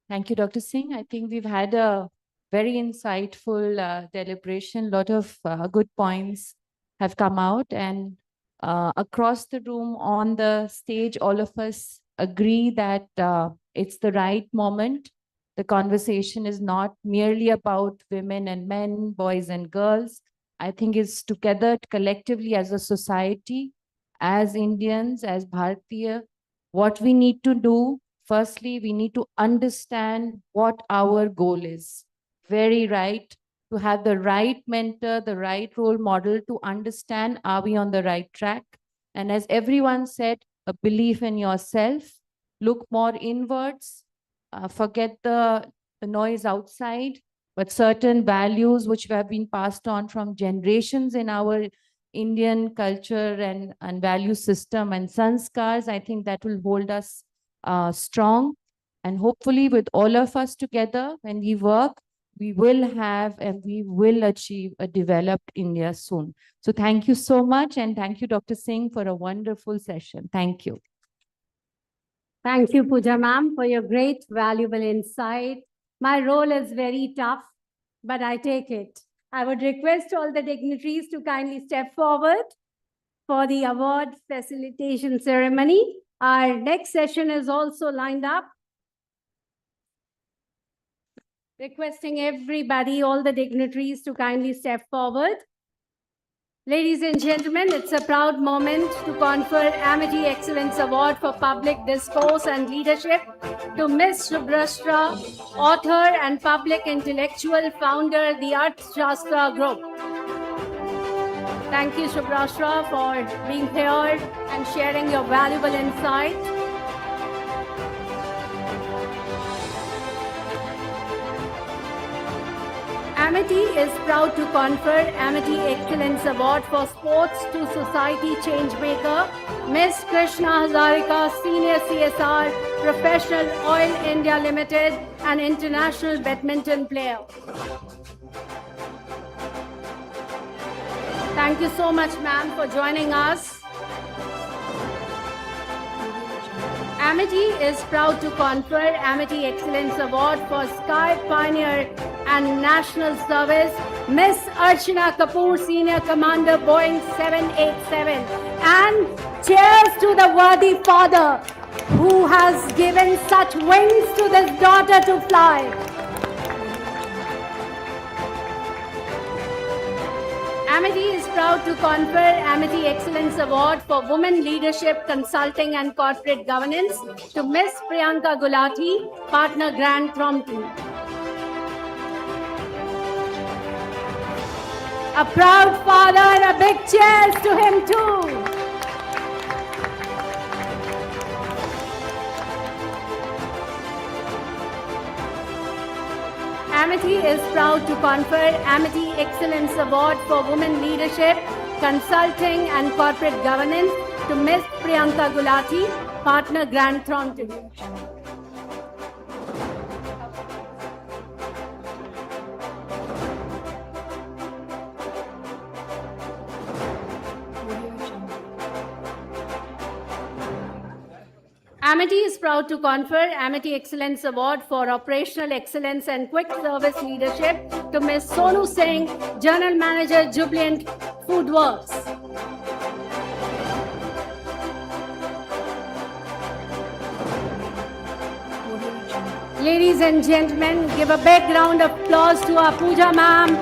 [SPEAKER 16] Thank you, Dr. Singh. I think we've had a very insightful deliberation. A lot of good points have come out, and across the room, on the stage, all of us agree that it's the right moment. The conversation is not merely about women and men, boys and girls. I think it's together collectively as a society, as Indians, as Bharatiya, what we need to do. Firstly, we need to understand what our goal is. Very right, to have the right mentor, the right role model to understand, are we on the right track? And as everyone said, a belief in yourself, look more inwards, forget the noise outside, but certain values which have been passed on from generations in our Indian culture and value system and sanskars, I think that will hold us strong. And hopefully with all of us together, when we work, we will have and we will achieve a developed India soon. So thank you so much. And thank you, Dr. Singh, for a wonderful session. Thank you.
[SPEAKER 1] Thank you, Pooja ma'am, for your great, valuable insight. My role is very tough, but I take it. I would request all the dignitaries to kindly step forward for the award facilitation ceremony. Our next session is also lined up. Requesting everybody, all the dignitaries, to kindly step forward. Ladies and gentlemen, it's a proud moment to confer Amity Excellence Award for Public Discourse and Leadership to Ms. Subhrashtra, author and public intellectual, founder, the Arthashastra Group. Thank you, Subhrashtra, for being here and sharing your valuable insight. Amity is proud to confer Amity Excellence Award for Sports to Society Changemaker, Ms. Krishna Hazarika, Senior CSR, Professional Oil India Limited, and international badminton player. Thank you so much, ma'am, for joining us. Amity is proud to confer Amity Excellence Award for Sky Pioneer and National Service, Miss Archana Kapoor, Senior Commander, Boeing 787. And cheers to the worthy father who has given such wings to this daughter to fly. Amity is proud to confer Amity Excellence Award for Women Leadership, Consulting and Corporate Governance to Miss Priyanka Gulati, Partner Grant Thornton. A proud father and a big cheers to him too. Amity is proud to confer Amity Excellence Award for Women Leadership, Consulting and Corporate Governance to Ms. Priyanka Gulati, Partner Grant Thornton. Amity is proud to confer Amity Excellence Award for Operational Excellence and Quick Service Leadership to Ms. Sonu Singh, General Manager, Jubilant Foodworks. Ladies and gentlemen, give a big round of applause to our Pooja ma'am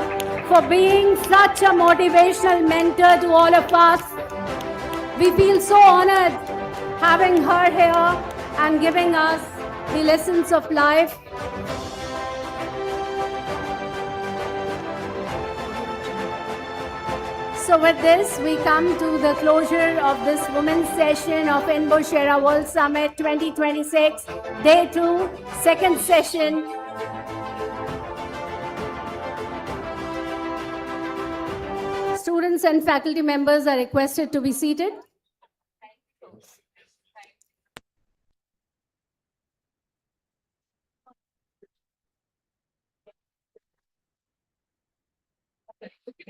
[SPEAKER 1] for being such a motivational mentor to all of us. We feel so honored having her here and giving us the lessons of life. So with this, we come to the closure of this women's session of INBUSH Era World Summit 2026, Day 2, second session. Students and faculty members are requested to be seated.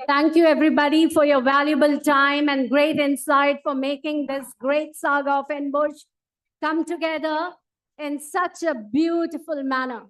[SPEAKER 1] Thank you, everybody, for your valuable time and great insight for making this great saga of INBUSH come together in such a beautiful manner.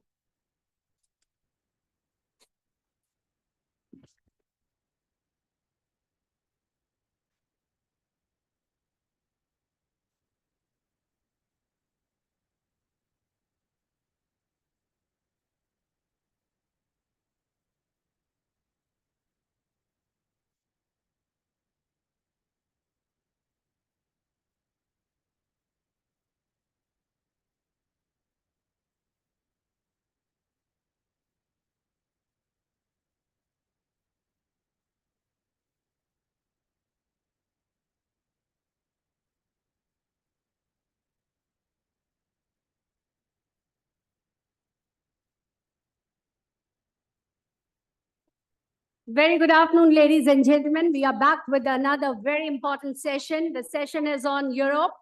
[SPEAKER 1] Very good afternoon, ladies and gentlemen. We are back with another very important session. The session is on Europe.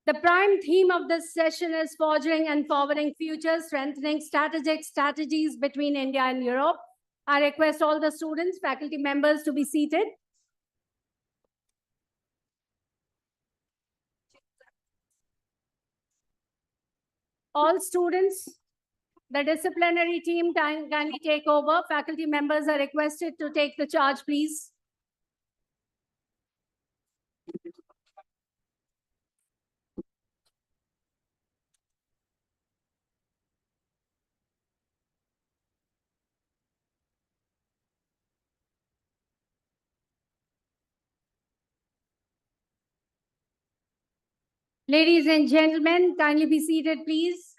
[SPEAKER 1] The prime theme of this session is forging and forwarding futures, strengthening strategic strategies between India and Europe. I request all the students, faculty members to be seated. All students, the disciplinary team kindly take over. Faculty members are requested to take the charge, please. Ladies and gentlemen, kindly be seated, please.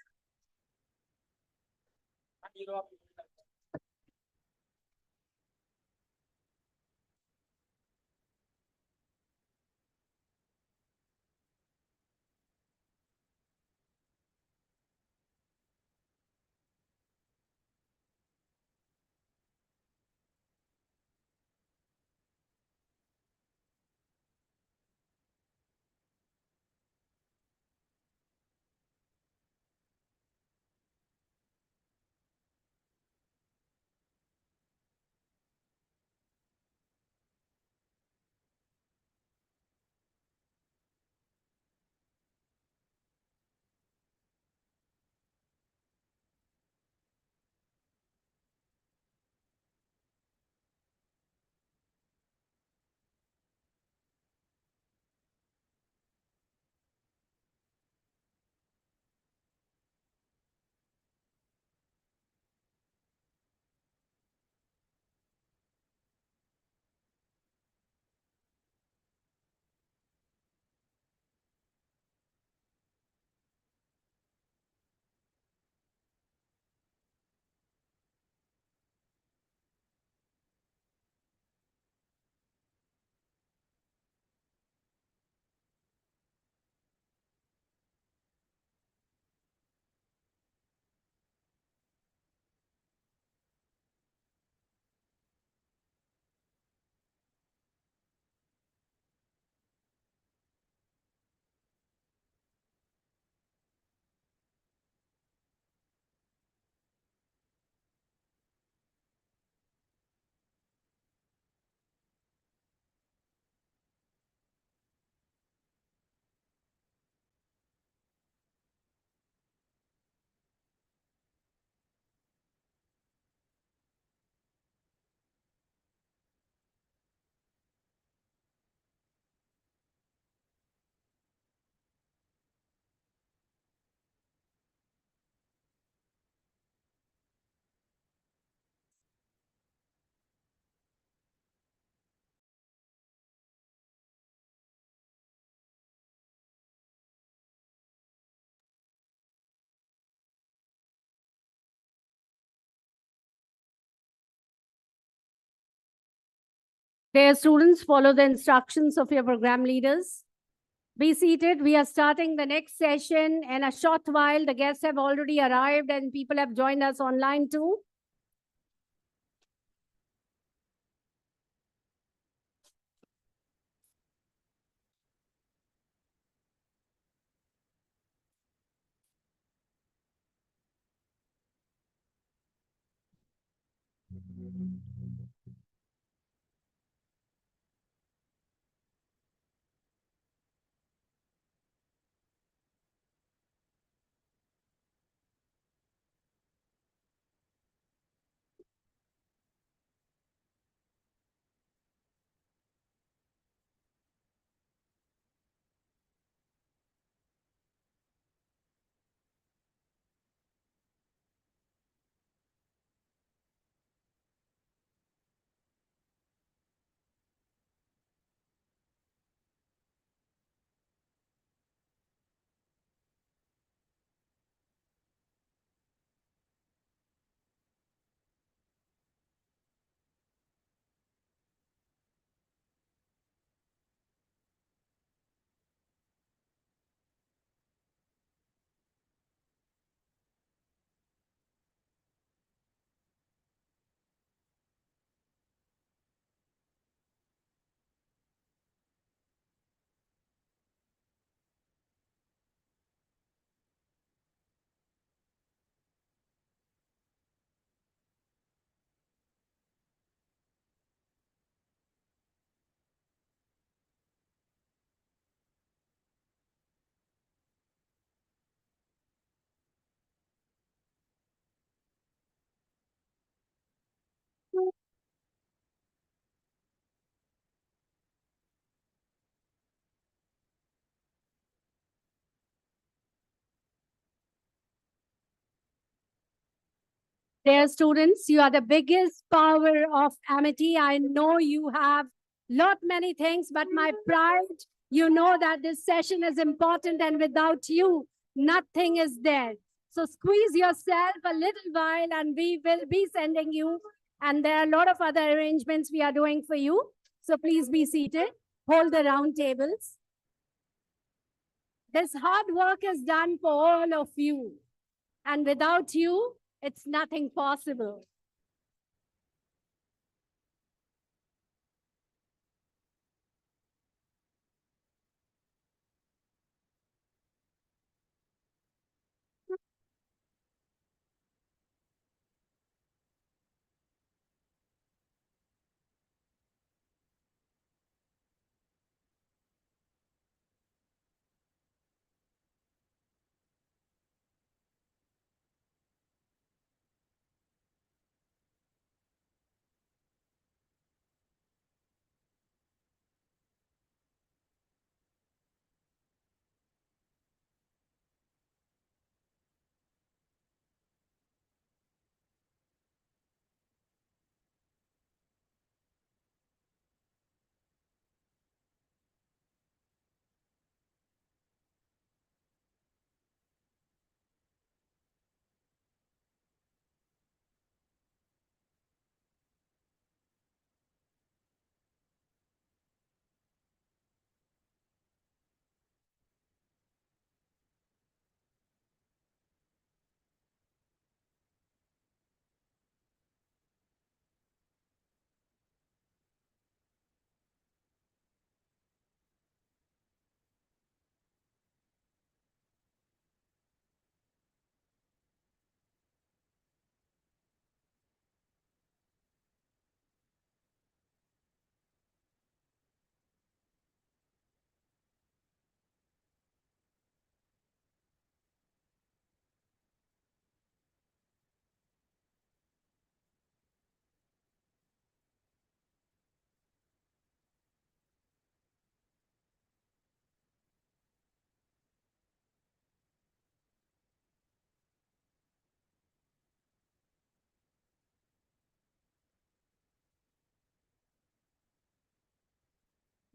[SPEAKER 1] Dear students, follow the instructions of your program leaders. Be seated. We are starting the next session in a short while. The guests have already arrived and people have joined us online too. Dear students, you are the biggest power of Amity. I know you have lot many things, but my pride, you know that this session is important and without you, nothing is there. So squeeze yourself a little while and we will be sending you. And there are a lot of other arrangements we are doing for you. So please be seated, hold the round tables. This hard work is done for all of you. And without you, it's nothing possible.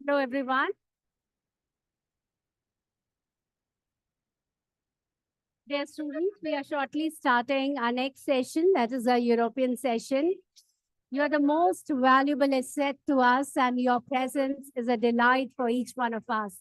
[SPEAKER 1] Hello, everyone. Dear students, we are shortly starting our next session. That is a European session. You're the most valuable asset to us, and your presence is a delight for each one of us.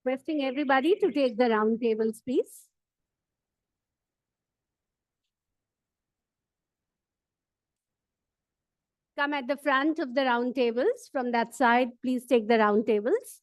[SPEAKER 1] Requesting everybody to take the round tables, please. Come at the front of the round tables. From that side, please take the round tables.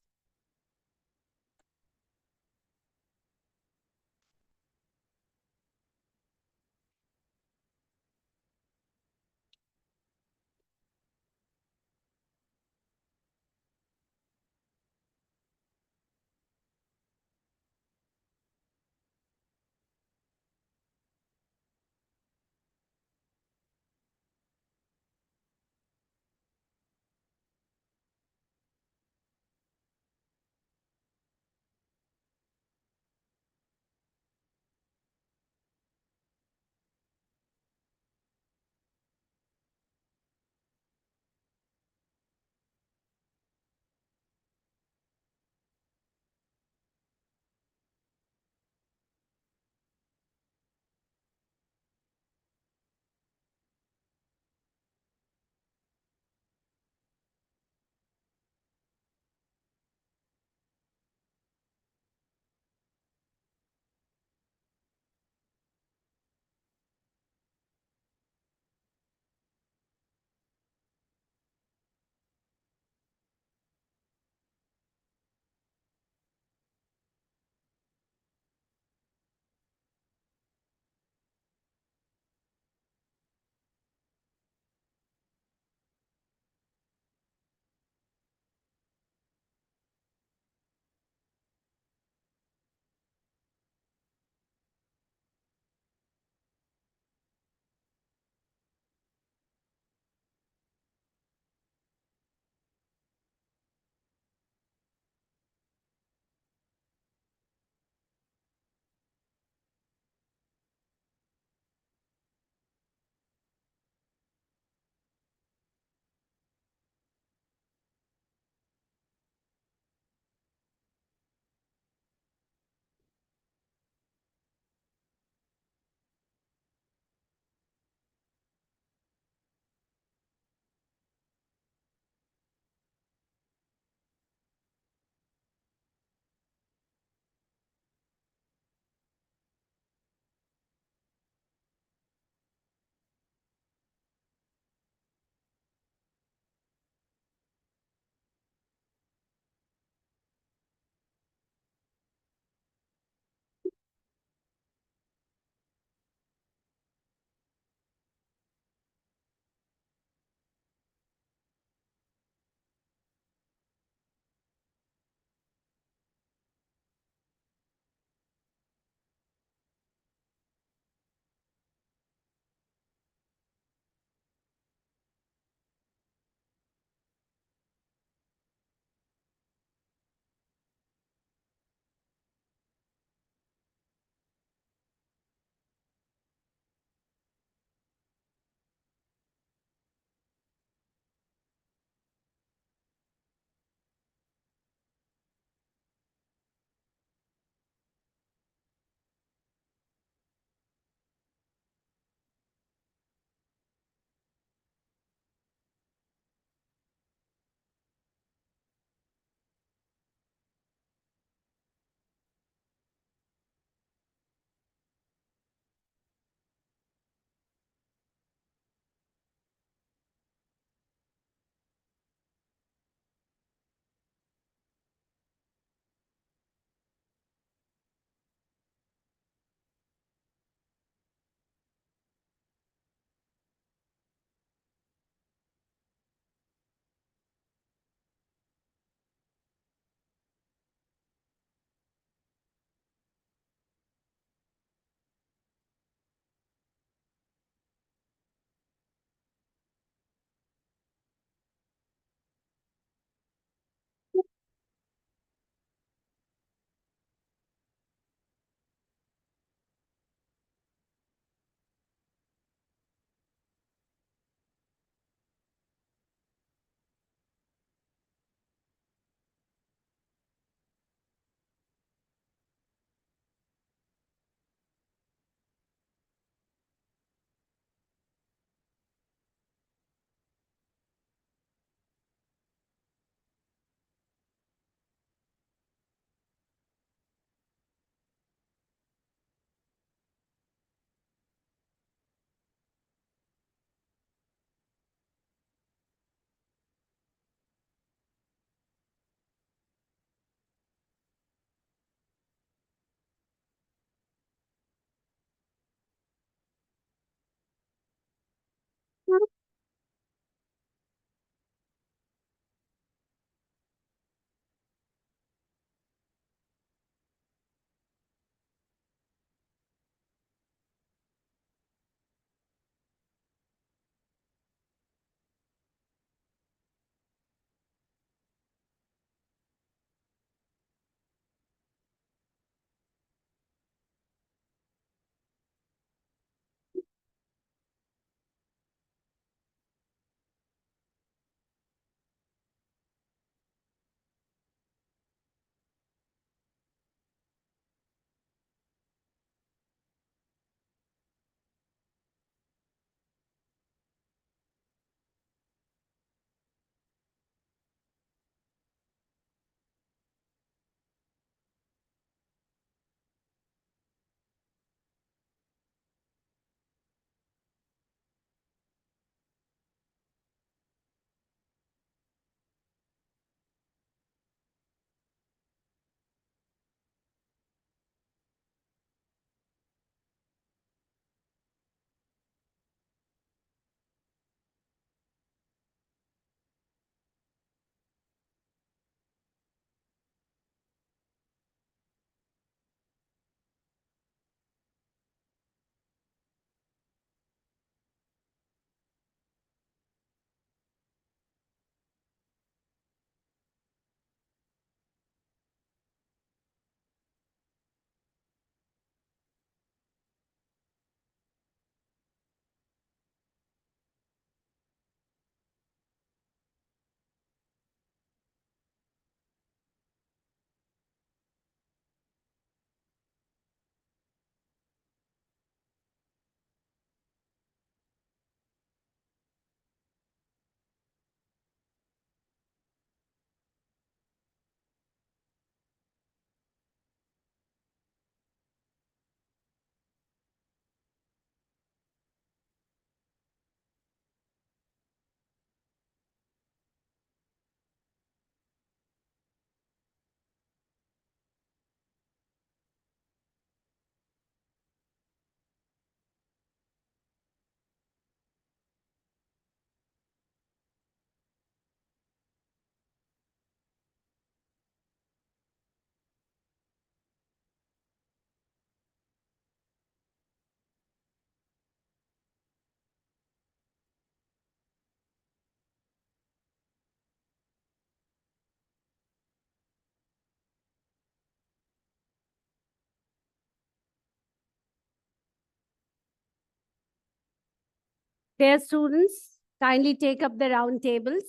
[SPEAKER 1] Dear students, kindly take up the round tables.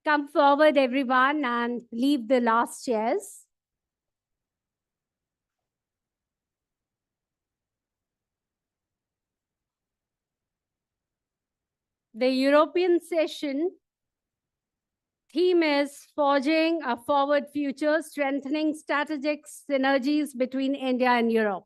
[SPEAKER 1] Come forward, everyone, and leave the last chairs. The European session theme is Forging a Forward Future, Strengthening Strategic Synergies between India and Europe.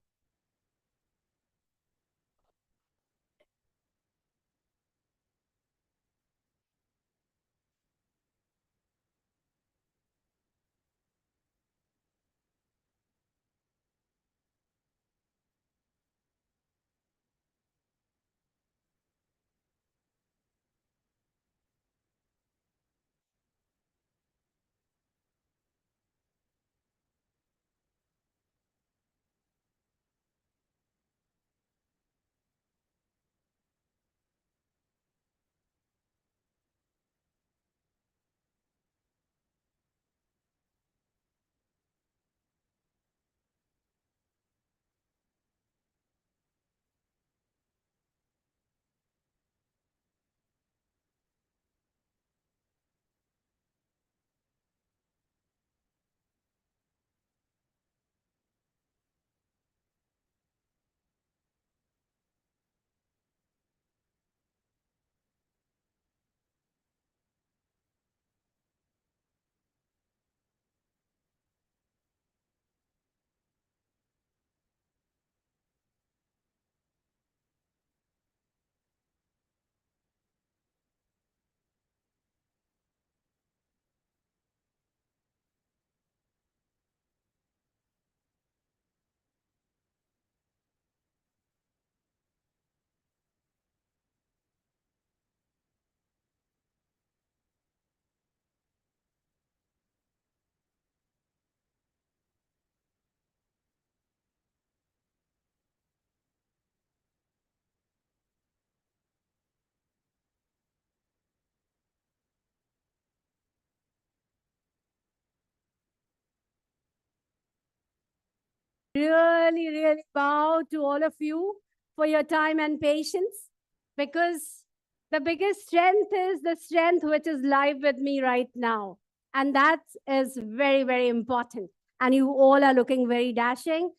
[SPEAKER 1] Really bow to all of you for your time and patience, because the biggest strength is the strength which is live with me right now. And that is very, very important. And you all are looking very dashing.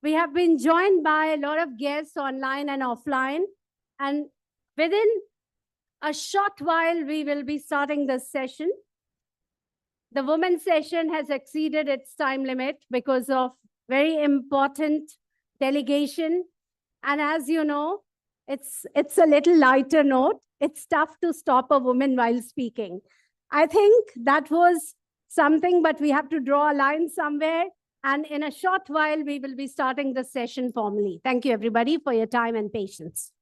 [SPEAKER 1] We have been joined by a lot of guests online and offline. And within a short while, we will be starting this session. The women's session has exceeded its time limit because of very important delegation. And as you know, it's a little lighter note. It's tough to stop a woman while speaking. I think that was something, but we have to draw a line somewhere. And in a short while, we will be starting the session formally. Thank you, everybody, for your time and patience.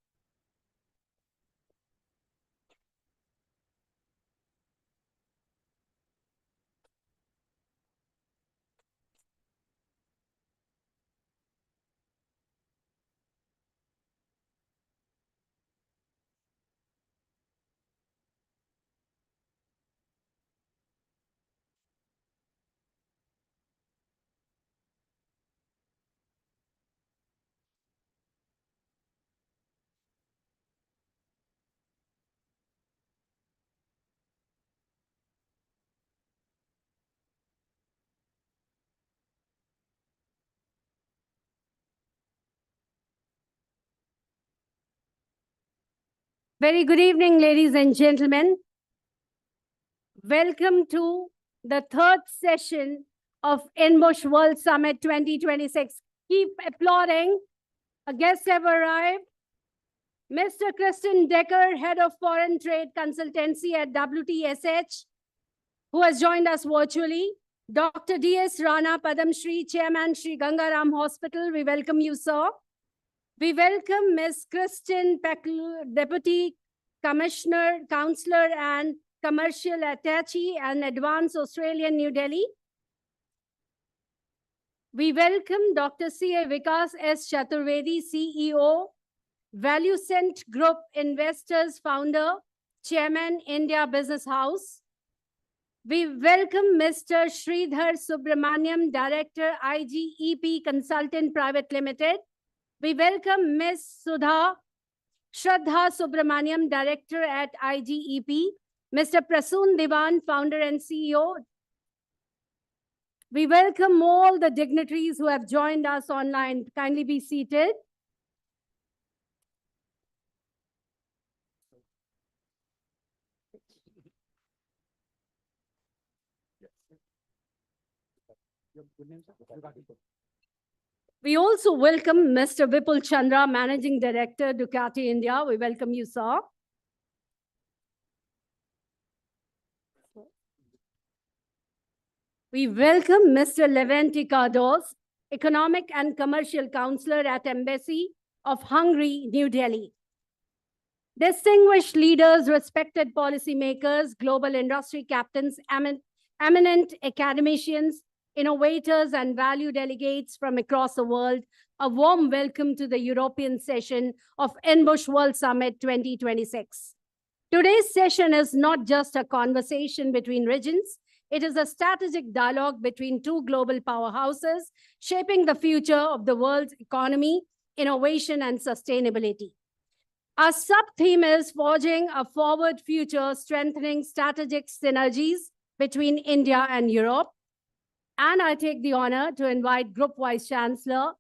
[SPEAKER 1] Very good evening, ladies and gentlemen. Welcome to the third session of INBUSH World Summit 2026. Keep applauding. A guest have arrived. Mr. Kristen Decker, Head of Foreign Trade Consultancy at WTSH, who has joined us virtually. Dr. D.S. Rana Padam Shri, Chairman Shri Gangaram Hospital. We welcome you, sir. We welcome Ms. Kristen Peckler, Deputy Commissioner, Counselor and Commercial Attaché and Advanced Australian, New Delhi. We welcome Dr. C.A. Vikas S. Chaturvedi, CEO, Valucent Group Investors Founder, Chairman, India Business House. We welcome Mr. Sridhar Subramaniam, Director, IGEP Consultant Private Limited. We welcome Ms. Shraddha Subramaniam, Director at IGEP, Mr. Prasoon Diwan, Founder and CEO. We welcome all the dignitaries who have joined us online. Kindly be seated. We also welcome Mr. Vipul Chandra, Managing Director, Ducati India. We welcome you, sir. We welcome Mr. Leventi Cardos, Economic and Commercial Counselor at Embassy of Hungary, New Delhi. Distinguished leaders, respected policymakers, global industry captains, eminent academicians, innovators, and value delegates from across the world, a warm welcome to the European session of INBUSH World Summit 2026. Today's session is not just a conversation between regions, it is a strategic dialogue between two global powerhouses, shaping the future of the world's economy, innovation, and sustainability. Our sub-theme is forging a forward future, strengthening strategic synergies between India and Europe. And I take the honor to invite Group Vice Chancellor,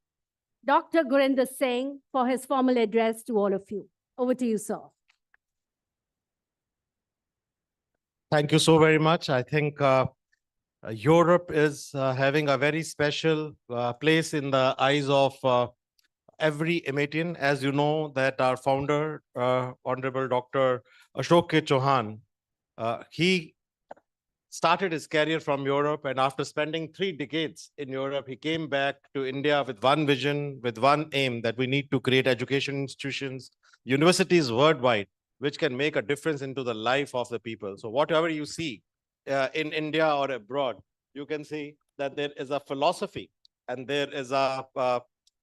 [SPEAKER 1] Dr. Gurinder Singh, for his formal address to all of you. Over to you, sir.
[SPEAKER 3] Thank you so very much. I think Europe is having a very special place in the eyes of every Emetian. As you know, that our founder, Honorable Dr. Ashok K. Chauhan, he started his career from Europe, and after spending 3 decades in Europe, he came back to India with one vision, with one aim, that we need to create education institutions, universities worldwide, which can make a difference into the life of the people. So whatever you see in India or abroad, you can see that there is a philosophy and there is a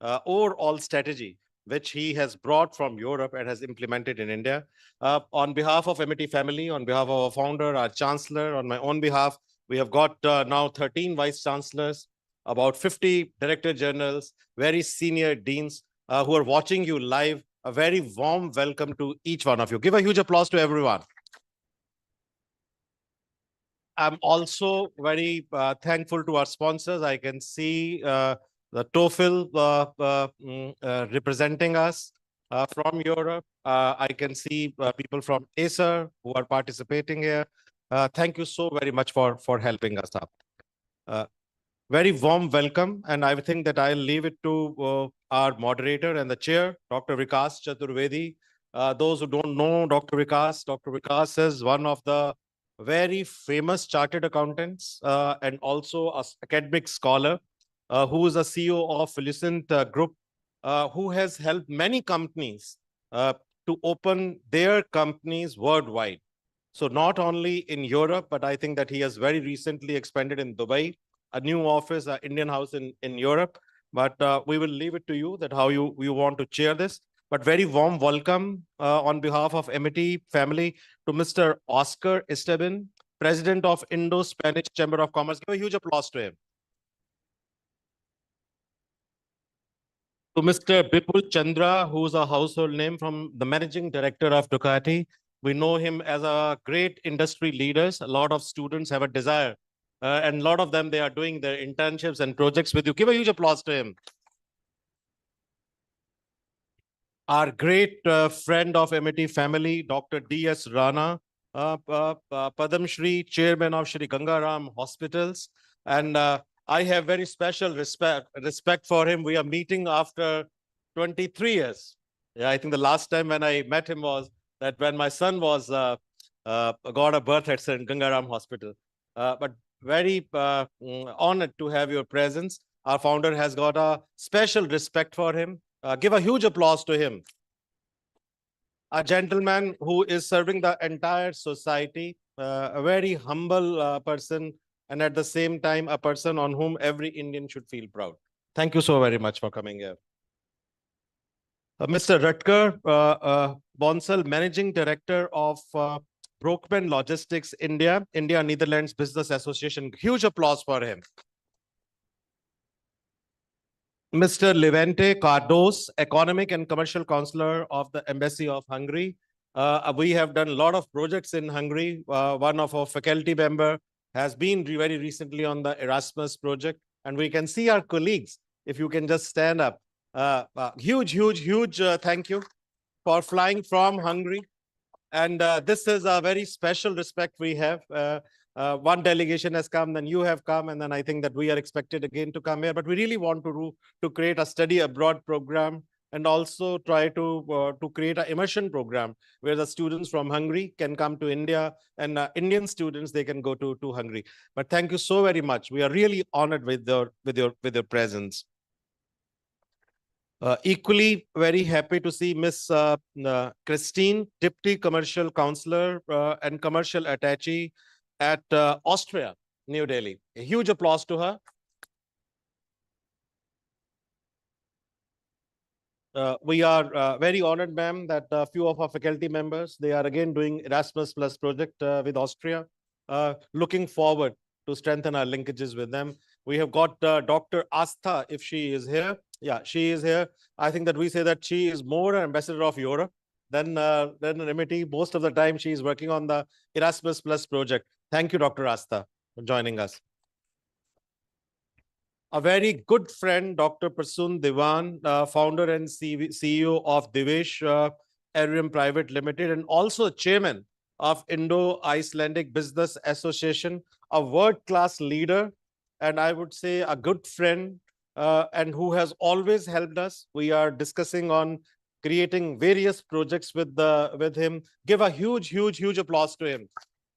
[SPEAKER 3] overall strategy which he has brought from Europe and has implemented in India. On behalf of MET family, on behalf of our founder, our chancellor, on my own behalf, we have got now 13 vice chancellors, about 50 director generals, very senior deans who are watching you live. A very warm welcome to each one of you. Give a huge applause to everyone. I'm also very thankful to our sponsors. I can see the TOEFL representing us from Europe. I can see people from Acer who are participating here. Thank you so very much for helping us up. Very warm welcome, and I think that I'll leave it to our moderator and the chair, Dr. Vikas Chaturvedi. Those who don't know Dr. Vikas is one of the very famous chartered accountants and also an academic scholar who is a CEO of Lucent Group, who has helped many companies to open their companies worldwide. So not only in Europe, but I think that he has very recently expanded in Dubai, a new office, an Indian house in Europe. But we will leave it to you that how you want to chair this. But very warm welcome on behalf of MET family to Mr. Oscar Esteban, President of Indo-Spanish Chamber of Commerce. Give a huge applause to him. To Mr. Vipul Chandra, who's a household name, from the Managing Director of Ducati. We know him as a great industry leader. A lot of students have a desire, and a lot of them, they are doing their internships and projects with you. Give a huge applause to him. Our great friend of MET family, Dr. D.S. Rana, Padam Shri, Chairman of Shri Gangaram Hospitals. And I have very special respect for him. We are meeting after 23 years. Yeah, I think the last time when I met him was that when my son was got a birth at St. Gangaram Hospital. But very honored to have your presence. Our founder has got a special respect for him. Give a huge applause to him. A gentleman who is serving the entire society, a very humble person, and at the same time, a person on whom every Indian should feel proud. Thank you so very much for coming here. Mr. Rutger Bonsal, Managing Director of Brookman Logistics India, Netherlands Business Association. Huge applause for him. Mr. Levente Cardos, Economic and Commercial Counselor of the Embassy of Hungary. We have done a lot of projects in Hungary. One of our faculty member has been very recently on the Erasmus project, and we can see our colleagues. If you can just stand up. Huge thank you for flying from Hungary. And this is a very special respect we have. One delegation has come, then you have come, and then I think that we are expected again to come here. But we really want to create a study abroad program and also try to create an immersion program where the students from Hungary can come to India, and Indian students, they can go to Hungary. But thank you so very much. We are really honored with your presence. Equally very happy to see Miss Christine, Deputy Commercial Counselor and Commercial Attaché at Austria, New Delhi. A huge applause to her. We are very honored, ma'am, that a few of our faculty members, they are again doing Erasmus Plus project with Austria. Looking forward to strengthen our linkages with them. We have got Dr. Astha, if she is here. Yeah, she is here. I think that we say that she is more an ambassador of Europe than MIT. Most of the time, she is working on the Erasmus Plus project. Thank you, Dr. Astha, for joining us. A very good friend, Dr. Prasun Diwan, founder and CEO of Divesh Aerium Private Limited, and also chairman of Indo-Icelandic Business Association, a world-class leader, and I would say a good friend, and who has always helped us. We are discussing on creating various projects with him. Give a huge applause to him.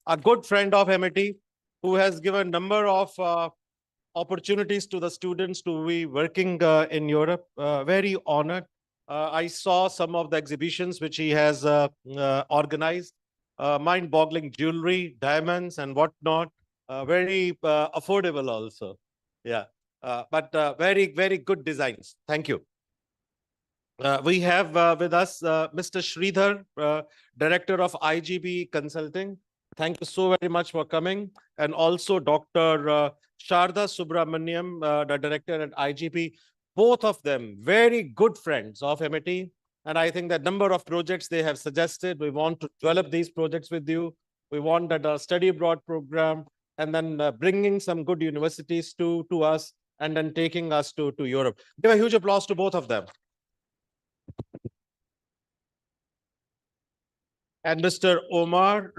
[SPEAKER 3] A good friend of MIT who has given a number of opportunities to the students to be working in Europe. Very honored. I saw some of the exhibitions which he has organized. Mind-boggling jewelry, diamonds and whatnot. Very affordable also. Yeah. But very good designs. Thank you. We have with us Mr. Sridhar, Director of IGB Consulting. Thank you so very much for coming. And also Dr. Sharda Subramaniam, the Director at IGP. Both of them very good friends of MIT. And I think that number of projects they have suggested, we want to develop these projects with you. We want that study abroad program, and then bringing some good universities to us, and then taking us to Europe. Give a huge applause to both of them. And Mr. Omar,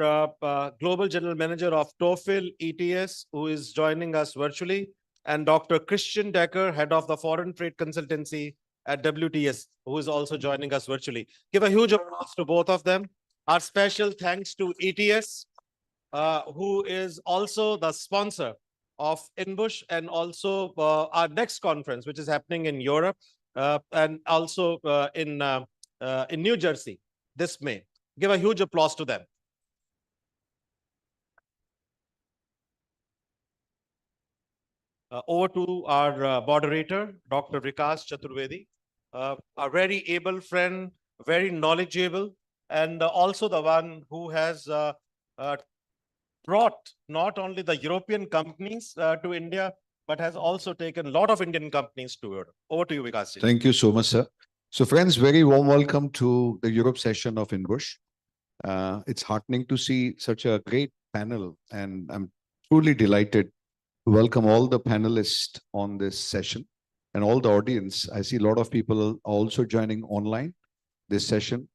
[SPEAKER 3] Global General Manager of TOEFL ETS, who is joining us virtually, and Dr. Christian Decker, Head of the Foreign Trade Consultancy at WTS, who is also joining us virtually. Give a huge applause to both of them. Our special thanks to ETS, who is also the sponsor of INBUSH, and also our next conference, which is happening in Europe, and also in New Jersey this May. Give a huge applause to them. Over to our moderator, Dr. Vikas Chaturvedi, a very able friend, very knowledgeable, and also the one who has brought not only the European companies to India, but has also taken a lot of Indian companies to Europe. Over to you, Vikas.
[SPEAKER 7] Thank you so much, sir. So friends, very warm welcome to the Europe session of INBUSH. It's heartening to see such a great panel, and I'm truly delighted to welcome all the panelists on this session and all the audience. I see a lot of people also joining online this session.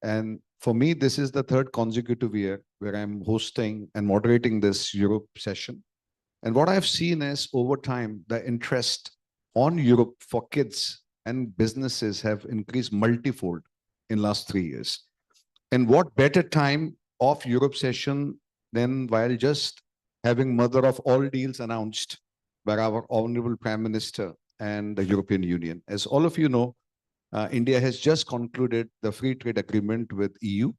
[SPEAKER 7] And for me, this is the third consecutive year where I'm hosting and moderating this Europe session. And what I've seen is over time, the interest on Europe for kids and businesses have increased multifold in last 3 years. And what better time of Europe session than while just having mother of all deals announced by our Honorable Prime Minister and the European Union. As all of you know, India has just concluded the free trade agreement with EU,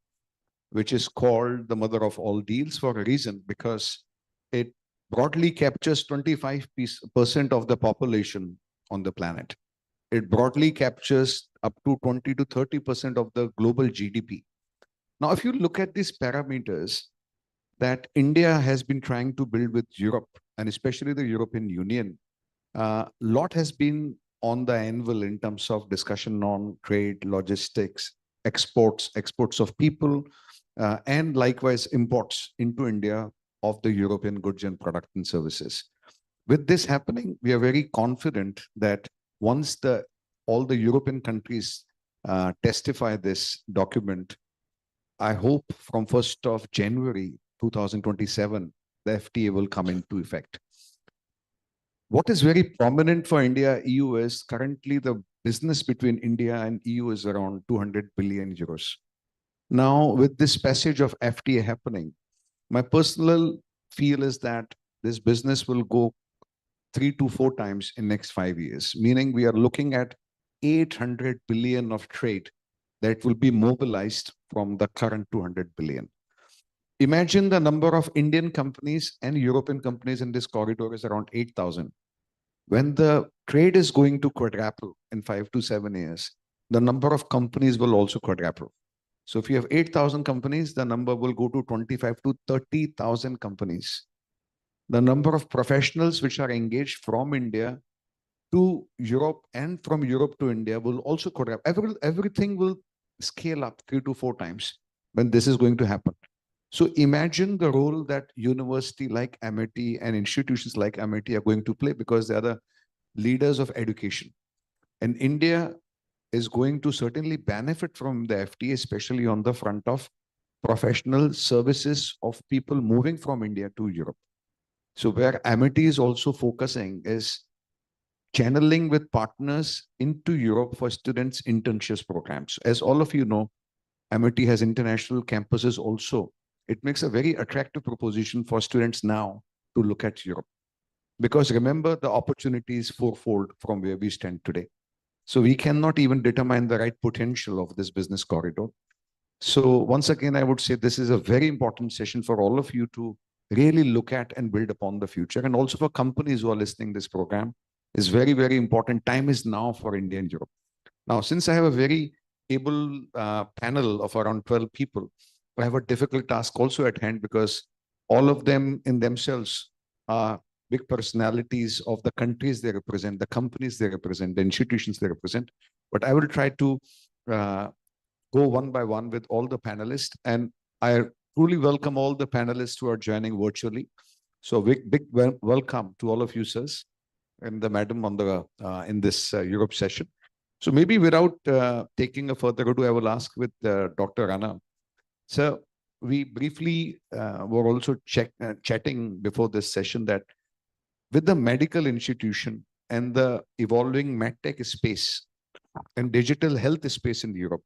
[SPEAKER 7] which is called the mother of all deals for a reason, because it broadly captures 25% of the population on the planet. It broadly captures up to 20 to 30% of the global GDP. Now, if you look at these parameters that India has been trying to build with Europe, and especially the European Union, a lot has been on the anvil in terms of discussion on trade, logistics, exports of people, and likewise imports into India of the European goods and products and services. With this happening, we are very confident that once all the European countries testify this document, I hope from 1st of January 2027, the FTA will come into effect. What is very prominent for India, EU is currently the business between India and EU is around 200 billion euros. Now, with this passage of FTA happening, my personal feel is that this business will go 3 to 4 times in next 5 years, meaning we are looking at 800 billion of trade that will be mobilized from the current 200 billion. Imagine the number of Indian companies and European companies in this corridor is around 8,000. When the trade is going to quadruple in 5 to 7 years, the number of companies will also quadruple. So if you have 8,000 companies, the number will go to 25 to 30,000 companies. The number of professionals which are engaged from India to Europe and from Europe to India will also quadruple. Everything will scale up 3 to 4 times when this is going to happen. So imagine the role that university like Amity and institutions like Amity are going to play, because they are the leaders of education. And India is going to certainly benefit from the FTA, especially on the front of professional services of people moving from India to Europe. So where Amity is also focusing is channeling with partners into Europe for students' internships programs. As all of you know, Amity has international campuses also. It makes a very attractive proposition for students now to look at Europe. Because remember, the opportunity is fourfold from where we stand today. So we cannot even determine the right potential of this business corridor. So once again, I would say this is a very important session for all of you to really look at and build upon the future. And also for companies who are listening to this program, is very, very important. Time is now for India and Europe. Now, since I have a very able panel of around 12 people, I have a difficult task also at hand, because all of them in themselves are big personalities of the countries they represent, the companies they represent, the institutions they represent. But I will try to go one by one with all the panelists. And I truly welcome all the panelists who are joining virtually. So big welcome to all of you, sirs, and the madam on the in this Europe session. So maybe without taking a further ado, I will ask with Dr. Rana. So we briefly were also chatting before this session that with the medical institution and the evolving medtech space and digital health space in Europe,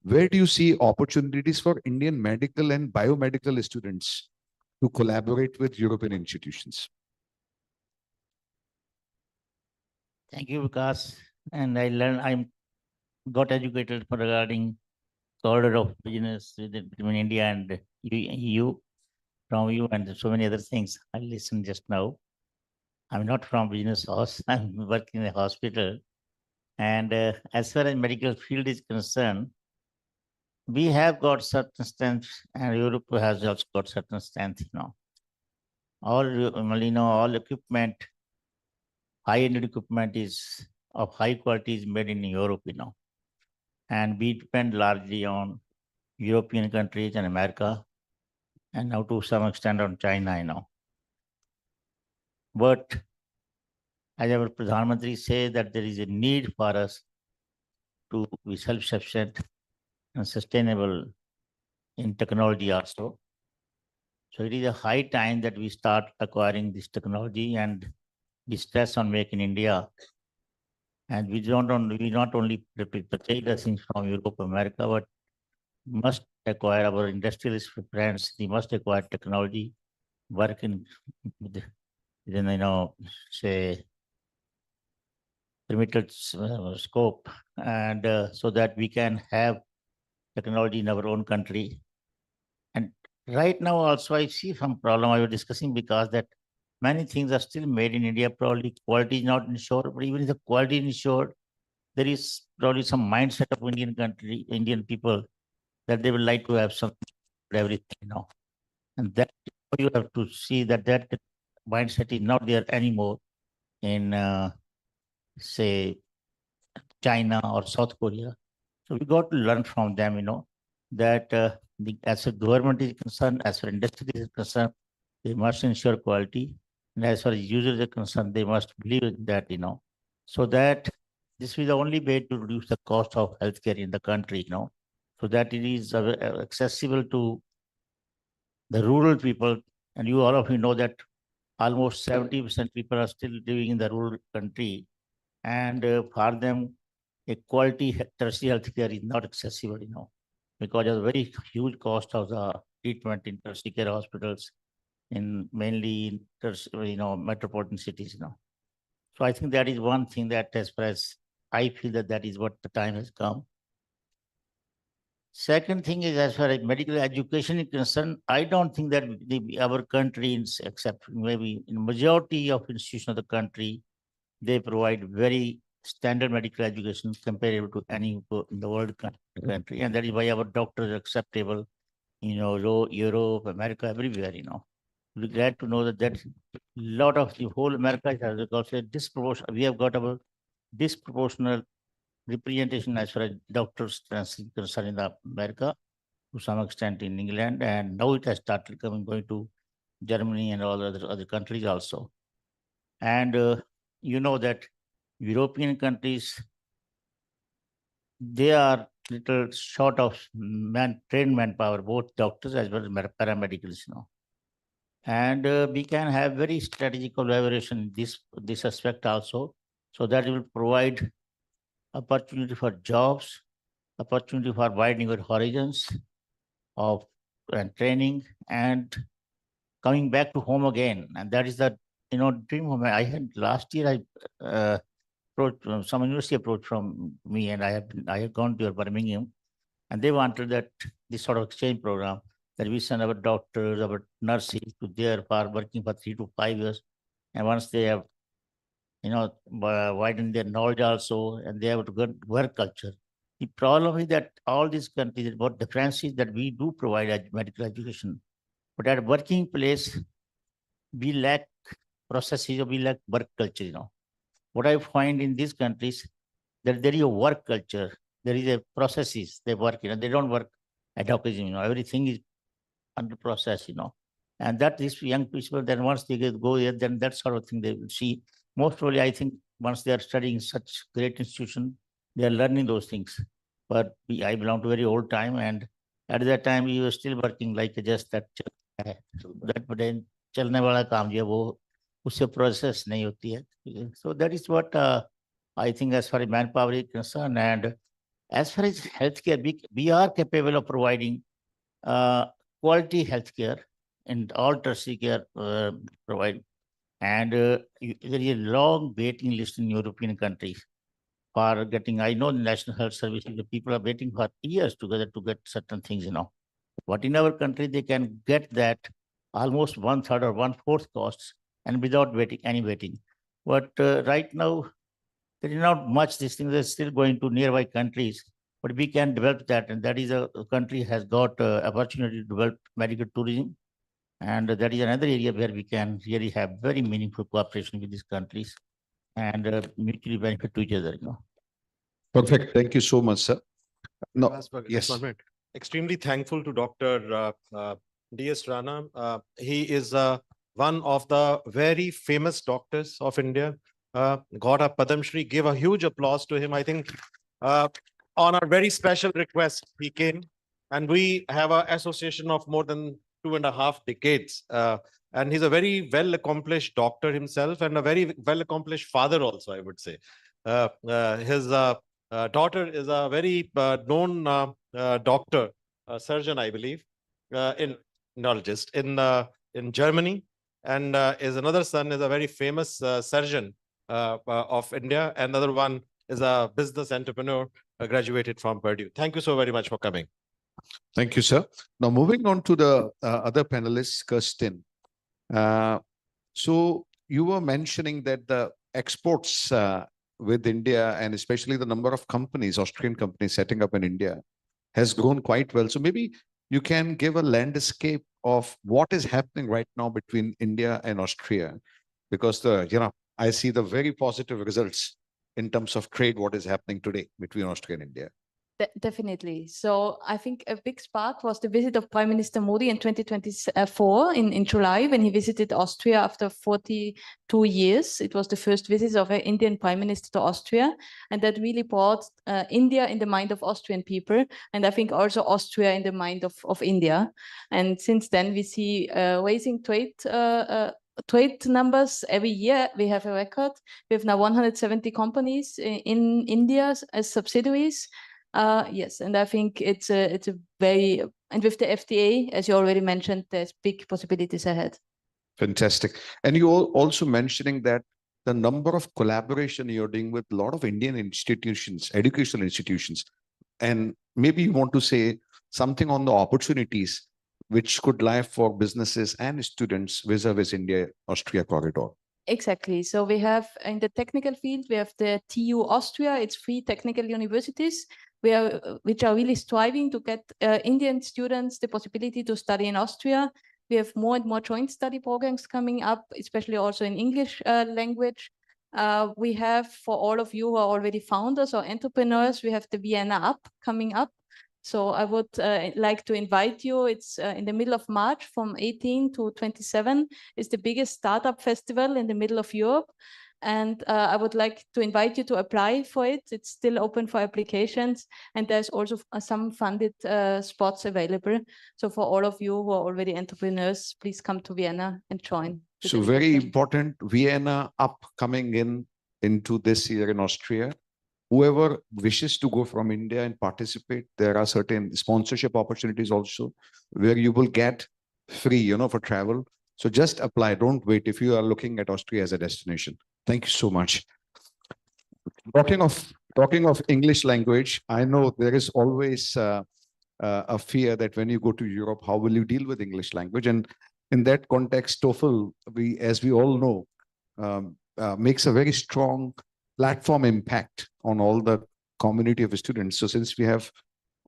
[SPEAKER 7] where do you see opportunities for Indian medical and biomedical students to collaborate with European institutions?
[SPEAKER 6] Thank you, Vikas. And I got educated regarding corridor of business between India and EU, from you, and so many other things. I listened just now. I'm not from business house. I'm working in a hospital. And as far as medical field is concerned, we have got certain strength, and Europe has also got certain strength, all equipment, high-end equipment is of high quality is made in Europe, and we depend largely on European countries and America, and now to some extent on China, But as our Pradhan Mantri says that there is a need for us to be self-sufficient and sustainable in technology also. So it is a high time that we start acquiring this technology and the stress on Make in India. And we not only purchase the things from Europe, America, but must acquire our industrialist friends. They must acquire technology, work in within, say, limited scope, and so that we can have technology in our own country. And right now also I see some problem I was discussing, because that many things are still made in India. Probably quality is not ensured, but even if the quality is ensured, there is probably some mindset of Indian people that they would like to have something for everything, And that you have to see that that mindset is not there anymore in, say, China or South Korea. So we got to learn from them, that as a government is concerned, as far as industry is concerned, they must ensure quality. And as far as users are concerned, they must believe in that, so that this is the only way to reduce the cost of healthcare in the country, so that it is accessible to the rural people. And all of you know that almost 70% people are still living in the rural country. And for them, a quality tertiary healthcare is not accessible, because of the very huge cost of the treatment in tertiary care hospitals in mainly metropolitan cities, So I think that is one thing that, as far as I feel, that is what the time has come. Second thing is, as far as medical education is concerned, I don't think that our country, except maybe in majority of institutions of the country, they provide very standard medical education comparable to any in the world country. And that is why our doctors are acceptable, Europe, America, everywhere, We're glad to know that lot of the whole America has also disproportionate. We have got our disproportionate representation as far as doctors concerned in America, to some extent in England, and now it has started going to Germany and all other countries also. And you know that European countries, they are little short of trained manpower, both doctors as well as paramedicals, And we can have very strategic collaboration in this aspect also, so that it will provide opportunity for jobs, opportunity for widening our horizons of and training, and coming back to home again. And that is the dream home. I had last year, I approached some university approached from me, and I had gone to Birmingham, and they wanted that this sort of exchange program, that we send our doctors, our nurses to there for working for 3 to 5 years. And once they have, widened their knowledge also, and they have a good work culture. The problem is that all these countries, what difference is that we do provide medical education, but at working place, we lack processes, or we lack work culture, What I find in these countries, that there is a work culture, there is a processes, they work, they don't work ad hoc, everything is under process, And that these young people, then once they go there, then that sort of thing they will see. Most probably, I think, once they are studying such great institution, they are learning those things. But I belong to a very old time, and at that time, we were still working like just that. That but then चलने वाला काम जो है वो उससे process नहीं होती है. So that is what I think as far as manpower is concerned, and as far as healthcare, we are capable of providing quality healthcare and all tertiary care provide. And there is a long waiting list in European countries for getting. I know the National Health Service, the people are waiting for years together to get certain things, But in our country, they can get that almost 1/3 or 1/4 costs, and without any waiting. But right now, there is not much. These things are still going to nearby countries, but we can develop that, and that is a country has got opportunity to develop medical tourism, and that is another area where we can really have very meaningful cooperation with these countries, and mutually benefit to each other.
[SPEAKER 7] Perfect. Thank you so much, sir. No,
[SPEAKER 3] Just
[SPEAKER 7] yes.
[SPEAKER 3] 1 minute. Extremely thankful to Dr. D.S. Rana. He is one of the very famous doctors of India. Got a Padam Shri. Give a huge applause to him. I think on our very special request, he came, and we have an association of more than 2.5 decades. And he's a very well-accomplished doctor himself, and a very well-accomplished father also, I would say. His daughter is a very known doctor, surgeon, I believe, in neurologist in Germany, and his another son is a very famous surgeon of India. Another one is a business entrepreneur, graduated from Purdue. Thank you so very much for coming.
[SPEAKER 7] Thank you, sir. Now, moving on to the other panelists, Kirsten. So you were mentioning that the exports with India, and especially the number of companies, Austrian companies setting up in India, has grown quite well. So maybe you can give a landscape of what is happening right now between India and Austria, because I see the very positive results in terms of trade, what is happening today between Austria and India?
[SPEAKER 16] Definitely. So I think a big spark was the visit of Prime Minister Modi in 2024 in July, when he visited Austria after 42 years. It was the first visit of an Indian Prime Minister to Austria, and that really brought India in the mind of Austrian people, and I think also Austria in the mind of India. And since then we see rising trade numbers every year. We have a record. We have now 170 companies in India as subsidiaries. Yes, and I think it's a very, and with the FTA, as you already mentioned, there's big possibilities ahead.
[SPEAKER 7] Fantastic. And you also mentioning that the number of collaboration you're doing with a lot of Indian institutions, educational institutions, and maybe you want to say something on the opportunities which could lie for businesses and students vis-a-vis India-Austria corridor.
[SPEAKER 16] Exactly. So we have in the technical field, we have the TU Austria. It's 3 technical universities which are really striving to get Indian students the possibility to study in Austria. We have more and more joint study programs coming up, especially also in English language. We have, for all of you who are already founders or entrepreneurs, we have the Vienna Up coming up. So I would like to invite you. It's in the middle of March from 18 to 27. It's the biggest startup festival in the middle of Europe. And I would like to invite you to apply for it. It's still open for applications. And there's also some funded spots available. So for all of you who are already entrepreneurs, please come to Vienna and join.
[SPEAKER 7] So very important, Vienna Up coming into this year in Austria. Whoever wishes to go from India and participate, there are certain sponsorship opportunities also where you will get free, for travel. So just apply, don't wait if you are looking at Austria as a destination. Thank you so much. Talking of English language, I know there is always a fear that when you go to Europe, how will you deal with English language? And in that context, TOEFL, as we all know, makes a very strong platform impact on all the community of students. So since we have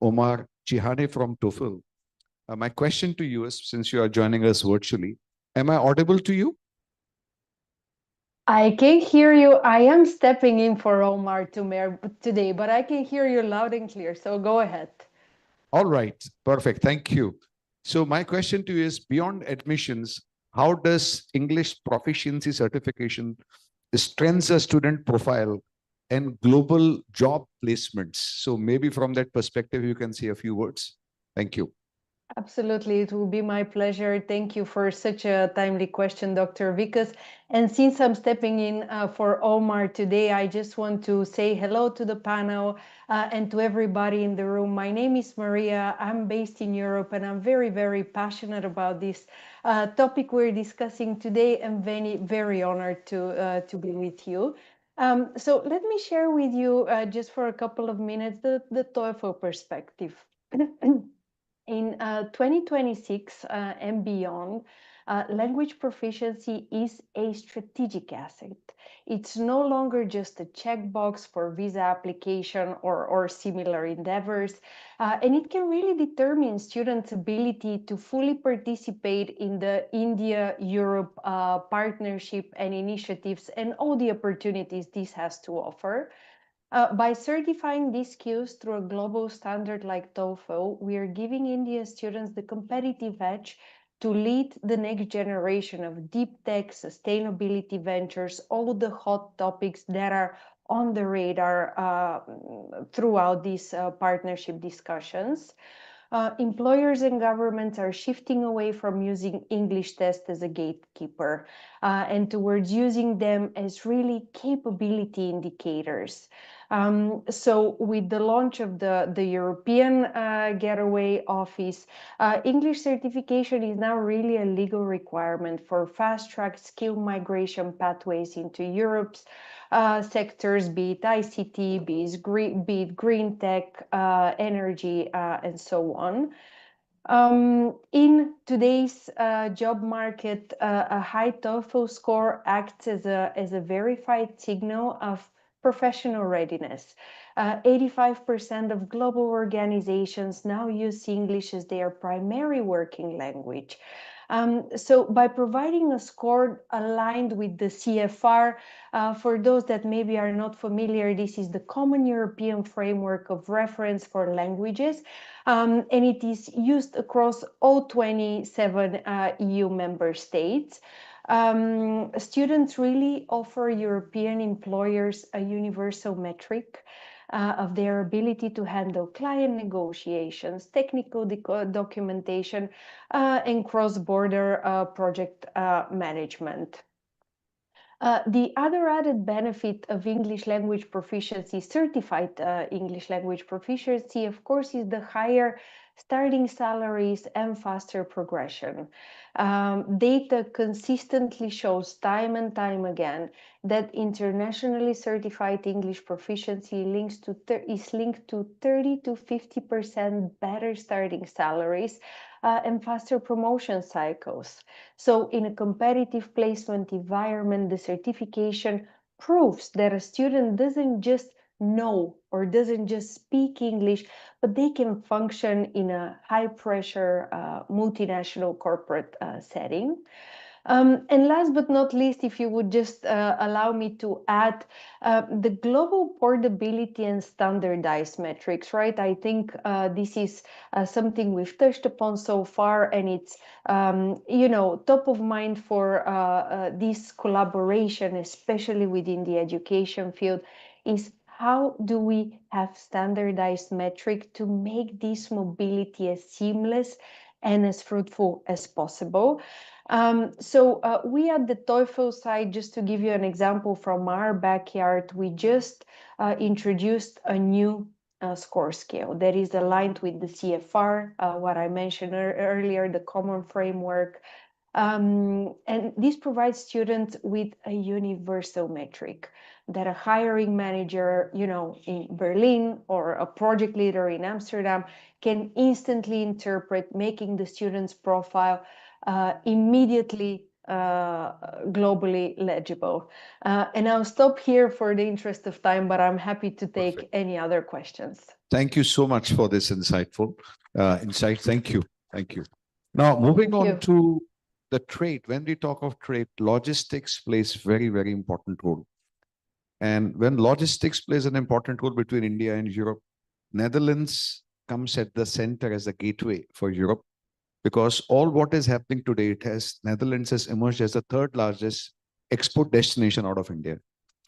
[SPEAKER 7] Omar Chihane from TOEFL, my question to you is, since you are joining us virtually, am I audible to you?
[SPEAKER 20] I can hear you. I am stepping in for Omar today, but I can hear you loud and clear. So go ahead.
[SPEAKER 7] All right, perfect. Thank you. So my question to you is, beyond admissions, how does English proficiency certification strengthen a student profile and global job placements? So maybe from that perspective, you can say a few words. Thank you.
[SPEAKER 20] Absolutely, it will be my pleasure. Thank you for such a timely question, Dr. Vikas. And since I'm stepping in for Omar today, I just want to say hello to the panel and to everybody in the room. My name is Maria. I'm based in Europe, and I'm very, very passionate about this topic we're discussing today. I'm very, very honored to be with you. So let me share with you just for a couple of minutes the TOEFL perspective. In 2026 and beyond, language proficiency is a strategic asset. It's no longer just a checkbox for visa application or similar endeavors, and it can really determine students' ability to fully participate in the India-Europe partnership and initiatives and all the opportunities this has to offer. By certifying these skills through a global standard like TOEFL, we are giving Indian students the competitive edge to lead the next generation of deep tech, sustainability ventures, all the hot topics that are on the radar throughout these partnership discussions. Employers and governments are shifting away from using English tests as a gatekeeper and towards using them as really capability indicators. So with the launch of the European Getaway Office, English certification is now really a legal requirement for fast-track skill migration pathways into Europe's sectors, be it ICT, be it green tech, energy, and so on. In today's job market, a high TOEFL score acts as a verified signal of professional readiness. 85% of global organizations now use English as their primary working language.
[SPEAKER 8] So by providing a score aligned with the CFR, for those that maybe are not familiar, this is the Common European Framework of Reference for Languages, and it is used across all 27 EU member states. Students really offer European employers a universal metric of their ability to handle client negotiations, technical documentation, and cross-border project management. The other added benefit of English language proficiency, certified English language proficiency, of course, is the higher starting salaries and faster progression. Data consistently shows time and time again that internationally certified English proficiency is linked to 30 to 50% better starting salaries and faster promotion cycles. So in a competitive placement environment, the certification proves that a student doesn't just know or doesn't just speak English, but they can function in a high pressure multinational corporate setting. And last but not least, if you would just allow me to add the global portability and standardized metrics, right? I think this is something we've touched upon so far, and it's, you know, top of mind for this collaboration, especially within the education field, is how do we have standardized metric to make this mobility as seamless and as fruitful as possible? So we at the TOEFL side, just to give you an example from our backyard, we just introduced a new score scale that is aligned with the CFR, what I mentioned earlier, the common framework. And this provides students with a universal metric that a hiring manager, you know, in Berlin or a project leader in Amsterdam can instantly interpret, making the student's profile immediately globally legible. And I'll stop here for the interest of time, but I'm happy to take any other questions.
[SPEAKER 7] Thank you so much for this insightful insight. Thank you. Thank you. Now, moving on to the trade. When we talk of trade, logistics plays very, very important role. And when logistics plays an important role between India and Europe, Netherlands comes at the center as a gateway for Europe, because all what is happening today, Netherlands has emerged as the third largest export destination out of India.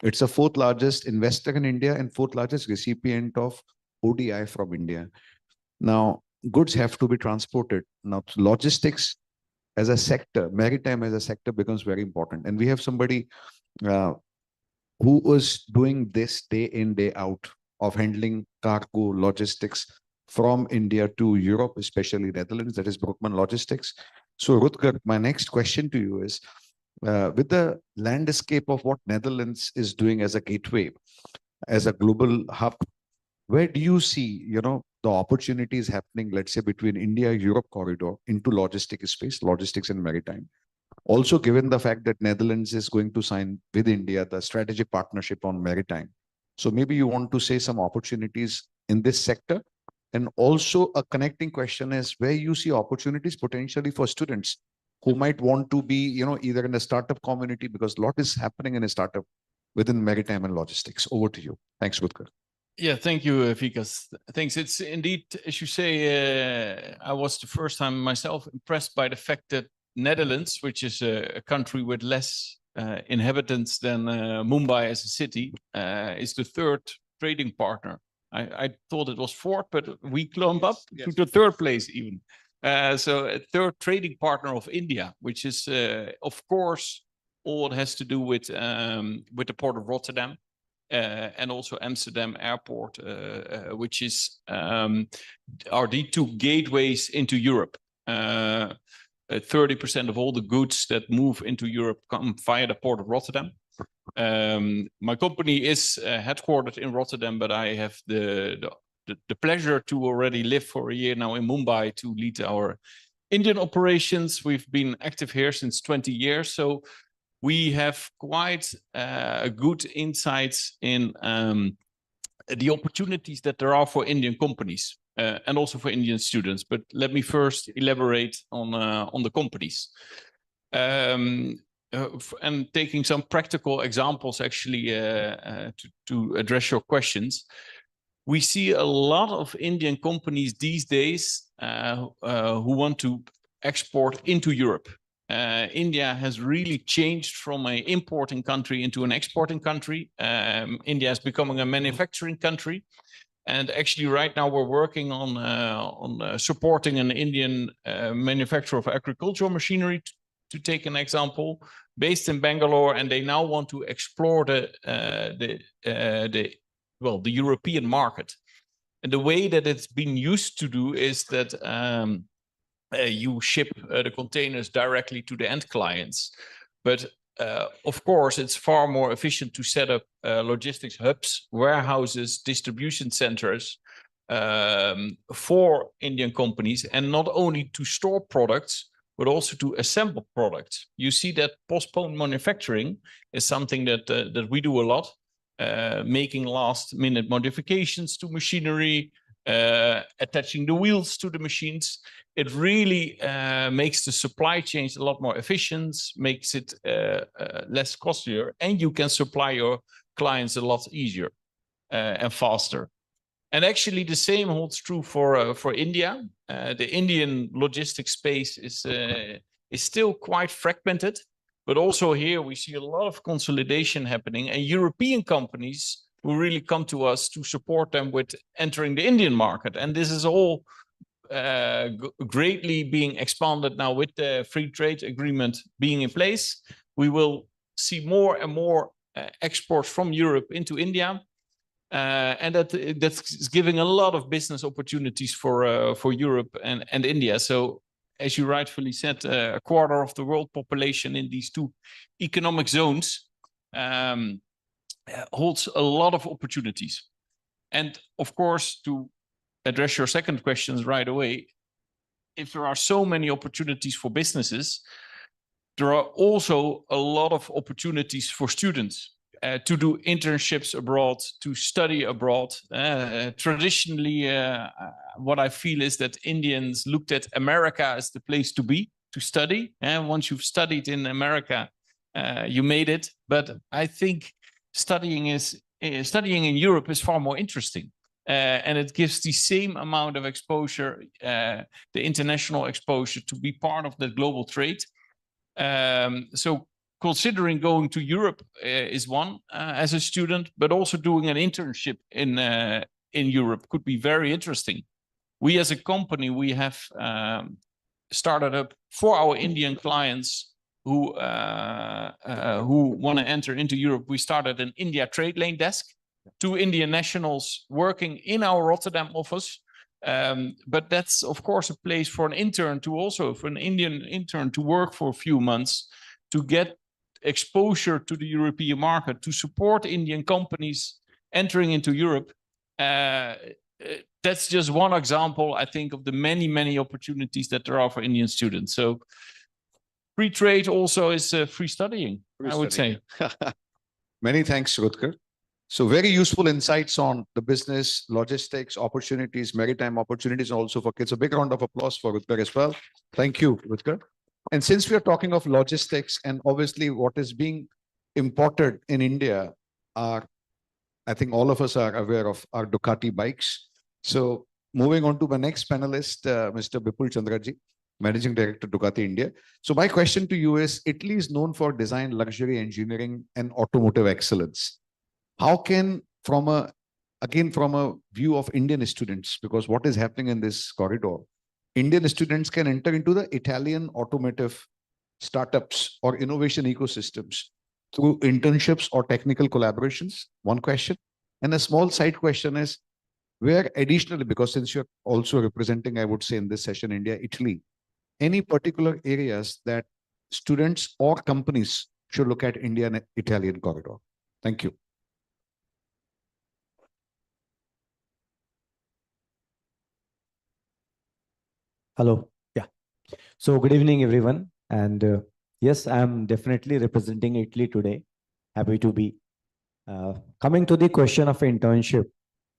[SPEAKER 7] It's the fourth largest investor in India and fourth largest recipient of ODI from India. Now, goods have to be transported. Now, logistics as a sector, maritime as a sector becomes very important. And we have somebody who was doing this day in, day out of handling cargo logistics from India to Europe, especially Netherlands, that is Brookman Logistics. So Rutger, my next question to you is, with the landscape of what Netherlands is doing as a gateway, as a global hub, where do you see, you know, the opportunities happening, let's say, between India-Europe corridor into logistic space, logistics and maritime? Also, given the fact that Netherlands is going to sign with India the strategic partnership on maritime. So maybe you want to say some opportunities in this sector. And also a connecting question is where you see opportunities potentially for students who might want to be, you know, either in a startup community, because a lot is happening in a startup within maritime and logistics. Over to you. Thanks, Rutger.
[SPEAKER 22] Yeah, thank you, Vikas. Thanks. It's indeed, as you say, I was the first time myself impressed by the fact that Netherlands, which is a country with less inhabitants than Mumbai as a city, is the third trading partner. I thought it was fourth, but we climbed up to the third place even. So a third trading partner of India, which is, of course, all it has to do with the port of Rotterdam. And also Amsterdam Airport, which is are the two gateways into Europe. 30% of all the goods that move into Europe come via the port of Rotterdam. My company is headquartered in Rotterdam, but I have the pleasure to already live for a year now in Mumbai to lead our Indian operations. We've been active here since 20 years, so we have quite good insights in the opportunities that there are for Indian companies. and also for Indian students. But let me first elaborate on the companies. And taking some practical examples actually to address your questions. We see a lot of Indian companies these days who want to export into Europe. India has really changed from an importing country into an exporting country. India is becoming a manufacturing country. And actually right now we're working on supporting an Indian manufacturer of agricultural machinery, to take an example, based in Bangalore, and they now want to explore the European market. And the way that it's been used to do is that you ship the containers directly to the end clients. But of course, it's far more efficient to set up logistics hubs, warehouses, distribution centers for Indian companies, and not only to store products, but also to assemble products. You see that postponed manufacturing is something that we do a lot, making last-minute modifications to machinery, attaching the wheels to the machines. It really makes the supply chains a lot more efficient, makes it less costlier, and you can supply your clients a lot easier and faster. And actually, the same holds true for India. The Indian logistics space is still quite fragmented, but also here we see a lot of consolidation happening, and European companies who really come to us to support them with entering the Indian market. And this is all greatly being expanded now with the free trade agreement being in place. We will see more and more exports from Europe into India. And that's giving a lot of business opportunities for Europe and India. So, as you rightfully said, a quarter of the world population in these two economic zones holds a lot of opportunities. And of course, to address your second questions right away, if there are so many opportunities for businesses, there are also a lot of opportunities for students. To do internships abroad, to study abroad. Traditionally, what I feel is that Indians looked at America as the place to be, to study. And once you've studied in America, you made it. But I think studying in Europe is far more interesting. And it gives the same amount of exposure, the international exposure, to be part of the global trade. So considering going to Europe is one as a student, but also doing an internship in Europe could be very interesting. We as a company, we have started up for our Indian clients who want to enter into Europe. We started an India trade lane desk, 2 Indian nationals working in our Rotterdam office. But that's of course a place for an intern for an Indian intern to work for a few months, to get exposure to the European market, to support Indian companies entering into Europe. That's just one example, I think, of the many, many opportunities that there are for Indian students. So free trade also is free studying, I would say.
[SPEAKER 7] Many thanks, Rutger. So very useful insights on the business, logistics, opportunities, maritime opportunities also for kids. A big round of applause for Rutger as well. Thank you, Rutger. And since we are talking of logistics, and obviously what is being imported in India are, I think all of us are aware of, our Ducati bikes. So moving on to my next panelist, Mr. Bipul Chandraji, Managing Director, Ducati India. So my question to you is, Italy is known for design, luxury, engineering, and automotive excellence. How can, from a view of Indian students, because what is happening in this corridor, Indian students can enter into the Italian automotive startups or innovation ecosystems through internships or technical collaborations? One question. And a small side question is, where additionally, because since you're also representing, I would say in this session, India, Italy, any particular areas that students or companies should look at Indian-Italian corridor? Thank you.
[SPEAKER 9] Hello. Yeah. So good evening, everyone. And yes, I'm definitely representing Italy today. Happy to be. Coming to the question of internship,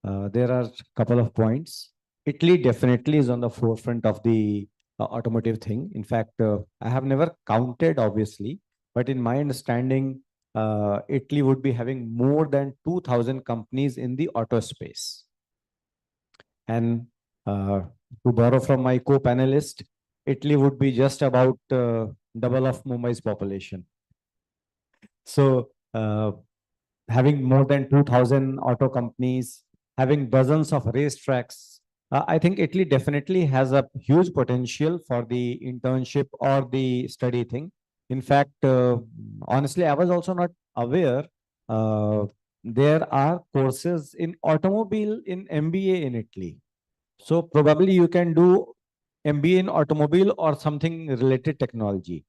[SPEAKER 9] there are a couple of points. Italy definitely is on the forefront of the automotive thing. In fact, I have never counted, obviously, but in my understanding, Italy would be having more than 2,000 companies in the auto space. And to borrow from my co-panelist, Italy would be just about double of Mumbai's population. So having more than 2,000 auto companies, having dozens of racetracks, I think Italy definitely has a huge potential for the internship or the study thing. In fact, honestly, I was also not aware there are courses in automobile in MBA in Italy. So probably you can do MBA in automobile or something related technology.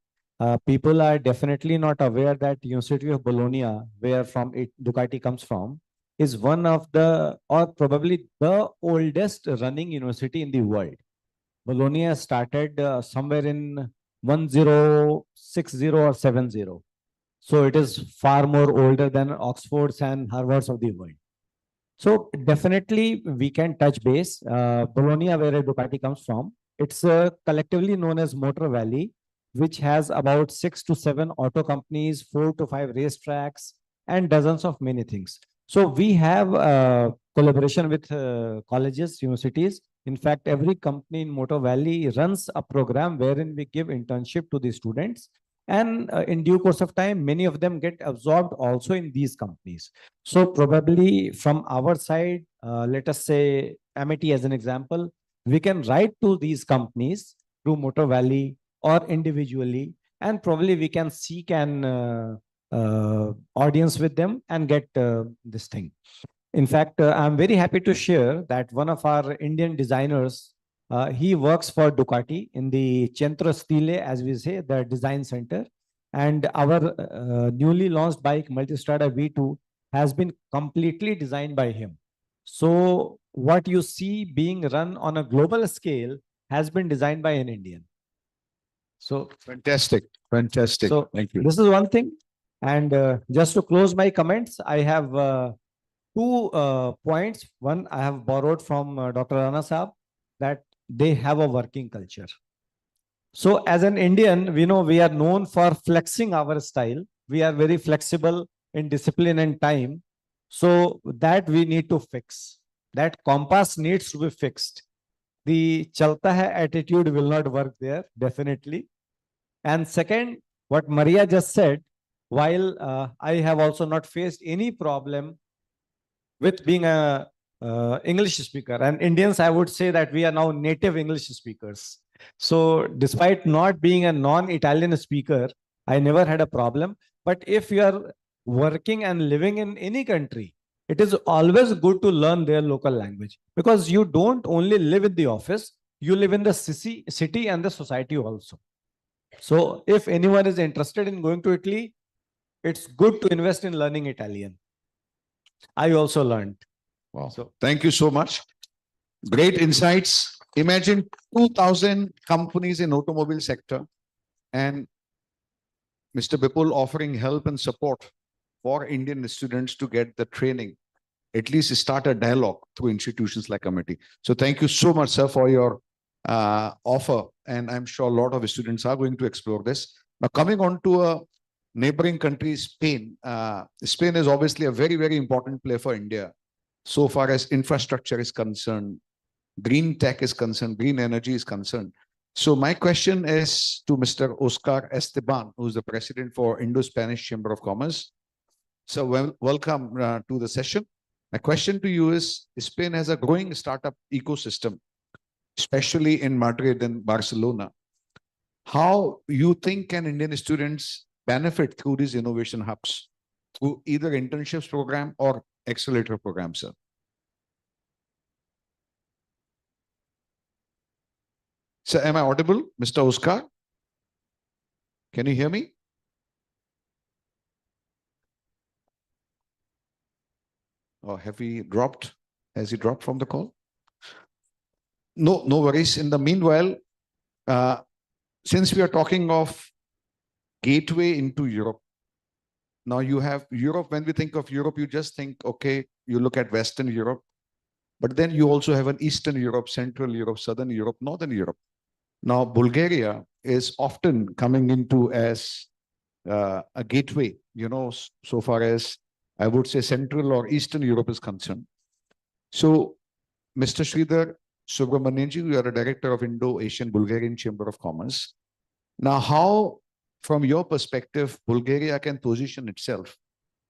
[SPEAKER 9] People are definitely not aware that University of Bologna, where from it Ducati comes from, is one of the, or probably the oldest running university in the world. Bologna started somewhere in 1060 or 70. So it is far more older than Oxford's and Harvard's of the world. So definitely we can touch base. Bologna, where Ducati comes from, it's collectively known as Motor Valley, which has about 6 to 7 auto companies, 4 to 5 racetracks, and dozens of many things. So we have collaboration with colleges, universities. In fact, every company in Motor Valley runs a program wherein we give internship to the students. And in due course of time, many of them get absorbed also in these companies. So probably from our side, let us say Amity as an example, we can write to these companies through Motor Valley or individually, and probably we can seek an audience with them and get this thing. In fact, I'm very happy to share that one of our Indian designers, he works for Ducati in the Centro Stile, as we say, the design center. And our newly launched bike, Multistrada V2, has been completely designed by him. So what you see being run on a global scale has been designed by an Indian. So
[SPEAKER 7] fantastic, fantastic.
[SPEAKER 9] So
[SPEAKER 7] Thank you.
[SPEAKER 9] this is one thing. And just to close my comments, I have two points. One, I have borrowed from Dr. Rana Saab, that they have a working culture. So as an Indian, we know we are known for flexing our style. We are very flexible in discipline and time. So that we need to fix. That compass needs to be fixed. The chalta hai attitude will not work there, definitely. And second, what Maria just said, while I have also not faced any problem with being a English speaker, and Indians, I would say that we are now native English speakers. So despite not being a non-Italian speaker, I never had a problem. But if you are working and living in any country, it is always good to learn their local language, because you don't only live in the office, you live in the city and the society also. So if anyone is interested in going to Italy, it's good to invest in learning Italian. I also learned.
[SPEAKER 7] Wow. So thank you so much. Great insights. Imagine 2,000 companies in automobile sector and Mr. Bipul offering help and support for Indian students to get the training, at least start a dialogue through institutions like Amity. So thank you so much, sir, for your offer. And I'm sure a lot of students are going to explore this. Now, coming on to a neighboring country, Spain. Spain is obviously a very, very important player for India. So far as infrastructure is concerned, green tech is concerned, green energy is concerned. So my question is to Mr. Oscar Esteban, who is the president for Indo-Spanish Chamber of Commerce. So welcome to the session. My question to you is, Spain has a growing startup ecosystem, especially in Madrid and Barcelona. How you think can Indian students benefit through these innovation hubs, through either internships program or accelerator program, sir? Sir, am I audible, Mr. Oscar? Can you hear me? Or have we dropped? Has he dropped from the call? No, no worries. In the meanwhile, since we are talking of gateway into Europe, now you have Europe. When we think of Europe, you just think, okay, you look at Western Europe. But then you also have an Eastern Europe, Central Europe, Southern Europe, Northern Europe. Now, Bulgaria is often coming into as a gateway, so far as I would say Central or Eastern Europe is concerned. So, Mr. Sridhar Subramanianji, you are a director of Indo-Asian Bulgarian Chamber of Commerce. Now, how, from your perspective, Bulgaria can position itself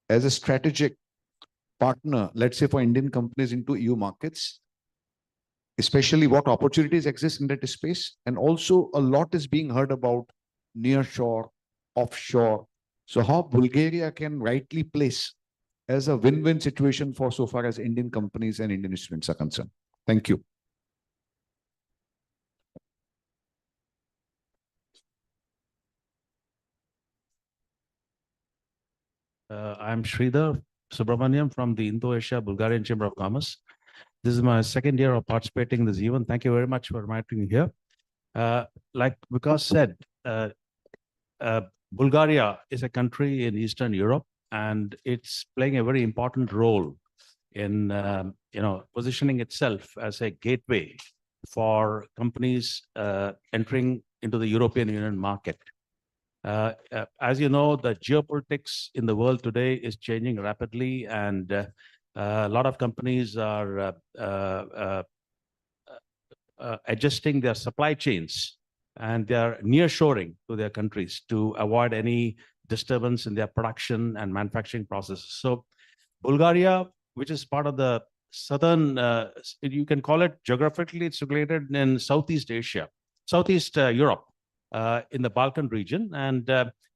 [SPEAKER 7] as a strategic partner, let's say for Indian companies into EU markets, especially what opportunities exist in that space? And also a lot is being heard about nearshore, offshore. So how Bulgaria can rightly place as a win-win situation for so far as Indian companies and Indian students are concerned? Thank you.
[SPEAKER 4] I'm Sridhar Subramaniam from the Indo-Asia Bulgarian Chamber of Commerce. This is my second year of participating in this event. Thank you very much for inviting me here. Like Vikas said, Bulgaria is a country in Eastern Europe, and it's playing a very important role in positioning itself as a gateway for companies entering into the European Union market. As you know, the geopolitics in the world today is changing rapidly, and a lot of companies are adjusting their supply chains, and they are nearshoring to their countries to avoid any disturbance in their production and manufacturing processes. So Bulgaria, which is part of the southern, you can call it geographically, it's located in Southeast Europe, in the Balkan region, and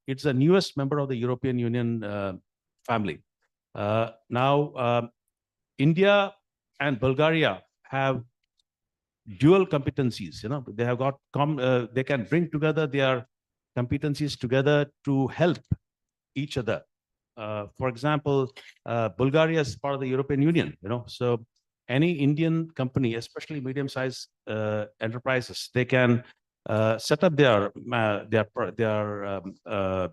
[SPEAKER 4] it's the newest member of the European Union family. Now, India and Bulgaria have dual competencies. They have got they can bring together their competencies together to help each other. For example, Bulgaria is part of the European Union. So any Indian company, especially medium-sized enterprises, they can set up their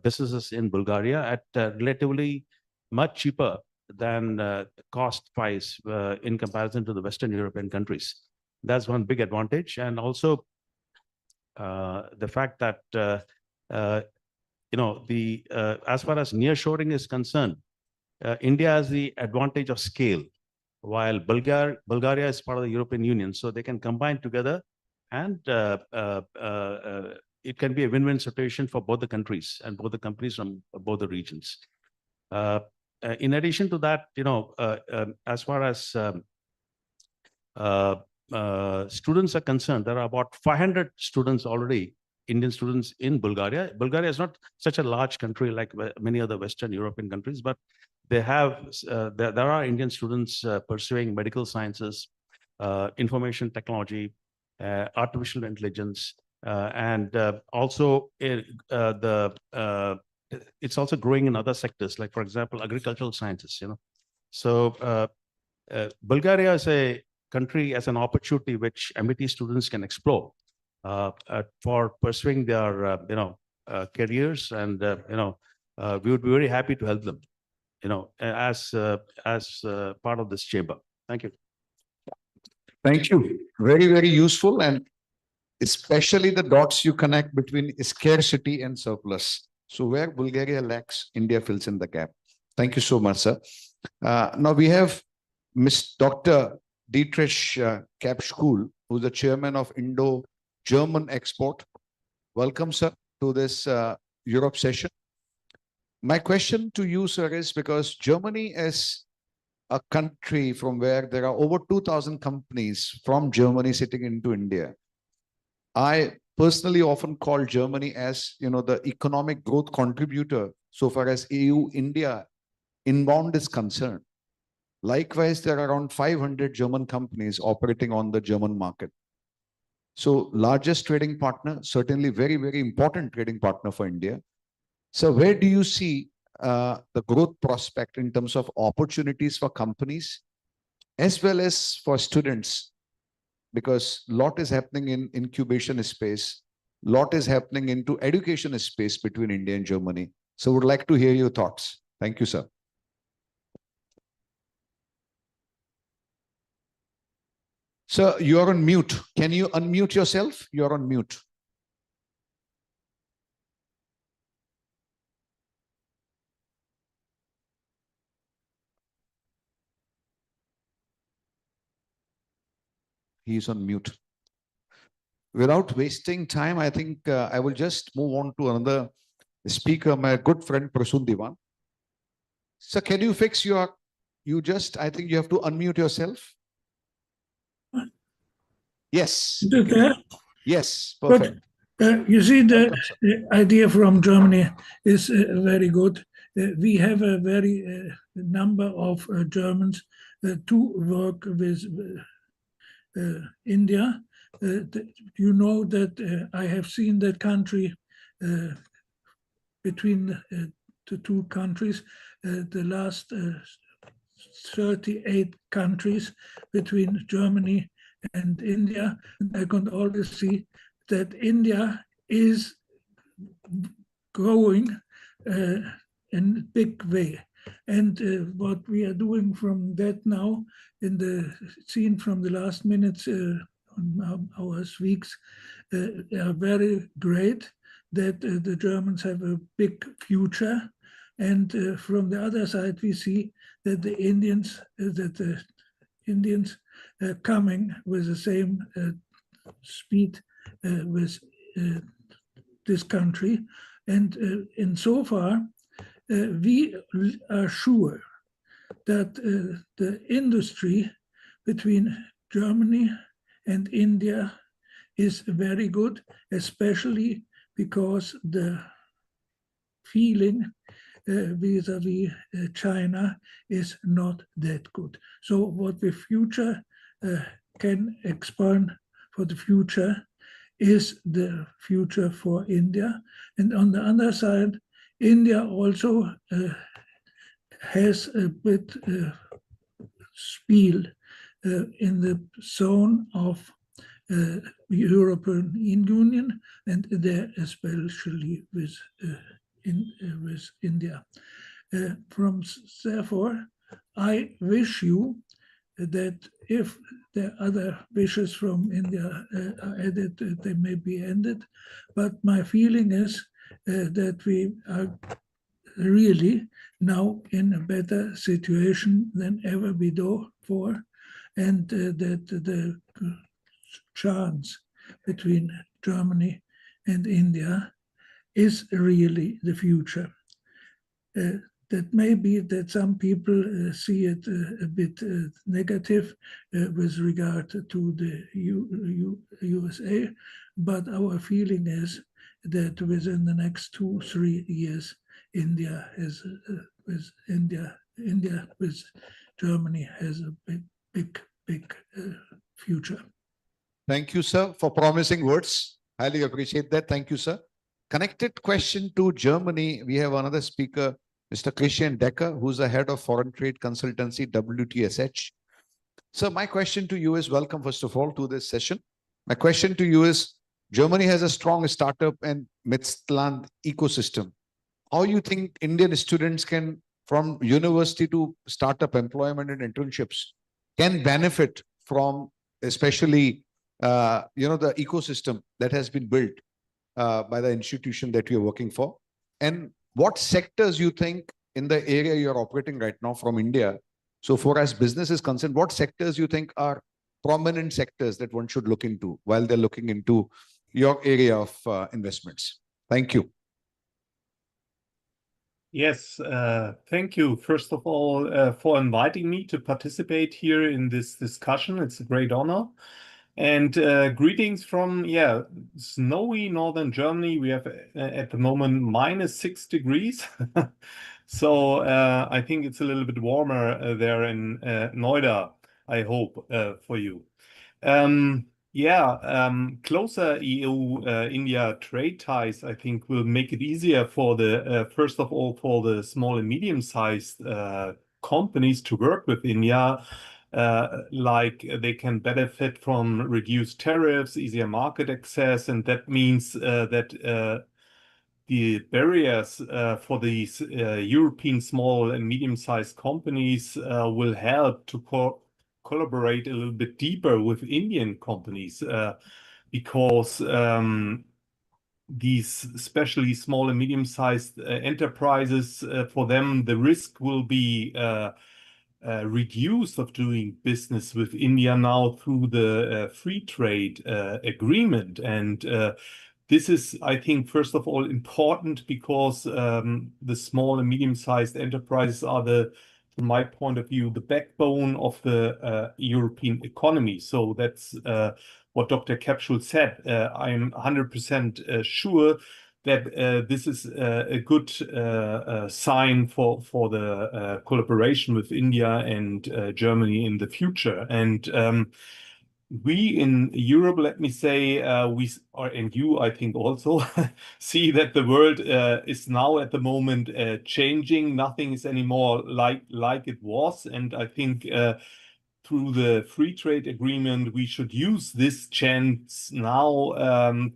[SPEAKER 4] businesses in Bulgaria at relatively much cheaper than cost-wise in comparison to the Western European countries. That's one big advantage. And also the fact that, as far as nearshoring is concerned, India has the advantage of scale, while Bulgaria is part of the European Union. So they can combine together, and it can be a win-win situation for both the countries and both the companies from both the regions. In addition to that, as far as students are concerned, there are about 500 students already, Indian students in Bulgaria. Bulgaria is not such a large country like many other Western European countries, but they have, there are Indian students pursuing medical sciences, information technology, artificial intelligence, and also it's also growing in other sectors, like, for example, agricultural sciences. So Bulgaria is a country as an opportunity which MIT students can explore for pursuing their careers, and we would be very happy to help them as part of this chamber. Thank you.
[SPEAKER 7] Thank you. Very, very useful, and especially the dots you connect between scarcity and surplus. So where Bulgaria lacks, India fills in the gap. Thank you so much, sir. Now we have Ms. Dr. Dietrich Kapschul, who's the chairman of Indo-German Export. Welcome, sir, to this Europe session. My question to you, sir, is because Germany is a country from where there are over 2,000 companies from Germany sitting into India. I personally often call Germany as, the economic growth contributor so far as EU-India inbound is concerned. Likewise, there are around 500 German companies operating on the German market. So largest trading partner, certainly very, very important trading partner for India. So where do you see the growth prospect in terms of opportunities for companies as well as for students? Because a lot is happening in incubation space, a lot is happening into education space between India and Germany. So would like to hear your thoughts. Thank you, sir. Sir, you are on mute. Can you unmute yourself? You are on mute. He is on mute. Without wasting time, I think I will just move on to another speaker, my good friend Prasun Diwan. Sir, can you fix your, I think you have to unmute yourself. Yes.
[SPEAKER 10] Is it there?
[SPEAKER 7] Yes, perfect.
[SPEAKER 10] You see, the idea from Germany is very good. We have a very number of Germans to work with India. You know that I have seen that country between the two countries, the last 38 countries between Germany and India. And I can always see that India is growing in a big way. And what we are doing from that now, in the scene from the last minutes on our weeks, are very great, that the Germans have a big future. And from the other side, we see that the Indians are coming with the same speed with this country. And in so far, we are sure that the industry between Germany and India is very good, especially because the feeling vis-a-vis China is not that good. So what the future can expand for the future is the future for India. And on the other side, India also has a bit spiel in the zone of European Union, and there especially with India. Therefore, I wish you that if the other wishes from India are added, they may be ended. But my feeling is that we are really now in a better situation than ever before, and that the chance between Germany and India is really the future. That may be that some people see it a bit negative with regard to the USA, but our feeling is that within the next 2-3 years, India with Germany has a big future.
[SPEAKER 7] Thank you, sir, for promising words. Highly appreciate that. Thank you, sir. Connected question to Germany, we have another speaker, Mr. Christian Decker, who's the head of foreign trade consultancy, WTSH. So my question to you is, welcome, first of all, to this session. My question to you is, Germany has a strong startup and Mittelstand ecosystem. How you think Indian students can, from university to startup employment and internships, can benefit from especially the ecosystem that has been built by the institution that you're working for? And what sectors you think in the area you're operating right now from India, so far as business is concerned, what sectors you think are prominent sectors that one should look into while they're looking into your area of investments? Thank you.
[SPEAKER 13] Yes, thank you, first of all, for inviting me to participate here in this discussion. It's a great honor. And greetings from, snowy northern Germany. We have at the moment -6 degrees. So I think it's a little bit warmer there in Noida, I hope, for you. Closer EU-India trade ties, I think, will make it easier for the, first of all, for the small and medium-sized companies to work with India. Like they can benefit from reduced tariffs, easier market access, and that means that the barriers for these European small and medium-sized companies will help to collaborate a little bit deeper with Indian companies because these especially small and medium-sized enterprises, for them, the risk will be reduced of doing business with India now through the free trade agreement. And this is, I think, first of all, important because the small and medium-sized enterprises are from my point of view, the backbone of the European economy. So that's what Dr. Kapschul said. I'm 100% sure that this is a good sign for the collaboration with India and Germany in the future. And we in Europe, let me say, and you, I think, also see that the world is now at the moment changing. Nothing is anymore like it was, and I think through the free trade agreement, we should use this chance now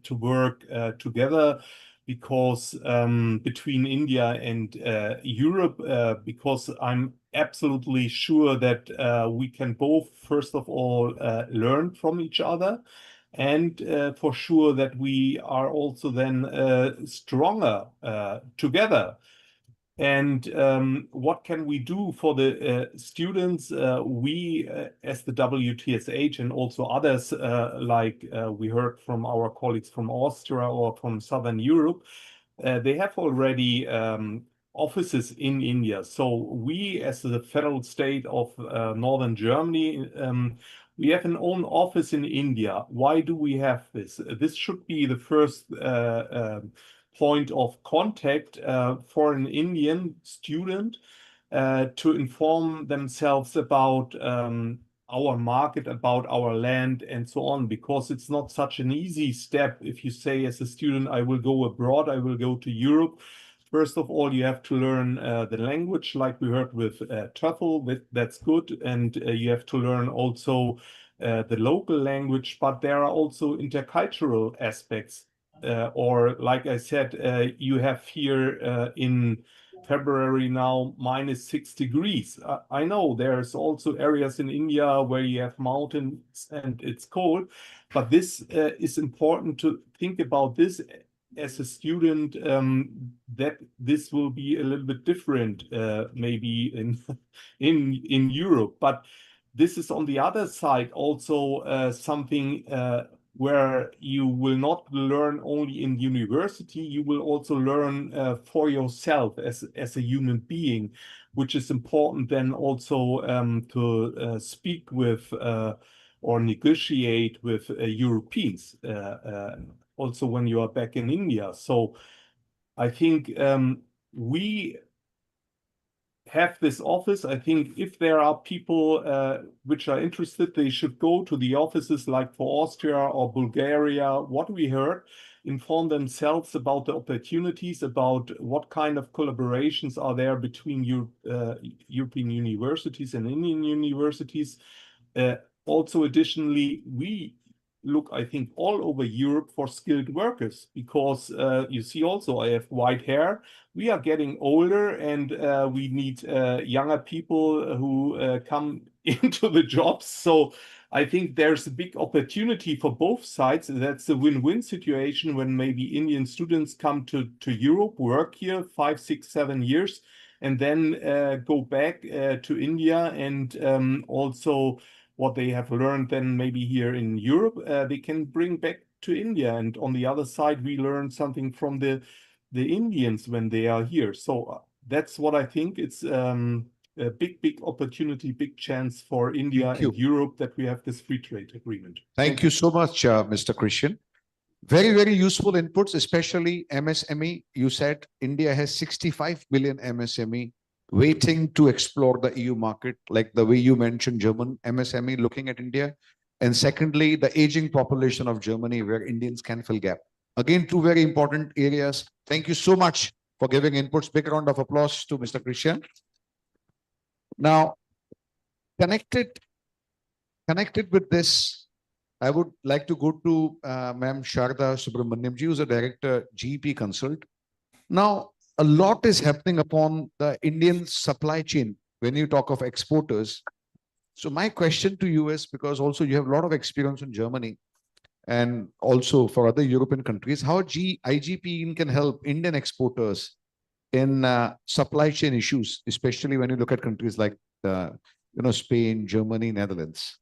[SPEAKER 13] to work together. Because between India and Europe, because I'm absolutely sure that we can both, first of all, learn from each other, and for sure that we are also then stronger together. And what can we do for the students? We, as the WTSH and also others, like we heard from our colleagues from Austria or from Southern Europe, they have already offices in India. So we, as the federal state of Northern Germany, we have an own office in India. Why do we have this? This should be the first point of contact for an Indian student to inform themselves about our market, about our land, and so on, because it's not such an easy step. If you say as a student, I will go abroad, I will go to Europe. First of all, you have to learn the language, like we heard with TOEFL, that's good. And you have to learn also the local language, but there are also intercultural aspects. Or like I said, you have here in February now -6 degrees. I know there's also areas in India where you have mountains and it's cold, but this is important to think about this as a student, that this will be a little bit different maybe in Europe. But this is on the other side also something where you will not learn only in university, you will also learn for yourself as a human being, which is important then also to speak with or negotiate with Europeans, also when you are back in India. So I think we have this office. I think if there are people which are interested, they should go to the offices like for Austria or Bulgaria, what we heard, inform themselves about the opportunities, about what kind of collaborations are there between European universities and Indian universities. Also, additionally, we look, I think, all over Europe for skilled workers, because you see also I have white hair. We are getting older, and we need younger people who come into the jobs. So I think there's a big opportunity for both sides. That's a win-win situation when maybe Indian students come to Europe, work here 5, 6, 7 years, and then go back to India, and also what they have learned then maybe here in Europe, they can bring back to India. And on the other side, we learn something from the Indians when they are here. So that's what I think. It's a big opportunity, big chance for India and Europe that we have this free trade agreement.
[SPEAKER 7] Thank you so much, Mr. Christian. Very useful inputs, especially MSME. You said India has 65 billion MSME waiting to explore the EU market, like the way you mentioned German MSME looking at India. And secondly, the aging population of Germany, where Indians can fill gap. Again, two very important areas. Thank you so much for giving inputs. Big round of applause to Mr. Christian. Now, connected with this, I would like to go to Ma'am Sharda Subramaniam ji, who's a director, GEP Consult. Now, a lot is happening upon the Indian supply chain when you talk of exporters. So my question to you is, because also you have a lot of experience in Germany and also for other European countries, how IGP can help Indian exporters in supply chain issues, especially when you look at countries like Spain, Germany, Netherlands.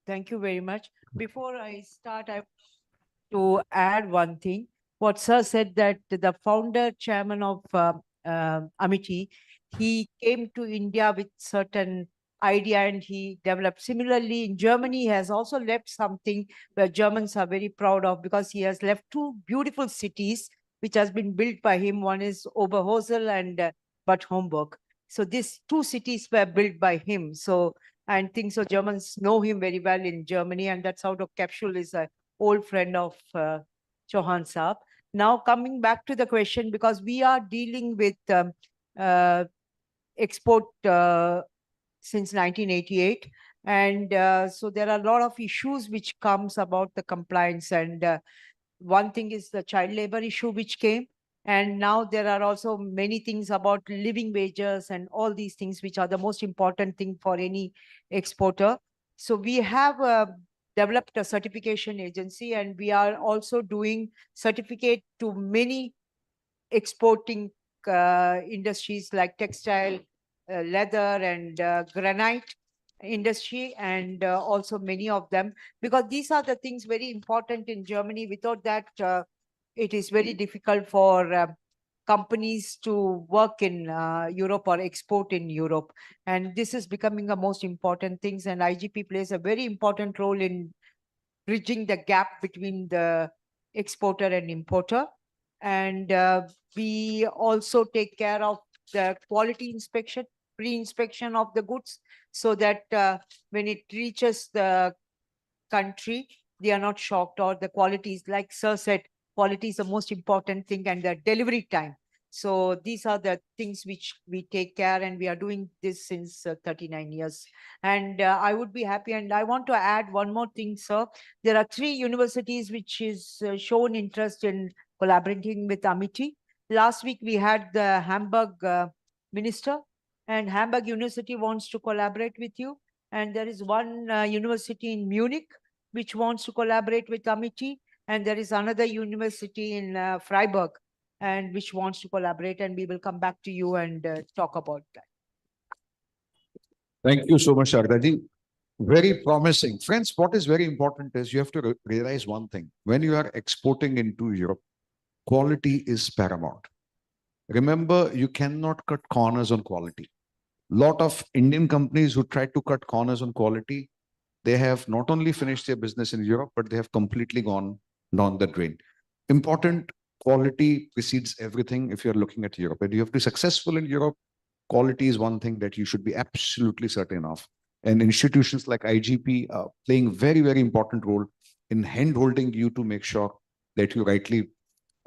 [SPEAKER 12] Thank you very much. Before I start, I to add one thing. What Sir said, that the founder chairman of Amity, he came to India with certain idea and he developed. Similarly, in Germany, he has also left something where Germans are very proud of, because he has left two beautiful cities which has been built by him. One is Oberhosel and Bad Homburg. So these two cities were built by him. So I think so Germans know him very well in Germany, and that's out of Capsule is a old friend of Chauhan Saab. Now coming back to the question, because we are dealing with export since 1988, and so there are a lot of issues which comes about the compliance, and one thing is the child labor issue which came, and now there are also many things about living wages and all these things which are the most important thing for any exporter. So we have developed a certification agency, and we are also doing certificate to many exporting industries like textile, leather and granite industry, and also many of them, because these are the things very important in Germany. Without that, it is very difficult for companies to work in Europe or export in Europe. And this is becoming the most important things, and IGP plays a very important role in bridging the gap between the exporter and importer. And we also take care of the quality inspection, pre-inspection of the goods, so that when it reaches the country, they are not shocked, or the quality is, like Sir said, quality is the most important thing, and the delivery time. So these are the things which we take care, and we are doing this since 39 years. And I would be happy, and I want to add one more thing, Sir. There are 3 universities which is shown interest in collaborating with Amity. Last week, we had the Hamburg minister, and Hamburg University wants to collaborate with you. And there is one university in Munich which wants to collaborate with Amity. And there is another university in Freiburg and which wants to collaborate. And we will come back to you and talk about that.
[SPEAKER 7] Thank you so much, Shardaji. Very promising. Friends, what is very important is you have to realize one thing. When you are exporting into Europe, quality is paramount. Remember, you cannot cut corners on quality. Lot of Indian companies who try to cut corners on quality, they have not only finished their business in Europe, but they have completely gone down the drain. Important, quality precedes everything if you're looking at Europe. And you have to be successful in Europe. Quality is one thing that you should be absolutely certain of. And institutions like IGP are playing very, very important role in hand-holding you to make sure that you rightly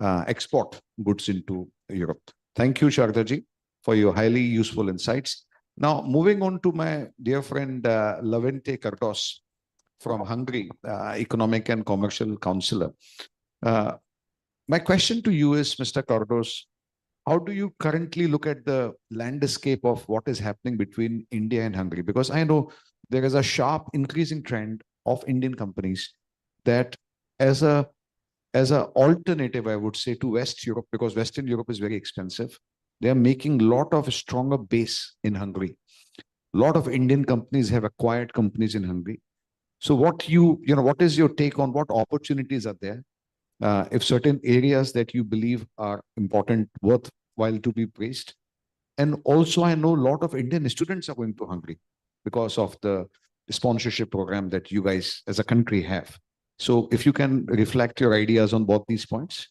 [SPEAKER 7] export goods into Europe. Thank you, Shardaji, for your highly useful insights. Now, moving on to my dear friend, Levente Kardos from Hungary, Economic and Commercial Counselor. My question to you is, Mr. Kardos, how do you currently look at the landscape of what is happening between India and Hungary? Because I know there is a sharp increasing trend of Indian companies that as a alternative, I would say, to West Europe, because Western Europe is very expensive, they are making a lot of stronger base in Hungary. A lot of Indian companies have acquired companies in Hungary. So what is your take on what opportunities are there? If certain areas that you believe are important, worthwhile to be praised. And also, I know a lot of Indian students are going to Hungary because of the sponsorship program that you guys as a country have. So if you can reflect your ideas on both these points.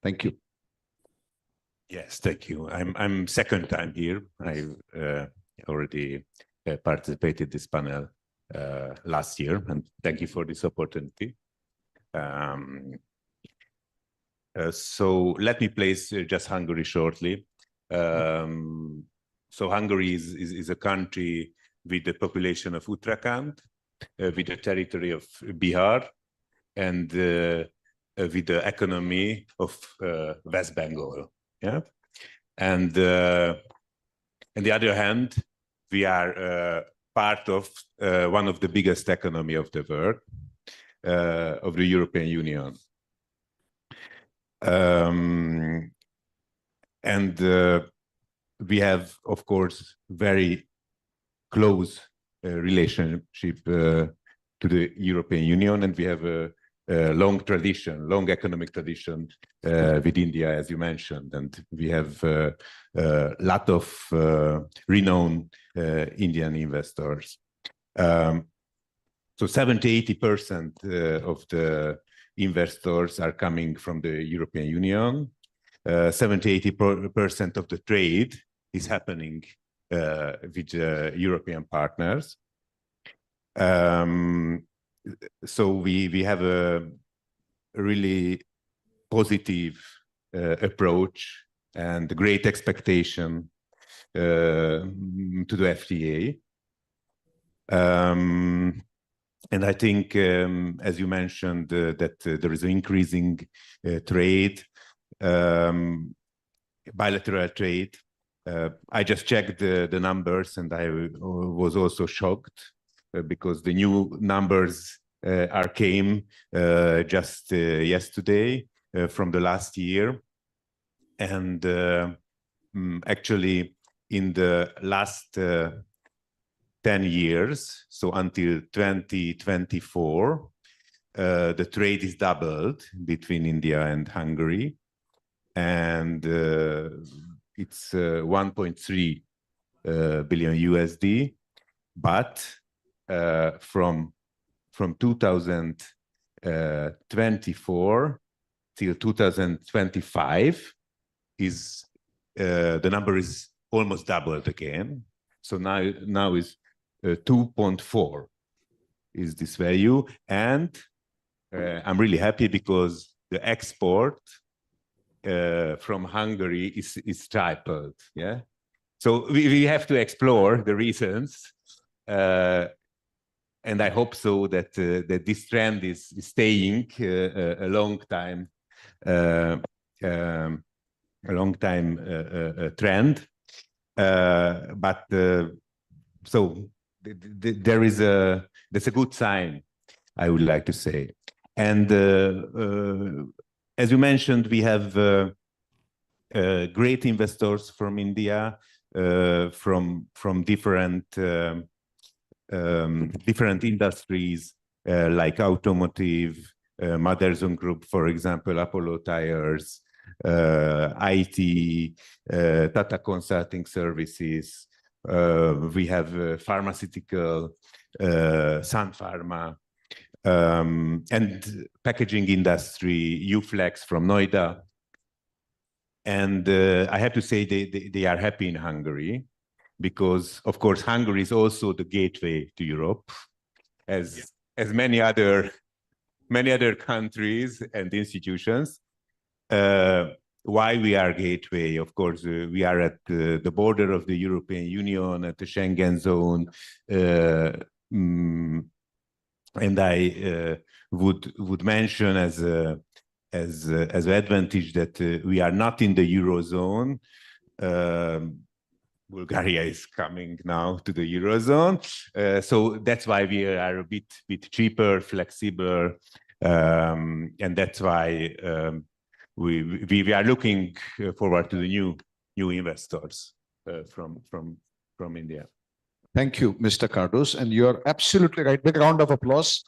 [SPEAKER 7] Thank you.
[SPEAKER 14] Yes, thank you. I'm second time here. I already participated this panel last year, and thank you for this opportunity. So let me place just Hungary shortly. So Hungary is a country with the population of Uttarakhand, with the territory of Bihar, and with the economy of West Bengal. Yeah, and on the other hand, we are part of one of the biggest economy of the world, of the European Union. And we have, of course, very close relationship to the European Union, and we have a long tradition, long economic tradition with India, as you mentioned, and we have a lot of renowned Indian investors. So 70–80% of the investors are coming from the European Union. 70–80% of the trade is happening with European partners. So we have a really positive approach and great expectation to the FTA. And I think, as you mentioned, that there is an increasing trade, bilateral trade. I just checked the numbers, and I was also shocked because the new numbers came just yesterday from the last year. And actually, in the last 10 years, so until 2024, the trade is doubled between India and Hungary. And it's 1.3 billion USD. But from 2024 till 2025 the number is almost doubled again. So now is 2.4 is this value, and I'm really happy because the export from Hungary is tripled. Yeah, so we have to explore the reasons, and I hope so that that this trend is staying a long time, trend. But so that's a good sign, I would like to say. And as you mentioned, we have great investors from India, from different industries like automotive, Motherson Group, for example, Apollo Tires, IT, Tata Consulting Services. We have pharmaceutical, Sun Pharma, and packaging industry, Uflex from Noida. And I have to say they are happy in Hungary because, of course, Hungary is also the gateway to Europe, as many other countries and institutions. Why we are gateway? Of course, we are at the border of the European Union, at the Schengen zone, and I would mention as an advantage that we are not in the Eurozone. Bulgaria is coming now to the Eurozone, so that's why we are a bit cheaper, flexible, and that's why we are looking forward to the new investors from India.
[SPEAKER 7] Thank you, Mr. Cardos, and you're absolutely right. Big round of applause.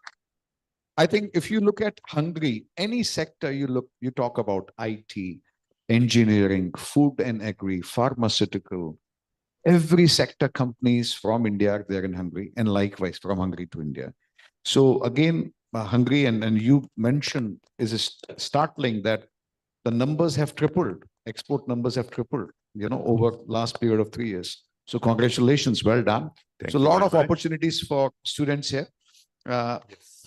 [SPEAKER 7] I think if you look at Hungary, any sector you talk about IT, engineering, food and agri, pharmaceutical, every sector companies from India are there in Hungary, and likewise from Hungary to India. So again, Hungary, and you mentioned, is startling that the numbers have tripled, export numbers have tripled, over last period of 3 years. So congratulations, well done. So a lot of opportunities for students here.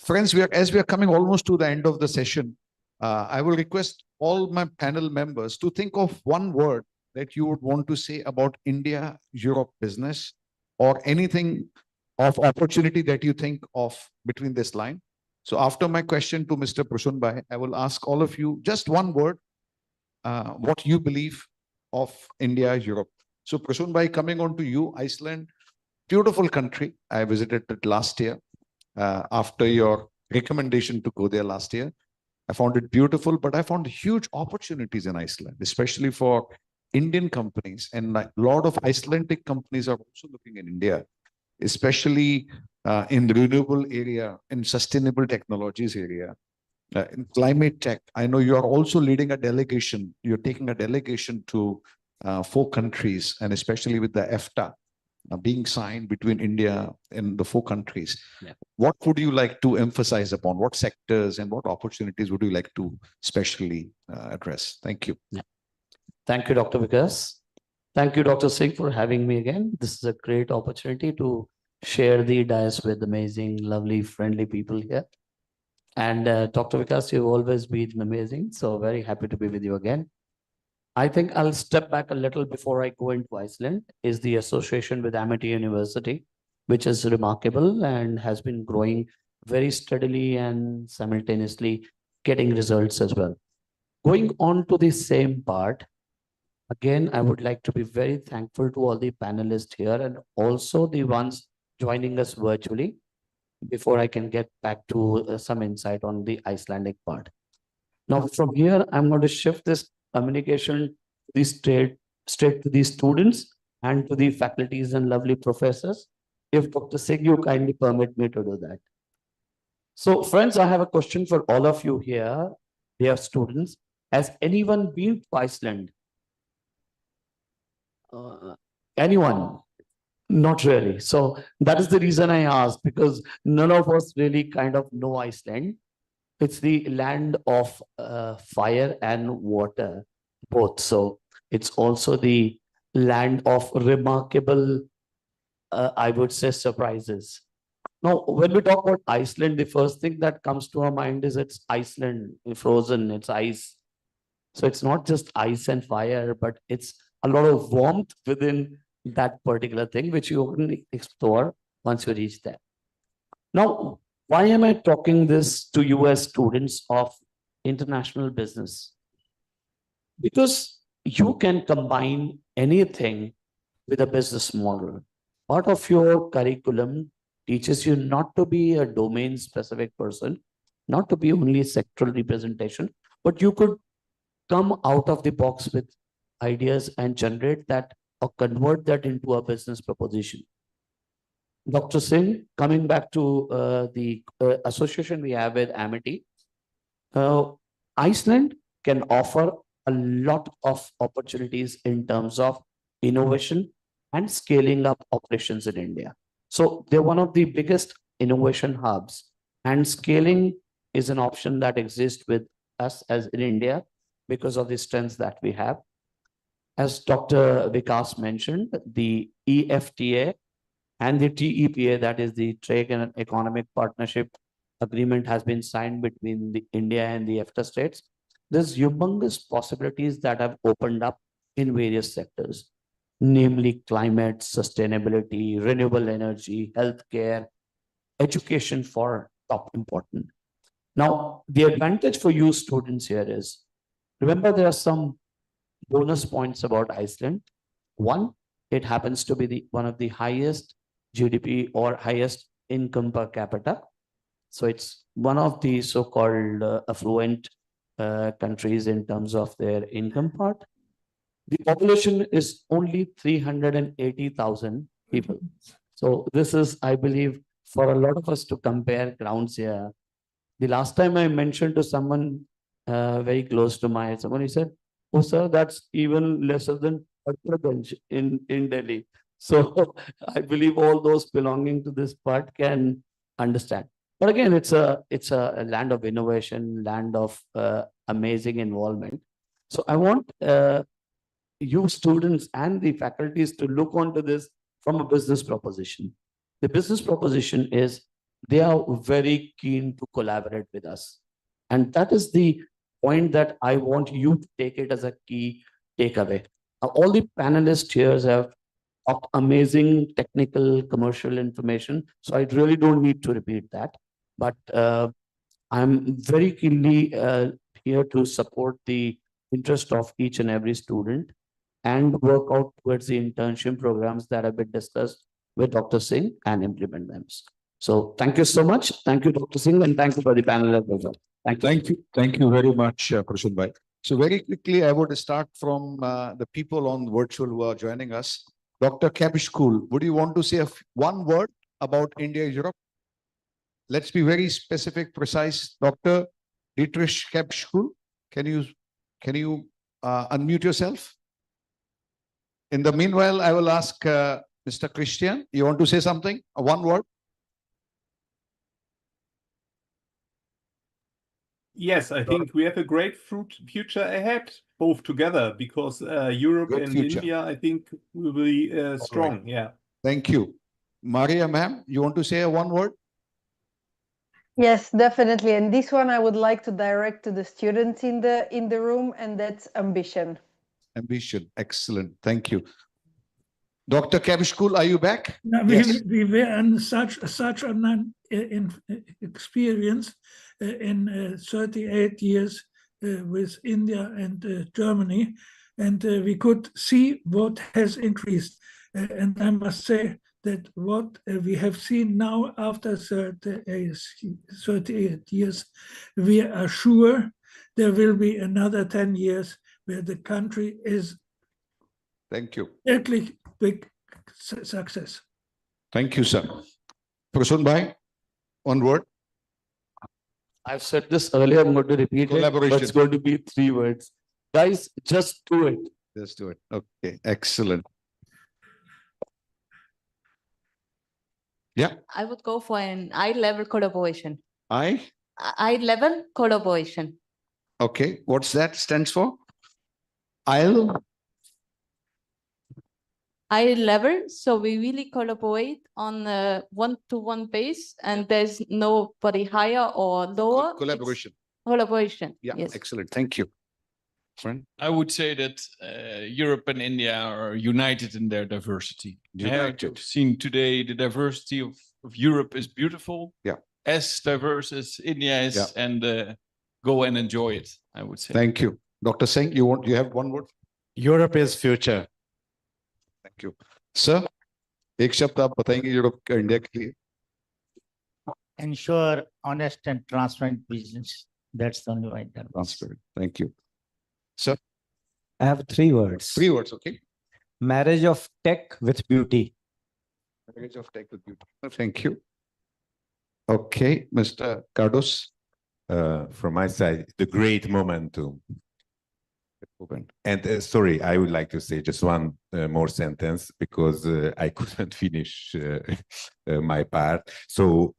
[SPEAKER 7] Friends, as we are coming almost to the end of the session, I will request all my panel members to think of one word that you would want to say about India-Europe business, or anything of opportunity that you think of between this line. So after my question to Mr. Prasunbhai, I will ask all of you just one word, what you believe of India-Europe. So Prasunbhai, coming on to you, Iceland beautiful country. I visited it last year after your recommendation to go there last year. I found it beautiful, but I found huge opportunities in Iceland, especially for Indian companies. And a lot of Icelandic companies are also looking in India, especially in the renewable area, in sustainable technologies area, in climate tech. I know you are also leading a delegation. You're taking a delegation to 4 countries, and especially with the EFTA being signed between India and the 4 countries.
[SPEAKER 6] Yeah.
[SPEAKER 7] What would you like to emphasize upon? What sectors and what opportunities would you like to specially address? Thank you.
[SPEAKER 6] Yeah. Thank you, Dr. Vikas. Thank you, Dr. Singh, for having me again. This is a great opportunity to share the dais with amazing, lovely, friendly people here. And Dr. Vikas, you've always been amazing. So very happy to be with you again. I think I'll step back a little before I go into Iceland, is the association with Amity University, which is remarkable and has been growing very steadily and simultaneously getting results as well. Going on to the same part, again, I would like to be very thankful to all the panelists here and also the ones joining us virtually before I can get back to some insight on the Icelandic part. Now, from here, I'm going to shift this communication straight to the students and to the faculties and lovely professors. If Dr. Singh, you kindly permit me to do that. So, friends, I have a question for all of you here, dear students. Has anyone been to Iceland? Anyone? Not really. So that is the reason I asked, because none of us really kind of know Iceland. It's the land of fire and water, both. So it's also the land of remarkable, I would say, surprises. Now, when we talk about Iceland, the first thing that comes to our mind is it's Iceland, frozen, it's ice. So it's not just ice and fire, but it's a lot of warmth within that particular thing, which you only explore once you reach there. Now, why am I talking this to you as students of international business? Because you can combine anything with a business model. Part of your curriculum teaches you not to be a domain specific person, not to be only sectoral representation, but you could come out of the box with ideas and generate that or convert that into a business proposition. Dr. Singh, coming back to the association we have with Amity, Iceland can offer a lot of opportunities in terms of innovation and scaling up operations in India. So they're one of the biggest innovation hubs, and scaling is an option that exists with us as in India because of the strengths that we have. As Dr. Vikas mentioned, the EFTA and the TEPA, that is the Trade and Economic Partnership Agreement, has been signed between the India and the EFTA states. There's humongous possibilities that have opened up in various sectors, namely climate, sustainability, renewable energy, healthcare, education for top important. Now, the advantage for you students here is, remember there are some bonus points about Iceland. One, it happens to be one of the highest GDP or highest income per capita. So it's one of the so-called affluent countries in terms of their income part. The population is only 380,000 people. So this is, I believe, for a lot of us to compare grounds here. The last time I mentioned to someone very close to someone, he said, "Oh, sir, that's even lesser than Patnaganj in Delhi." So I believe all those belonging to this part can understand. But again, it's a land of innovation, land of amazing involvement. So I want you students and the faculties to look onto this from a business proposition. The business proposition is they are very keen to collaborate with us. And that is the point that I want you to take it as a key takeaway. All the panelists here have amazing technical, commercial information. So I really don't need to repeat that. But I'm very keenly here to support the interest of each and every student and work out towards the internship programs that have been discussed
[SPEAKER 17] with Dr. Singh and implement them. So thank you so much. Thank you, Dr. Singh, and thank you for the panel as well. Thank you.
[SPEAKER 7] Thank you. Thank you very much, Prashant Bhai. So very quickly, I would start from the people on virtual who are joining us. Dr. Kabishkul, would you want to say one word about India, Europe? Let's be very specific, precise. Dr. Dietrich Kabishkul, can you unmute yourself? In the meanwhile, I will ask Mr. Christian, you want to say something? One word?
[SPEAKER 13] Yes, I think we have a great future ahead, both together, because Europe
[SPEAKER 7] Great
[SPEAKER 13] and
[SPEAKER 7] future.
[SPEAKER 13] India, I think, will be strong. Yeah.
[SPEAKER 7] Thank you. Maria, ma'am, you want to say one word?
[SPEAKER 8] Yes, definitely. And this one I would like to direct to the students in the room, and that's ambition.
[SPEAKER 7] Ambition. Excellent. Thank you. Dr. Kabishkul, are you back?
[SPEAKER 10] Now,
[SPEAKER 7] Yes.
[SPEAKER 10] we were in such an experience in 38 years with India and Germany, and we could see what has increased. And I must say that what we have seen now after 38 years, we are sure there will be another 10 years where the country is
[SPEAKER 7] Thank you.
[SPEAKER 10] actually big success.
[SPEAKER 7] Thank you, sir. Prashant Bhai, one word.
[SPEAKER 17] I've said this earlier, I'm going to repeat it, but it's going to be 3 words. Guys, just do it.
[SPEAKER 7] Just do it. Okay, excellent. Yeah.
[SPEAKER 21] I would go for an eye-level collaboration.
[SPEAKER 7] I?
[SPEAKER 21] Eye-level collaboration.
[SPEAKER 7] Okay, what's that stands for? I'll?
[SPEAKER 21] Eye level, so we really collaborate on a one-to-one base, and there's nobody higher or lower.
[SPEAKER 7] Collaboration.
[SPEAKER 21] Collaboration.
[SPEAKER 7] Yeah,
[SPEAKER 21] yes.
[SPEAKER 7] excellent. Thank you. Friend?
[SPEAKER 22] I would say that Europe and India are united in their diversity.
[SPEAKER 7] United.
[SPEAKER 22] I've seen today the diversity of Europe is beautiful.
[SPEAKER 7] Yeah.
[SPEAKER 22] As diverse as India is,
[SPEAKER 7] Yeah.
[SPEAKER 22] and go and enjoy it, I would say.
[SPEAKER 7] Thank you. Dr. Singh, you have one word?
[SPEAKER 3] Europe is future.
[SPEAKER 7] Thank you. Sir, एक शब्द आप बताएंगे Europe का India के लिए?
[SPEAKER 6] Ensure honest and transparent business. That's the only way.
[SPEAKER 7] Transparent. Thank you. Sir?
[SPEAKER 9] I have 3 words.
[SPEAKER 7] 3 words, okay.
[SPEAKER 9] Marriage of tech with beauty.
[SPEAKER 7] Marriage of tech with beauty. Thank you. Okay, Mr. Cardos.
[SPEAKER 14] From my side, the great momentum. And sorry, I would like to say just one more sentence because I couldn't finish my part. So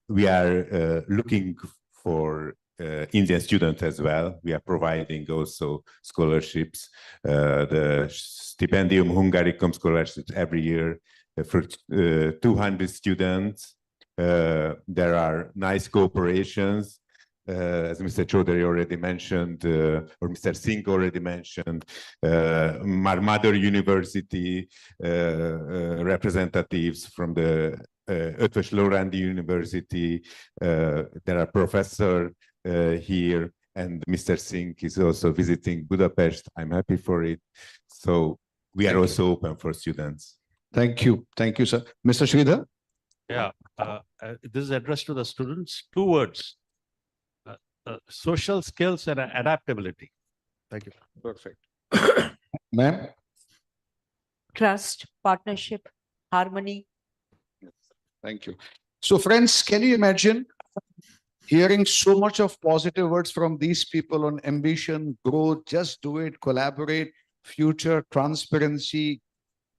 [SPEAKER 14] we are looking for Indian students as well. We are providing also scholarships, the Stipendium Hungaricum scholarships every year for 200 students. There are nice cooperations. As Mr. Chaudhary already mentioned, or Mr. Singh already mentioned, Marmother University representatives from the Eötvös Loránd University. There are professors here, and Mr. Singh is also visiting Budapest. I'm happy for it. So we are also open for students.
[SPEAKER 7] Thank you. Thank you, sir. Mr. Sridhar?
[SPEAKER 4] Yeah, this is addressed to the students. 2 words. Social skills and adaptability. Thank you.
[SPEAKER 7] Perfect. Ma'am?
[SPEAKER 12] Trust, partnership, harmony.
[SPEAKER 7] Thank you. So friends, can you imagine hearing so much of positive words from these people on ambition, growth, just do it, collaborate, future, transparency,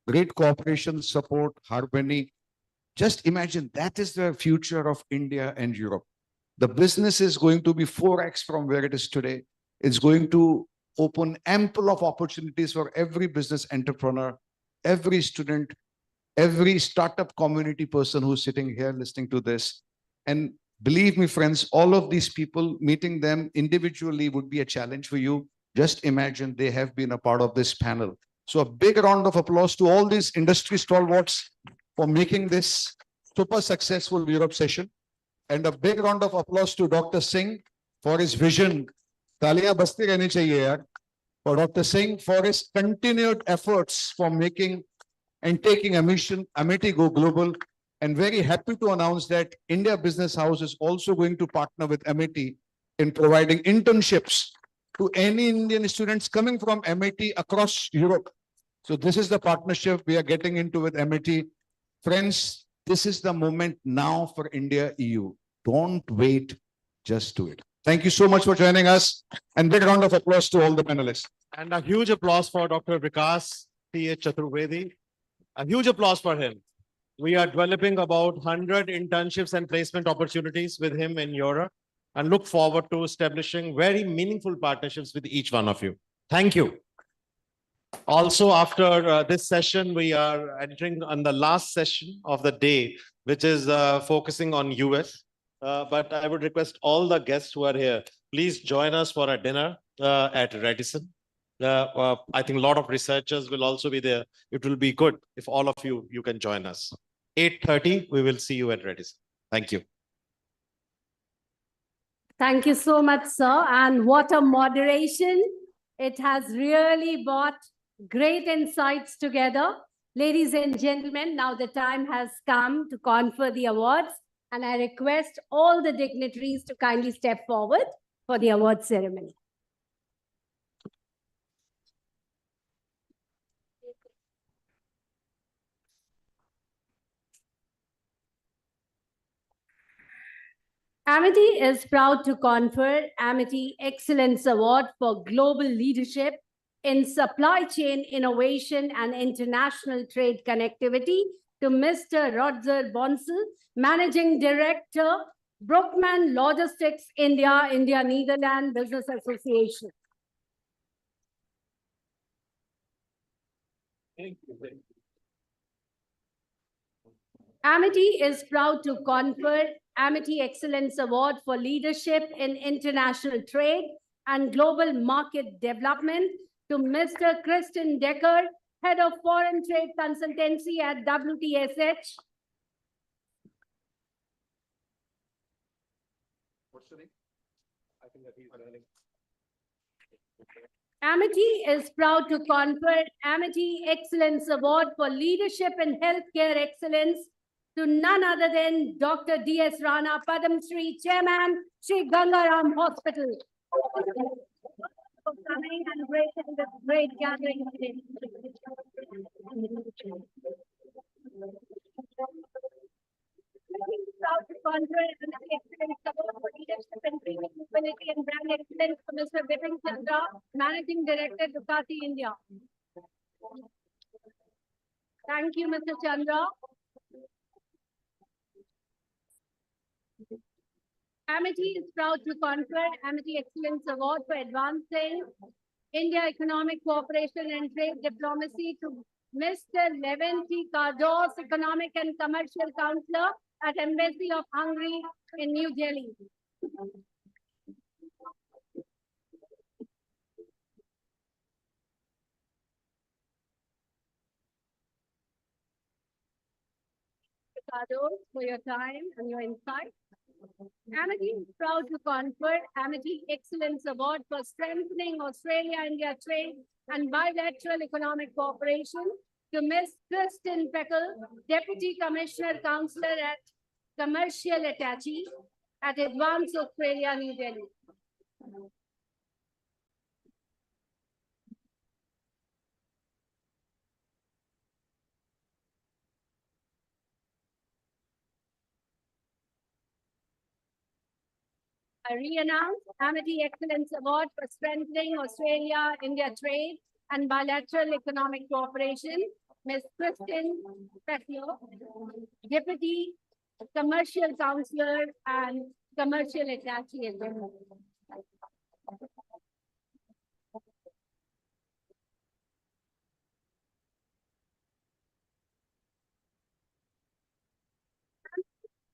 [SPEAKER 7] great cooperation, support, harmony. Just imagine that is the future of India and Europe. The business is going to be 4x from where it is today. It's going to open ample of opportunities for every business entrepreneur, every student, every startup community person who's sitting here listening to this. And believe me, friends, all of these people, meeting them individually would be a challenge for you. Just imagine they have been a part of this panel. So a big round of applause to all these industry stalwarts for making this super successful Europe session. And a big round of applause to Dr. Singh for his vision. Taaliyan basti rehni chahiye yaar. For Dr. Singh for his continued efforts for making and taking Amity Go Global. And very happy to announce that India Business House is also going to partner with Amity in providing internships to any Indian students coming from Amity across Europe. So this is the partnership we are getting into with Amity. Friends, this is the moment now for India EU. Don't wait, just do it. Thank you so much for joining us, and big round of applause to all the panelists.
[SPEAKER 3] And a huge applause for Dr. Vikas P.H. Chaturvedi. A huge applause for him. We are developing about 100 internships and placement opportunities with him in Europe and look forward to establishing very meaningful partnerships with each one of you. Thank you. Also, after this session, we are entering on the last session of the day, which is focusing on US. But I would request all the guests who are here, please join us for a dinner at Radisson. I think a lot of researchers will also be there. It will be good if all of you can join us. 8:30, we will see you at Radisson. Thank you.
[SPEAKER 1] Thank you so much, sir. And what a moderation. It has really brought great insights together. Ladies and gentlemen, now the time has come to confer the awards. And I request all the dignitaries to kindly step forward for the award ceremony. Amity is proud to confer Amity Excellence Award for Global Leadership in Supply Chain Innovation and International Trade Connectivity to Mr. Rodger Bonsel, Managing Director, Brookman Logistics India, India-Netherlands Business Association.
[SPEAKER 3] Thank you.
[SPEAKER 1] Amity is proud to confer Amity Excellence Award for Leadership in International Trade and Global Market Development to Mr. Kristen Decker, Head of Foreign Trade Consultancy at WTSH.
[SPEAKER 3] What's the name? I think that he's learning.
[SPEAKER 1] Amity is proud to confer Amity Excellence Award for Leadership in Healthcare Excellence to none other than Dr. D.S. Rana, Padam Shri, Chairman, Shri Gangaram Hospital. For coming and gracing this great gathering today. Proud to confer Amity Excellence Award for Leadership in Premium Mobility and Brand Excellence to Mr. Vipin Chandra, Managing Director, Ducati India. Thank you, Mr. Chandra. Amity is proud to confer Amity Excellence Award for advancing India Economic Cooperation and Trade Diplomacy to Mr. Leventi Kardos, Economic and Commercial Counselor at Embassy of Hungary in New Delhi. Kardos, for your time and your insight. Amity is proud to confer Amity Excellence Award for strengthening Australia-India trade and bilateral economic cooperation to Ms. Kristen Peckle, Deputy Commissioner Councillor at Commercial Attache at Advance Australia, New Delhi. I re-announce Amity Excellence Award for strengthening Australia-India trade and bilateral economic cooperation, Ms. Kristen Peckle, Deputy Commercial Councillor and Commercial Attache as well.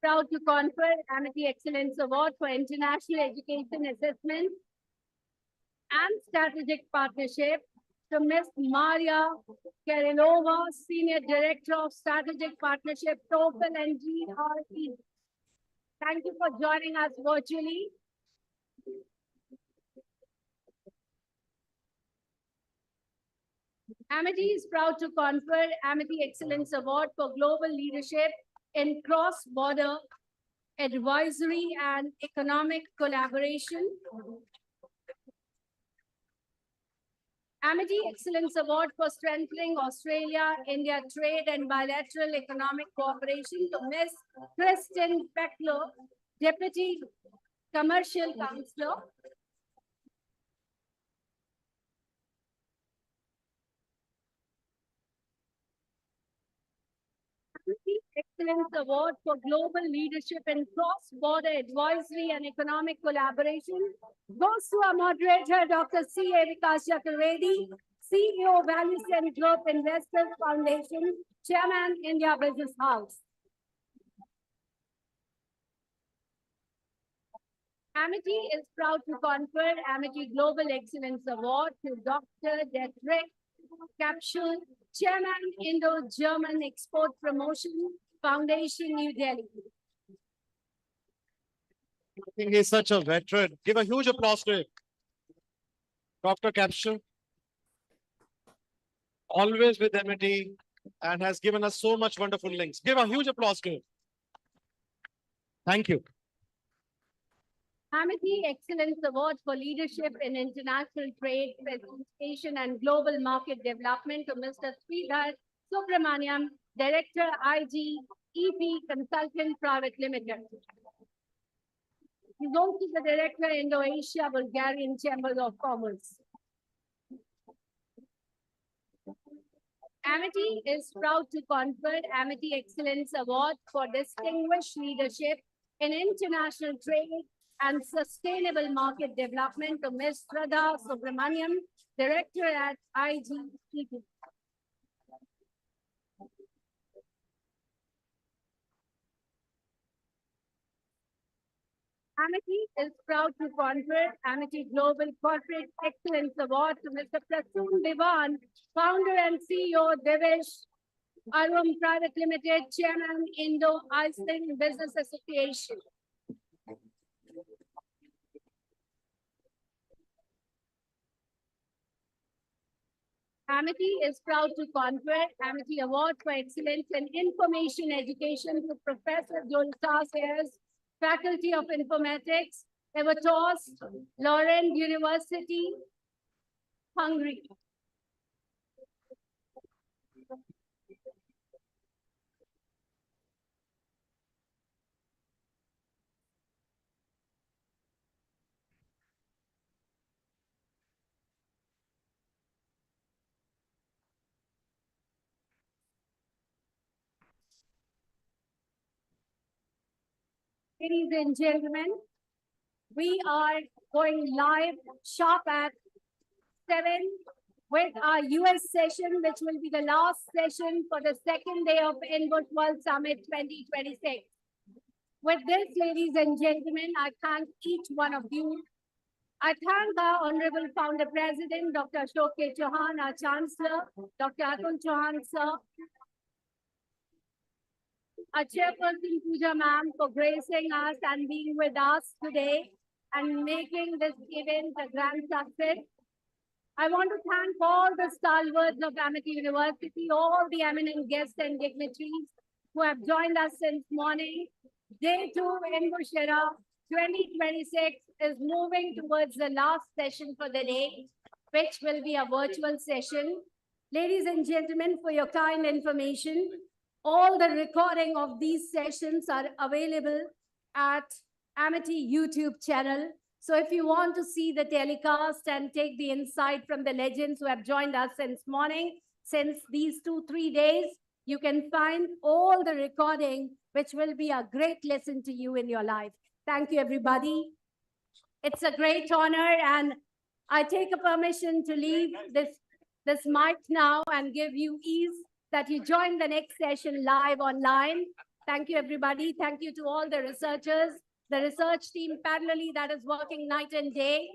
[SPEAKER 1] Proud to confer Amity Excellence Award for International Education Assessment and Strategic Partnership to Ms. Maria Kirilova, Senior Director of Strategic Partnership, TOEFL and GRE. Thank you for joining us virtually. Amity is proud to confer Amity Excellence Award for Global Leadership in Cross-Border Advisory and Economic Collaboration. Amity Excellence Award for Strengthening Australia-India Trade and Bilateral Economic Cooperation to Ms. Kristen Beckler, Deputy Commercial Councillor. Amity Excellence Award for Global Leadership in Cross-Border Advisory and Economic Collaboration goes to our moderator, Dr. C.A. Vikas Chaturvedi, CEO, Values Group Investors Foundation, Chairman, India Business House. Amity is proud to confer Amity Global Excellence Award to Dr. Detrick Capsule, Chairman, Indo-German Export Promotion Foundation, New Delhi.
[SPEAKER 3] I think he's such a veteran. Give a huge applause to him. Dr. Capsule, always with Amity, and has given us so much wonderful links. Give a huge applause to him. Thank you.
[SPEAKER 1] Amity Excellence Award for Leadership in International Trade, Facilitation and Global Market Development to Mr. Sridhar Subramaniam, Director, IG, EP Consultant Private Limited. He's also the Director, Indo-Asia Bulgarian Chamber of Commerce. Amity is proud to confer Amity Excellence Award for Distinguished Leadership in International Trade and Sustainable Market Development to Ms. Shraddha Subramaniam, Director at IGEP. Amity is proud to confer Amity Global Corporate Excellence Award to Mr. Prasoon Diwan, Founder and CEO, Devesh Arum Private Limited, Chairman, Indo-Iceland Business Association. Amity is proud to confer Amity Award for Excellence in Information Education to Professor Joltas Ayers, Faculty of Informatics, Evatos, Laurent University, Hungary. Ladies and gentlemen, we are going live sharp at 7 with our US session, which will be the last session for the second day of INBUSH World Summit 2026. With this, ladies and gentlemen, I thank each one of you. I thank our Honorable Founder President, Dr. Ashok K. Chauhan, our Chancellor, Dr. Atul Chauhan, sir, our Chairperson Pooja ma'am for gracing us and being with us today and making this event a grand success. I want to thank all the stalwarts of Amity University, all the eminent guests and dignitaries who have joined us since morning. Day 2 INBUSH Era 2026 is moving towards the last session for the day, which will be a virtual session. Ladies and gentlemen, for your kind information, all the recording of these sessions are available at Amity YouTube channel. So if you want to see the telecast and take the insight from the legends who have joined us since morning, since these 2-3 days, you can find all the recording, which will be a great lesson to you in your life. Thank you, everybody. It's a great honor, and I take a permission to leave this mic now and give you ease that you join the next session live online. Thank you, everybody. Thank you to all the researchers, the research team parallelly that is working night and day.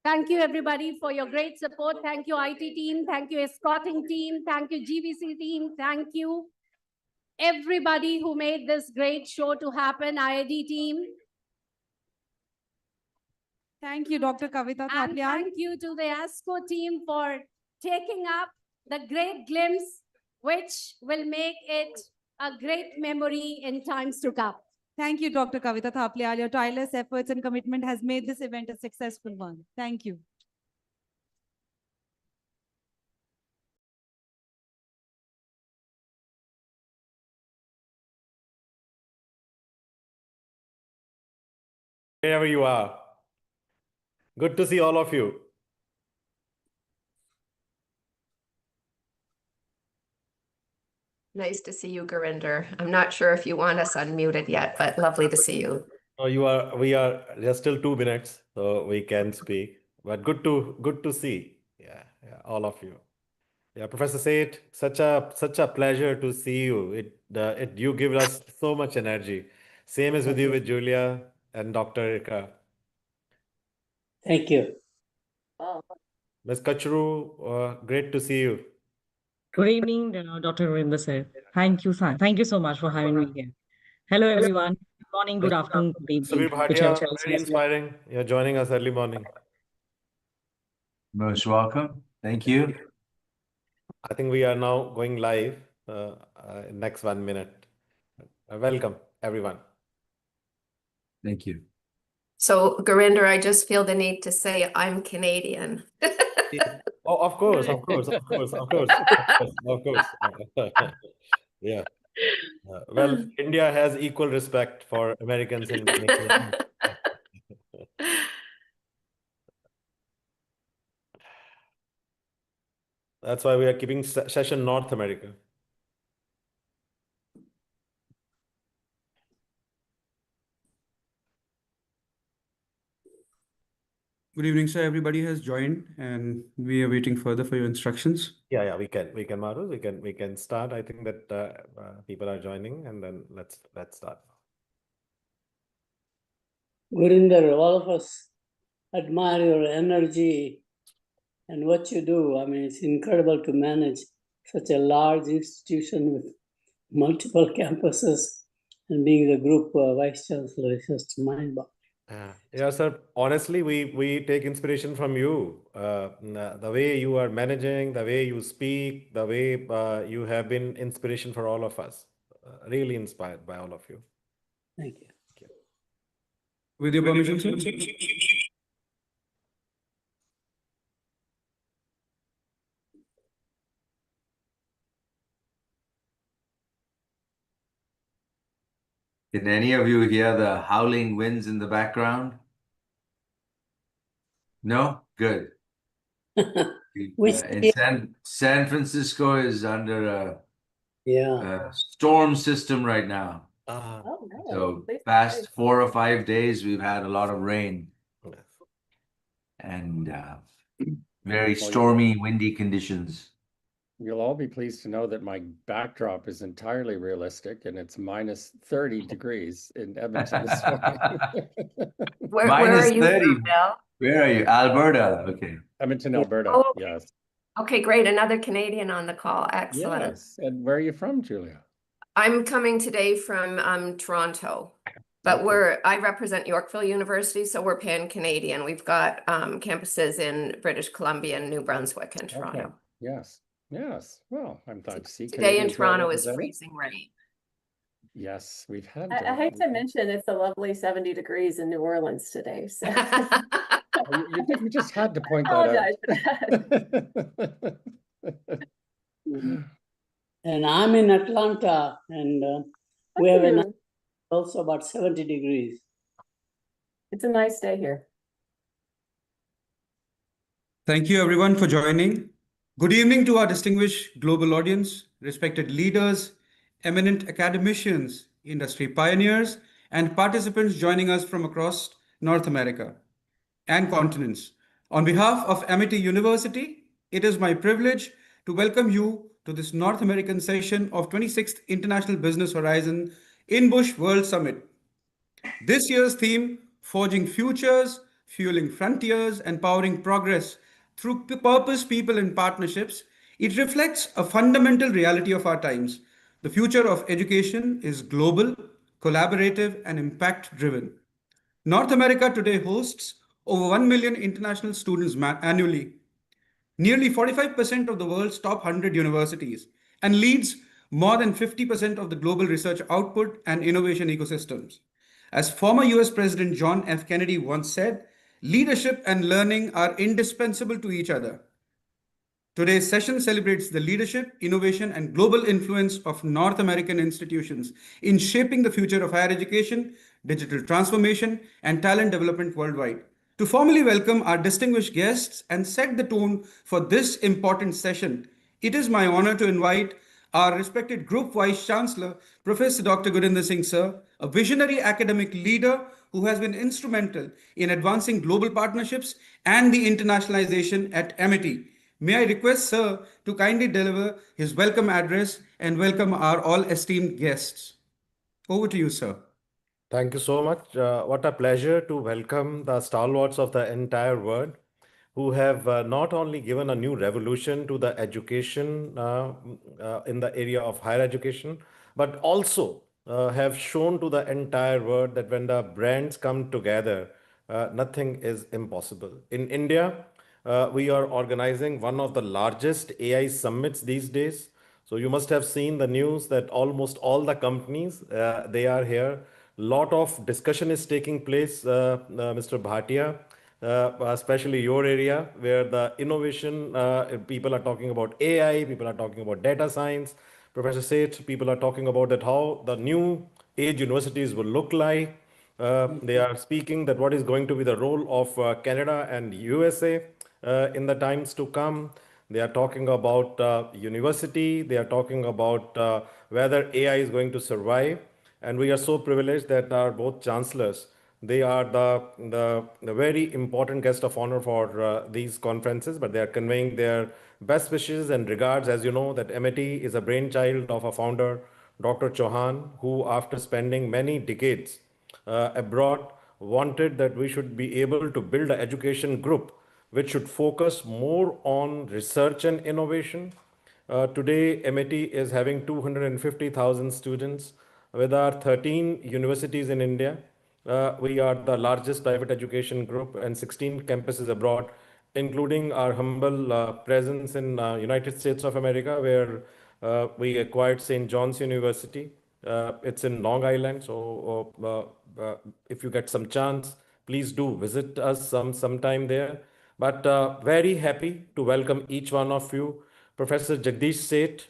[SPEAKER 1] Thank you, everybody, for your great support. Thank you, IT team. Thank you, escorting team. Thank you, GVC team. Thank you. everybody who made this great show to happen, IID team.
[SPEAKER 11] Thank you, Dr. Kavita
[SPEAKER 1] And
[SPEAKER 11] Thaplia.
[SPEAKER 1] thank you to the ASCO team for taking up the great glimpse, which will make it a great memory in times to come.
[SPEAKER 11] Thank you, Dr. Kavita Thaplia. Your tireless efforts and commitment has made this event a successful one. Thank you.
[SPEAKER 3] Wherever you are. Good to see all of you.
[SPEAKER 2] Nice to see you, Gurinder. I'm not sure if you want us unmuted yet, but lovely to see you.
[SPEAKER 3] Oh, there's still 2 minutes, so we can speak. But good to see. Yeah, all of you. Yeah, Professor Seth, such a pleasure to see you. You give us so much energy. Same as with you with Julia and Dr. Erika.
[SPEAKER 15] Thank you.
[SPEAKER 3] Ms. Kachru, great to see you.
[SPEAKER 23] Good evening, Dr. Gurinder sir. Thank you, sir. Thank you so much for having me here. Hello, everyone. Good morning, good afternoon, good evening.
[SPEAKER 3] Subir Bhatia, very inspiring. You're joining us early morning.
[SPEAKER 24] Most welcome. Thank you.
[SPEAKER 3] I think we are now going live next 1 minute. Welcome, everyone.
[SPEAKER 24] Thank you.
[SPEAKER 2] So, Gurinder, I just feel the need to say I'm Canadian.
[SPEAKER 3] Oh, of course. Yeah. Well, India has equal respect for Americans and Canadians. That's why we are keeping session North America.
[SPEAKER 25] Good evening, sir. Everybody has joined, and we are waiting further for your instructions.
[SPEAKER 3] Yeah, we can, Maru. We can start. I think that people are joining, and then let's start.
[SPEAKER 15] Gurinder, all of us admire your energy and what you do. I mean, it's incredible to manage such a large institution with multiple campuses and being the group vice chancellor is just mind-boggling.
[SPEAKER 3] Yeah, sir. Honestly, we take inspiration from you. The way you are managing, the way you speak, the way you have been inspiration for all of us. Really inspired by all of you.
[SPEAKER 15] Thank you.
[SPEAKER 25] With your permission, sir.
[SPEAKER 24] Can any of you hear the howling winds in the background? No? Good. San Francisco is under a storm system right now.
[SPEAKER 15] Oh, no.
[SPEAKER 24] So past 4 or 5 days, we've had a lot of rain and very stormy, windy conditions.
[SPEAKER 26] You'll all be pleased to know that my backdrop is entirely realistic and it's minus 30 degrees in Edmonton this morning.
[SPEAKER 2] Where are you from, Bill?
[SPEAKER 24] Where are you? Alberta. Okay.
[SPEAKER 26] Edmonton, Alberta.
[SPEAKER 2] Oh, okay.
[SPEAKER 26] Yes.
[SPEAKER 2] Okay, great. Another Canadian on the call. Excellent.
[SPEAKER 26] Yes. And where are you from, Julia?
[SPEAKER 2] I'm coming today from Toronto, but I represent Yorkville University, so we're pan-Canadian. We've got campuses in British Columbia and New Brunswick and Toronto.
[SPEAKER 26] Okay. Yes. Yes. Well, I'm glad to see
[SPEAKER 2] Today in
[SPEAKER 26] Canadians well
[SPEAKER 2] Toronto is
[SPEAKER 26] represented.
[SPEAKER 2] freezing rain.
[SPEAKER 26] Yes, we've had.
[SPEAKER 27] I hate to mention it's a lovely 70 degrees in New Orleans today. So
[SPEAKER 26] you just had to point that
[SPEAKER 27] out.
[SPEAKER 15] And I'm in Atlanta, and we have also about 70 degrees.
[SPEAKER 27] It's a nice day here.
[SPEAKER 25] Thank you, everyone, for joining. Good evening to our distinguished global audience, respected leaders, eminent academicians, industry pioneers, and participants joining us from across North America and continents. On behalf of Amity University, it is my privilege to welcome you to this North American session of 26th International Business Horizon INBUSH World Summit. This year's theme, Forging Futures, Fueling Frontiers, and Powering Progress through purpose, people, and partnerships, it reflects a fundamental reality of our times. The future of education is global, collaborative, and impact-driven. North America today hosts over 1 million international students annually, nearly 45% of the world's top 100 universities, and leads more than 50% of the global research output and innovation ecosystems. As former US President John F. Kennedy once said, leadership and learning are indispensable to each other. Today's session celebrates the leadership, innovation, and global influence of North American institutions in shaping the future of higher education, digital transformation, and talent development worldwide. To formally welcome our distinguished guests and set the tone for this important session, it is my honor to invite our respected Group Vice Chancellor, Professor Dr. Gurinder Singh Sir, a visionary academic leader who has been instrumental in advancing global partnerships and the internationalization at MIT. May I request Sir to kindly deliver his welcome address and welcome our all esteemed guests. Over to you, sir.
[SPEAKER 3] Thank you so much. What a pleasure to welcome the stalwarts of the entire world who have not only given a new revolution to the education in the area of higher education, but also have shown to the entire world that when the brands come together, nothing is impossible. In India, we are organizing one of the largest AI summits these days. So you must have seen the news that almost all the companies, they are here. Lot of discussion is taking place, Mr. Bhatia, especially your area, where the innovation, people are talking about AI, people are talking about data science. Professor Seth, people are talking about that how the new age universities will look like. They are speaking that what is going to be the role of Canada and USA in the times to come. They are talking about university. They are talking about whether AI is going to survive. And we are so privileged that our both chancellors, they are the very important guest of honor for these conferences, but they are conveying their best wishes and regards. As you know, that MIT is a brainchild of a founder, Dr. Chauhan, who after spending many decades abroad, wanted that we should be able to build an education group which should focus more on research and innovation. Today, MIT is having 250,000 students with our 13 universities in India. We are the largest private education group and 16 campuses abroad, including our humble presence in United States of America, where we acquired St. John's University. It's in Long Island, so if you get some chance, please do visit us sometime there. But very happy to welcome each one of you. Professor Jagdish Seth,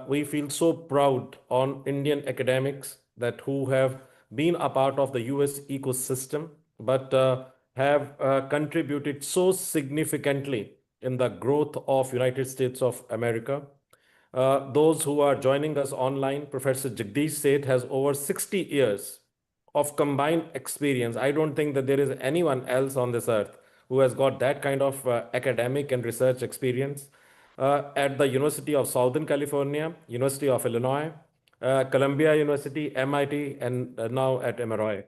[SPEAKER 3] we feel so proud on Indian academics that who have been a part of the US ecosystem, but have contributed so significantly in the growth of United States of America. Those who are joining us online, Professor Jagdish Seth has over 60 years of combined experience. I don't think that there is anyone else on this earth who has got that kind of academic and research experience at the University of Southern California, University of Illinois, Columbia University, MIT, and now at MRI.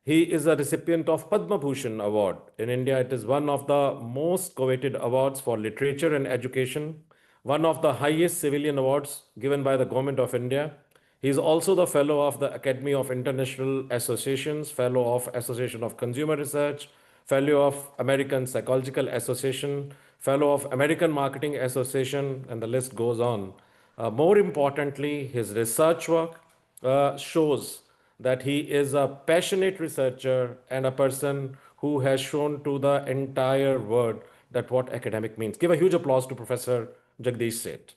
[SPEAKER 3] He is a recipient of Padma Bhushan Award. In India, it is one of the most coveted awards for literature and education, one of the highest civilian awards given by the Government of India. He is also the fellow of the Academy of International Associations, fellow of Association of Consumer Research, fellow of American Psychological Association, fellow of American Marketing Association, and the list goes on. More importantly, his research work shows that he is a passionate researcher and a person who has shown to the entire world that what academic means. Give a huge applause to Professor Jagdish Seth.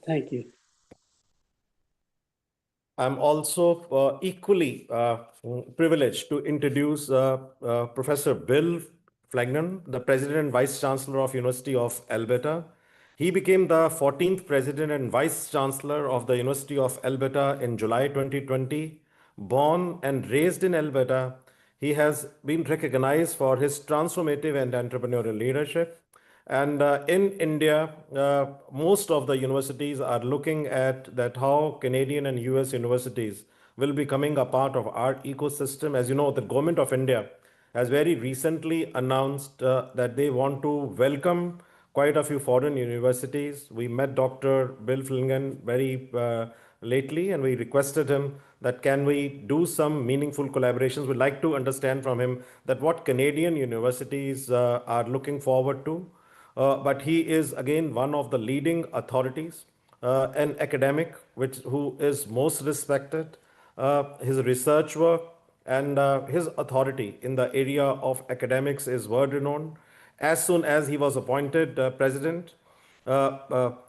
[SPEAKER 15] Thank you.
[SPEAKER 3] I'm also equally privileged to introduce Professor Bill Flagnan, the President and Vice Chancellor of University of Alberta. He became the 14th President and Vice Chancellor of the University of Alberta in July 2020. Born and raised in Alberta, he has been recognized for his transformative and entrepreneurial leadership. And in India, most of the universities are looking at that how Canadian and US universities will be coming a part of our ecosystem. As you know, the Government of India has very recently announced that they want to welcome quite a few foreign universities. We met Dr. Bill Flingen very lately, and we requested him that can we do some meaningful collaborations. We'd like to understand from him that what Canadian universities are looking forward to. But he is again one of the leading authorities, an academic who is most respected. His research work and his authority in the area of academics is world renowned. As soon as he was appointed president,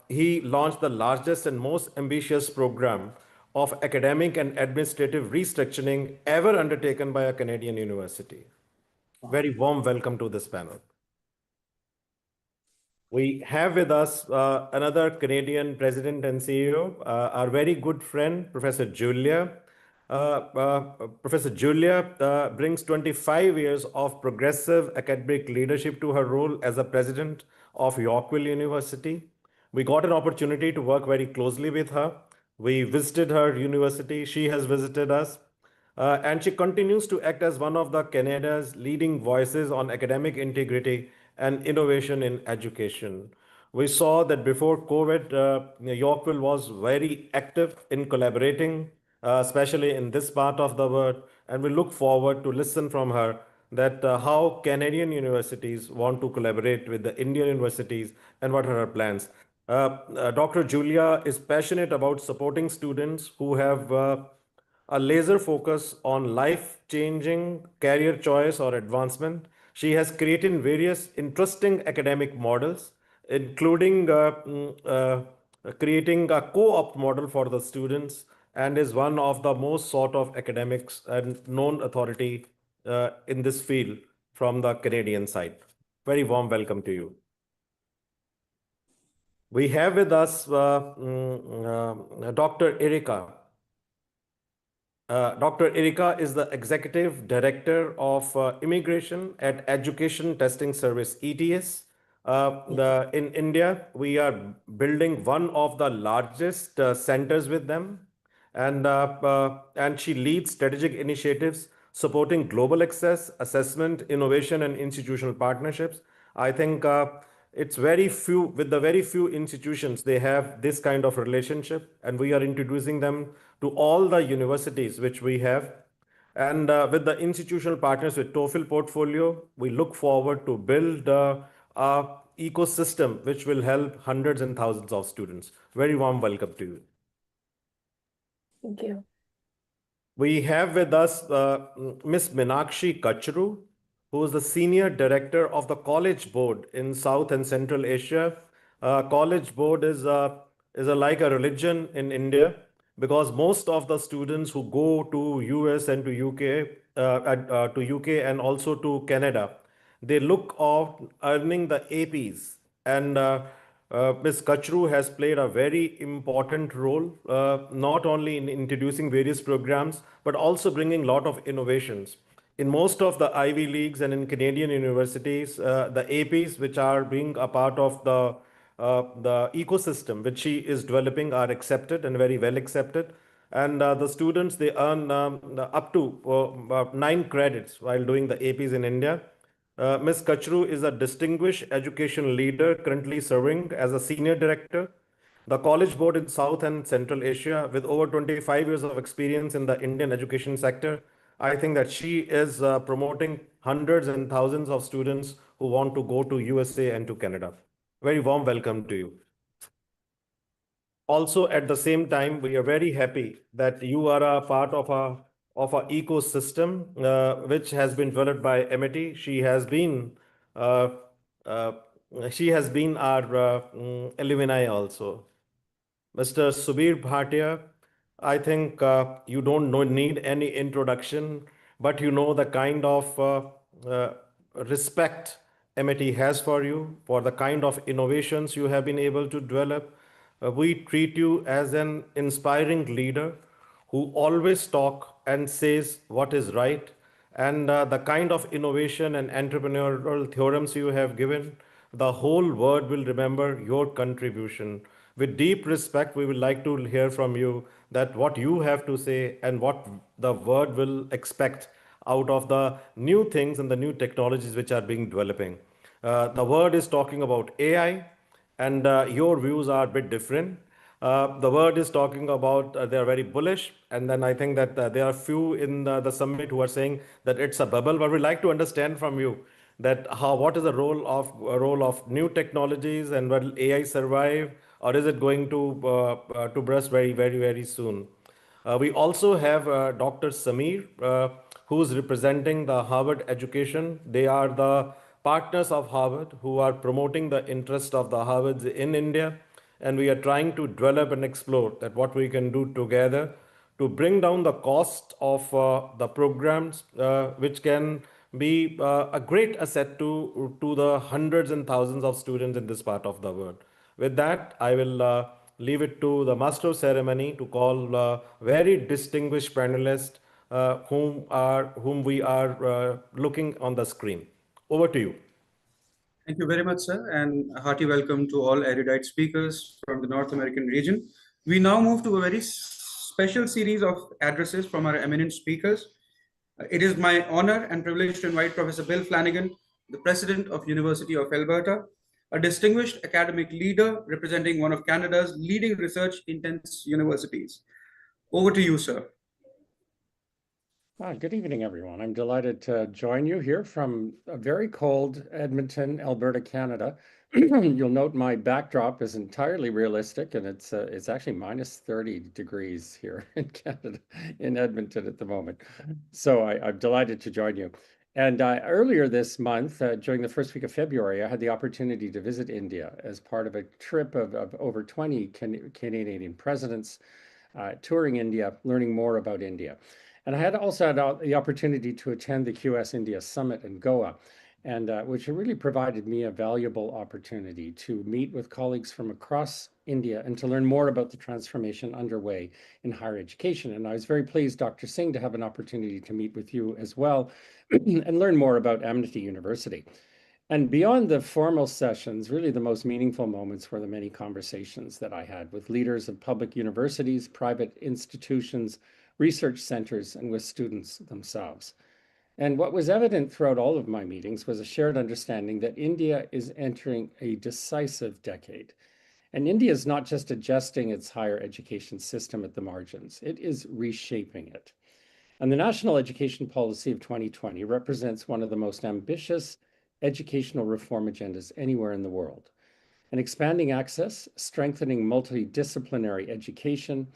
[SPEAKER 3] he launched the largest and most ambitious program of academic and administrative restructuring ever undertaken by a Canadian university. Very warm welcome to this panel. We have with us another Canadian president and CEO, our very good friend, Professor Julia. Professor Julia brings 25 years of progressive academic leadership to her role as a president of Yorkville University. We got an opportunity to work very closely with her. We visited her university. She has visited us. And she continues to act as one of the Canada's leading voices on academic integrity and innovation in education. We saw that before COVID, Yorkville was very active in collaborating, especially in this part of the world. And we look forward to listen from her that how Canadian universities want to collaborate with the Indian universities and what are her plans. Dr. Julia is passionate about supporting students who have a laser focus on life-changing career choice or advancement. She has created various interesting academic models, including creating a co-op model for the students, and is one of the most sought of academics and known authority in this field from the Canadian side. Very warm welcome to you. We have with us Dr. Erika. Dr. Erika is the Executive Director of Immigration at Education Testing Service, ETS. In India, we are building one of the largest centers with them. And she leads strategic initiatives supporting global access, assessment, innovation, and institutional partnerships. I think it's very few, with the very few institutions, they have this kind of relationship, and we are introducing them to all the universities which we have. And with the institutional partners with TOEFL portfolio, we look forward to build a ecosystem which will help hundreds and thousands of students. Very warm welcome to you.
[SPEAKER 27] Thank you.
[SPEAKER 3] We have with us Ms. Meenakshi Kachru, who is the Senior Director of the College Board in South and Central Asia. College Board is like a religion in India, because most of the students who go to US and to UK and also to Canada, they look of earning the APs. And Ms. Kachru has played a very important role, not only in introducing various programs, but also bringing a lot of innovations. In most of the Ivy Leagues and in Canadian universities, the APs, which are being a part of the ecosystem which she is developing, are accepted and very well accepted. And the students, they earn up to 9 credits while doing the APs in India. Ms. Kachru is a distinguished education leader currently serving as a senior director. The College Board in South and Central Asia, with over 25 years of experience in the Indian education sector, I think that she is promoting hundreds and thousands of students who want to go to USA and to Canada. Very warm welcome to you. Also, at the same time, we are very happy that you are a part of a ecosystem which has been developed by MIT. She has been our alumni also. Mr. Subir Bhatia, I think you don't need any introduction, but you know the kind of respect MIT has for you, for the kind of innovations you have been able to develop. We treat you as an inspiring leader who always talk and says what is right, and the kind of innovation and entrepreneurial theorems you have given, the whole world will remember your contribution. With deep respect, we would like to hear from you that what you have to say and what the world will expect out of the new things and the new technologies which are being developing. The world is talking about AI, and your views are a bit different. The world is talking about they are very bullish, and then I think that there are few in the summit who are saying that it's a bubble. But we'd like to understand from you that what is the role of new technologies, and will AI survive, or is it going to burst very soon? We also have Dr. Samir, who's representing the Harvard education. They are the partners of Harvard who are promoting the interest of the Harvards in India. And we are trying to develop and explore that what we can do together to bring down the cost of the programs, which can be a great asset to the hundreds and thousands of students in this part of the world. With that, I will leave it to the master of ceremony to call very distinguished panelists whom we are looking on the screen. Over to you.
[SPEAKER 25] Thank you very much, sir, and a hearty welcome to all erudite speakers from the North American region. We now move to a very special series of addresses from our eminent speakers. It is my honor and privilege to invite Professor Bill Flanagan, the President of University of Alberta, a distinguished academic leader representing one of Canada's leading research-intense universities. Over to you, sir.
[SPEAKER 26] Good evening, everyone. I'm delighted to join you here from a very cold Edmonton, Alberta, Canada. You'll note my backdrop is entirely realistic, and it's actually minus 30 degrees here in Canada, in Edmonton at the moment. So I'm delighted to join you. And earlier this month, during the first week of February, I had the opportunity to visit India as part of a trip of over 20 Canadian presidents touring India, learning more about India. And I had also had the opportunity to attend the QS India Summit in Goa, and which really provided me a valuable opportunity to meet with colleagues from across India and to learn more about the transformation underway in higher education. And I was very pleased, Dr. Singh, to have an opportunity to meet with you as well and learn more about Amity University. And beyond the formal sessions, really the most meaningful moments were the many conversations that I had with leaders of public universities, private institutions, research centers, and with students themselves. And what was evident throughout all of my meetings was a shared understanding that India is entering a decisive decade. And India is not just adjusting its higher education system at the margins, it is reshaping it. And the National Education Policy of 2020 represents one of the most ambitious educational reform agendas anywhere in the world. And expanding access, strengthening multidisciplinary education,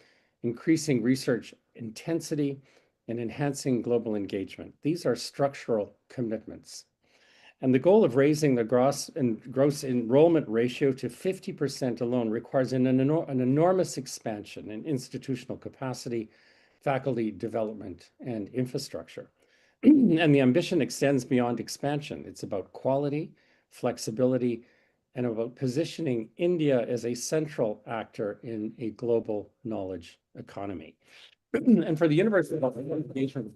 [SPEAKER 26] increasing research intensity, and enhancing global engagement. These are structural commitments. And the goal of raising the gross enrollment ratio to 50% alone requires an enormous expansion in institutional capacity, faculty development, and infrastructure. And the ambition extends beyond expansion. It's about quality, flexibility, and about positioning India as a central actor in a global knowledge economy. And for the University of Engagement,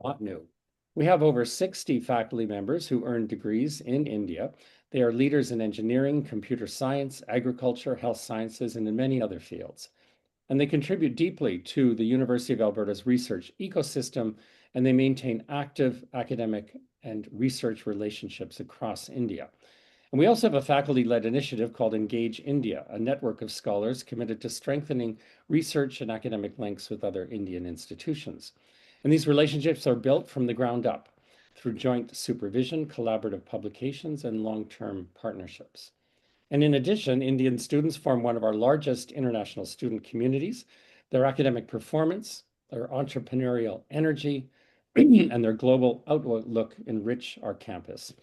[SPEAKER 26] not new. We have over 60 faculty members who earn degrees in India. They are leaders in engineering, computer science, agriculture, health sciences, and in many other fields. And they contribute deeply to the University of Alberta's research ecosystem, and they maintain active academic and research relationships across India. And we also have a faculty-led initiative called Engage India, a network of scholars committed to strengthening research and academic links with other Indian institutions. And these relationships are built from the ground up through joint supervision, collaborative publications, and long-term partnerships. And in addition, Indian students form one of our largest international student communities. Their academic performance, their entrepreneurial energy, and their global outlook enrich our campus.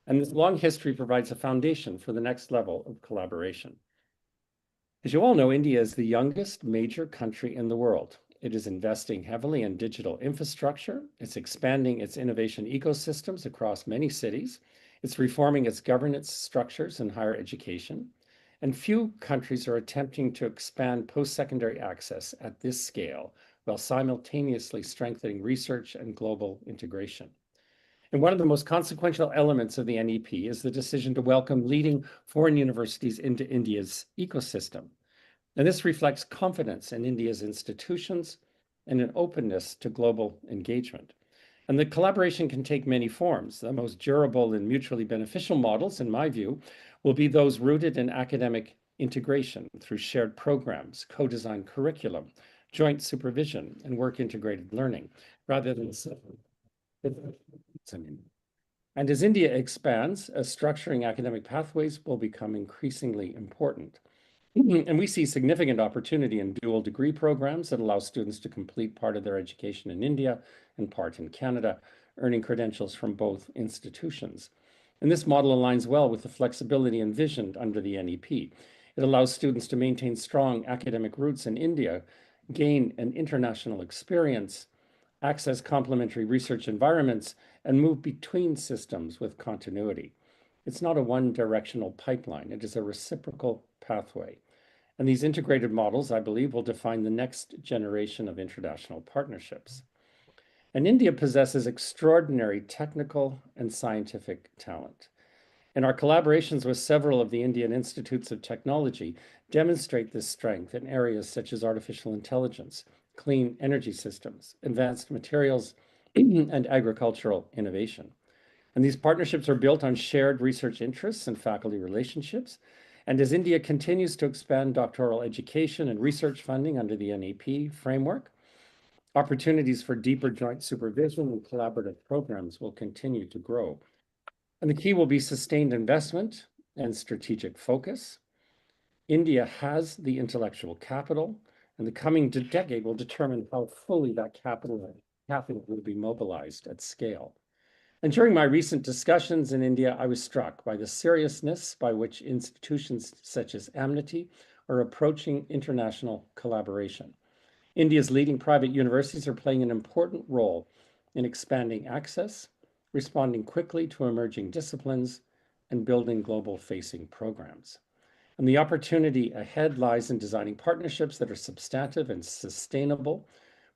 [SPEAKER 26] And this long history provides a foundation for the next level of collaboration. As you all know, India is the youngest major country in the world. It is investing heavily in digital infrastructure. It's expanding its innovation ecosystems across many cities. It's reforming its governance structures in higher education. And few countries are attempting to expand post-secondary access at this scale while simultaneously strengthening research and global integration. And one of the most consequential elements of the NEP is the decision to welcome leading foreign universities into India's ecosystem. And this reflects confidence in India's institutions and an openness to global engagement. And the collaboration can take many forms. The most durable and mutually beneficial models, in my view, will be those rooted in academic integration through shared programs, co-designed curriculum, joint supervision, and work-integrated learning, rather than and as India expands, structuring academic pathways will become increasingly important. And we see significant opportunity in dual degree programs that allow students to complete part of their education in India and part in Canada, earning credentials from both institutions. And this model aligns well with the flexibility envisioned under the NEP. It allows students to maintain strong academic roots in India, gain an international experience, access complementary research environments, and move between systems with continuity. It's not a one-directional pipeline. It is a reciprocal pathway. And these integrated models, I believe, will define the next generation of international partnerships. And India possesses extraordinary technical and scientific talent. And our collaborations with several of the Indian institutes of technology demonstrate this strength in areas such as artificial intelligence, clean energy systems, advanced materials, and agricultural innovation. And these partnerships are built on shared research interests and faculty relationships. And as India continues to expand doctoral education and research funding under the NEP framework, opportunities for deeper joint supervision and collaborative programs will continue to grow. And the key will be sustained investment and strategic focus. India has the intellectual capital, and the coming decade will determine how fully that capital will be mobilized at scale. And during my recent discussions in India, I was struck by the seriousness by which institutions such as Amnesty are approaching international collaboration. India's leading private universities are playing an important role in expanding access, responding quickly to emerging disciplines, and building global-facing programs. And the opportunity ahead lies in designing partnerships that are substantive and sustainable,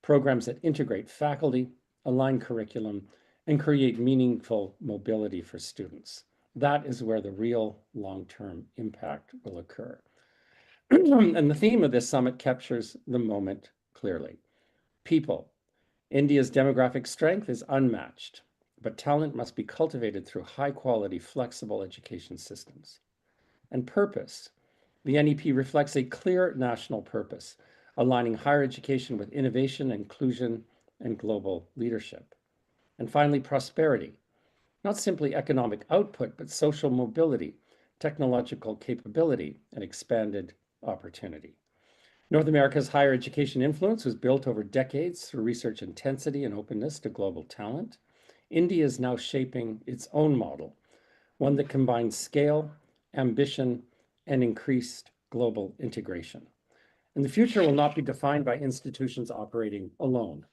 [SPEAKER 26] programs that integrate faculty, align curriculum, and create meaningful mobility for students. That is where the real long-term impact will occur. And the theme of this summit captures the moment clearly. People. India's demographic strength is unmatched, but talent must be cultivated through high-quality, flexible education systems. And purpose. The NEP reflects a clear national purpose, aligning higher education with innovation, inclusion, and global leadership. And finally, prosperity. Not simply economic output, but social mobility, technological capability, and expanded opportunity. North America's higher education influence was built over decades through research intensity and openness to global talent. India is now shaping its own model, one that combines scale, ambition, and increased global integration. And the future will not be defined by institutions operating alone.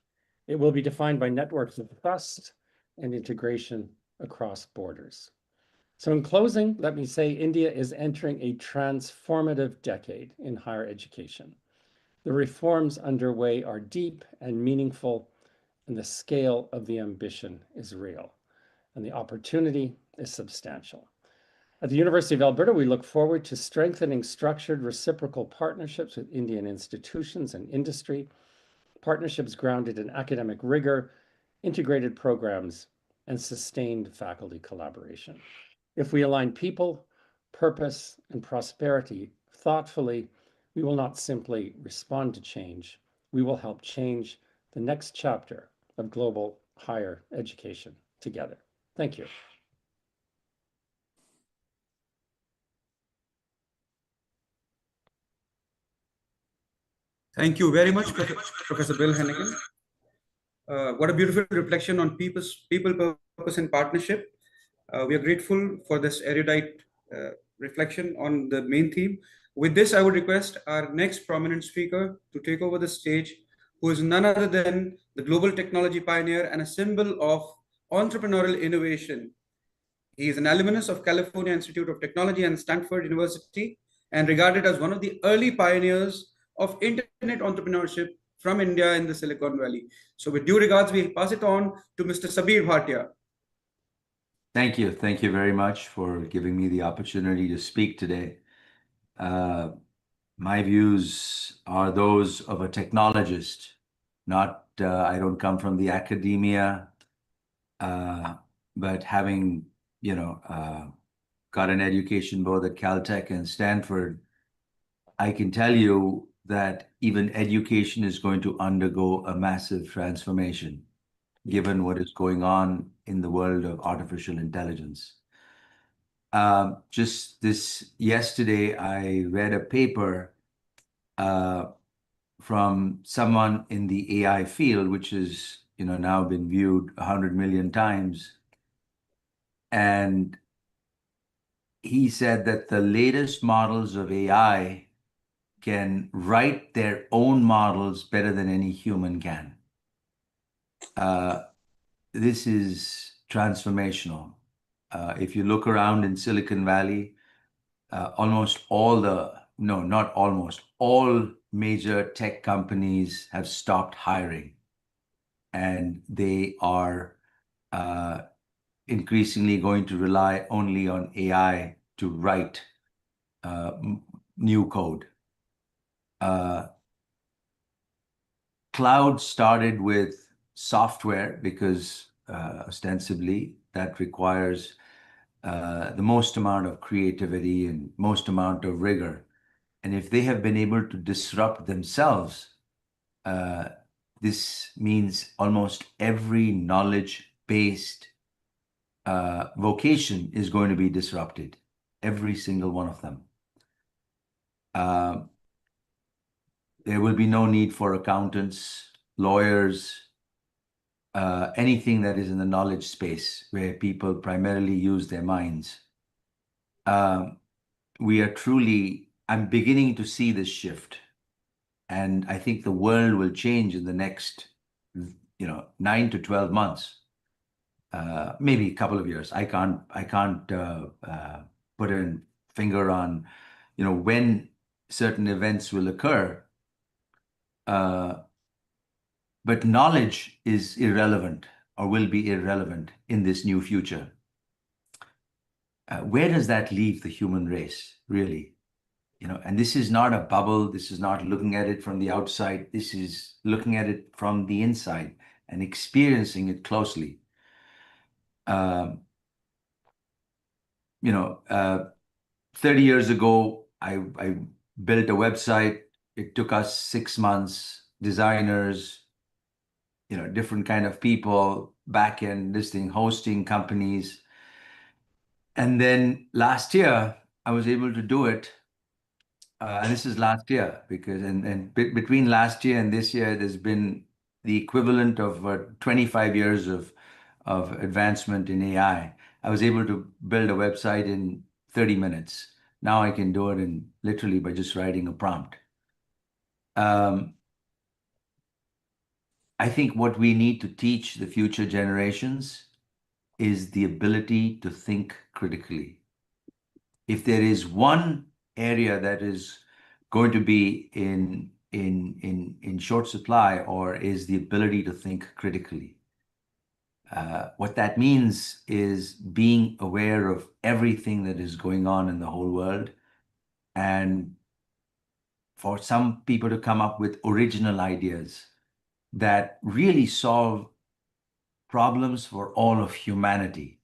[SPEAKER 26] It will be defined by networks of trust and integration across borders. So in closing, let me say India is entering a transformative decade in higher education. The reforms underway are deep and meaningful, and the scale of the ambition is real, and the opportunity is substantial. At the University of Alberta, we look forward to strengthening structured reciprocal partnerships with Indian institutions and industry, partnerships grounded in academic rigor, integrated programs, and sustained faculty collaboration. If we align people, purpose, and prosperity thoughtfully, we will not simply respond to change, we will help change the next chapter of global higher education together. Thank you.
[SPEAKER 25] Thank you very much, Professor Bill Hennigan. What a beautiful reflection on people, purpose, and partnership. We are grateful for this erudite reflection on the main theme. With this, I would request our next prominent speaker to take over the stage, who is none other than the global technology pioneer and a symbol of entrepreneurial innovation. He is an alumnus of California Institute of Technology and Stanford University, and regarded as one of the early pioneers of internet entrepreneurship from India in the Silicon Valley. So with due regards, we pass it on to Mr. Sabir Bhatia.
[SPEAKER 24] Thank you. Thank you very much for giving me the opportunity to speak today. My views are those of a technologist, not, I don't come from the academia. But having, got an education both at Caltech and Stanford, I can tell you that even education is going to undergo a massive transformation, given what is going on in the world of artificial intelligence. Just yesterday, I read a paper from someone in the AI field, which has now been viewed 100 million times. And he said that the latest models of AI can write their own models better than any human can. This is transformational. If you look around in Silicon Valley, all major tech companies have stopped hiring, and they are increasingly going to rely only on AI to write new code. Cloud started with software because ostensibly that requires the most amount of creativity and most amount of rigor. And if they have been able to disrupt themselves, this means almost every knowledge-based vocation is going to be disrupted, every single one of them. There will be no need for accountants, lawyers, anything that is in the knowledge space where people primarily use their minds. I'm beginning to see this shift. And I think the world will change in the next 9 to 12 months, maybe a couple of years. I can't put a finger on when certain events will occur. But knowledge is irrelevant or will be irrelevant in this new future. Where does that leave the human race, really? And this is not a bubble. This is not looking at it from the outside. This is looking at it from the inside and experiencing it closely. 30 years ago, I built a website. It took us 6 months, designers, different kind of people, back-end listing, hosting companies. And then last year, I was able to do it. And this is last year, because between last year and this year, there's been the equivalent of 25 years of advancement in AI. I was able to build a website in 30 minutes. Now I can do it literally by just writing a prompt. I think what we need to teach the future generations is the ability to think critically. If there is one area that is going to be in short supply, or is the ability to think critically. What that means is being aware of everything that is going on in the whole world, and for some people to come up with original ideas that really solve problems for all of humanity,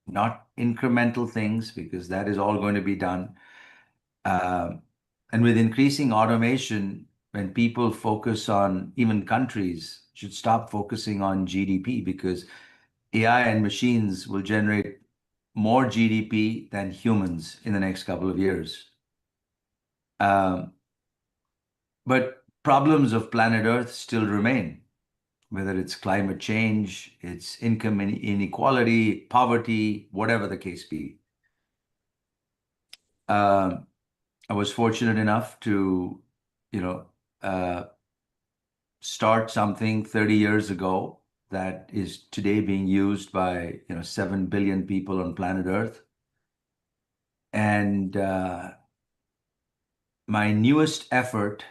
[SPEAKER 24] not incremental things, because that is all going to be done. And with increasing automation, when people focus on, even countries should stop focusing on GDP, because AI and machines will generate more GDP than humans in the next couple of years. But problems of planet Earth still remain, whether it's climate change, it's income inequality, poverty, whatever the case be. I was fortunate enough to, start something 30 years ago that is today being used by 7 billion people on planet Earth. And my newest effort,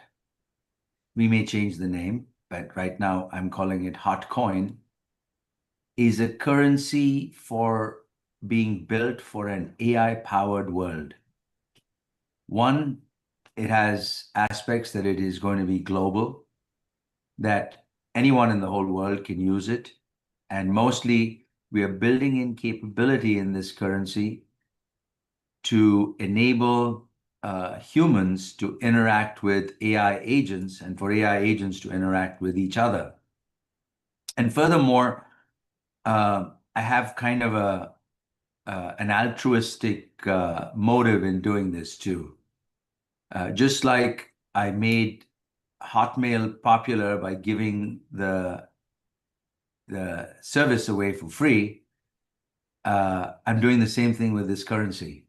[SPEAKER 24] we may change the name, but right now I'm calling it Hot Coin, is a currency for being built for an AI-powered world. One, it has aspects that it is going to be global, that anyone in the whole world can use it, And mostly we are building in capability in this currency to enable humans to interact with AI agents and for AI agents to interact with each other. And furthermore, I have kind of an altruistic motive in doing this too. Just like I made Hotmail popular by giving the service away for free, I'm doing the same thing with this currency.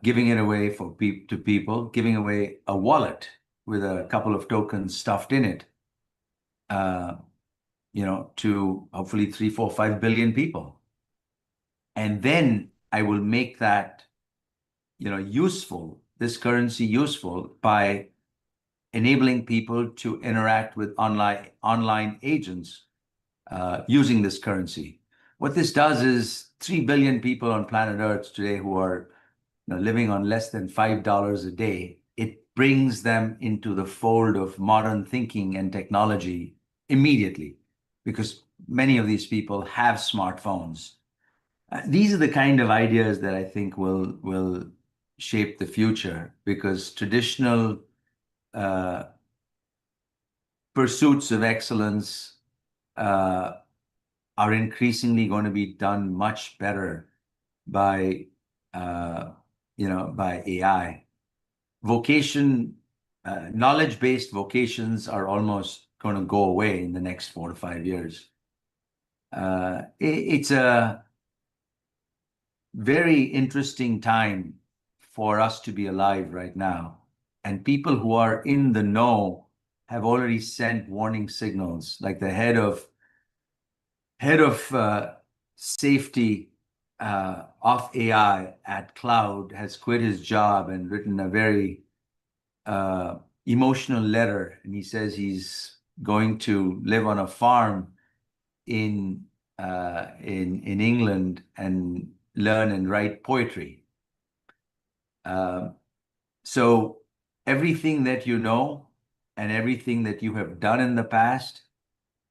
[SPEAKER 24] Giving it away to people, giving away a wallet with a couple of tokens stuffed in it, to hopefully 3, 4, 5 billion people. And then I will make that, useful, this currency useful by enabling people to interact with online agents using this currency. What this does is 3 billion people on planet Earth today who are living on less than $5 a day, it brings them into the fold of modern thinking and technology immediately, because many of these people have smartphones. These are the kind of ideas that I think will shape the future, because traditional pursuits of excellence are increasingly going to be done much better by AI. Knowledge-based vocations are almost going to go away in the next 4 to 5 years. It's a very interesting time for us to be alive right now. And people who are in the know have already sent warning signals, like the head of safety of AI at Cloud has quit his job and written a very emotional letter. And he says he's going to live on a farm in England and learn and write poetry. So everything that you know and everything that you have done in the past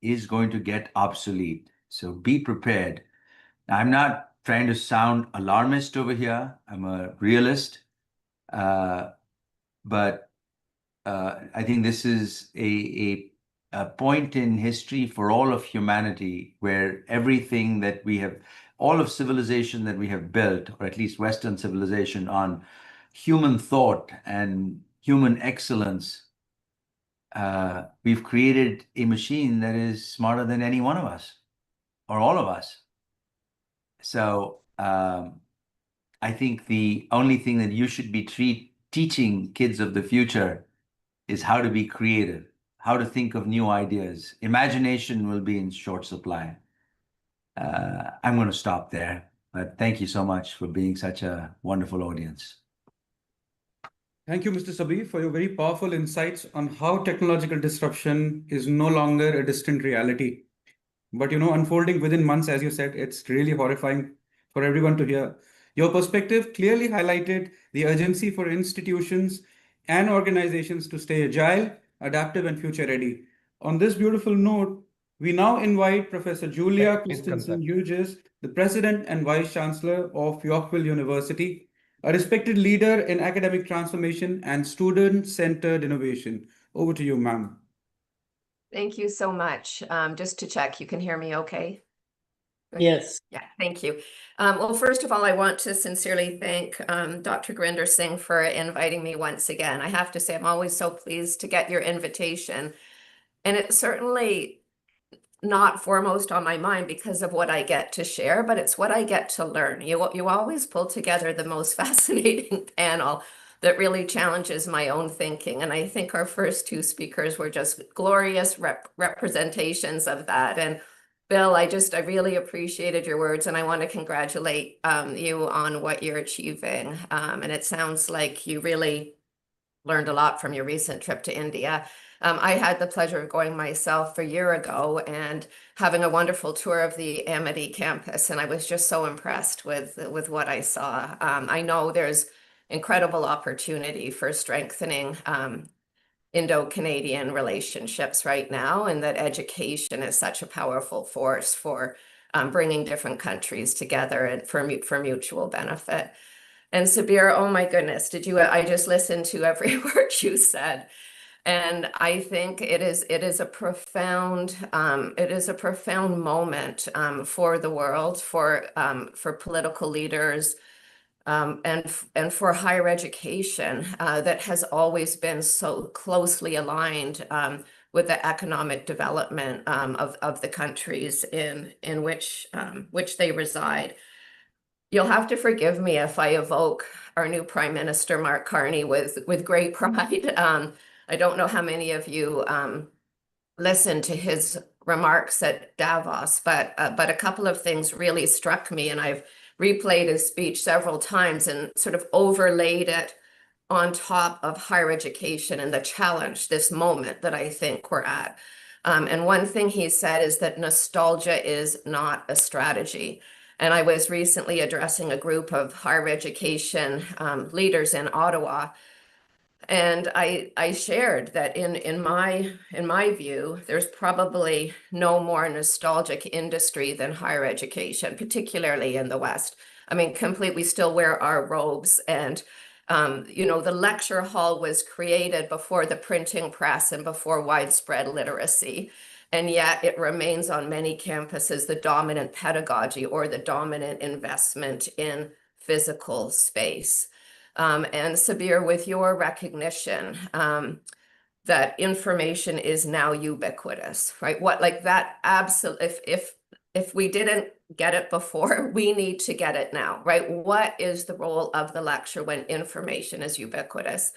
[SPEAKER 24] is going to get obsolete. So be prepared. Now, I'm not trying to sound alarmist over here. I'm a realist. But I think this is a point in history for all of humanity where everything that we have, all of civilization that we have built, or at least Western civilization, on human thought and human excellence, we've created a machine that is smarter than any one of us, or all of us. So I think the only thing that you should be teaching kids of the future is how to be creative, how to think of new ideas. Imagination will be in short supply. I'm going to stop there, but thank you so much for being such a wonderful audience.
[SPEAKER 25] Thank you, Mr. Sabri, for your very powerful insights on how technological disruption is no longer a distant reality, but unfolding within months. As you said, it's really horrifying for everyone to hear. Your perspective clearly highlighted the urgency for institutions and organizations to stay agile, adaptive, and future ready. On this beautiful note, we now invite Professor Julia Christensen Hughes, the President and Vice Chancellor of Yorkville University, a respected leader in academic transformation and student-centered innovation. Over to you, ma'am.
[SPEAKER 2] Thank you so much. Just to check, you can hear me okay?
[SPEAKER 15] Yes.
[SPEAKER 2] Yeah, thank you. Well, first of all, I want to sincerely thank Dr. Gurinder Singh for inviting me once again. I have to say, I'm always so pleased to get your invitation. And it's certainly not foremost on my mind because of what I get to share, but it's what I get to learn. You always pull together the most fascinating panel that really challenges my own thinking. And I think our first 2 speakers were just glorious representations of that. And Bill, I really appreciated your words, and I want to congratulate you on what you're achieving. And it sounds like you really learned a lot from your recent trip to India. I had the pleasure of going myself a year ago and having a wonderful tour of the Amity campus, and I was just so impressed with what I saw. I know there's incredible opportunity for strengthening Indo-Canadian relationships right now, and that education is such a powerful force for bringing different countries together and for mutual benefit. And Sabir, oh my goodness, I just listened to every word you said. And I think it is a profound moment for the world, for political leaders, and for higher education that has always been so closely aligned with the economic development of the countries in which they reside. You'll have to forgive me if I evoke our new Prime Minister, Mark Carney, with great pride. I don't know how many of you listened to his remarks at Davos, but a couple of things really struck me, and I've replayed his speech several times and sort of overlaid it on top of higher education and the challenge, this moment that I think we're at. And one thing he said is that nostalgia is not a strategy. And I was recently addressing a group of higher education leaders in Ottawa, and I shared that in my view, there's probably no more nostalgic industry than higher education, particularly in the West. I mean, we still wear our robes, and the lecture hall was created before the printing press and before widespread literacy. And yet it remains on many campuses the dominant pedagogy or the dominant investment in physical space. And Sabir, with your recognition that information is now ubiquitous, right? If we didn't get it before, we need to get it now, right? What is the role of the lecture when information is ubiquitous?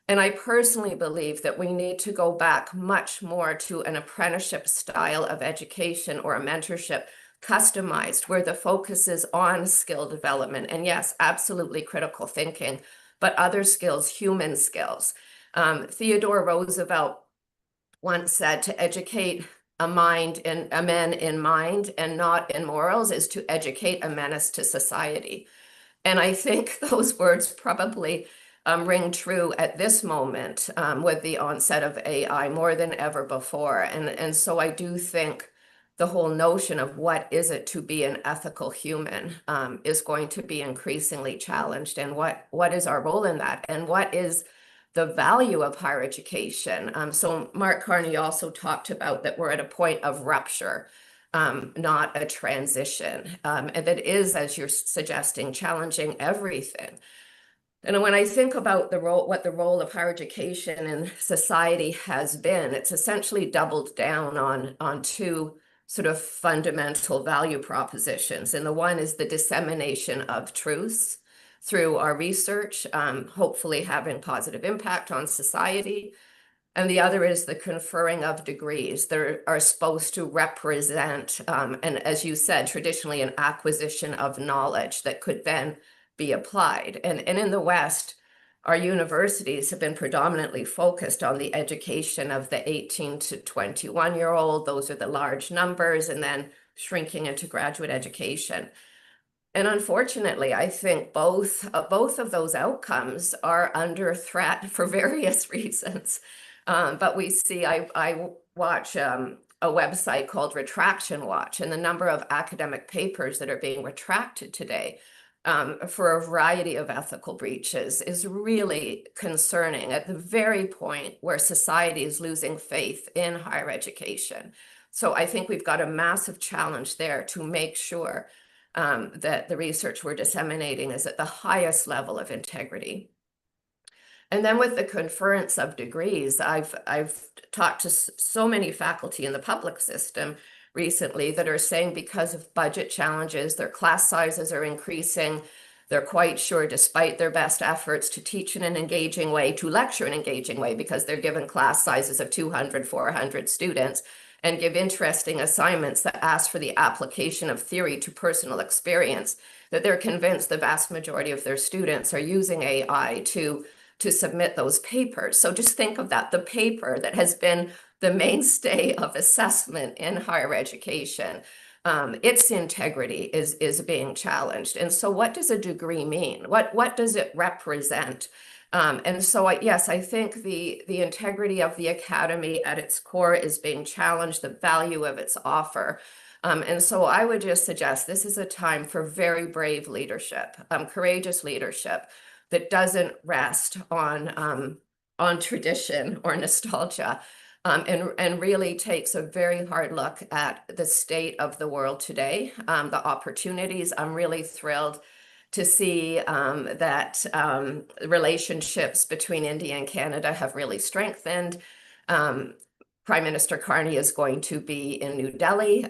[SPEAKER 2] And I personally believe that we need to go back much more to an apprenticeship style of education or a mentorship customized, where the focus is on skill development. And yes, absolutely critical thinking, but other skills, human skills. Theodore Roosevelt once said, to educate a man in mind and not in morals is to educate a menace to society. And I think those words probably ring true at this moment with the onset of AI more than ever before. And so I do think the whole notion of what is it to be an ethical human is going to be increasingly challenged. And what is our role in that? And what is the value of higher education? So Mark Carney also talked about that we're at a point of rupture, not a transition. And that is, as you're suggesting, challenging everything. And when I think about what the role of higher education in society has been, it's essentially doubled down on two sort of fundamental value propositions. And the one is the dissemination of truths through our research, hopefully having positive impact on society. And the other is the conferring of degrees that are supposed to represent, and as you said, traditionally an acquisition of knowledge that could then be applied. And in the West, our universities have been predominantly focused on the education of the 18 to 21-year-old. Those are the large numbers, and then shrinking into graduate education. And unfortunately, I think both of those outcomes are under threat for various reasons. But we see, I watch a website called Retraction Watch, and the number of academic papers that are being retracted today for a variety of ethical breaches is really concerning at the very point where society is losing faith in higher education. So I think we've got a massive challenge there to make sure that the research we're disseminating is at the highest level of integrity. And then with the conference of degrees, I've talked to so many faculty in the public system recently that are saying because of budget challenges, their class sizes are increasing. They're quite sure, despite their best efforts to teach in an engaging way, to lecture in an engaging way, because they're given class sizes of 200, 400 students, and give interesting assignments that ask for the application of theory to personal experience, that they're convinced the vast majority of their students are using AI to submit those papers. So just think of that, the paper that has been the mainstay of assessment in higher education, its integrity is being challenged. And so what does a degree mean? What does it represent? And so, yes, I think the integrity of the academy at its core is being challenged, the value of its offer. And so I would just suggest this is a time for very brave leadership, courageous leadership that doesn't rest on tradition or nostalgia, and really takes a very hard look at the state of the world today, the opportunities. I'm really thrilled to see that relationships between India and Canada have really strengthened. Prime Minister Carney is going to be in New Delhi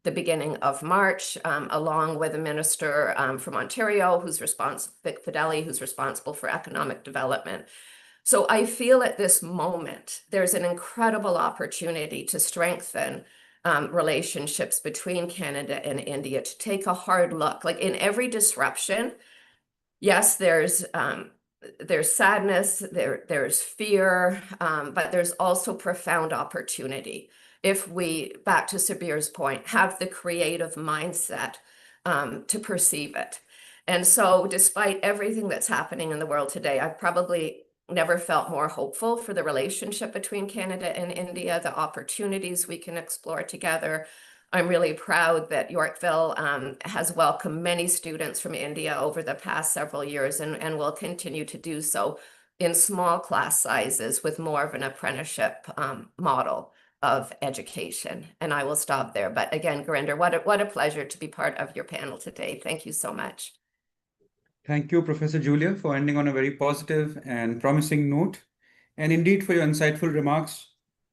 [SPEAKER 2] the beginning of March, along with a minister from Ontario who's responsible, Vic Fideli, who's responsible for economic development. So I feel at this moment, there's an incredible opportunity to strengthen relationships between Canada and India, to take a hard look. Like in every disruption, yes, there's sadness, there's fear, but there's also profound opportunity. If we, back to Sabir's point, have the creative mindset to perceive it. And so despite everything that's happening in the world today, I've probably never felt more hopeful for the relationship between Canada and India, the opportunities we can explore together. I'm really proud that Yorkville has welcomed many students from India over the past several years and will continue to do so in small class sizes with more of an apprenticeship model of education. And I will stop there. But again, Gurinder, what a pleasure to be part of your panel today. Thank you so much.
[SPEAKER 25] Thank you, Professor Julia, for ending on a very positive and promising note, and indeed for your insightful remarks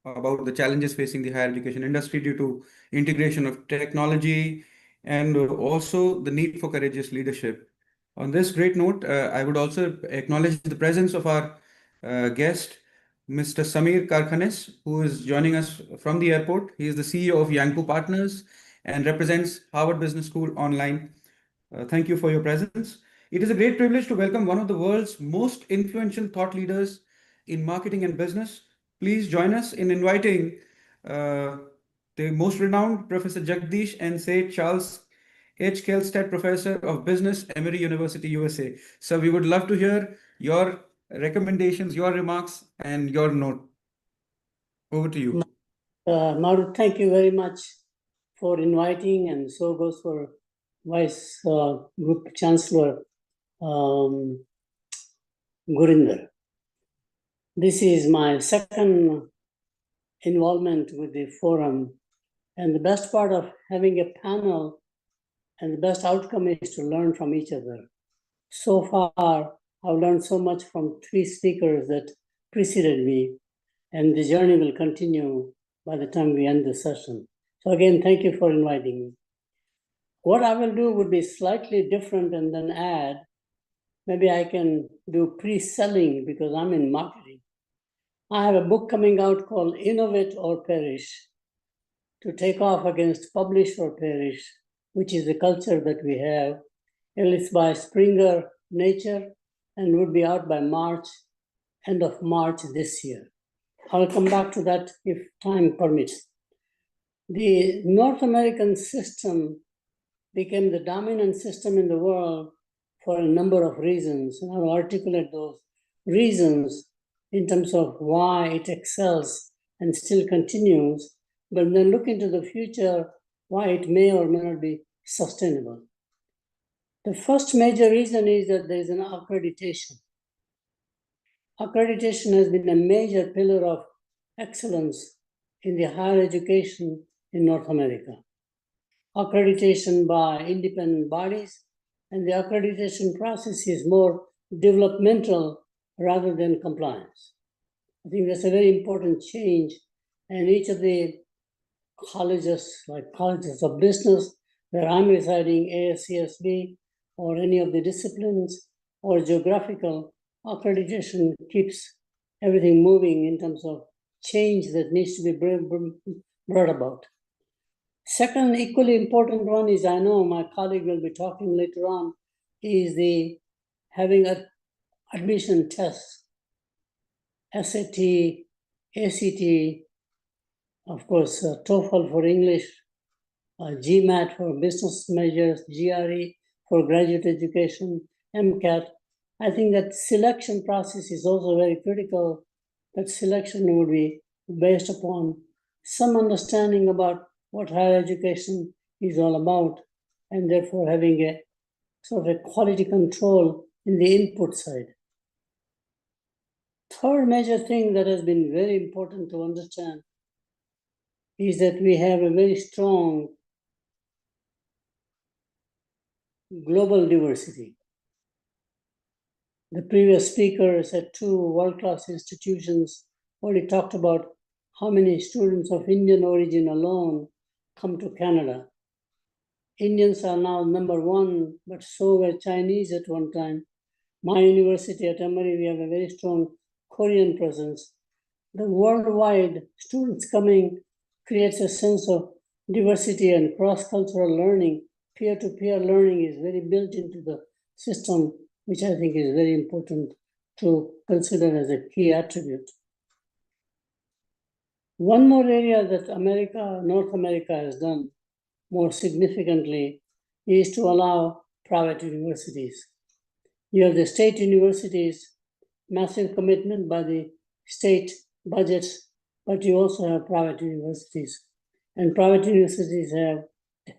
[SPEAKER 25] about the challenges facing the higher education industry due to integration of technology and also the need for courageous leadership. On this great note, I would also acknowledge the presence of our guest, Mr. Samir Karkhanis, who is joining us from the airport. He is the CEO of Yanku Partners and represents Harvard Business School online. Thank you for your presence. It is a great privilege to welcome one of the world's most influential thought leaders in marketing and business. Please join us in inviting the most renowned Professor Jagdish and Seth Charles H. Kelstead, Professor of Business, Emory University, USA. So we would love to hear your recommendations, your remarks, and your note. Over to you.
[SPEAKER 15] Maru, thank you very much for inviting, and so goes for Vice Group Chancellor Gurinder. This is my second involvement with the forum, and the best part of having a panel and the best outcome is to learn from each other. So far, I've learned so much from three speakers that preceded me, and the journey will continue by the time we end the session. So again, thank you for inviting me. What I will do would be slightly different and then add, maybe I can do pre-selling because I'm in marketing. I have a book coming out called Innovate or Perish, to take off against publish or perish, which is the culture that we have. It's by Springer Nature and would be out by March, end of March this year. I'll come back to that if time permits. The North American system became the dominant system in the world for a number of reasons, and I'll articulate those reasons in terms of why it excels and still continues, but then look into the future, why it may or may not be sustainable. The first major reason is that there is an accreditation. Accreditation has been a major pillar of excellence in the higher education in North America. Accreditation by independent bodies, and the accreditation process is more developmental rather than compliance. I think that's a very important change, and each of the colleges, like colleges of business, where I'm residing, ASCSB, or any of the disciplines, or geographical, accreditation keeps everything moving in terms of change that needs to be brought about. Second, equally important one is, I know my colleague will be talking later on, is the having admission tests, SAT, ACT, of course, TOEFL for English, GMAT for business measures, GRE for graduate education, MCAT I think that selection process is also very critical. That selection would be based upon some understanding about what higher education is all about, and therefore having a sort of a quality control in the input side. Third major thing that has been very important to understand is that we have a very strong global diversity. The previous speakers at two world-class institutions already talked about how many students of Indian origin alone come to Canada. Indians are now number one, but so were Chinese at one time. My university at Emory, we have a very strong Korean presence. The worldwide students coming creates a sense of diversity and cross-cultural learning. Peer-to-peer learning is very built into the system, which I think is very important to consider as a key attribute. One more area that North America has done more significantly is to allow private universities. You have the state universities, massive commitment by the state budgets, but you also have private universities. And private universities have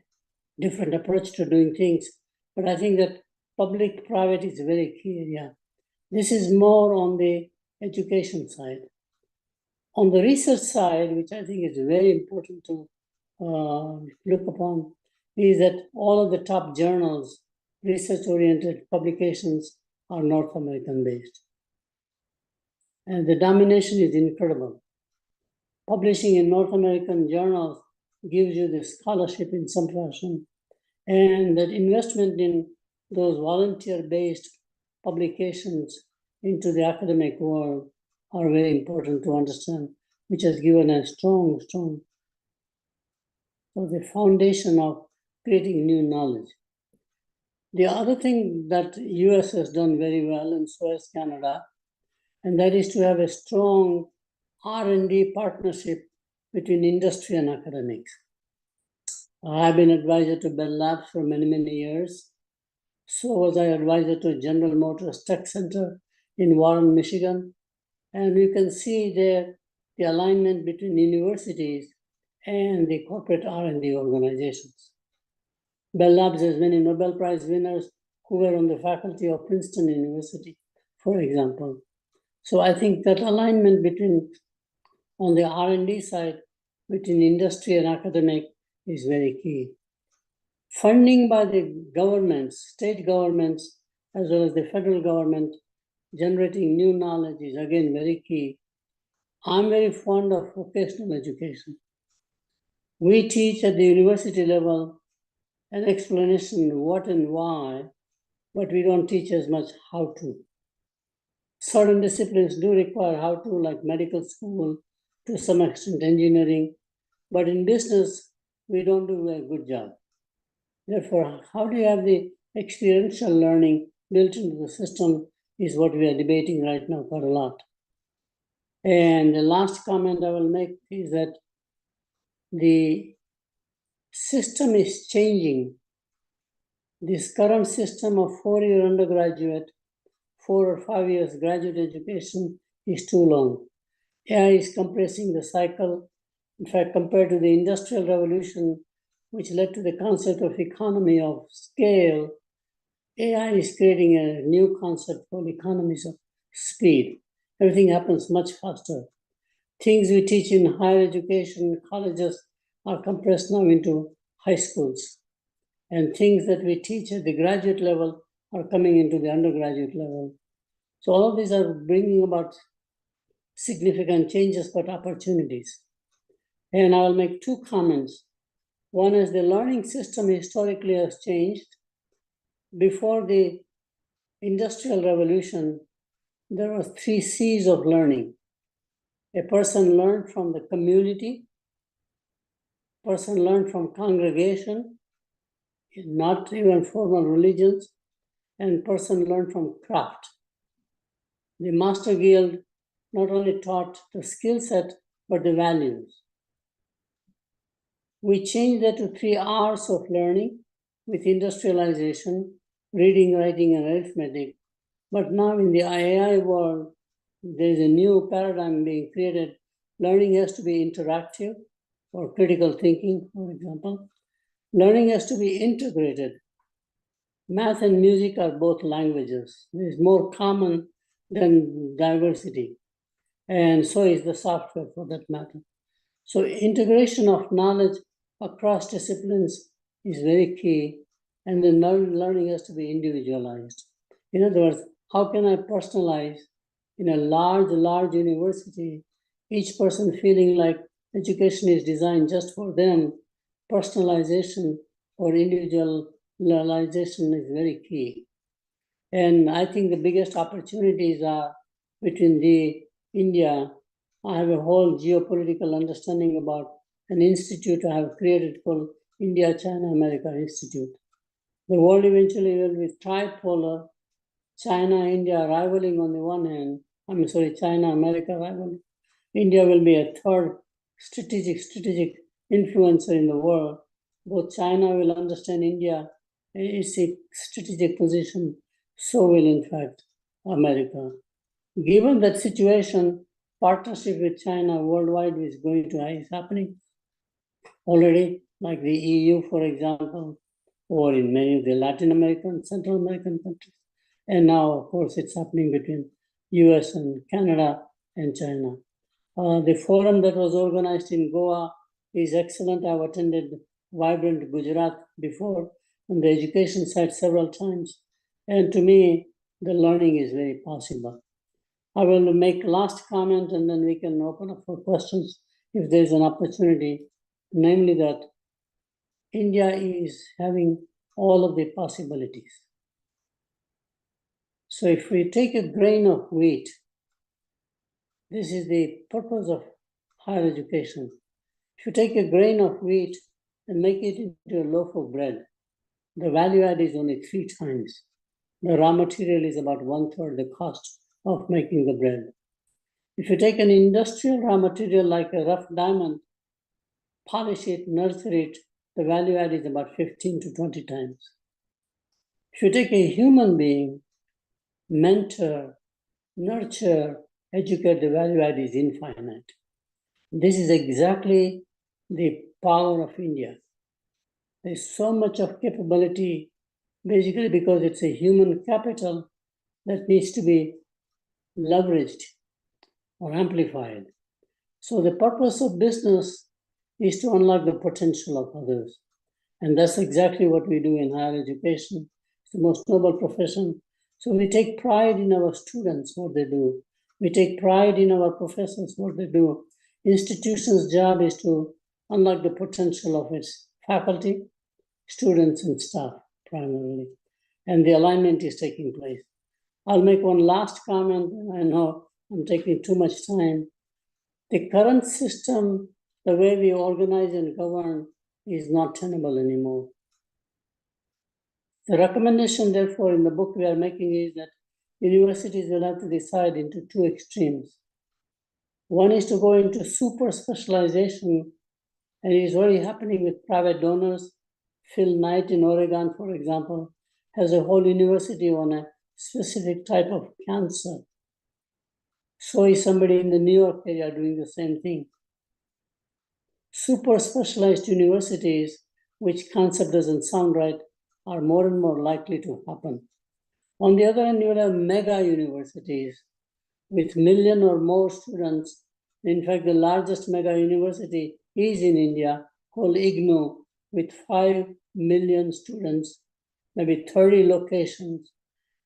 [SPEAKER 15] different approach to doing things. But I think that public-private is a very key area. This is more on the education side. On the research side, which I think is very important to look upon, is that all of the top journals, research-oriented publications, are North American-based. And the domination is incredible. Publishing in North American journals gives you the scholarship in some fashion, and that investment in those volunteer-based publications into the academic world are very important to understand, which has given a strong so the foundation of creating new knowledge. The other thing that US has done very well, and so has Canada, and that is to have a strong R&D partnership between industry and academics. I've been advisor to Bell Labs for many, many years. So was I advisor to General Motors Tech Center in Warren, Michigan. And you can see there the alignment between universities and the corporate R&D organizations. Bell Labs has many Nobel Prize winners who were on the faculty of Princeton University, for example. So I think that alignment between, on the R&D side, between industry and academic is very key. Funding by the governments, state governments, as well as the federal government, generating new knowledge is again very key. I'm very fond of vocational education. We teach at the university level an explanation what and why, but we don't teach as much how to. Certain disciplines do require how to, like medical school, to some extent engineering, but in business, we don't do a good job. Therefore, how do you have the experiential learning built into the system is what we are debating right now quite a lot. And the last comment I will make is that the system is changing. This current system of 4-year undergraduate, 4 or 5 years graduate education is too long. AI is compressing the cycle. In fact, compared to the Industrial Revolution, which led to the concept of economy of scale, AI is creating a new concept called economies of speed. Everything happens much faster. Things we teach in higher education, colleges, are compressed now into high schools. And things that we teach at the graduate level are coming into the undergraduate level. So all of these are bringing about significant changes, but opportunities. And I'll make two comments. One is the learning system historically has changed. Before the Industrial Revolution, there were 3 C's of learning. A person learned from the community, person learned from congregation, not even formal religions, and person learned from craft. The Master Guild not only taught the skill set, but the values. We changed that to 3 R's of learning with industrialization, reading, writing, and arithmetic. But now in the AI world, there's a new paradigm being created. Learning has to be interactive for critical thinking, for example. Learning has to be integrated. Math and music are both languages. There's more common than diversity. And so is the software for that matter. So integration of knowledge across disciplines is very key. And then learning has to be individualized. In other words, how can I personalize in a large university, each person feeling like education is designed just for them? Personalization or individualization is very key. And I think the biggest opportunities are between India. I have a whole geopolitical understanding about an institute I have created called India, China, America Institute. The world eventually will be tripolar, China, India rivaling on the one hand. China, America rivaling. India will be a third strategic influencer in the world. Both China will understand India, its strategic position, so will in fact America. Given that situation, partnership with China worldwide is happening already, like the EU, for example, or in many of the Latin American, Central American countries. And now, of course, it's happening between US and Canada and China. The forum that was organized in Goa is excellent. I've attended Vibrant Gujarat before on the education side several times. And to me, the learning is very possible. I will make last comment and then we can open up for questions if there's an opportunity, namely that India is having all of the possibilities. So if we take a grain of wheat, this is the purpose of higher education. If you take a grain of wheat and make it into a loaf of bread, the value add is only 3 times. The raw material is about 1/3 the cost of making the bread. If you take an industrial raw material like a rough diamond, polish it, nurture it, the value add is about 15 to 20 times. If you take a human being, mentor, nurture, educate, the value add is infinite. This is exactly the power of India. There's so much of capability, basically because it's a human capital that needs to be leveraged or amplified. So the purpose of business is to unlock the potential of others. And that's exactly what we do in higher education. It's the most noble profession. So we take pride in our students, what they do. We take pride in our professors, what they do. Institution's job is to unlock the potential of its faculty, students, and staff primarily. And the alignment is taking place. I'll make one last comment. I know I'm taking too much time. The current system, the way we organize and govern, is not tenable anymore. The recommendation, therefore, in the book we are making is that universities will have to decide into 2 extremes. One is to go into super specialization, and it is already happening with private donors. Phil Knight in Oregon, for example, has a whole university on a specific type of cancer. So is somebody in the New York area doing the same thing. Super specialized universities, which concept doesn't sound right, are more and more likely to happen. On the other hand, you will have mega universities with 1 million or more students. In fact, the largest mega university is in India, called IGNOU, with 5 million students, maybe 30 locations,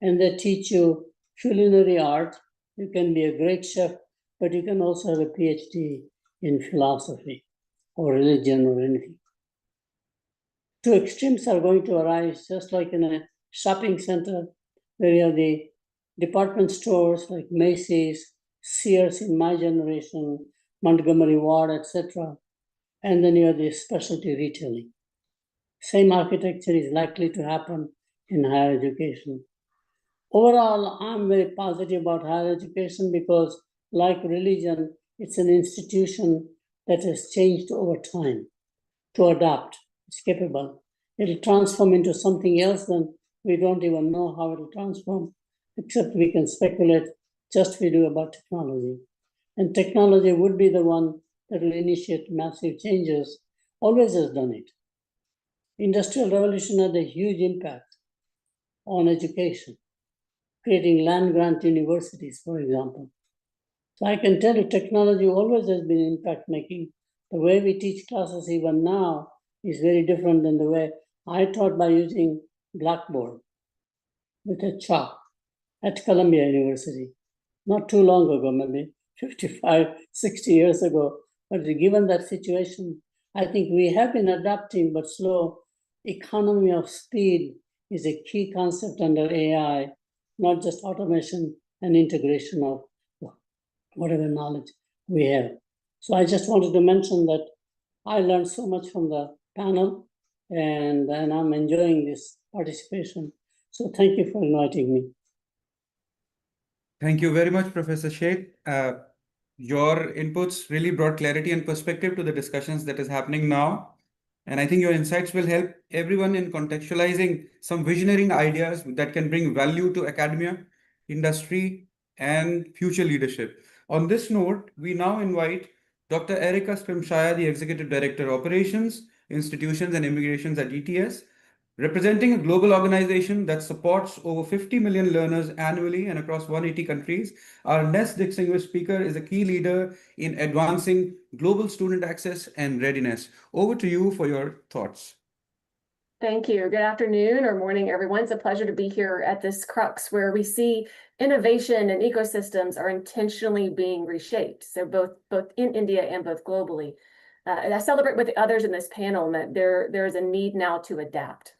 [SPEAKER 15] and they teach you culinary art. You can be a great chef, but you can also have a PhD in philosophy or religion or anything. 2 extremes are going to arise, just like in a shopping center, where you have the department stores like Macy's, Sears in my generation, Montgomery Ward, etc. And then you have the specialty retailing. Same architecture is likely to happen in higher education. Overall, I'm very positive about higher education because, like religion, it's an institution that has changed over time to adapt. It's capable. It'll transform into something else, then we don't even know how it'll transform. except we can speculate just we do about technology. And technology would be the one that will initiate massive changes, always has done it. Industrial revolution had a huge impact on education, creating land-grant universities, for example. So I can tell you technology always has been impact making. The way we teach classes even now is very different than the way I taught by using Blackboard with a chalk at Columbia University, not too long ago, maybe 55, 60 years ago. But given that situation, I think we have been adapting, but slow. Economy of speed is a key concept under AI, not just automation and integration of whatever knowledge we have. So I just wanted to mention that I learned so much from the panel, and I'm enjoying this participation. So thank you for inviting me.
[SPEAKER 25] Thank you very much, Professor Sheth. Your inputs really brought clarity and perspective to the discussions that is happening now. And I think your insights will help everyone in contextualizing some visionary ideas that can bring value to academia, industry, and future leadership. On this note, we now invite Dr. Erica Strimshire, the Executive Director, Operations, Institutions and Immigrations at ETS, representing a global organization that supports over 50 million learners annually and across 180 countries. Our next distinguished speaker is a key leader in advancing global student access and readiness. Over to you for your thoughts.
[SPEAKER 27] Thank you. Good afternoon or morning, everyone. It's a pleasure to be here at this crux where we see innovation and ecosystems are intentionally being reshaped. So both in India and both globally. And I celebrate with the others in this panel that there is a need now to adapt.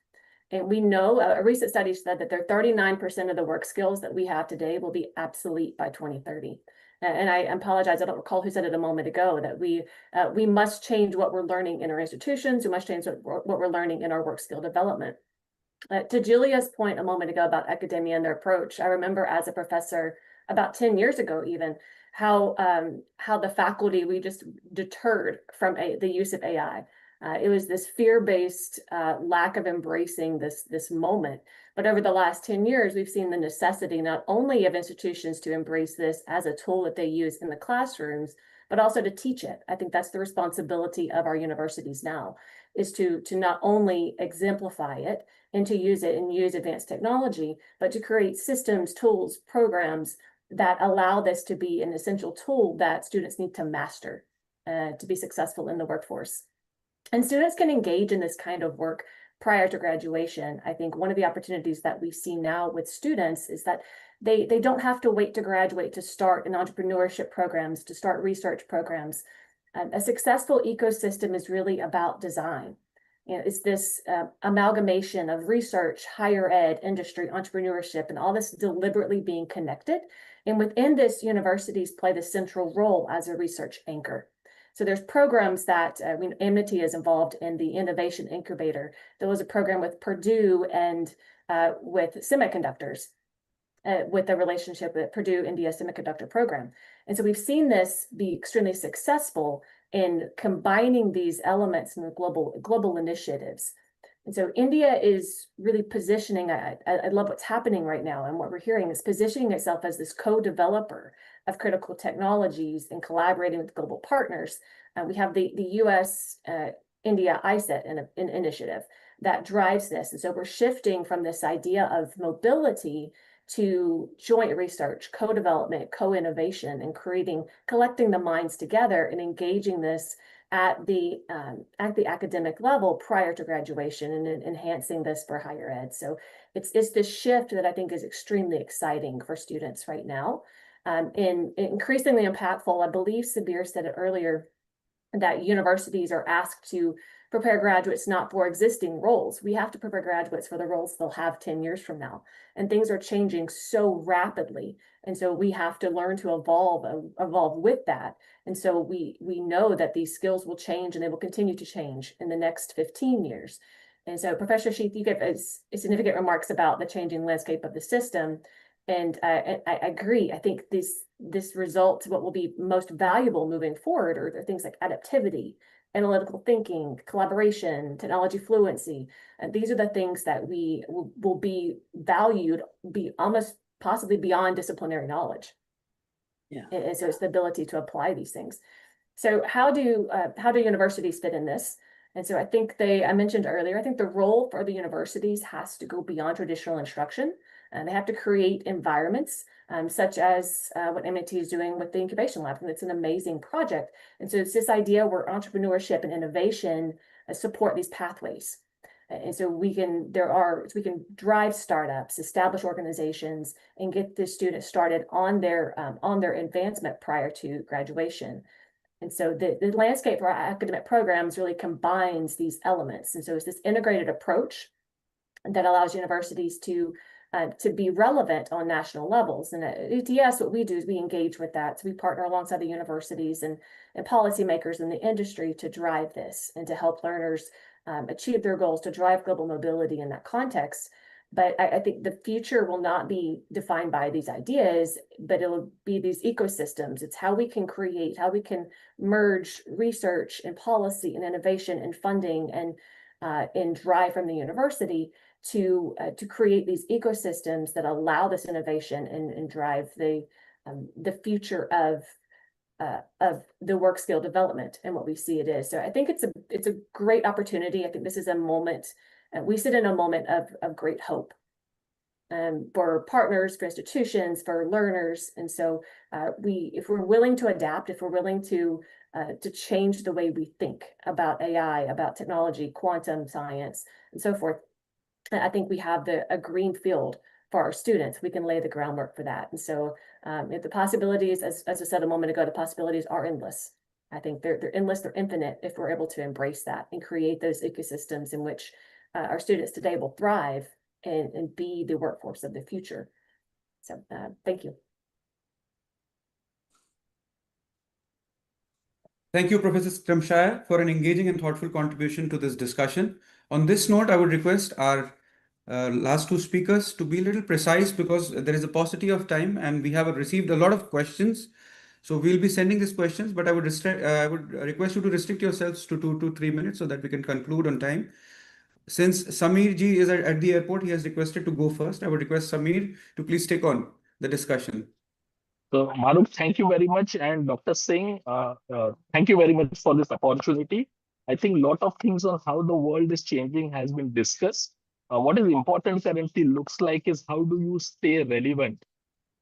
[SPEAKER 27] And we know a recent study said that 39% of the work skills that we have today will be obsolete by 2030. And I apologize, I don't recall who said it a moment ago, that we must change what we're learning in our institutions, we must change what we're learning in our work skill development. To Julia's point a moment ago about academia and their approach, I remember as a professor about 10 years ago even, how the faculty, we just deterred from the use of AI. It was this fear-based lack of embracing this moment. But over the last 10 years, we've seen the necessity not only of institutions to embrace this as a tool that they use in the classrooms, but also to teach it. I think that's the responsibility of our universities now, is to not only exemplify it and to use it and use advanced technology, but to create systems, tools, programs that allow this to be an essential tool that students need to master to be successful in the workforce. And students can engage in this kind of work prior to graduation. I think one of the opportunities that we see now with students is that they don't have to wait to graduate to start in entrepreneurship programs, to start research programs. A successful ecosystem is really about design. You know, it's this amalgamation of research, higher ed, industry, entrepreneurship, and all this deliberately being connected. And within this, universities play the central role as a research anchor. So there's programs that, Amity is involved in the Innovation Incubator. There was a program with Purdue and with semiconductors, with the relationship with Purdue India Semiconductor Program. And so we've seen this be extremely successful in combining these elements in the global initiatives. And so India is really positioning, I love what's happening right now, and what we're hearing is positioning itself as this co-developer of critical technologies and collaborating with global partners. We have the US India ISET initiative that drives this. And so we're shifting from this idea of mobility to joint research, co-development, co-innovation, and collecting the minds together and engaging this at the academic level prior to graduation and enhancing this for higher ed. So it's this shift that I think is extremely exciting for students right now. And increasingly impactful, I believe Sabir said it earlier, that universities are asked to prepare graduates not for existing roles. We have to prepare graduates for the roles they'll have 10 years from now. And things are changing so rapidly. And so we have to learn to evolve with that. And so we know that these skills will change and they will continue to change in the next 15 years. And so Professor Sheth, you gave significant remarks about the changing landscape of the system. And I agree. I think this results, what will be most valuable moving forward are things like adaptivity, analytical thinking, collaboration, technology fluency. And these are the things that we will be valued, be almost possibly beyond disciplinary knowledge.
[SPEAKER 15] Yeah.
[SPEAKER 27] And so it's the ability to apply these things. So how do universities fit in this? And so I think I mentioned earlier, I think the role for the universities has to go beyond traditional instruction. And they have to create environments such as what MIT is doing with the incubation lab. And it's an amazing project. And so it's this idea where entrepreneurship and innovation support these pathways. And so we can drive startups, establish organizations, and get the students started on their advancement prior to graduation. And so the landscape for our academic programs really combines these elements. And so it's this integrated approach that allows universities to be relevant on national levels. And at UTS, what we do is we engage with that. So we partner alongside the universities and policymakers in the industry to drive this and to help learners achieve their goals, to drive global mobility in that context. But I think the future will not be defined by these ideas, but it'll be these ecosystems. It's how we can create, how we can merge research and policy and innovation and funding and drive from the university to create these ecosystems that allow this innovation and drive the future of the work skill development and what we see it is. So I think it's a great opportunity. I think this is a moment. We sit in a moment of great hope for partners, for institutions, for learners. And so if we're willing to adapt, if we're willing to change the way we think about AI, about technology, quantum science, and so forth, I think we have a green field for our students. We can lay the groundwork for that. And so if the possibilities, as I said a moment ago, the possibilities are endless. I think they're endless, they're infinite if we're able to embrace that and create those ecosystems in which our students today will thrive and be the workforce of the future. So thank you.
[SPEAKER 25] Thank you, Professor Stramshire, for an engaging and thoughtful contribution to this discussion. On this note, I would request our last two speakers to be a little precise because there is a paucity of time and we have received a lot of questions. So we'll be sending these questions, but I would request you to restrict yourselves to 2 to 3 minutes so that we can conclude on time. Since Samir ji is at the airport, he has requested to go first. I would request Samir to please take on the discussion.
[SPEAKER 5] So, Maruk, thank you very much. And Dr. Singh, thank you very much for this opportunity. I think a lot of things on how the world is changing has been discussed. What is important currently looks like is how do you stay relevant,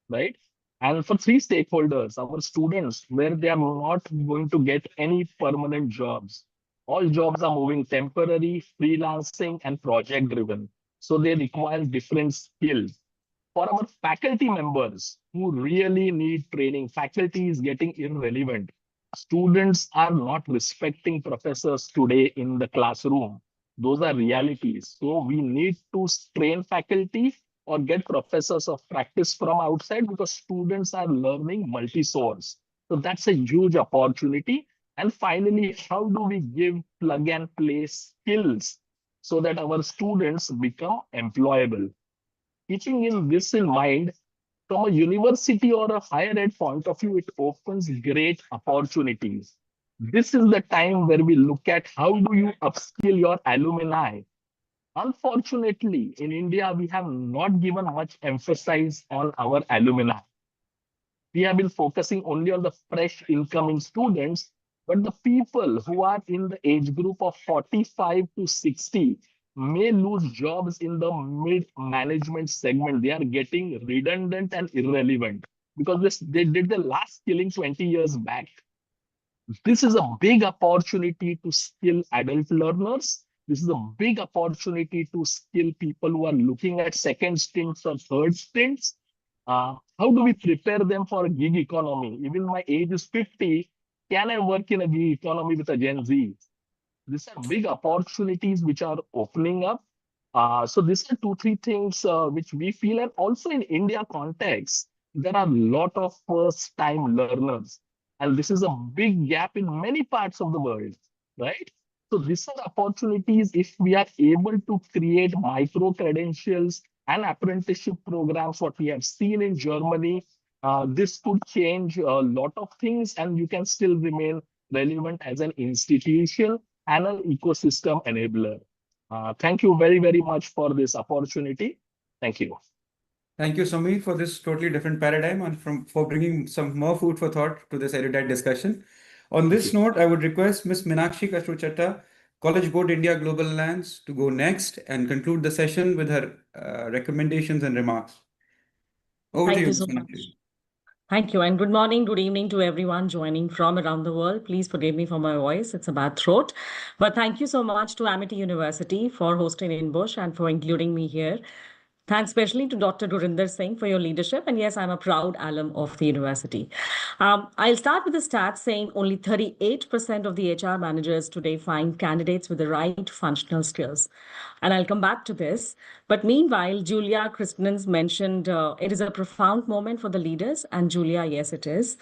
[SPEAKER 5] right? And for three stakeholders, our students, where they are not going to get any permanent jobs. All jobs are moving temporary, freelancing, and project driven. So they require different skills. For our faculty members who really need training, faculty is getting irrelevant. Students are not respecting professors today in the classroom. Those are realities. So we need to train faculty or get professors of practice from outside because students are learning multi-source. So that's a huge opportunity. And finally, how do we give plug and play skills so that our students become employable? Keeping this in mind, from a university or a higher ed point of view, it opens great opportunities. This is the time where we look at how do you upskill your alumni. Unfortunately, in India, we have not given much emphasis on our alumni. We have been focusing only on the fresh incoming students, but the people who are in the age group of 45 to 60 may lose jobs in the mid-management segment. They are getting redundant and irrelevant because they did the last skilling 20 years back. This is a big opportunity to skill adult learners. This is a big opportunity to skill people who are looking at second stints or third stints. How do we prepare them for a gig economy? Even my age is 50. Can I work in a gig economy with a Gen Z? These are big opportunities which are opening up. So these are 2-3 things which we feel, and also in India context, there are a lot of first-time learners. And this is a big gap in many parts of the world, right? So these are opportunities if we are able to create micro-credentials and apprenticeship programs, what we have seen in Germany. This could change a lot of things and you can still remain relevant as an institution and an ecosystem enabler. Thank you very, very much for this opportunity. Thank you.
[SPEAKER 25] Thank you, Samir, for this totally different paradigm and for bringing some more food for thought to this erudite discussion. On this note, I would request Ms. Meenakshi Kashruchatta, College Board India Global Alliance, to go next and conclude the session with her recommendations and remarks. Over to
[SPEAKER 23] Thank
[SPEAKER 25] you,
[SPEAKER 23] you
[SPEAKER 25] Ms.
[SPEAKER 23] so much.
[SPEAKER 25] Meenakshi.
[SPEAKER 23] Thank you, and good morning, good evening to everyone joining from around the world. Please forgive me for my voice, it's a bad throat. But thank you so much to Amity University for hosting INBUSH and for including me here. Thanks especially to Dr. Gurinder Singh for your leadership. And yes, I'm a proud alum of the university. I'll start with the stats saying only 38% of the HR managers today find candidates with the right functional skills. And I'll come back to this. But meanwhile, Julia Christenens mentioned it is a profound moment for the leaders. And Julia, yes, it is.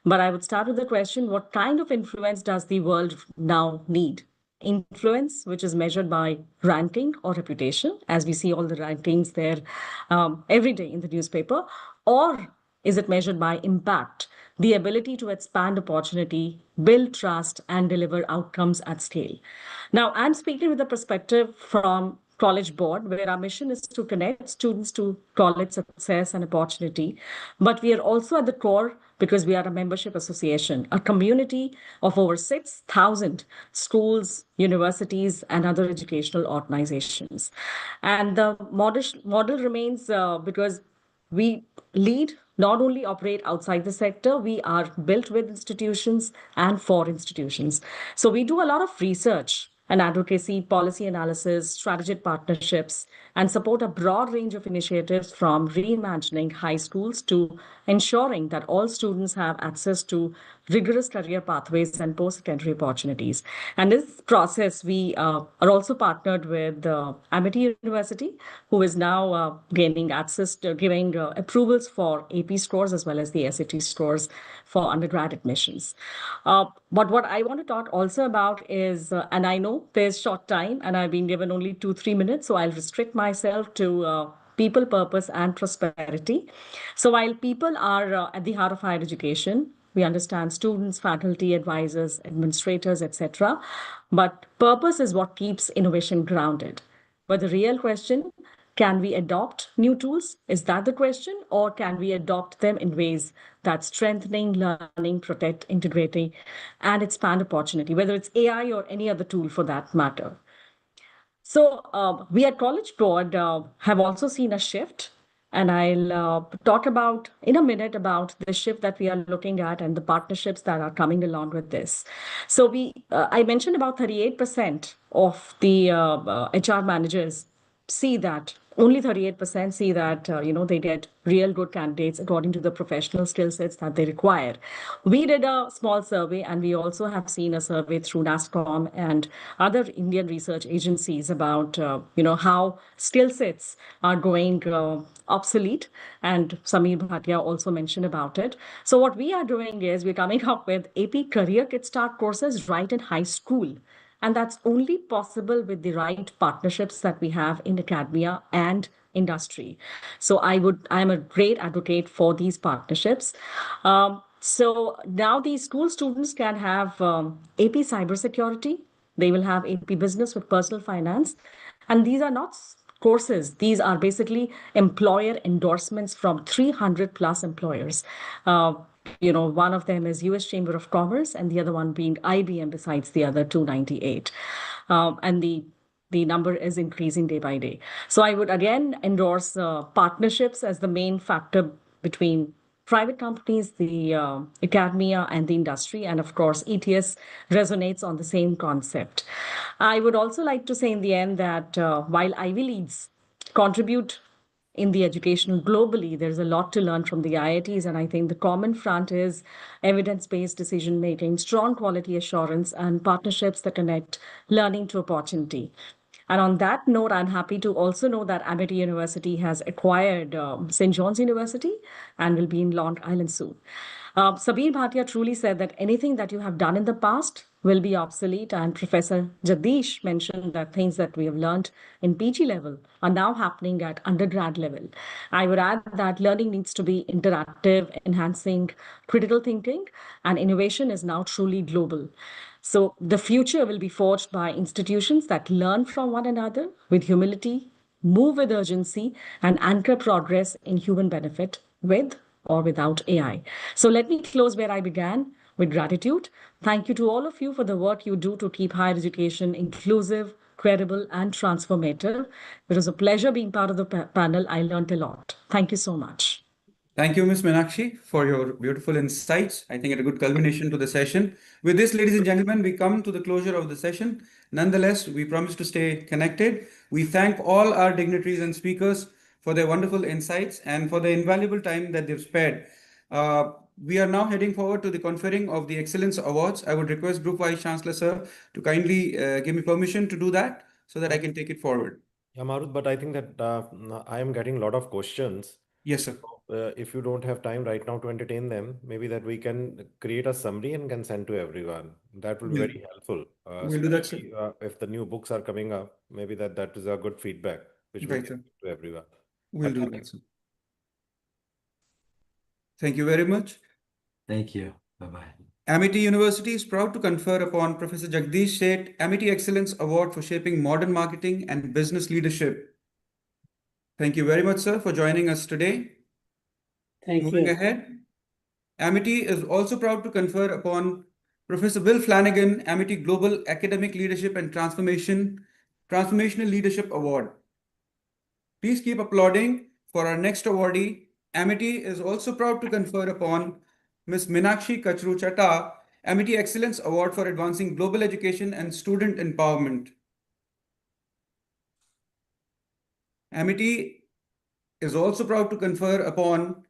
[SPEAKER 23] But I would start with the question, what kind of influence does the world now need? Influence, which is measured by ranking or reputation, as we see all the rankings there every day in the newspaper, or is it measured by impact, the ability to expand opportunity, build trust, and deliver outcomes at scale? Now, I'm speaking with a perspective from College Board, where our mission is to connect students to college success and opportunity. But we are also at the core because we are a membership association, a community of over 6,000 schools, universities, and other educational organizations. And the model remains because we lead, not only operate outside the sector, we are built with institutions and for institutions. So we do a lot of research and advocacy, policy analysis, strategic partnerships, and support a broad range of initiatives from reimagining high schools to ensuring that all students have access to rigorous career pathways and post-secondary opportunities. And this process, we are also partnered with Amity University, who is now gaining access to giving approvals for AP scores as well as the SAT scores for undergrad admissions. But what I want to talk also about is, and I know there's short time and I've been given only 2-3 minutes, so I'll restrict myself to people, purpose, and prosperity. So while people are at the heart of higher education, we understand students, faculty, advisors, administrators, etc. But purpose is what keeps innovation grounded. But the real question, can we adopt new tools? Is that the question? Or can we adopt them in ways that strengthening, learning, protect, integrating, and expand opportunity, whether it's AI or any other tool for that matter? So we at College Board have also seen a shift. And I'll talk about in a minute about the shift that we are looking at and the partnerships that are coming along with this. So I mentioned about 38% of the HR managers see that only 38% see that they get real good candidates according to the professional skill sets that they require. We did a small survey, and we also have seen a survey through NASSCOM and other Indian research agencies about how skill sets are going obsolete, and Samir Bhatia also mentioned about it. So what we are doing is we're coming up with AP Career Kickstart courses right in high school. And that's only possible with the right partnerships that we have in academia and industry. So I'm a great advocate for these partnerships. So now these school students can have AP cybersecurity. They will have AP business with personal finance. And these are not courses. These are basically employer endorsements from 300 plus employers. One of them is US Chamber of Commerce and the other one being IBM besides the other 298. And the number is increasing day by day. So I would again endorse partnerships as the main factor between private companies, the academia, and the industry. And of course, ETS resonates on the same concept. I would also like to say in the end that while Ivy Leagues contribute in the education globally, there's a lot to learn from the IITs. And I think the common front is evidence-based decision-making, strong quality assurance, and partnerships that connect learning to opportunity. And on that note, I'm happy to also know that Amity University has acquired St. John's University and will be in Long Island soon. Sabir Bhatia truly said that anything that you have done in the past will be obsolete. And Professor Jagdish mentioned that things that we have learned in PG level are now happening at undergrad level. I would add that learning needs to be interactive, enhancing critical thinking, and innovation is now truly global. So the future will be forged by institutions that learn from one another with humility, move with urgency, and anchor progress in human benefit with or without AI. So let me close where I began, with gratitude. Thank you to all of you for the work you do to keep higher education inclusive, credible, and transformative. It was a pleasure being part of the panel. I learned a lot. Thank you so much.
[SPEAKER 25] Thank you, Ms. Meenakshi, for your beautiful insights. I think it's a good culmination to the session. With this, ladies and gentlemen, we come to the closure of the session. Nonetheless, we promise to stay connected. We thank all our dignitaries and speakers for their wonderful insights and for the invaluable time that they've spared. We are now heading forward to the conferring of the Excellence Awards. I would request Group Vice Chancellor, sir, to kindly give me permission to do that so that I can take it forward.
[SPEAKER 3] Yeah, Marut, but I think that I am getting a lot of questions.
[SPEAKER 25] Yes, sir.
[SPEAKER 3] If you don't have time right now to entertain them, maybe that we can create a summary and can send to everyone. That will be very helpful.
[SPEAKER 25] We'll do that, sir.
[SPEAKER 3] Especially, if the new books are coming up, maybe that is a good feedback which we
[SPEAKER 25] Right,
[SPEAKER 3] can
[SPEAKER 25] sir.
[SPEAKER 3] give to everyone.
[SPEAKER 25] We'll
[SPEAKER 3] But
[SPEAKER 25] do
[SPEAKER 3] thank
[SPEAKER 25] that,
[SPEAKER 3] you.
[SPEAKER 25] sir. Thank you very much.
[SPEAKER 24] Thank you. Bye-bye.
[SPEAKER 25] Amity University is proud to confer upon Professor Jagdish Sheth Amity Excellence Award for shaping modern marketing and business leadership. Thank you very much, sir, for joining us today.
[SPEAKER 15] Thank
[SPEAKER 25] Moving
[SPEAKER 15] you.
[SPEAKER 25] ahead, Amity is also proud to confer upon Professor Will Flanagan Amity Global Academic Leadership and Transformational Leadership Award. Please keep applauding for our next awardee. Amity is also proud to confer upon Ms. Meenakshi Kachru Chatta Amity Excellence Award for advancing global education and student empowerment. Amity is also proud to confer upon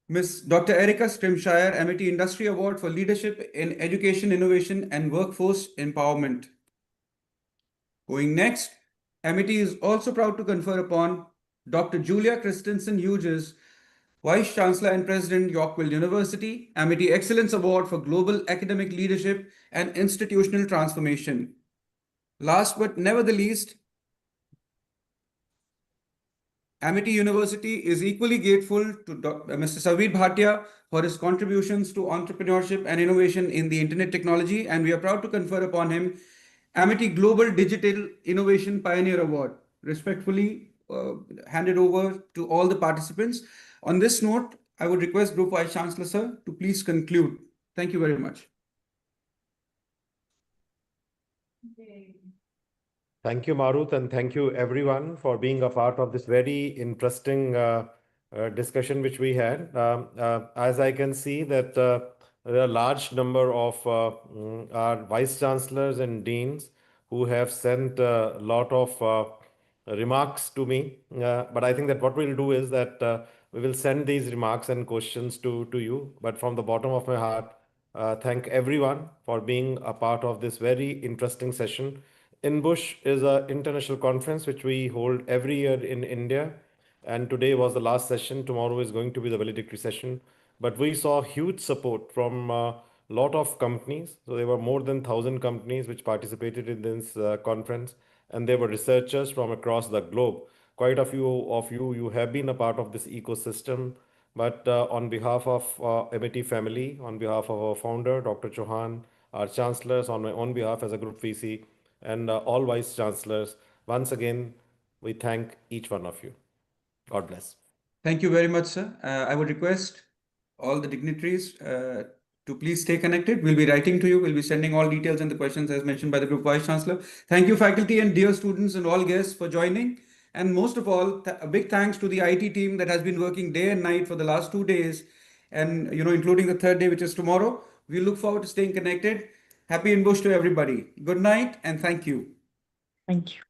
[SPEAKER 25] Ms. Dr. Erica Strimshire Amity Industry Award for leadership in education, innovation, and workforce empowerment. Going next, Amity is also proud to confer upon Dr. Julia Christensen Hughes, Vice Chancellor and President, Yorkville University, Amity Excellence Award for Global Academic Leadership and Institutional Transformation. Last but never the least, Amity University is equally grateful to Mr. Saveer Bhatia for his contributions to entrepreneurship and innovation in the internet technology, and we are proud to confer upon him Amity Global Digital Innovation Pioneer Award. Respectfully handed over to all the participants. On this note, I would request Group Vice Chancellor, sir, to please conclude. Thank you very much.
[SPEAKER 3] Thank you, Marut, and thank you everyone for being a part of this very interesting discussion which we had. As I can see that there are a large number of our vice chancellors and deans who have sent a lot of remarks to me. But I think that what we'll do is that we will send these remarks and questions to you. But from the bottom of my heart, thank everyone for being a part of this very interesting session. INBUSH is an international conference which we hold every year in India. And today was the last session. Tomorrow is going to be the valedictory session. But we saw huge support from a lot of companies. So there were more than 1,000 companies which participated in this conference. And there were researchers from across the globe. Quite a few of you have been a part of this ecosystem. But on behalf of MIT family, on behalf of our founder, Dr. Chauhan, our chancellors, on my own behalf as a group VC, and all vice chancellors, once again, we thank each one of you. God bless.
[SPEAKER 25] Thank you very much, sir. I would request all the dignitaries to please stay connected. We'll be writing to you. We'll be sending all details and the questions as mentioned by the Group Vice Chancellor. Thank you, faculty and dear students and all guests for joining. And most of all, a big thanks to the IT team that has been working day and night for the last 2 days, and including the third day, which is tomorrow. We look forward to staying connected. Happy INBUSH to everybody. Good night and thank you.
[SPEAKER 23] Thank you.